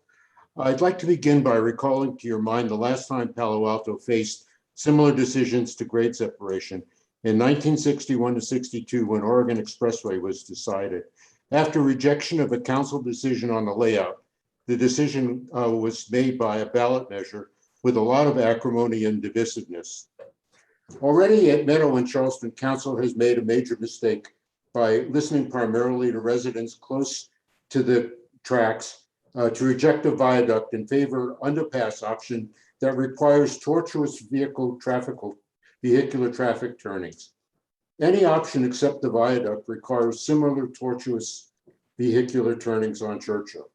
I'd like to begin by recalling to your mind the last time Palo Alto faced similar decisions to grade separation in 1961 to 62 when Oregon Expressway was decided. After rejection of a council decision on the layout, the decision was made by a ballot measure with a lot of acrimony and divisiveness. Already at Meadow and Charleston, council has made a major mistake by listening primarily to residents close to the tracks to reject a viaduct in favor of underpass option that requires tortuous vehicular traffic turnings. Any option except the viaduct requires similar tortuous vehicular turnings on Churchill.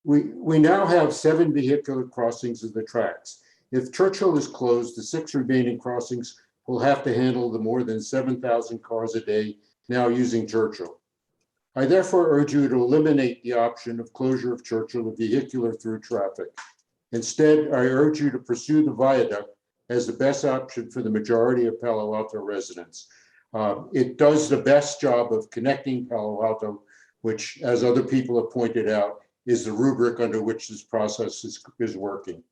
We now have 7 vehicular crossings of the tracks. If Churchill is closed, the 6 remaining crossings will have to handle the more than 7,000 cars a day now using Churchill. I therefore urge you to eliminate the option of closure of Churchill to vehicular through traffic. Instead, I urge you to pursue the viaduct as the best option for the majority of Palo Alto residents. It does the best job of connecting Palo Alto, which, as other people have pointed out, is the rubric under which this process is working.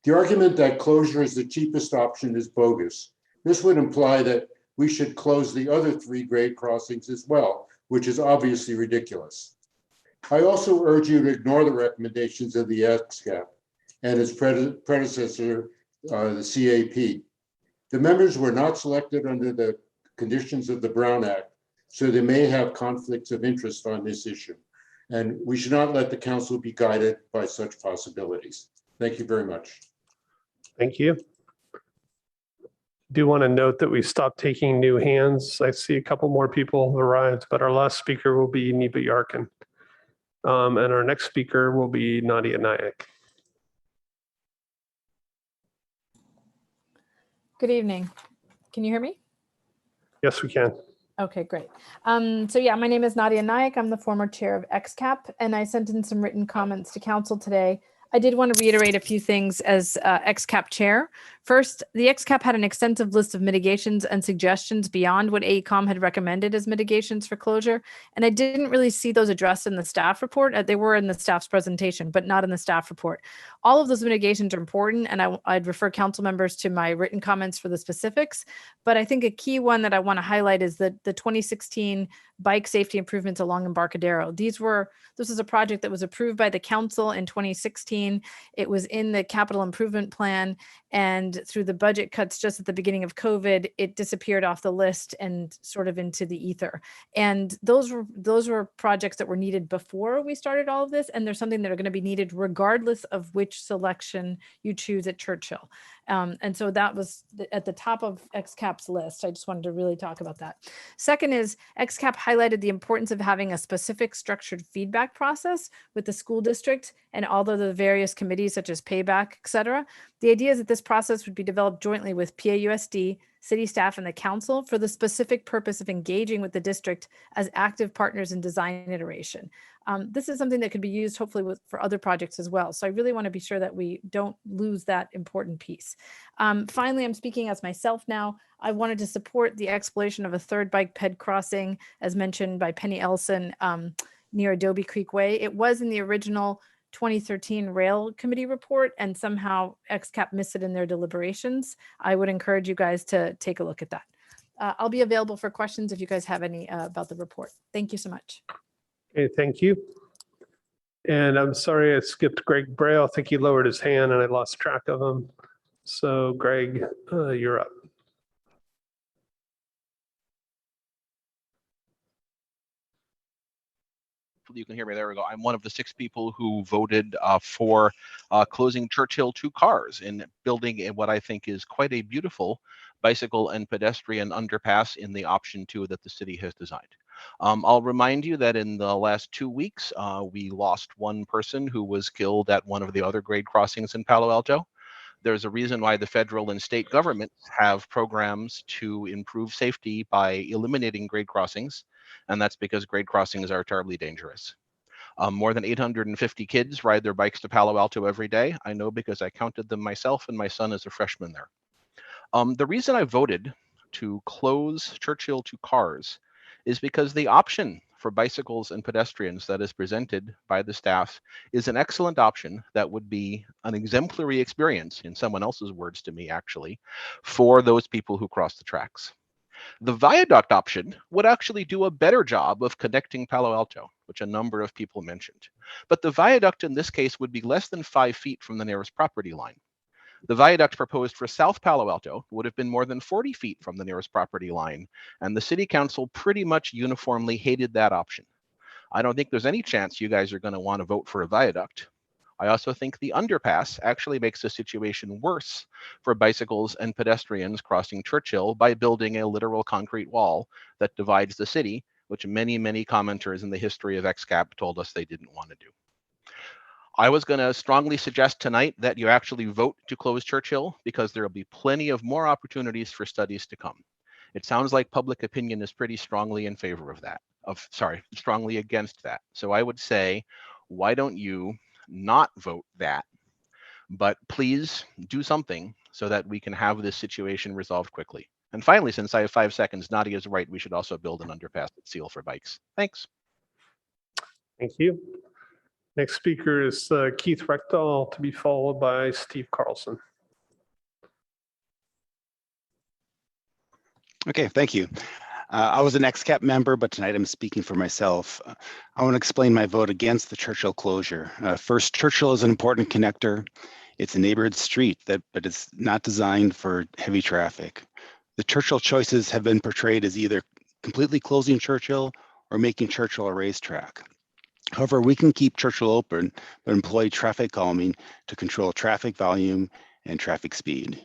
The argument that closure is the cheapest option is bogus. This would imply that we should close the other 3 grade crossings as well, which is obviously ridiculous. I also urge you to ignore the recommendations of the XCAP and its predecessor, the CAP. The members were not selected under the conditions of the Brown Act, so they may have conflicts of interest on this issue. And we should not let the council be guided by such possibilities. Thank you very much. Thank you. Do want to note that we stopped taking new hands. I see a couple more people have arrived, but our last speaker will be Nipa Yarkin. And our next speaker will be Nadia Nayak. Good evening. Can you hear me? Yes, we can. Okay, great. So yeah, my name is Nadia Nayak. I'm the former chair of XCAP, and I sent in some written comments to council today. I did want to reiterate a few things as XCAP chair. First, the XCAP had an extensive list of mitigations and suggestions beyond what AECOM had recommended as mitigations for closure, and I didn't really see those addressed in the staff report. They were in the staff's presentation, but not in the staff report. All of those mitigations are important, and I'd refer council members to my written comments for the specifics, but I think a key one that I want to highlight is the 2016 bike safety improvements along Embarcadero. This is a project that was approved by the council in 2016. It was in the capital improvement plan, and And through the budget cuts just at the beginning of COVID, it disappeared off the list and sort of into the ether. And those were projects that were needed before we started all of this. And there's something that are going to be needed regardless of which selection you choose at Churchill. And so that was at the top of XCAP's list. I just wanted to really talk about that. Second is XCAP highlighted the importance of having a specific structured feedback process with the school district and all of the various committees such as payback, et cetera. The idea is that this process would be developed jointly with PAUSD, city staff, and the council for the specific purpose of engaging with the district as active partners in design iteration. This is something that could be used hopefully for other projects as well. So I really want to be sure that we don't lose that important piece. Finally, I'm speaking as myself now. I wanted to support the exploration of a third bike ped crossing, as mentioned by Penny Elson, near Adobe Creek Way. It was in the original 2013 Rail Committee report, and somehow XCAP missed it in their deliberations. I would encourage you guys to take a look at that. I'll be available for questions if you guys have any about the report. Thank you so much. Okay, thank you. And I'm sorry I skipped Greg Braille. I think he lowered his hand and I lost track of him. So Greg, you're up. You can hear me. There we go. I'm one of the 6 people who voted for closing Churchill to cars and building what I think is quite a beautiful bicycle and pedestrian underpass in the option 2 that the city has designed. I'll remind you that in the last 2 weeks, we lost one person who was killed at one of the other grade crossings in Palo Alto. There's a reason why the federal and state governments have programs to improve safety by eliminating grade crossings, and that's because grade crossings are terribly dangerous. More than 850 kids ride their bikes to Palo Alto every day. I know because I counted them myself, and my son is a freshman there. The reason I voted to close Churchill to cars is because the option for bicycles and pedestrians that is presented by the staff is an excellent option that would be an exemplary experience, in someone else's words to me actually, for those people who cross the tracks. The viaduct option would actually do a better job of connecting Palo Alto, which a number of people mentioned. But the viaduct in this case would be less than 5 feet from the nearest property line. The viaduct proposed for South Palo Alto would have been more than 40 feet from the nearest property line, and the city council pretty much uniformly hated that option. I don't think there's any chance you guys are going to want to vote for a viaduct. I also think the underpass actually makes the situation worse for bicycles and pedestrians crossing Churchill by building a literal concrete wall that divides the city, which many, many commenters in the history of XCAP told us they didn't want to do. I was going to strongly suggest tonight that you actually vote to close Churchill because there will be plenty of more opportunities for studies to come. It sounds like public opinion is pretty strongly in favor of that, strongly against that. So I would say, why don't you not vote that, but please do something so that we can have this situation resolved quickly. And finally, since I have 5 seconds, Nadia is right. We should also build an underpass at Seal for bikes. Thanks. Thank you. Next speaker is Keith Reckdahl, to be followed by Steve Carlson. Okay, thank you. I was an XCAP member, but tonight I'm speaking for myself. I want to explain my vote against the Churchill closure. First, Churchill is an important connector. It's a neighborhood street, but it's not designed for heavy traffic. The Churchill choices have been portrayed as either completely closing Churchill or making Churchill a racetrack. However, we can keep Churchill open, but employ traffic calming to control traffic volume and traffic speed.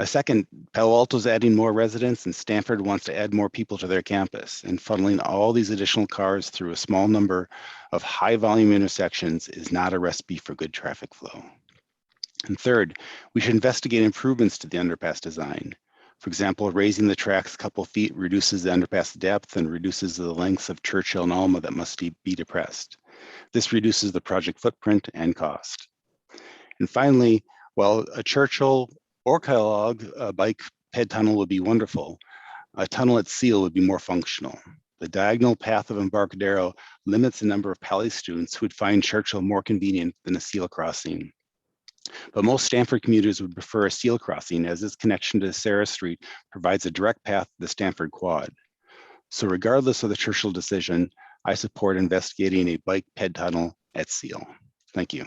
Second, Palo Alto is adding more residents, and Stanford wants to add more people to their campus, and funneling all these additional cars through a small number of high volume intersections is not a recipe for good traffic flow. And third, we should investigate improvements to the underpass design. For example, raising the tracks a couple feet reduces the underpass depth and reduces the lengths of Churchill and Alma that must be depressed. This reduces the project footprint and cost. And finally, while a Churchill or Kellogg bike ped tunnel would be wonderful, a tunnel at Seal would be more functional. The diagonal path of Embarcadero limits the number of Pali students who would find Churchill more convenient than a Seal crossing. But most Stanford commuters would prefer a Seal crossing, as its connection to Sarah Street provides a direct path to the Stanford Quad. So regardless of the Churchill decision, I support investigating a bike ped tunnel at Seal. Thank you.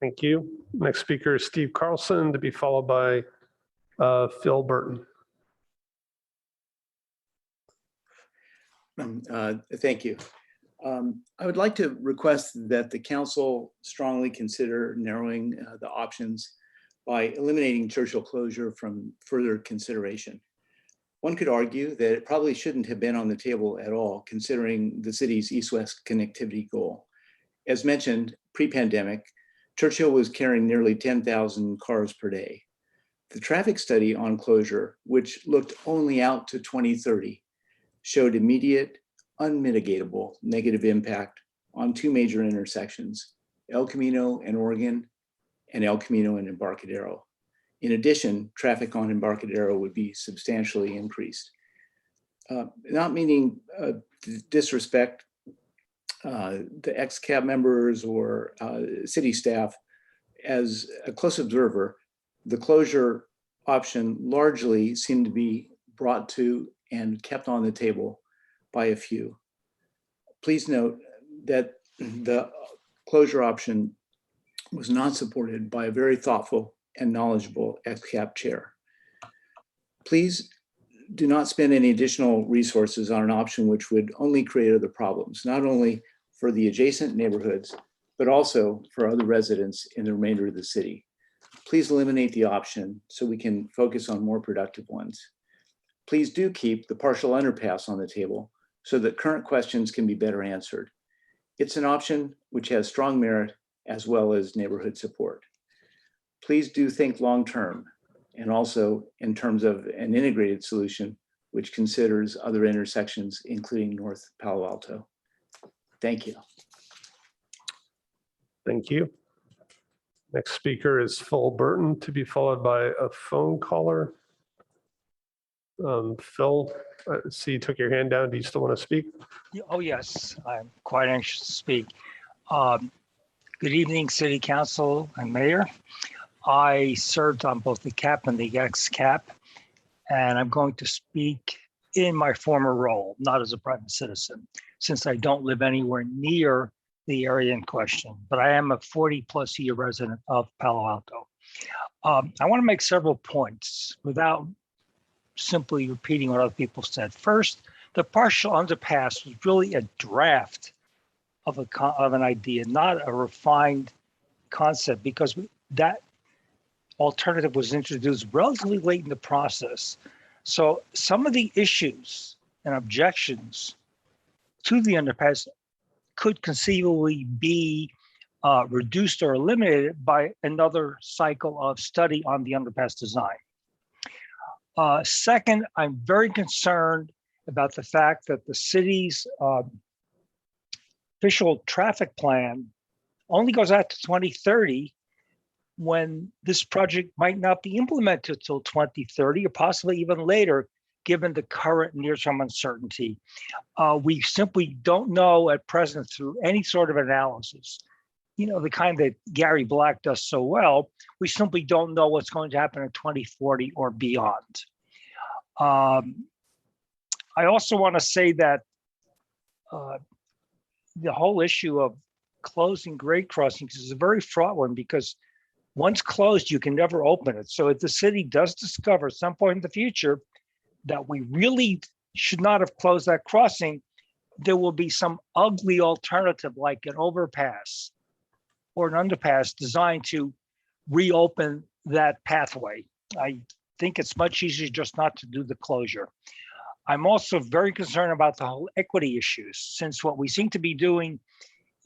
Thank you. Next speaker is Steve Carlson, to be followed by Phil Burton. Thank you. I would like to request that the council strongly consider narrowing the options by eliminating Churchill closure from further consideration. One could argue that it probably shouldn't have been on the table at all, considering the city's east-west connectivity goal. As mentioned, pre-pandemic, Churchill was carrying nearly 10,000 cars per day. The traffic study on closure, which looked only out to 2030, showed immediate, unmitigatable negative impact on two major intersections, El Camino and Oregon, and El Camino and Embarcadero. In addition, traffic on Embarcadero would be substantially increased. Not meaning disrespect the ex-cab members or city staff, as a close observer, the closure option largely seemed to be brought to and kept on the table by a few. Please note that the closure option was not supported by a very thoughtful and knowledgeable ex-cab chair. Please do not spend any additional resources on an option which would only create other problems, not only for the adjacent neighborhoods, but also for other residents in the remainder of the city. Please eliminate the option so we can focus on more productive ones. Please do keep the partial underpass on the table so that current questions can be better answered. It's an option which has strong merit as well as neighborhood support. Please do think long-term and also in terms of an integrated solution which considers other intersections, including North Palo Alto. Thank you. Thank you. Next speaker is Phil Burton, to be followed by a phone caller. Phil, I see you took your hand down. Do you still want to speak? Oh, yes, I'm quite anxious to speak. Good evening, City Council and Mayor. I served on both the CAP and the ex-CAP, and I'm going to speak in my former role, not as a private citizen, since I don't live anywhere near the area in question, but I am a 40+ year resident of Palo Alto. I want to make several points without simply repeating what other people said. First, the partial underpass was really a draft of an idea, not a refined concept, because that alternative was introduced relatively late in the process. So some of the issues and objections to the underpass could conceivably be reduced or eliminated by another cycle of study on the underpass design. Second, I'm very concerned about the fact that the city's official traffic plan only goes out to 2030, when this project might not be implemented till 2030 or possibly even later, given the current near-term uncertainty. We simply don't know at present through any sort of analysis, the kind that Gary Black does so well. We simply don't know what's going to happen in 2040 or beyond. I also want to say that the whole issue of closing grade crossings is a very fraught one, because once closed, you can never open it. So if the city does discover at some point in the future that we really should not have closed that crossing, there will be some ugly alternative like an overpass or an underpass designed to reopen that pathway. I think it's much easier just not to do the closure. I'm also very concerned about the whole equity issues, since what we seem to be doing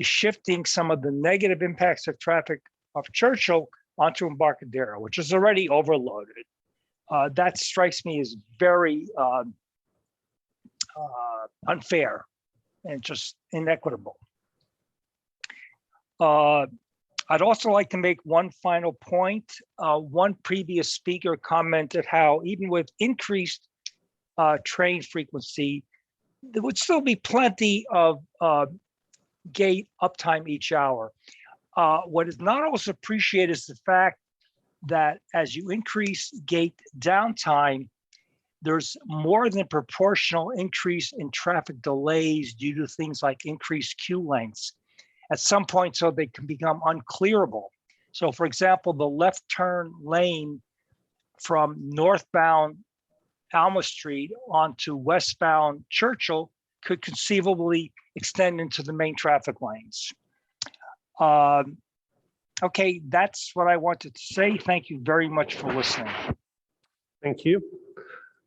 is shifting some of the negative impacts of traffic of Churchill onto Embarcadero, which is already overloaded. That strikes me as very unfair and just inequitable. I'd also like to make one final point. One previous speaker commented how even with increased train frequency, there would still be plenty of gate uptime each hour. What is not always appreciated is the fact that as you increase gate downtime, there's more than proportional increase in traffic delays due to things like increased queue lengths. At some point, so they can become unclearable. So for example, the left turn lane from northbound Alma Street onto westbound Churchill could conceivably extend into the main traffic lanes. Okay, that's what I wanted to say. Thank you very much for listening. Thank you.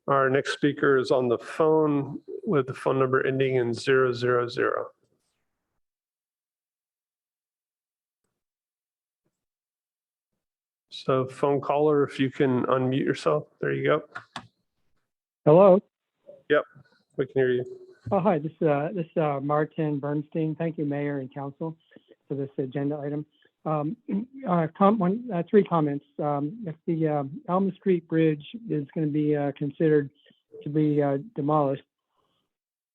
Our next speaker is on the phone with the phone number ending in 000. So phone caller, if you can unmute yourself. There you go. Hello. Yep, we can hear you. Oh, hi. This is Martin Bernstein. Thank you, Mayor and Council, for this agenda item. Three comments. If the Alma Street Bridge is going to be considered to be demolished,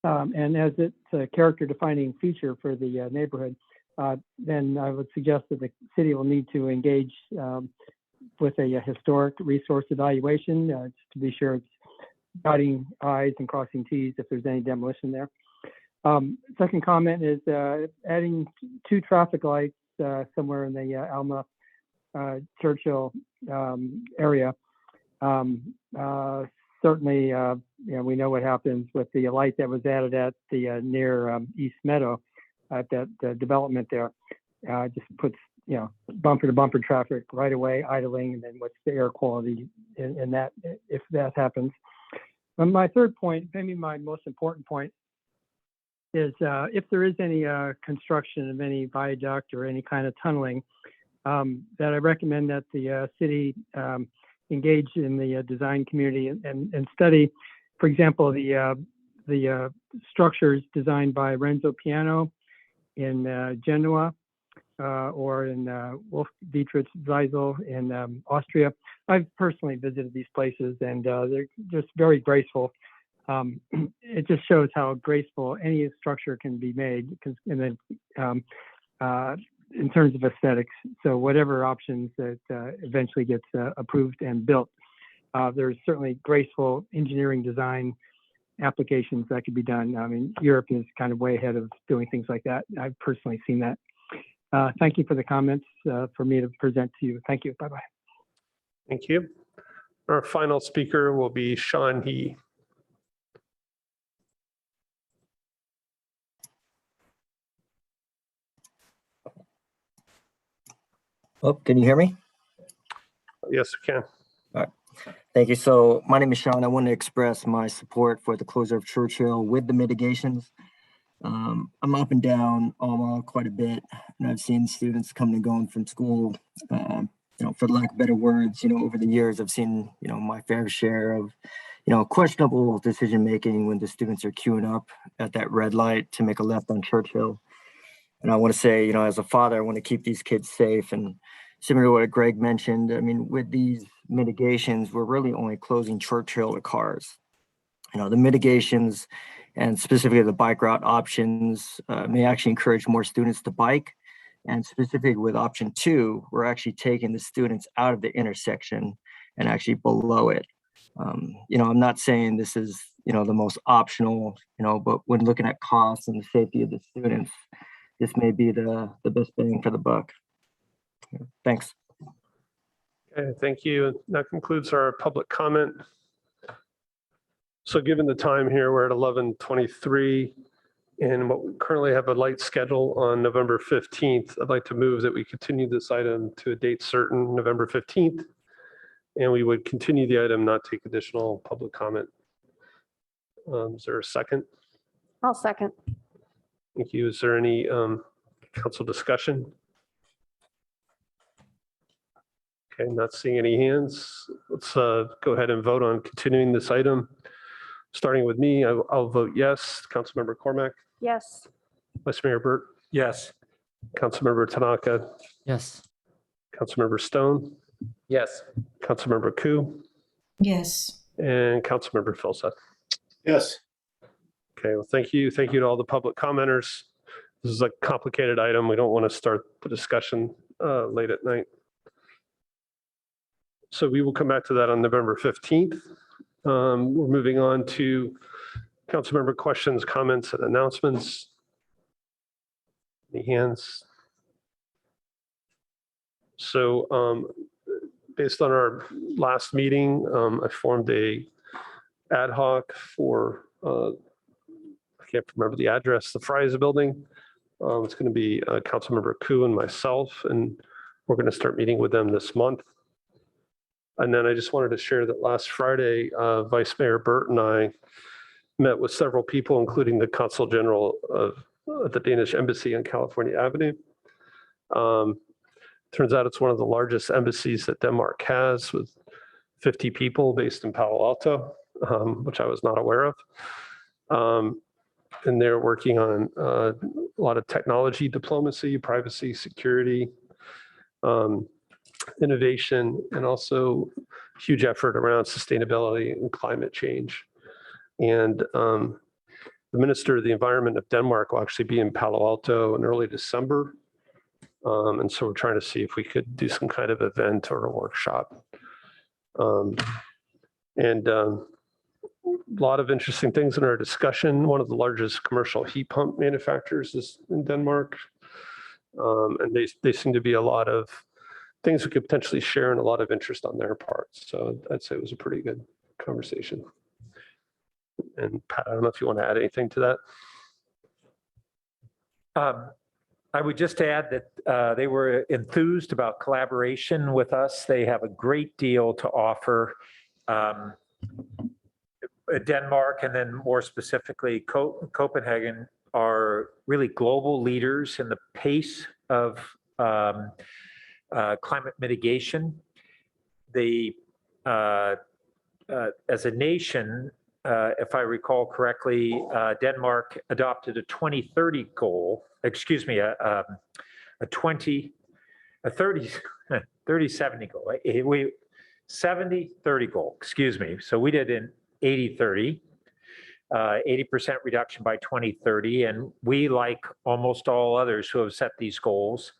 and as it's a character-defining feature for the neighborhood, then I would suggest that the city will need to engage with a historic resource evaluation just to be sure it's dotting I's and crossing T's if there's any demolition there. Second comment is adding 2 traffic lights somewhere in the Alma Churchill area. Certainly, we know what happens with the light that was added at the near East Meadow at that development there. Just puts bumper to bumper traffic right away, idling, and then what's the air quality in that if that happens. And my third point, maybe my most important point, is if there is any construction of any viaduct or any kind of tunneling, that I recommend that the city engage in the design community and study, for example, the structures designed by Renzo Piano in Genoa or in Wolf Dietrich Zeisel in Austria. I've personally visited these places and they're just very graceful. It just shows how graceful any structure can be made, and then in terms of aesthetics. So whatever options that eventually gets approved and built, there's certainly graceful engineering design applications that could be done. I mean, Europe is kind of way ahead of doing things like that. I've personally seen that. Thank you for the comments for me to present to you. Thank you. Bye-bye. Thank you. Our final speaker will be Sean He. Oh, can you hear me? Yes, we can. All right. Thank you. So my name is Sean. I want to express my support for the closure of Churchill with the mitigations. I'm up and down Alma quite a bit, and I've seen students coming and going from school. For lack of better words, over the years, I've seen, my fair share of, questionable decision-making when the students are queuing up at that red light to make a left on Churchill. And I want to say, as a father, I want to keep these kids safe. And similar to what Greg mentioned, I mean, with these mitigations, we're really only closing Churchill to cars. The mitigations and specifically the bike route options may actually encourage more students to bike. And specifically with option 2, we're actually taking the students out of the intersection and actually below it. I'm not saying this is, the most optional, but when looking at costs and the safety of the students, this may be the best bang for the buck. Thanks. Okay, thank you. That concludes our public comment. So given the time here, we're at 11:23 and what we currently have a light schedule on November 15th. I'd like to move that we continue this item to a date certain, November 15th. And we would continue the item, not take additional public comment. Is there a second? I'll second. Thank you. Is there any council discussion? Okay, not seeing any hands. Let's go ahead and vote on continuing this item. Starting with me, I'll vote yes. Councilmember Cormack? Yes. Vice Mayor Burt? Yes. Councilmember Tanaka? Yes. Councilmember Stone? Yes. Councilmember Koo? Yes. And Councilmember Filsa? Yes. Okay, well, thank you. Thank you to all the public commenters. This is a complicated item. We don't want to start the discussion late at night. So we will come back to that on November 15th. We're moving on to councilmember questions, comments, and announcements. Any hands? So based on our last meeting, I formed a ad hoc for, I can't remember the address, the Fry's building. It's going to be Councilmember Koo and myself, and we're going to start meeting with them this month. And then I just wanted to share that last Friday, Vice Mayor Burt and I met with several people, including the Consul General of the Danish Embassy on California Avenue. Turns out it's one of the largest embassies that Denmark has, with 50 people based in Palo Alto, which I was not aware of. And they're working on a lot of technology diplomacy, privacy, security, innovation, and also huge effort around sustainability and climate change. And the Minister of the Environment of Denmark will actually be in Palo Alto in early December. And so we're trying to see if we could do some kind of event or a workshop. A lot of interesting things in our discussion. One of the largest commercial heat pump manufacturers is in Denmark. And they seem to be a lot of things we could potentially share and a lot of interest on their part. So I'd say it was a pretty good conversation. And Pat, I don't know if you want to add anything to that. I would just add that they were enthused about collaboration with us. They have a great deal to offer. Denmark, and then more specifically Copenhagen, are really global leaders in the pace of climate mitigation. They, as a nation, if I recall correctly, Denmark adopted a 2030 goal, excuse me, a 30-70 goal. 70-30 goal, excuse me. So we did an 80-30, 80% reduction by 2030. And we, like almost all others who have set these goals,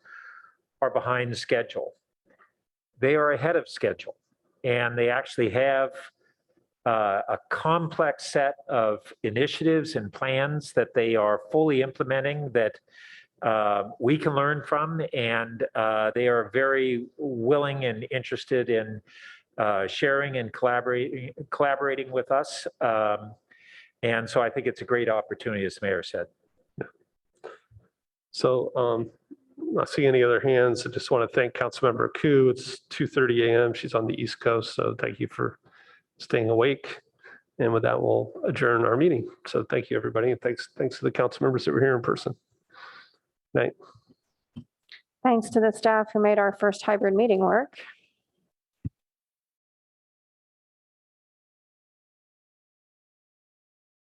are behind schedule. They are ahead of schedule. And they actually have a complex set of initiatives and plans that they are fully implementing that we can learn from, and they are very willing and interested in sharing and collaborating with us. And so I think it's a great opportunity, as the mayor said. So I'm not seeing any other hands. I just want to thank Councilmember Koo. It's 2:30 a.m. She's on the East Coast, so thank you for staying awake. And with that, we'll adjourn our meeting. So thank you, everybody, and thanks to the council members that were here in person. Night. Thanks to the staff who made our first hybrid meeting work.